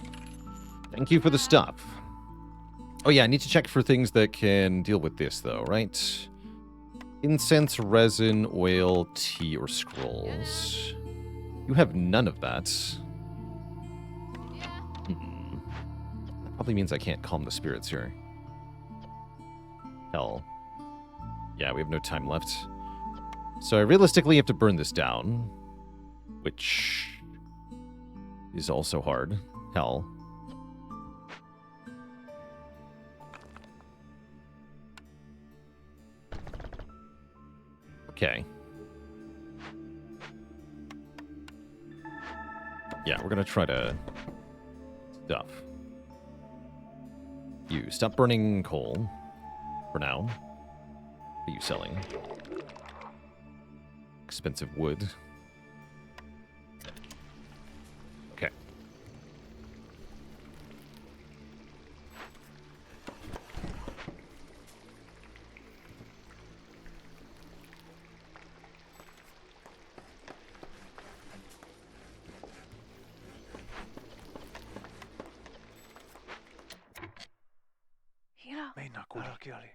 Thank you for the stuff. Oh yeah, I need to check for things that can deal with this, though, right? Incense, resin, oil, tea, or scrolls. You have none of that. That probably means I can't calm the spirits here. Hell. Yeah, we have no time left. So I realistically have to burn this down. Which is also hard. Hell. Okay. Yeah, we're gonna try to stuff. You stop burning coal for now. What are you selling? Expensive wood. Okay. Meina kulkiali.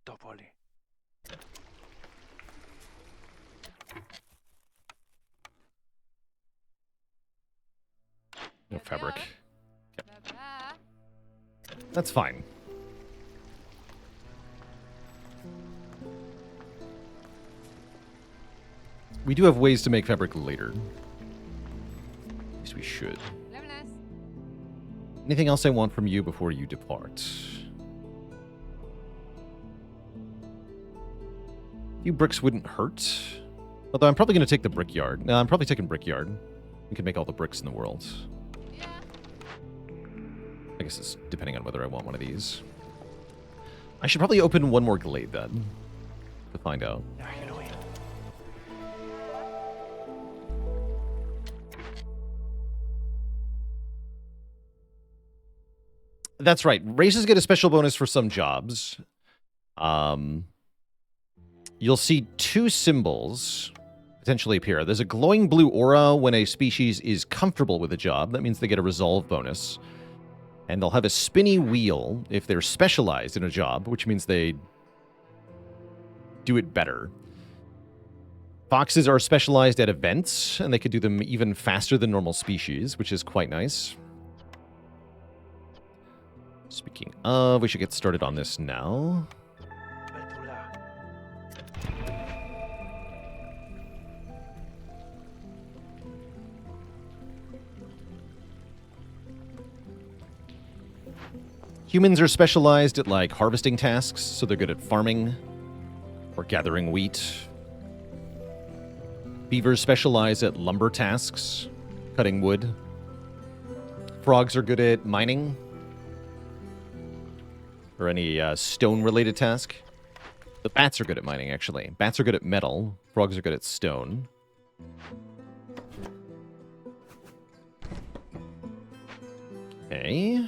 Topoli. No fabric. Okay. That's fine. We do have ways to make fabric later. At least we should. Anything else I want from you before you depart? A few bricks wouldn't hurt. Although I'm probably going to take the brickyard. No, I'm probably taking brickyard. We can make all the bricks in the world. Yeah. I guess it's depending on whether I want one of these. I should probably open one more glade then. To find out. That's right. Races get a special bonus for some jobs. You'll see two symbols potentially appear. There's a glowing blue aura when a species is comfortable with a job. That means they get a resolve bonus. And they'll have a spinny wheel if they're specialized in a job, which means they do it better. Foxes are specialized at events, and they could do them even faster than normal species, which is quite nice. Speaking of, we should get started on this now. Humans are specialized at, like, harvesting tasks, so they're good at farming or gathering wheat. Beavers specialize at lumber tasks, cutting wood. Frogs are good at mining or any stone-related task. The bats are good at mining, actually. Bats are good at metal. Frogs are good at stone. Okay.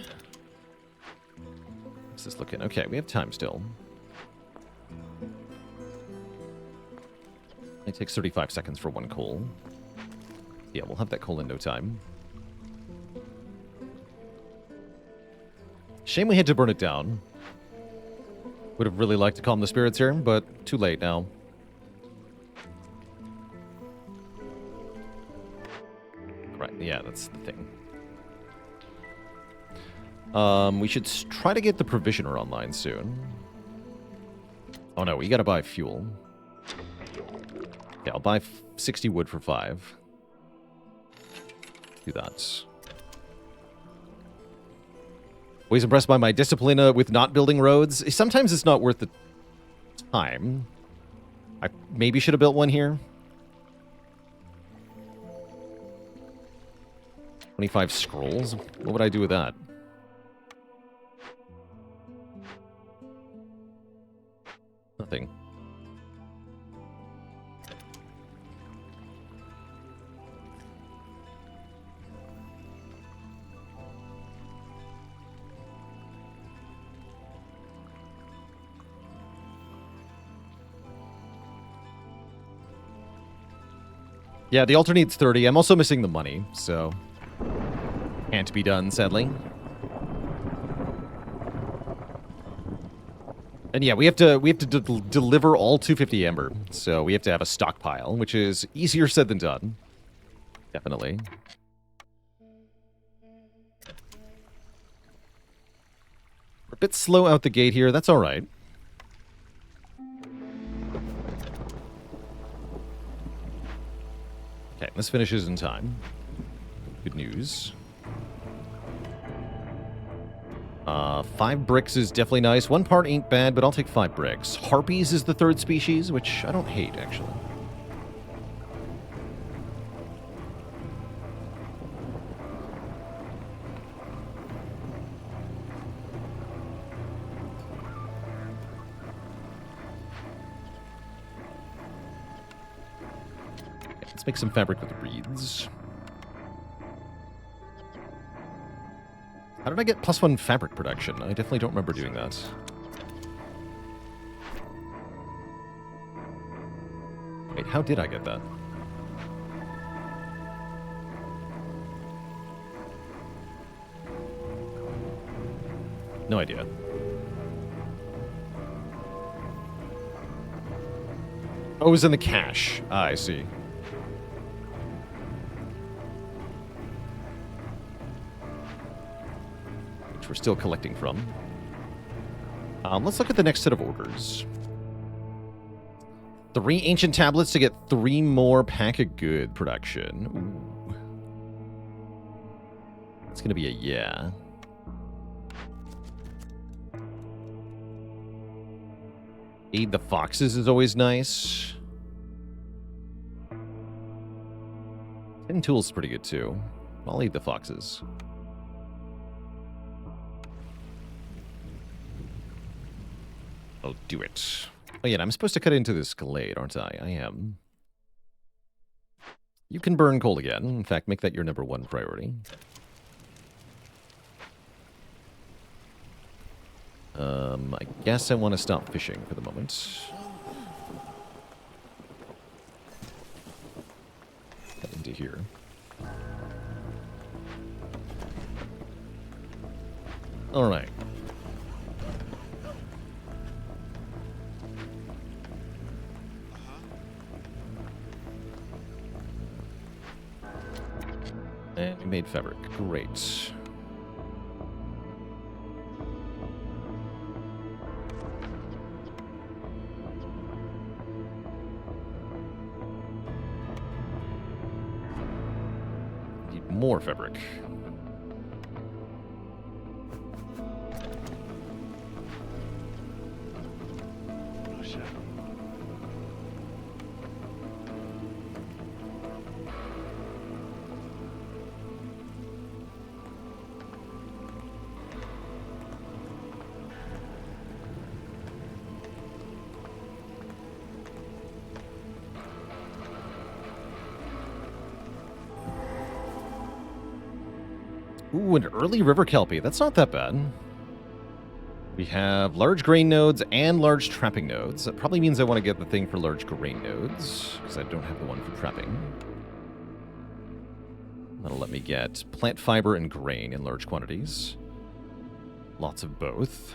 How's this looking? Okay, we have time still. It takes 35 seconds for one coal. Yeah, we'll have that coal in no time. Shame we had to burn it down. Would have really liked to calm the spirits here, but too late now. Right, yeah, that's the thing. We should try to get the provisioner online soon. Oh no, we gotta buy fuel. Yeah, I'll buy 60 wood for 5. Do that. Always impressed by my discipline with not building roads. Sometimes it's not worth the time. I maybe should have built one here. 25 scrolls? What would I do with that? Nothing. Yeah, the altar needs 30. I'm also missing the money, so can't be done, sadly. And yeah, we have to deliver all 250 ember, so we have to have a stockpile, which is easier said than done. Definitely. We're a bit slow out the gate here. That's all right. Okay, this finishes in time. Good news. 5 bricks is definitely nice. 1 part ain't bad, but I'll take 5 bricks. Harpies is the 3rd species, which I don't hate, actually. Let's make some fabric with reeds. How did I get +1 fabric production? I definitely don't remember doing that. Wait, how did I get that? No idea. Oh, it was in the cache. Ah, I see. We're still collecting from. Let's look at the next set of orders. 3 ancient tablets to get 3 more pack of good production. Ooh. It's gonna be a yeah. Aid the foxes is always nice. 10 tools is pretty good too. I'll aid the foxes. I'll do it. Oh yeah, I'm supposed to cut into this glade, aren't I? I am. You can burn coal again. In fact, make that your #1 priority. I guess I want to stop fishing for the moment. Cut into here. All right. And we made fabric. Great. Need more fabric. Ooh, an early river kelpie. That's not that bad. We have large grain nodes and large trapping nodes. That probably means I want to get the thing for large grain nodes, because I don't have the one for trapping. That'll let me get plant fiber and grain in large quantities. Lots of both.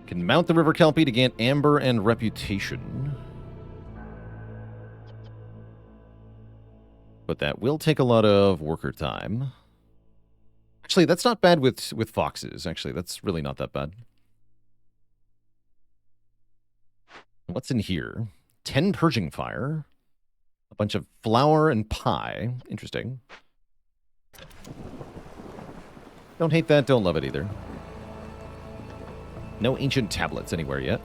Can mount the river kelpie to gain amber and reputation. But that will take a lot of worker time. Actually, that's not bad with foxes. Actually, that's really not that bad. What's in here? 10 purging fire. A bunch of flour and pie. Interesting. Don't hate that, don't love it either. No ancient tablets anywhere yet.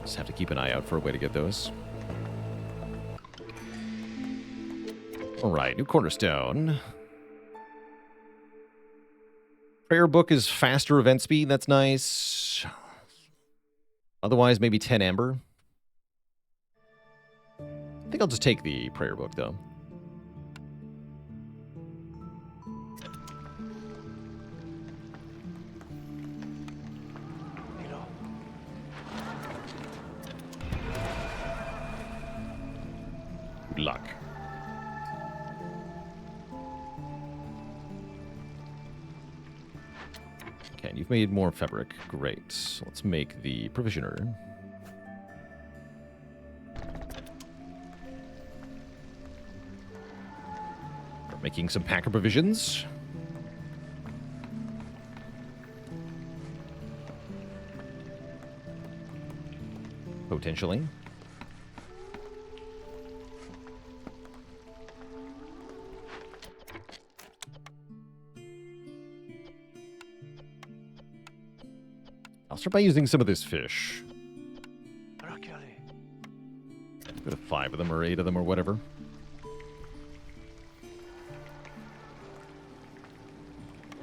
Just have to keep an eye out for a way to get those. Alright, new cornerstone. Prayer book is faster event speed, that's nice. Otherwise, maybe 10 amber. I think I'll just take the prayer book, though. Good luck. Okay, and you've made more fabric. Great. Let's make the provisioner. We're making some packer provisions. Potentially. I'll start by using some of this fish. Rakali. Go to 5 of them or 8 of them or whatever.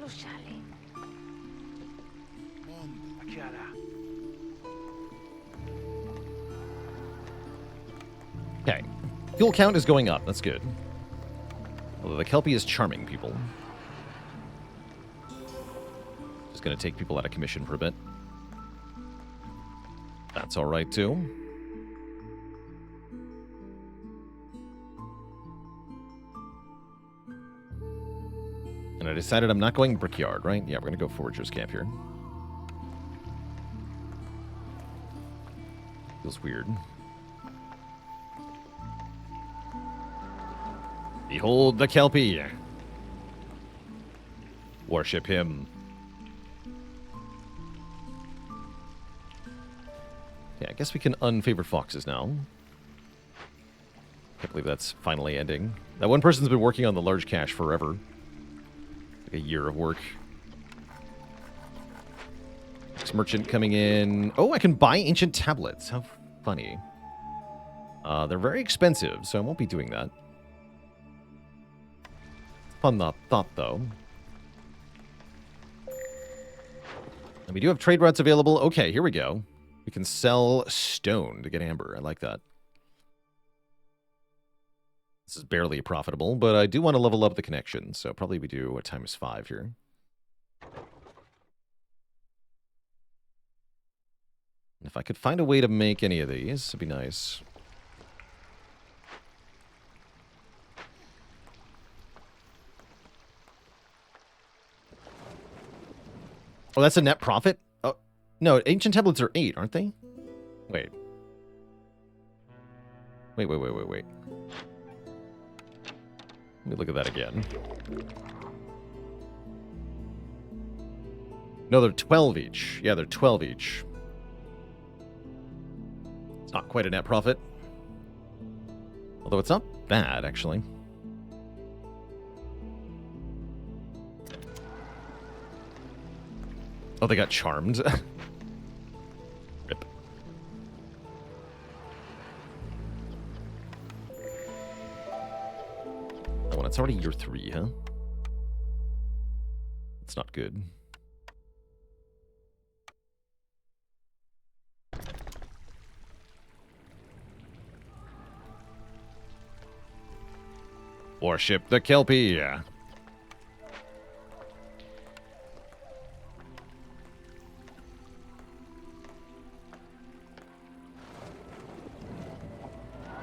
Lushali. Akiara. Okay. Fuel count is going up. That's good. Although the Kelpie is charming people. Just going to take people out of commission for a bit. That's all right, too. And I decided I'm not going Brickyard, right? Yeah, we're going to go Forager's Camp here. Feels weird. Behold the Kelpie. Worship him. Okay, I guess we can unfavor foxes now. Can't believe that's finally ending. That one person's been working on the large cache forever. Like a year of work. Next merchant coming in. Oh, I can buy ancient tablets. How funny. They're very expensive, so I won't be doing that. Fun thought, though. And we do have trade routes available. Okay, here we go. We can sell stone to get amber. I like that. This is barely profitable, but I do want to level up the connection, so probably we do a ×5 here. If I could find a way to make any of these, it'd be nice. Oh, that's a net profit? Oh, no, ancient tablets are 8, aren't they? Wait. Wait. Let me look at that again. No, they're 12 each. Yeah, they're 12 each. It's not quite a net profit. Although it's not bad, actually. Oh, they got charmed. Rip. Oh, and it's already year 3, huh? It's not good. Worship the Kelpie.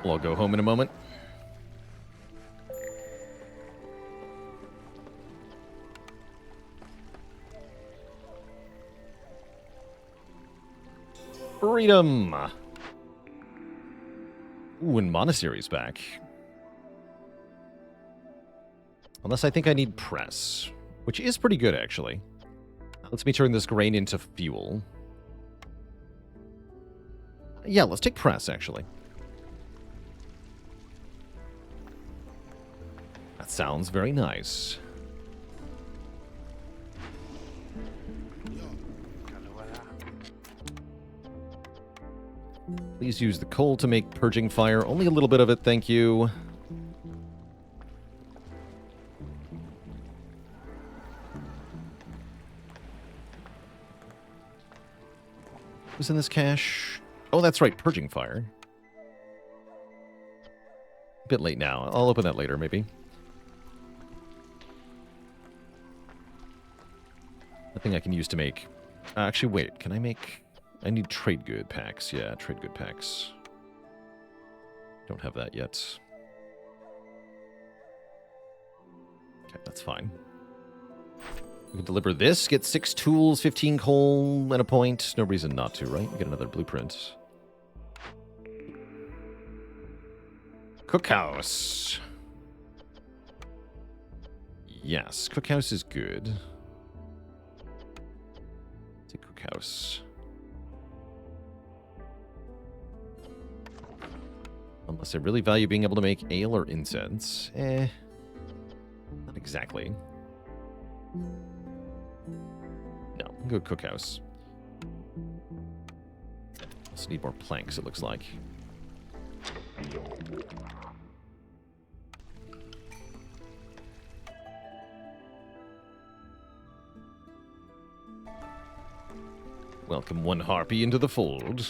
I'll go home in a moment. Freedom! Ooh, and Monastery's back. Unless I think I need press, which is pretty good, actually. Let's me turn this grain into fuel. Yeah, let's take press, actually. That sounds very nice. Please use the coal to make purging fire. Only a little bit of it, thank you. Who's in this cache? Oh, that's right, purging fire. A bit late now. I'll open that later, maybe. Nothing I can use to make... actually, wait. Can I make... I need trade good packs. Yeah, trade good packs. Don't have that yet. Okay, that's fine. We can deliver this, get 6 tools, 15 coal, and a point. No reason not to, right? Get another blueprint. Cookhouse. Yes, cookhouse is good. Take cookhouse. Unless I really value being able to make ale or incense. Not exactly. No, I'll go cookhouse. Just need more planks, it looks like. Welcome one harpy into the fold.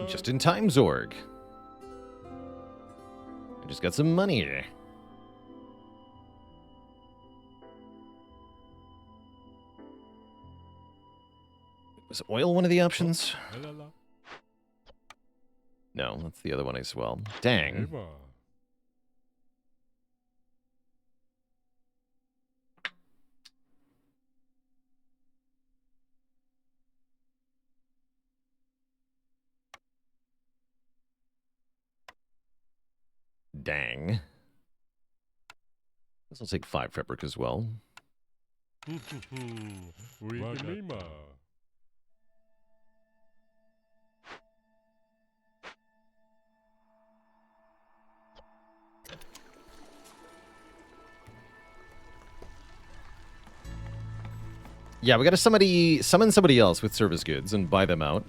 Just in time, Zorg. I just got some money. Was oil one of the options? No, that's the other one as well. Dang. Dang. Guess I'll take 5 fabric as well. Yeah, we gotta summon somebody else with service goods and buy them out.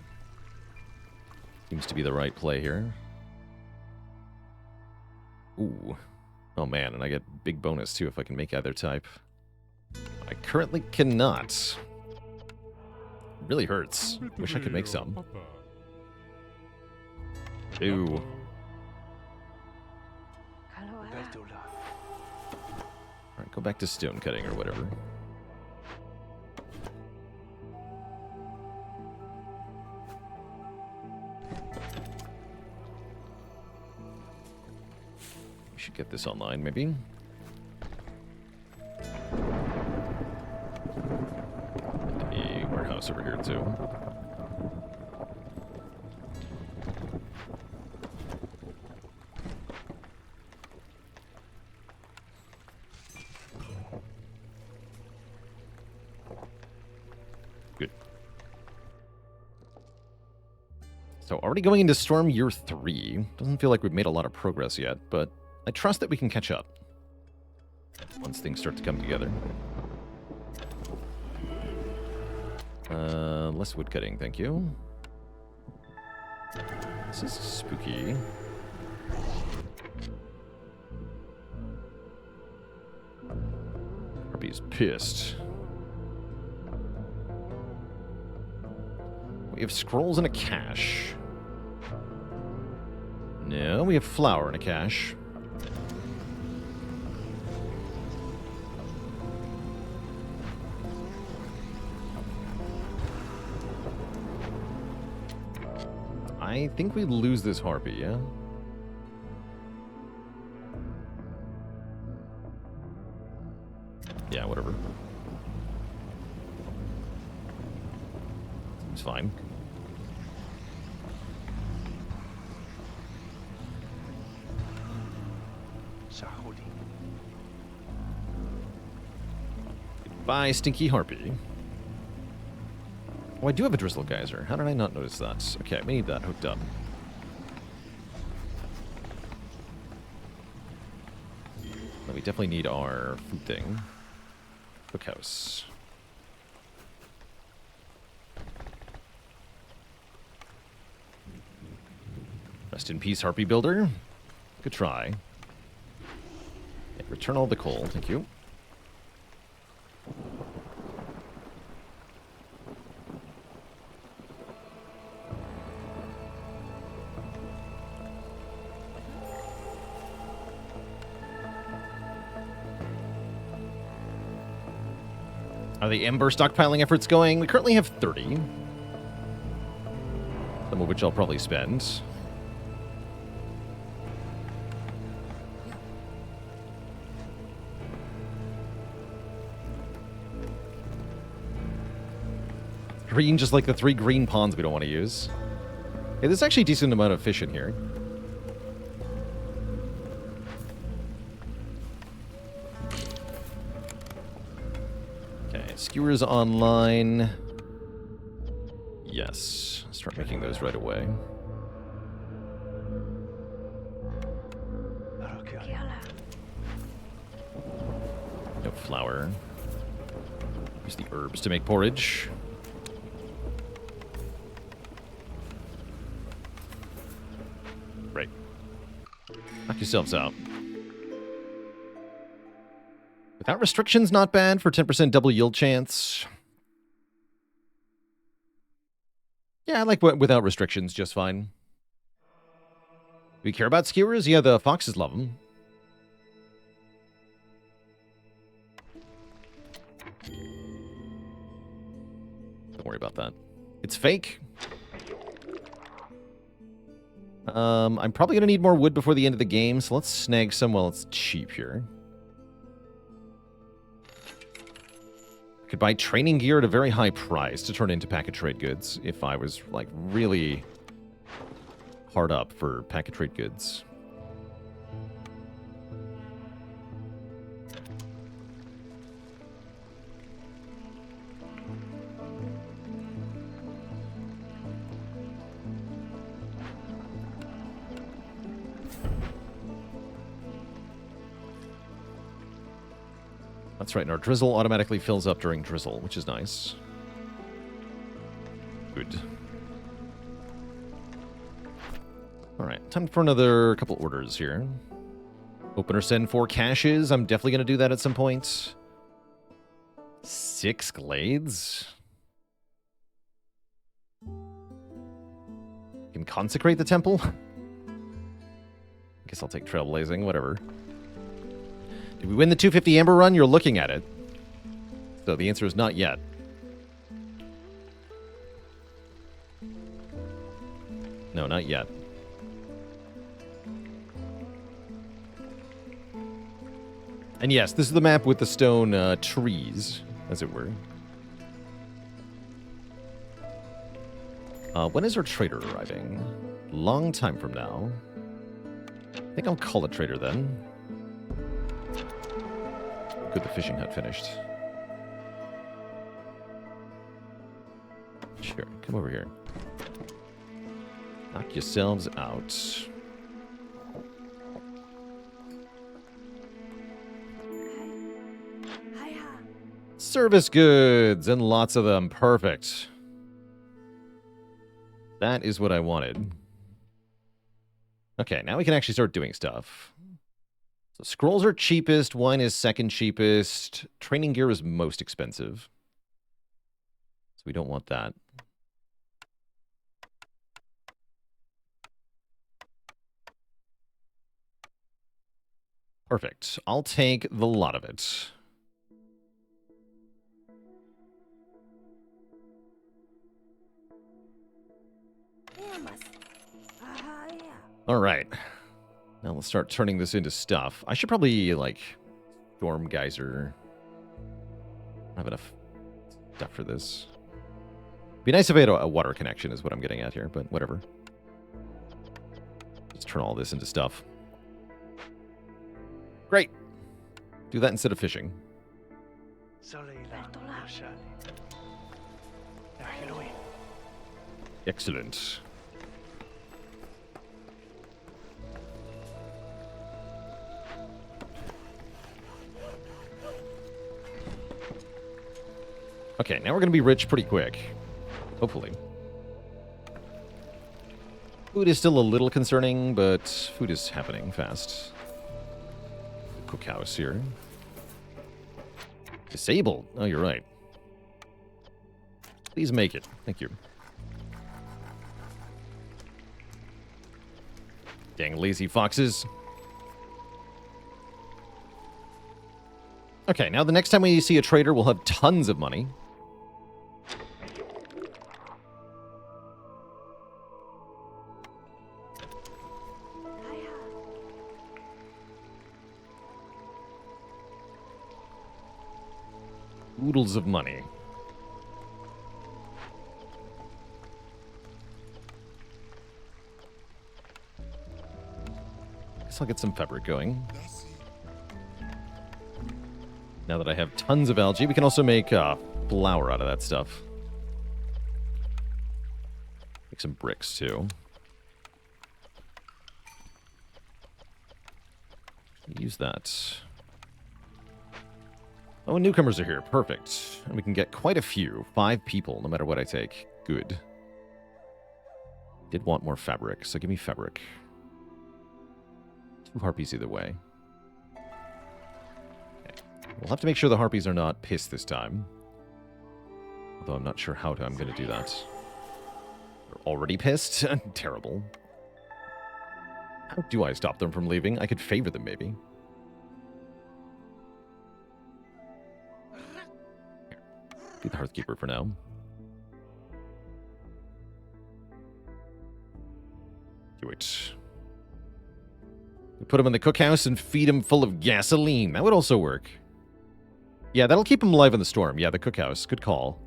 Seems to be the right play here. Ooh. Oh man, and I get big bonus too if I can make either type. I currently cannot. Really hurts. Wish I could make some. Ooh. Alright, go back to stone cutting or whatever. We should get this online, maybe. A warehouse over here, too. Good. So, already going into Storm Year 3. Doesn't feel like we've made a lot of progress yet, but I trust that we can catch up once things start to come together. Less woodcutting, thank you. This is spooky. Harpy's pissed. We have scrolls and a cache. No, we have flour and a cache. I think we lose this harpy, yeah? Yeah, whatever. Seems fine. Goodbye, Stinky Harpy. Oh, I do have a Drizzle Geyser. How did I not notice that? Okay, we need that hooked up. But we definitely need our food thing. Cookhouse. Rest in peace, Harpy Builder. Good try. Okay, return all the coal, thank you. Are the Ember stockpiling efforts going? We currently have 30. Some of which I'll probably spend. Green, just like the 3 green pawns we don't want to use. Hey, there's actually a decent amount of fish in here. Skewers online. Yes. Start making those right away. No flour. Use the herbs to make porridge. Right. Knock yourselves out. Without restrictions, not bad for 10% double yield chance. Yeah, I like without restrictions, just fine. Do we care about skewers? Yeah, the foxes love them. Don't worry about that. It's fake. I'm probably going to need more wood before the end of the game, so let's snag some while it's cheap here. Could buy training gear at a very high price to turn into packet trade goods if I was, like, really hard up for packet trade goods. That's right, and our drizzle automatically fills up during drizzle, which is nice. Good. Alright, time for another couple orders here. Open or send 4 caches. I'm definitely going to do that at some point. 6 glades? Can consecrate the temple? Guess I'll take trailblazing, whatever. Did we win the 250 Amber run? You're looking at it. So the answer is not yet. No, not yet. And yes, this is the map with the stone trees, as it were. When is our trader arriving? Long time from now. I think I'll call a trader then. Good, the fishing hut finished. Sure, come over here. Knock yourselves out. Service goods, and lots of them. Perfect. That is what I wanted. Okay, now we can actually start doing stuff. So scrolls are cheapest, wine is second cheapest, training gear is most expensive. So we don't want that. Perfect. I'll take the lot of it. All right. Now let's start turning this into stuff. I should probably, like, storm geyser. I don't have enough stuff for this. Be nice if I had a water connection is what I'm getting at here, but whatever. Let's turn all this into stuff. Great. Do that instead of fishing. Excellent. Okay, now we're going to be rich pretty quick. Hopefully. Food is still a little concerning, but food is happening fast. Cookhouse here. Disabled. Oh, you're right. Please make it. Thank you. Dang lazy foxes. Okay, now the next time we see a trader, we'll have tons of money. Oodles of money. Guess I'll get some fabric going. Now that I have tons of algae, we can also make flour out of that stuff. Make some bricks, too. Use that. Oh, and newcomers are here. Perfect. And we can get quite a few. 5 people, no matter what I take. Good. Did want more fabric, so give me fabric. 2 harpies either way. Okay. We'll have to make sure the harpies are not pissed this time. Although I'm not sure how I'm going to do that. They're already pissed? Terrible. How do I stop them from leaving? I could favor them, maybe. Be the Hearthkeeper for now. Do it. Put him in the cookhouse and feed him full of gasoline. That would also work. Yeah, that'll keep him alive in the storm. Yeah, the cookhouse. Good call.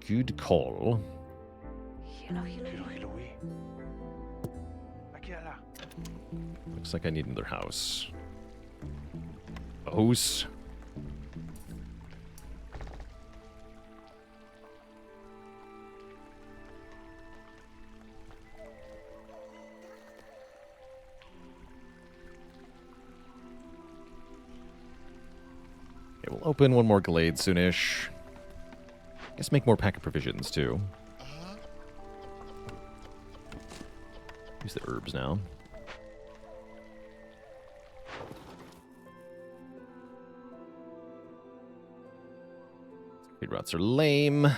Good call. Looks like I need another house. A house. Okay, we'll open one more glade soonish. Guess make more pack of provisions too. Use the herbs now. Feed rots are lame.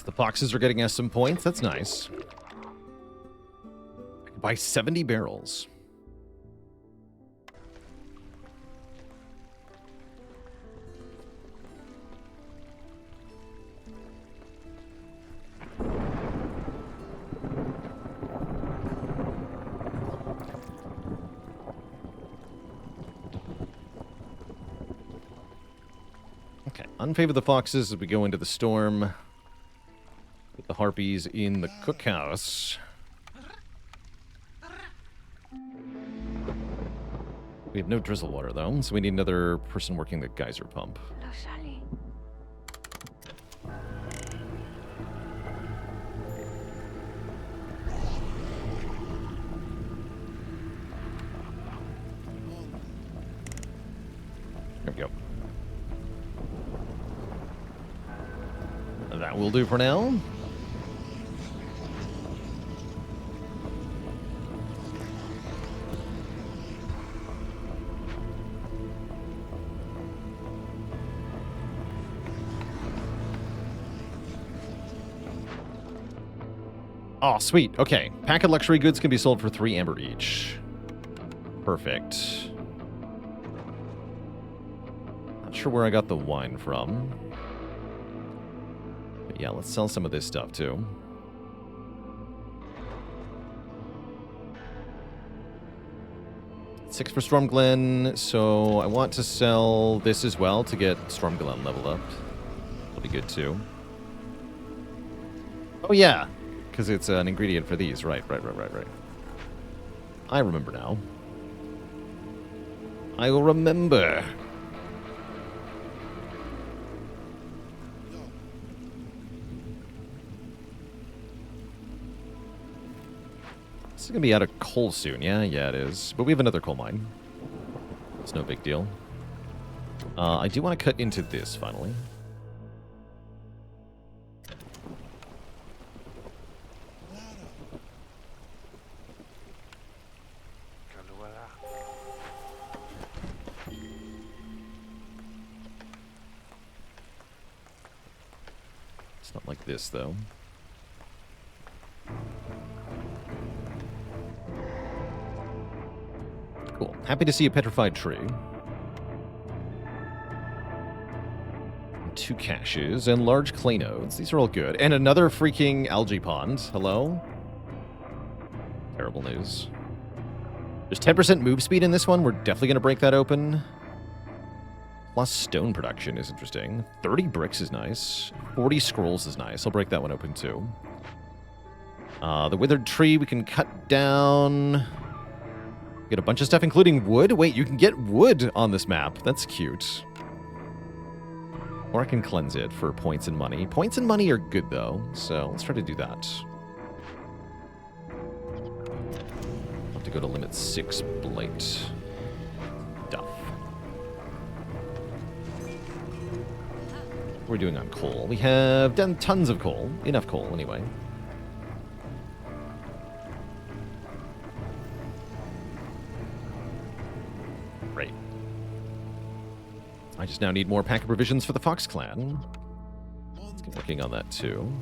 The foxes are getting us some points. That's nice. I can buy 70 barrels. Okay, unfavor the foxes as we go into the storm. With the harpies in the cookhouse. We have no drizzle water, though, so we need another person working the geyser pump. There we go. That will do for now. Oh, sweet. Okay. Pack of luxury goods can be sold for 3 amber each. Perfect. Not sure where I got the wine from. But yeah, let's sell some of this stuff too. Six for Stormglen, so I want to sell this as well to get Stormglen leveled up. That'll be good too. Oh yeah, because it's an ingredient for these. Right. I remember now. I will remember. This is going to be out of coal soon. Yeah, it is. But we have another coal mine. It's no big deal. I do want to cut into this, finally. It's not like this, though. Cool. Happy to see a petrified tree. 2 caches and large clay nodes. These are all good. And another freaking algae pond. Hello? Terrible news. There's 10% move speed in this one. We're definitely going to break that open. Plus stone production is interesting. 30 bricks is nice. 40 scrolls is nice. I'll break that one open too. The withered tree we can cut down. Get a bunch of stuff, including wood. Wait, you can get wood on this map. That's cute. Or I can cleanse it for points and money. Points and money are good, though, so let's try to do that. I'll have to go to limit 6 blight. Duff. What are we doing on coal? We have done tons of coal. Enough coal, anyway. Great. I just now need more pack of provisions for the Fox Clan. Let's get working on that too.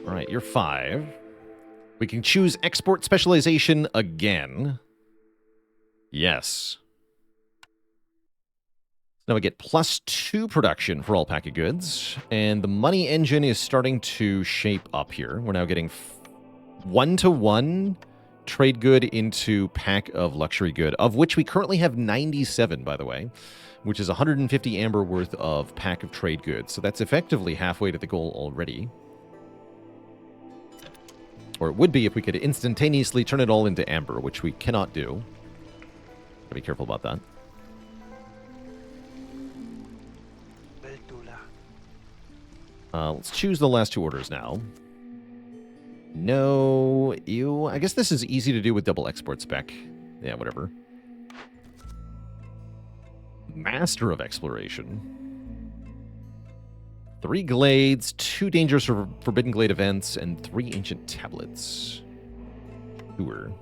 All right, you're 5. We can choose export specialization again. Yes. Now we get +2 production for all pack of goods, and the money engine is starting to shape up here. We're now getting 1-to-1 trade good into pack of luxury good, of which we currently have 97, by the way, which is 150 amber worth of pack of trade goods. So that's effectively halfway to the goal already. Or it would be if we could instantaneously turn it all into amber, which we cannot do. Gotta be careful about that. Let's choose the last 2 orders now. No, you. I guess this is easy to do with double export spec. Yeah, whatever. Master of Exploration. 3 glades, 2 dangerous forbidden glade events, and 3 ancient tablets. Sure.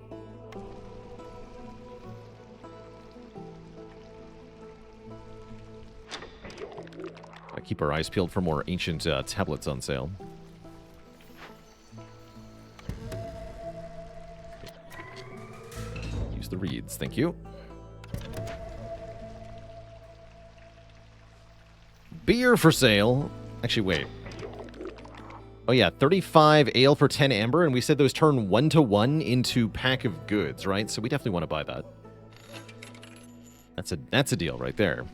I keep our eyes peeled for more ancient tablets on sale. Use the reeds, thank you. Beer for sale. Actually, wait. Oh yeah, 35 ale for 10 amber, and we said those turn 1-to-1 into pack of goods, right? So we definitely want to buy that. That's a deal right there.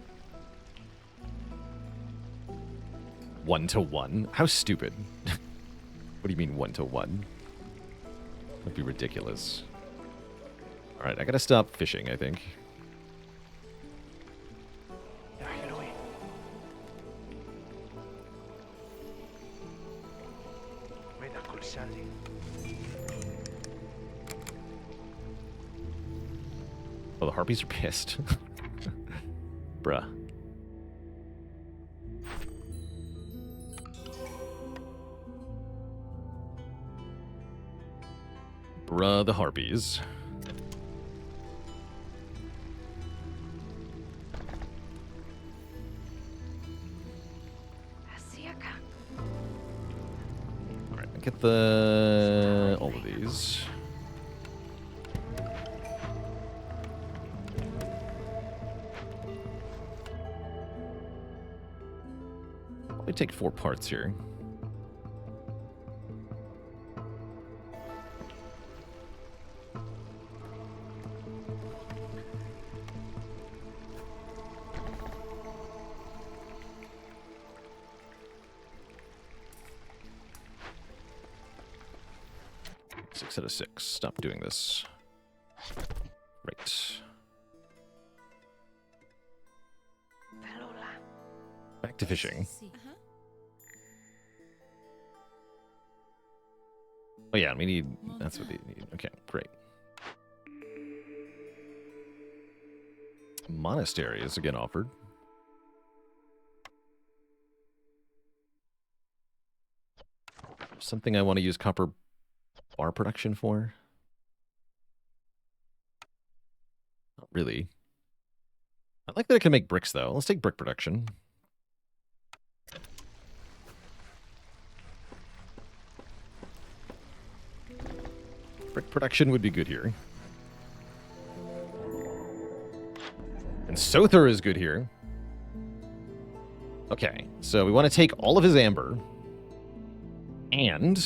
1-to-1? How stupid. What do you mean 1-to-1? That'd be ridiculous. Alright, I gotta stop fishing, I think. Oh, the harpies are pissed. Bruh. Bruh, the harpies. Alright, get the... all of these. Probably take 4 parts here. Out of 6. Stop doing this. Right. Back to fishing. Oh yeah, we need... that's what they need. Okay, great. Monastery is again offered. Something I want to use copper bar production for? Not really. I like that I can make bricks, though. Let's take brick production. Brick production would be good here. And Sother is good here. Okay, so we want to take all of his amber. And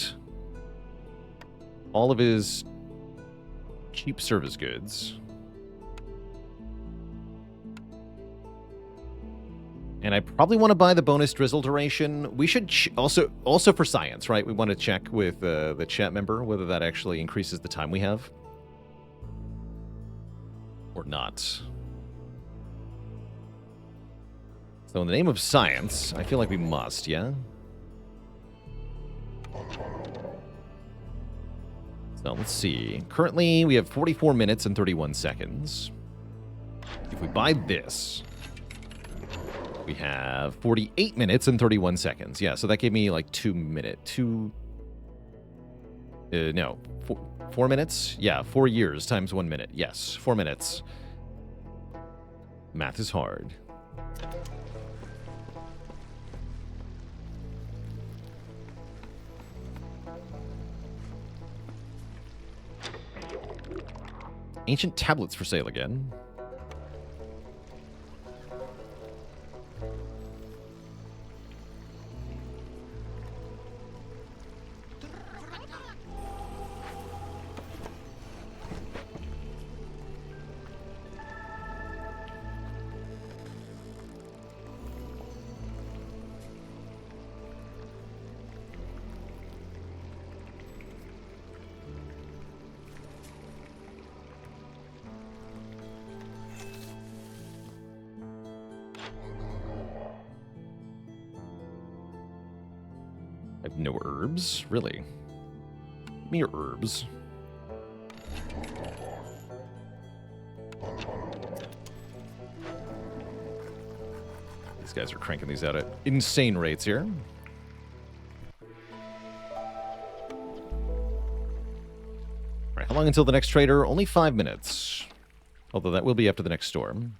all of his cheap service goods. And I probably want to buy the bonus drizzle duration. We should also for science, right? We want to check with the chat member whether that actually increases the time we have. Or not. So in the name of science, I feel like we must, yeah? So let's see. Currently, we have 44 minutes and 31 seconds. If we buy this, we have 48 minutes and 31 seconds. Yeah, so that gave me like 2 minutes. No, 4 minutes? Yeah, 4 years times 1 minute. Yes, 4 minutes. Math is hard. Ancient tablets for sale again. I have no herbs, really. Give me your herbs. These guys are cranking these out at insane rates here. Alright, how long until the next trader? Only 5 minutes. Although that will be after the next storm.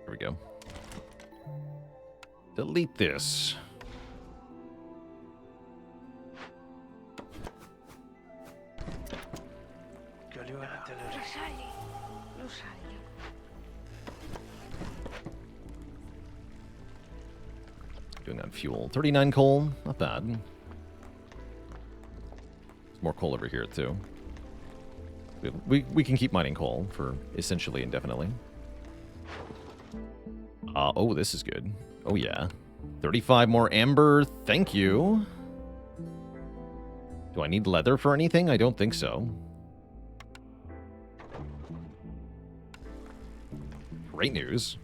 There we go. Delete this. Doing on fuel. 39 coal. Not bad. There's more coal over here, too. We can keep mining coal for essentially indefinitely. Oh, this is good. Oh, yeah. 35 more amber. Thank you. Do I need leather for anything? I don't think so. Great news.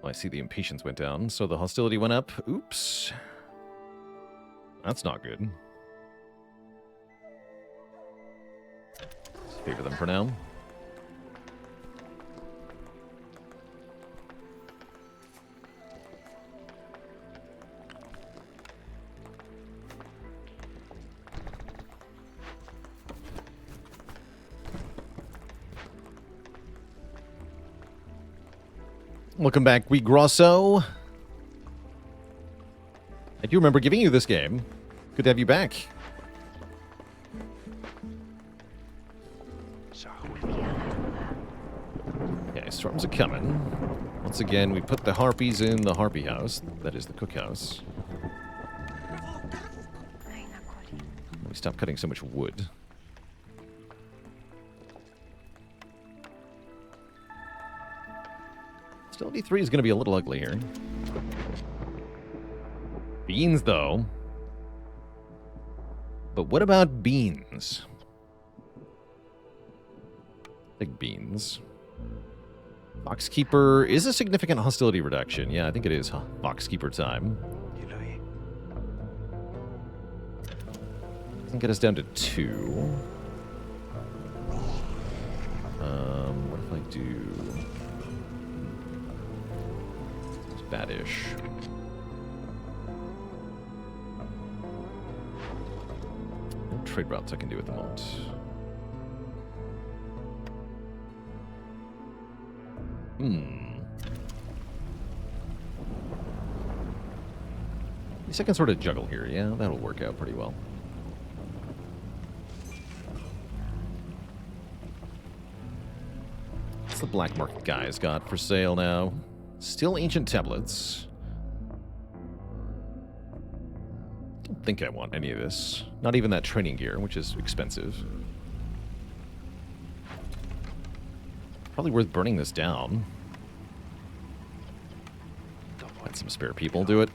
Well, I see the impatience went down, so the hostility went up. Oops. That's not good. Let's favor them for now. Welcome back, Wee Grosso. I do remember giving you this game. Good to have you back. Okay, storms are coming. Once again, we put the harpies in the harpy house. That is the cookhouse. We stop cutting so much wood. Hostility 3 is going to be a little ugly here. Beans, though. But what about beans? Big beans. Foxkeeper is a significant hostility reduction. Yeah, I think it is Foxkeeper time. Kiloe. Doesn't get us down to 2. What if I do... It's bad-ish. No trade routes I can do at the moment. At least I can sort of juggle here. Yeah, that'll work out pretty well. What's the black market guys got for sale now? Still ancient tablets. Don't think I want any of this. Not even that training gear, which is expensive. Probably worth burning this down. Let some spare people do it.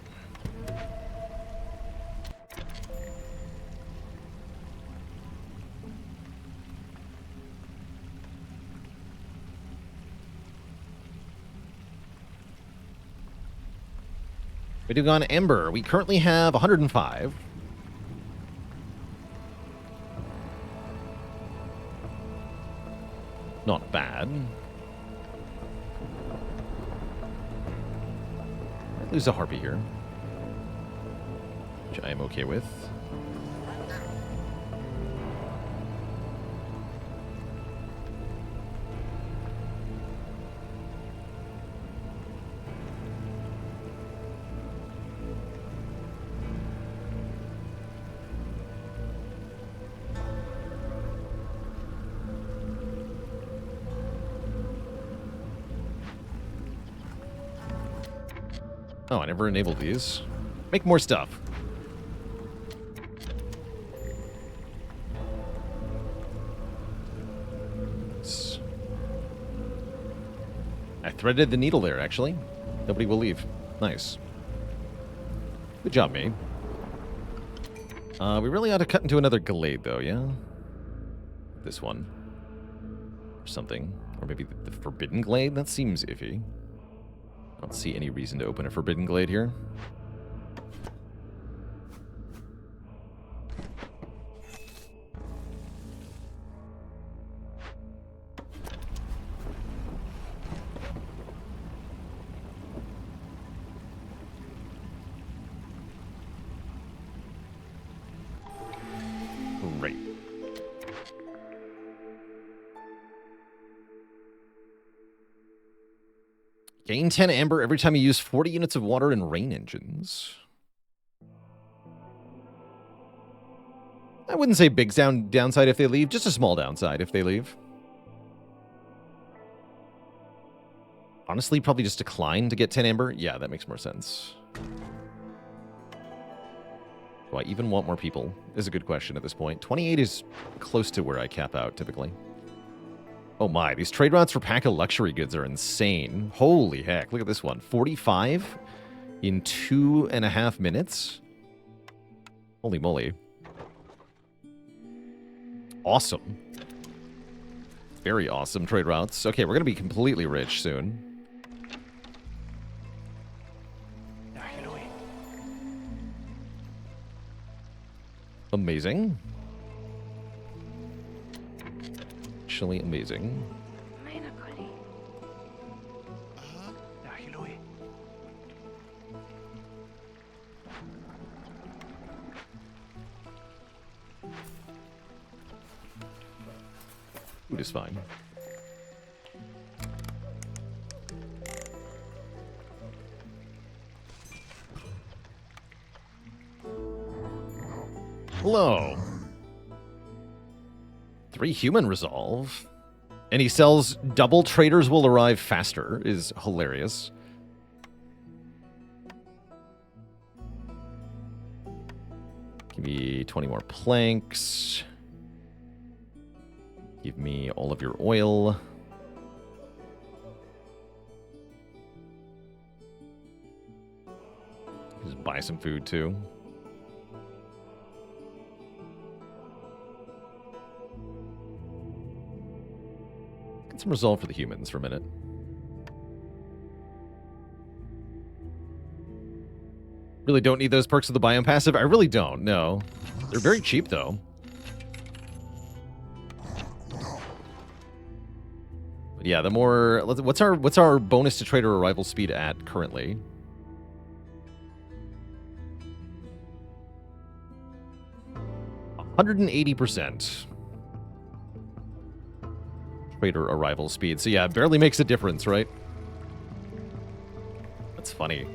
We do go on Ember. We currently have 105. Not bad. Might lose a harpy here, which I am okay with. Oh, I never enabled these. Make more stuff. I threaded the needle there, actually. Nobody will leave. Nice. Good job, me. We really ought to cut into another glade, though, yeah? This one. Or something. Or maybe the Forbidden Glade? That seems iffy. I don't see any reason to open a Forbidden Glade here. Great. Gain 10 amber every time you use 40 units of water in rain engines. I wouldn't say big downside if they leave, just a small downside if they leave. Honestly, probably just decline to get 10 amber. Yeah, that makes more sense. Do I even want more people? Is a good question at this point. 28 is close to where I cap out, typically. Oh my, these trade routes for pack of luxury goods are insane. Holy heck, look at this one. 45 in 2.5 minutes? Holy moly. Awesome. Very awesome trade routes. Okay, we're going to be completely rich soon. Amazing. Actually amazing. Food is fine. Hello. 3 human resolve. And he sells double traders will arrive faster is hilarious. Give me 20 more planks. Give me all of your oil. Just buy some food too. some resolve for the humans for a minute. Really don't need those perks of the biome passive? I really don't, no. They're very cheap, though. But yeah, the more... What's our bonus to trader arrival speed at currently? %180. Trader arrival speed. So yeah, it barely makes a difference, right? That's funny.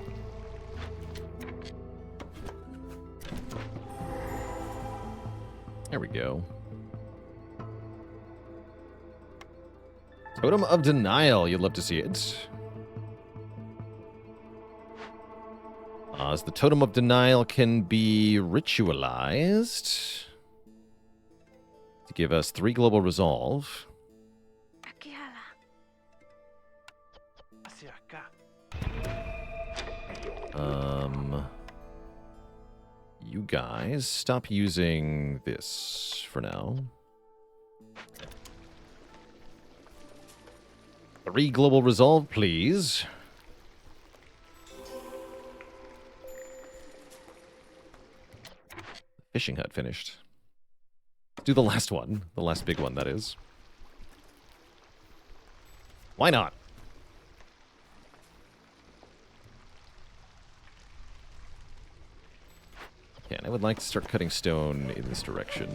There we go. Totem of Denial. You'd love to see it. As the Totem of Denial can be ritualized to give us 3 global resolve. Hacia acá. You guys, stop using this for now. 3 global resolve, please. Fishing hut finished. Let's do the last one. The last big one, that is. Why not? Okay, and I would like to start cutting stone in this direction.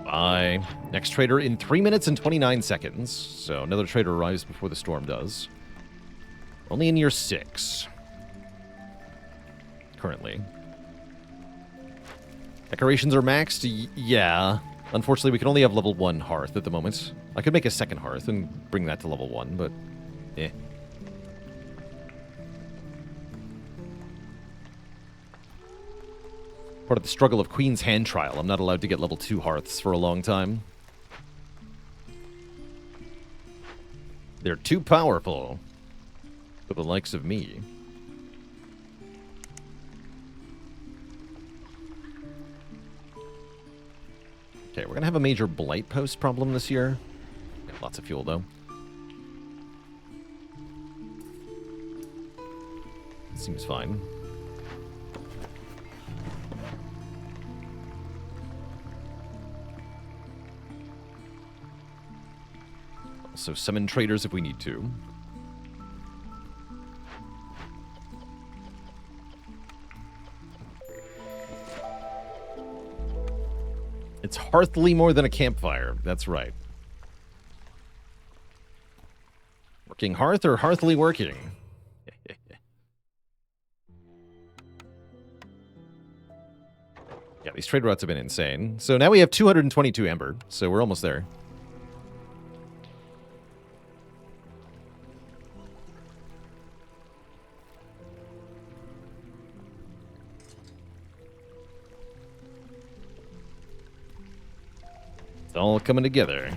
Bye. Next trader in 3 minutes and 29 seconds. So another trader arrives before the storm does. Only in year 6. Currently. Decorations are maxed? Yeah. Unfortunately, we can only have level 1 hearth at the moment. I could make a second hearth and bring that to level 1, but eh. Part of the struggle of Queen's Hand Trial. I'm not allowed to get level 2 hearths for a long time. They're too powerful for the likes of me. Okay, we're going to have a major blight post problem this year. Got lots of fuel, though. Seems fine. Also summon traders if we need to. It's hearthly more than a campfire. That's right. Working hearth or hearthly working? Yeah, these trade routes have been insane. So now we have 222 amber, so we're almost there. It's all coming together.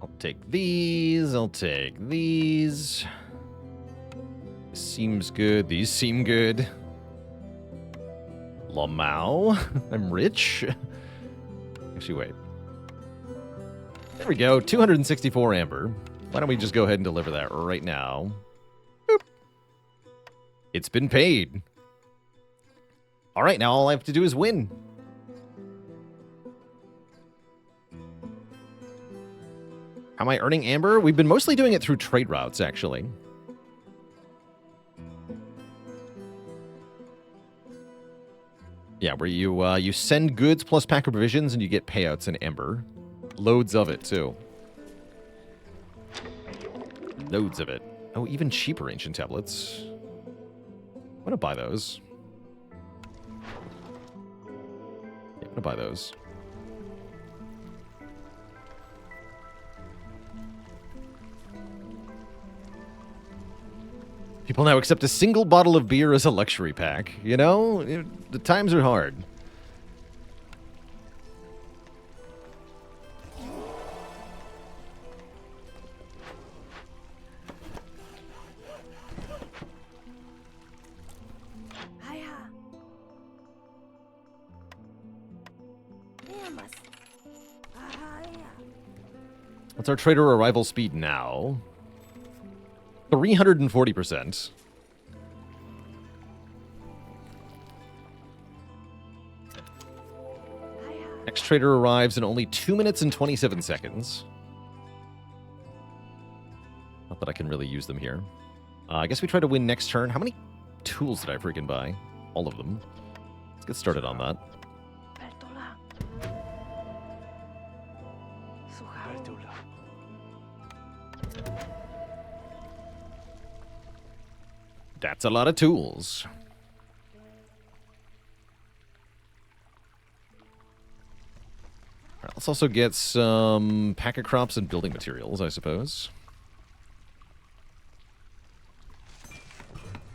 I'll take these. I'll take these. This seems good. These seem good. Lamau. I'm rich. Actually, wait. There we go, 264 amber. Why don't we just go ahead and deliver that right now? Boop. It's been paid. All right, now all I have to do is win. How am I earning amber? We've been mostly doing it through trade routes, actually. Yeah, where you send goods plus pack of provisions and you get payouts in amber. Loads of it, too. Loads of it. Oh, even cheaper ancient tablets. I'm gonna buy those. Yeah, I'm gonna buy those. People now accept a single bottle of beer as a luxury pack. You know, the times are hard. Hiya. Niamas. Hiya. What's our trader arrival speed now? 340%. Next trader arrives in only 2 minutes and 27 seconds. Not that I can really use them here. I guess we try to win next turn. How many tools did I freaking buy? All of them. Let's get started on that. Bertola. Suhau. That's a lot of tools. Alright, let's also get some packet crops and building materials, I suppose.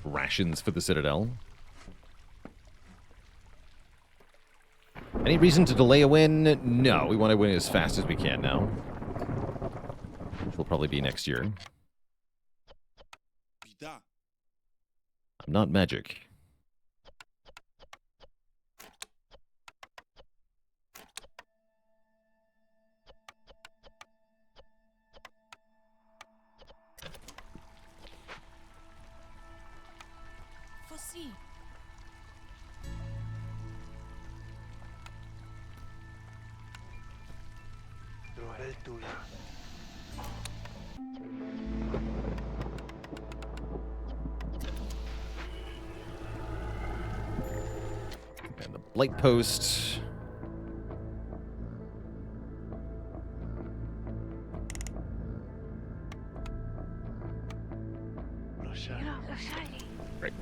Rations for the Citadel. Any reason to delay a win? No, we want to win as fast as we can now. Which will probably be next year. I'm not magic. Fosse. Bertola. And the blight post. Roshali. Great.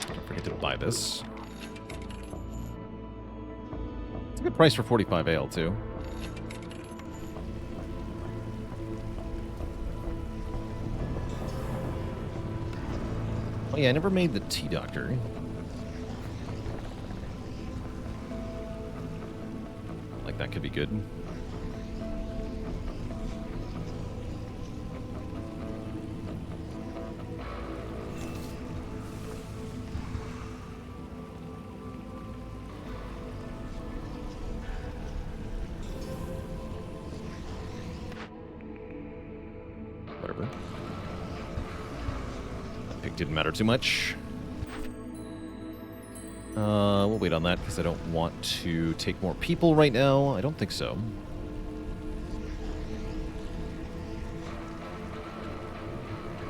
Don't forget to buy this. It's a good price for 45 ale, too. Oh yeah, I never made the tea doctor. Like, that could be good. Whatever. That pick didn't matter too much. We'll wait on that because I don't want to take more people right now. I don't think so.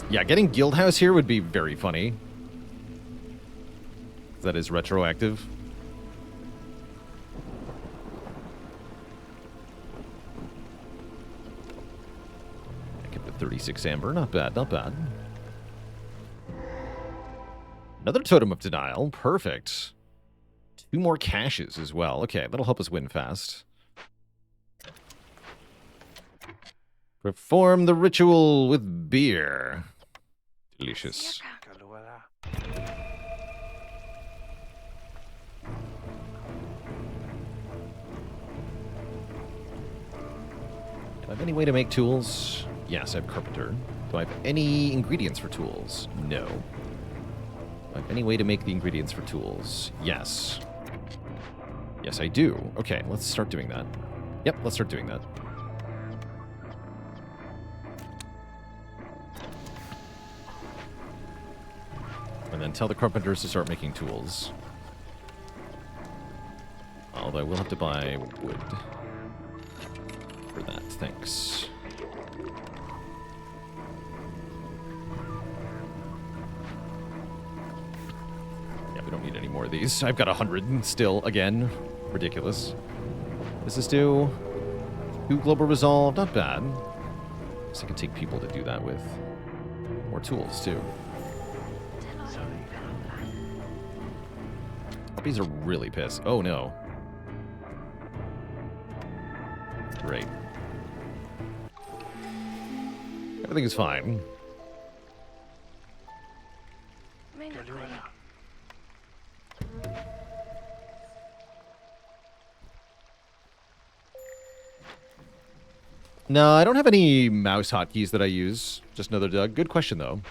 Yeah, getting Guildhouse here would be very funny. That is retroactive. I kept the 36 amber. Not bad, not bad. Another Totem of Denial. Perfect. 2 more caches as well. Okay, that'll help us win fast. Perform the ritual with beer. Delicious. Do I have any way to make tools? Yes, I have carpenter. Do I have any ingredients for tools? No. Do I have any way to make the ingredients for tools? Yes. Yes, I do. Okay, let's start doing that. Yep, let's start doing that. And then tell the carpenters to start making tools. Although I will have to buy wood for that. Thanks. Yeah, we don't need any more of these. I've got 100 still, again. Ridiculous. Does this do 2 global resolve? Not bad. Guess I can take people to do that with. More tools, too. Puppies are really pissed. Oh, no. Great. Everything is fine. Ven Que aquí. ayudará. No, I don't have any mouse hotkeys that I use. Just another Doug. Good question, though.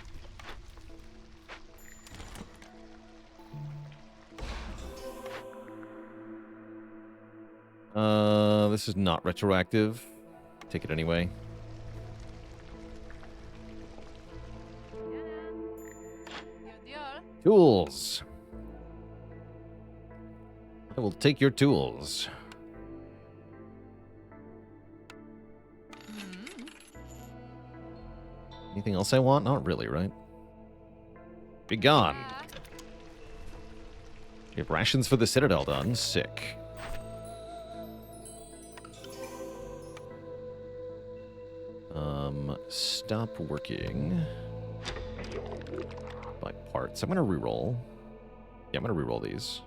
This is not retroactive. Take it anyway. Tools. I will take your tools. Anything else I want? Not really, right? Be gone. We have rations for the Citadel done. Sick. Stop working. By parts. I'm gonna reroll. Yeah, I'm gonna reroll these.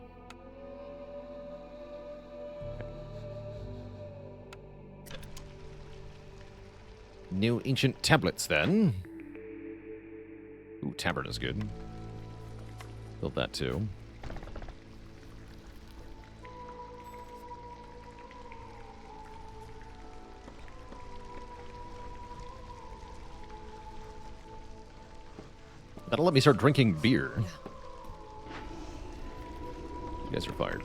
New ancient tablets, then. Ooh, tavern is good. Build that, too. That'll let me start drinking beer. You guys are fired.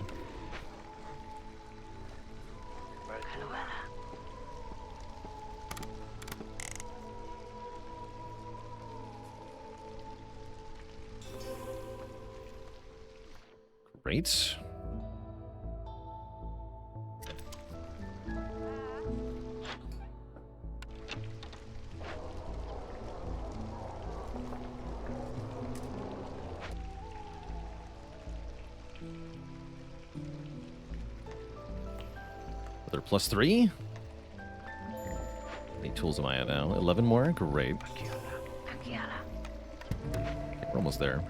Great. Another +3. How many tools am I at now? 11 more? Great. Aquí ala. Okay, we're almost there.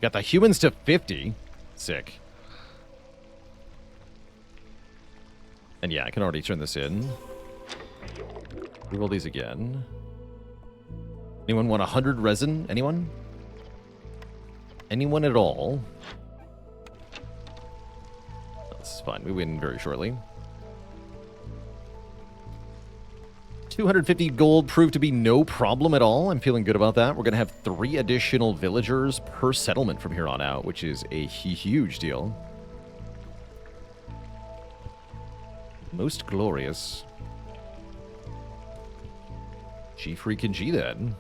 Got the humans to 50. Sick. And yeah, I can already turn this in. Reroll these again. Anyone want 100 resin? Anyone? Anyone at all? This is fine. We win very shortly. 250 gold proved to be no problem at all. I'm feeling good about that. We're going to have 3 additional villagers per settlement from here on out, which is a huge deal. Most glorious. G freaking G then.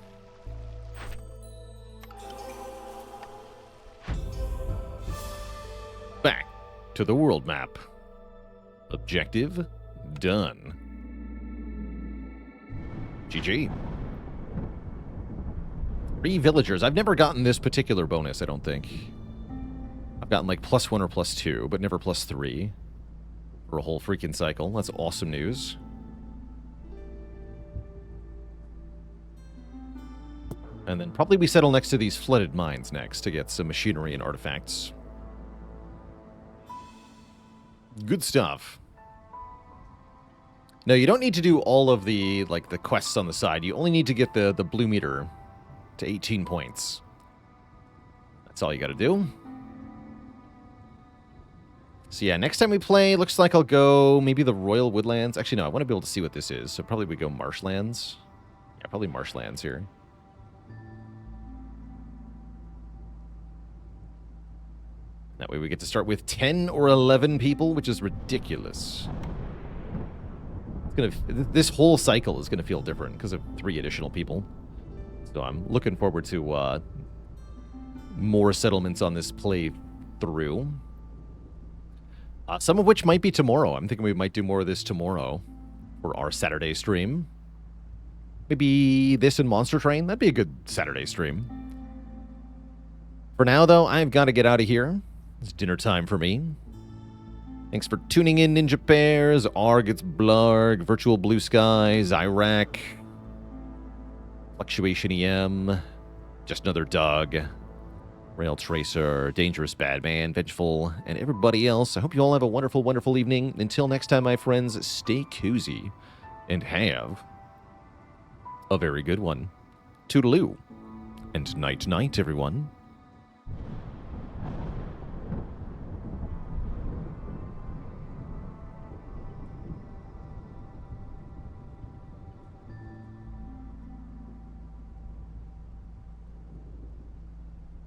Back to the world map. Objective done. GG. 3 villagers. I've never gotten this particular bonus, I don't think. I've gotten like +1 or +2, but never +3 for a whole freaking cycle. That's awesome news. And then probably we settle next to these flooded mines next to get some machinery and artifacts. Good stuff. No, you don't need to do all of the the quests on the side. You only need to get the blue meter to 18 points. That's all you got to do. So yeah, next time we play, looks like I'll go maybe the Royal Woodlands. Actually, no, I want to be able to see what this is. So probably we go Marshlands. Yeah, probably Marshlands here. That way we get to start with 10 or 11 people, which is ridiculous. This whole cycle is going to feel different because of 3 additional people. So I'm looking forward to more settlements on this playthrough. Some of which might be tomorrow. I'm thinking we might do more of this tomorrow for our Saturday stream. Maybe this and Monster Train. That'd be a good Saturday stream. For now, though, I've got to get out of here. It's dinner time for me. Thanks for tuning in, Ninja Pairs, Arg, it's Blarg, Virtual Blue Skies, Iraq, Fluctuation EM, Just Another Dog, Rail Tracer, Dangerous Badman, Vengeful, and everybody else. I hope you all have a wonderful, wonderful evening. Until next time, my friends, stay cozy and have a very good one. Toodaloo. And night-night, everyone.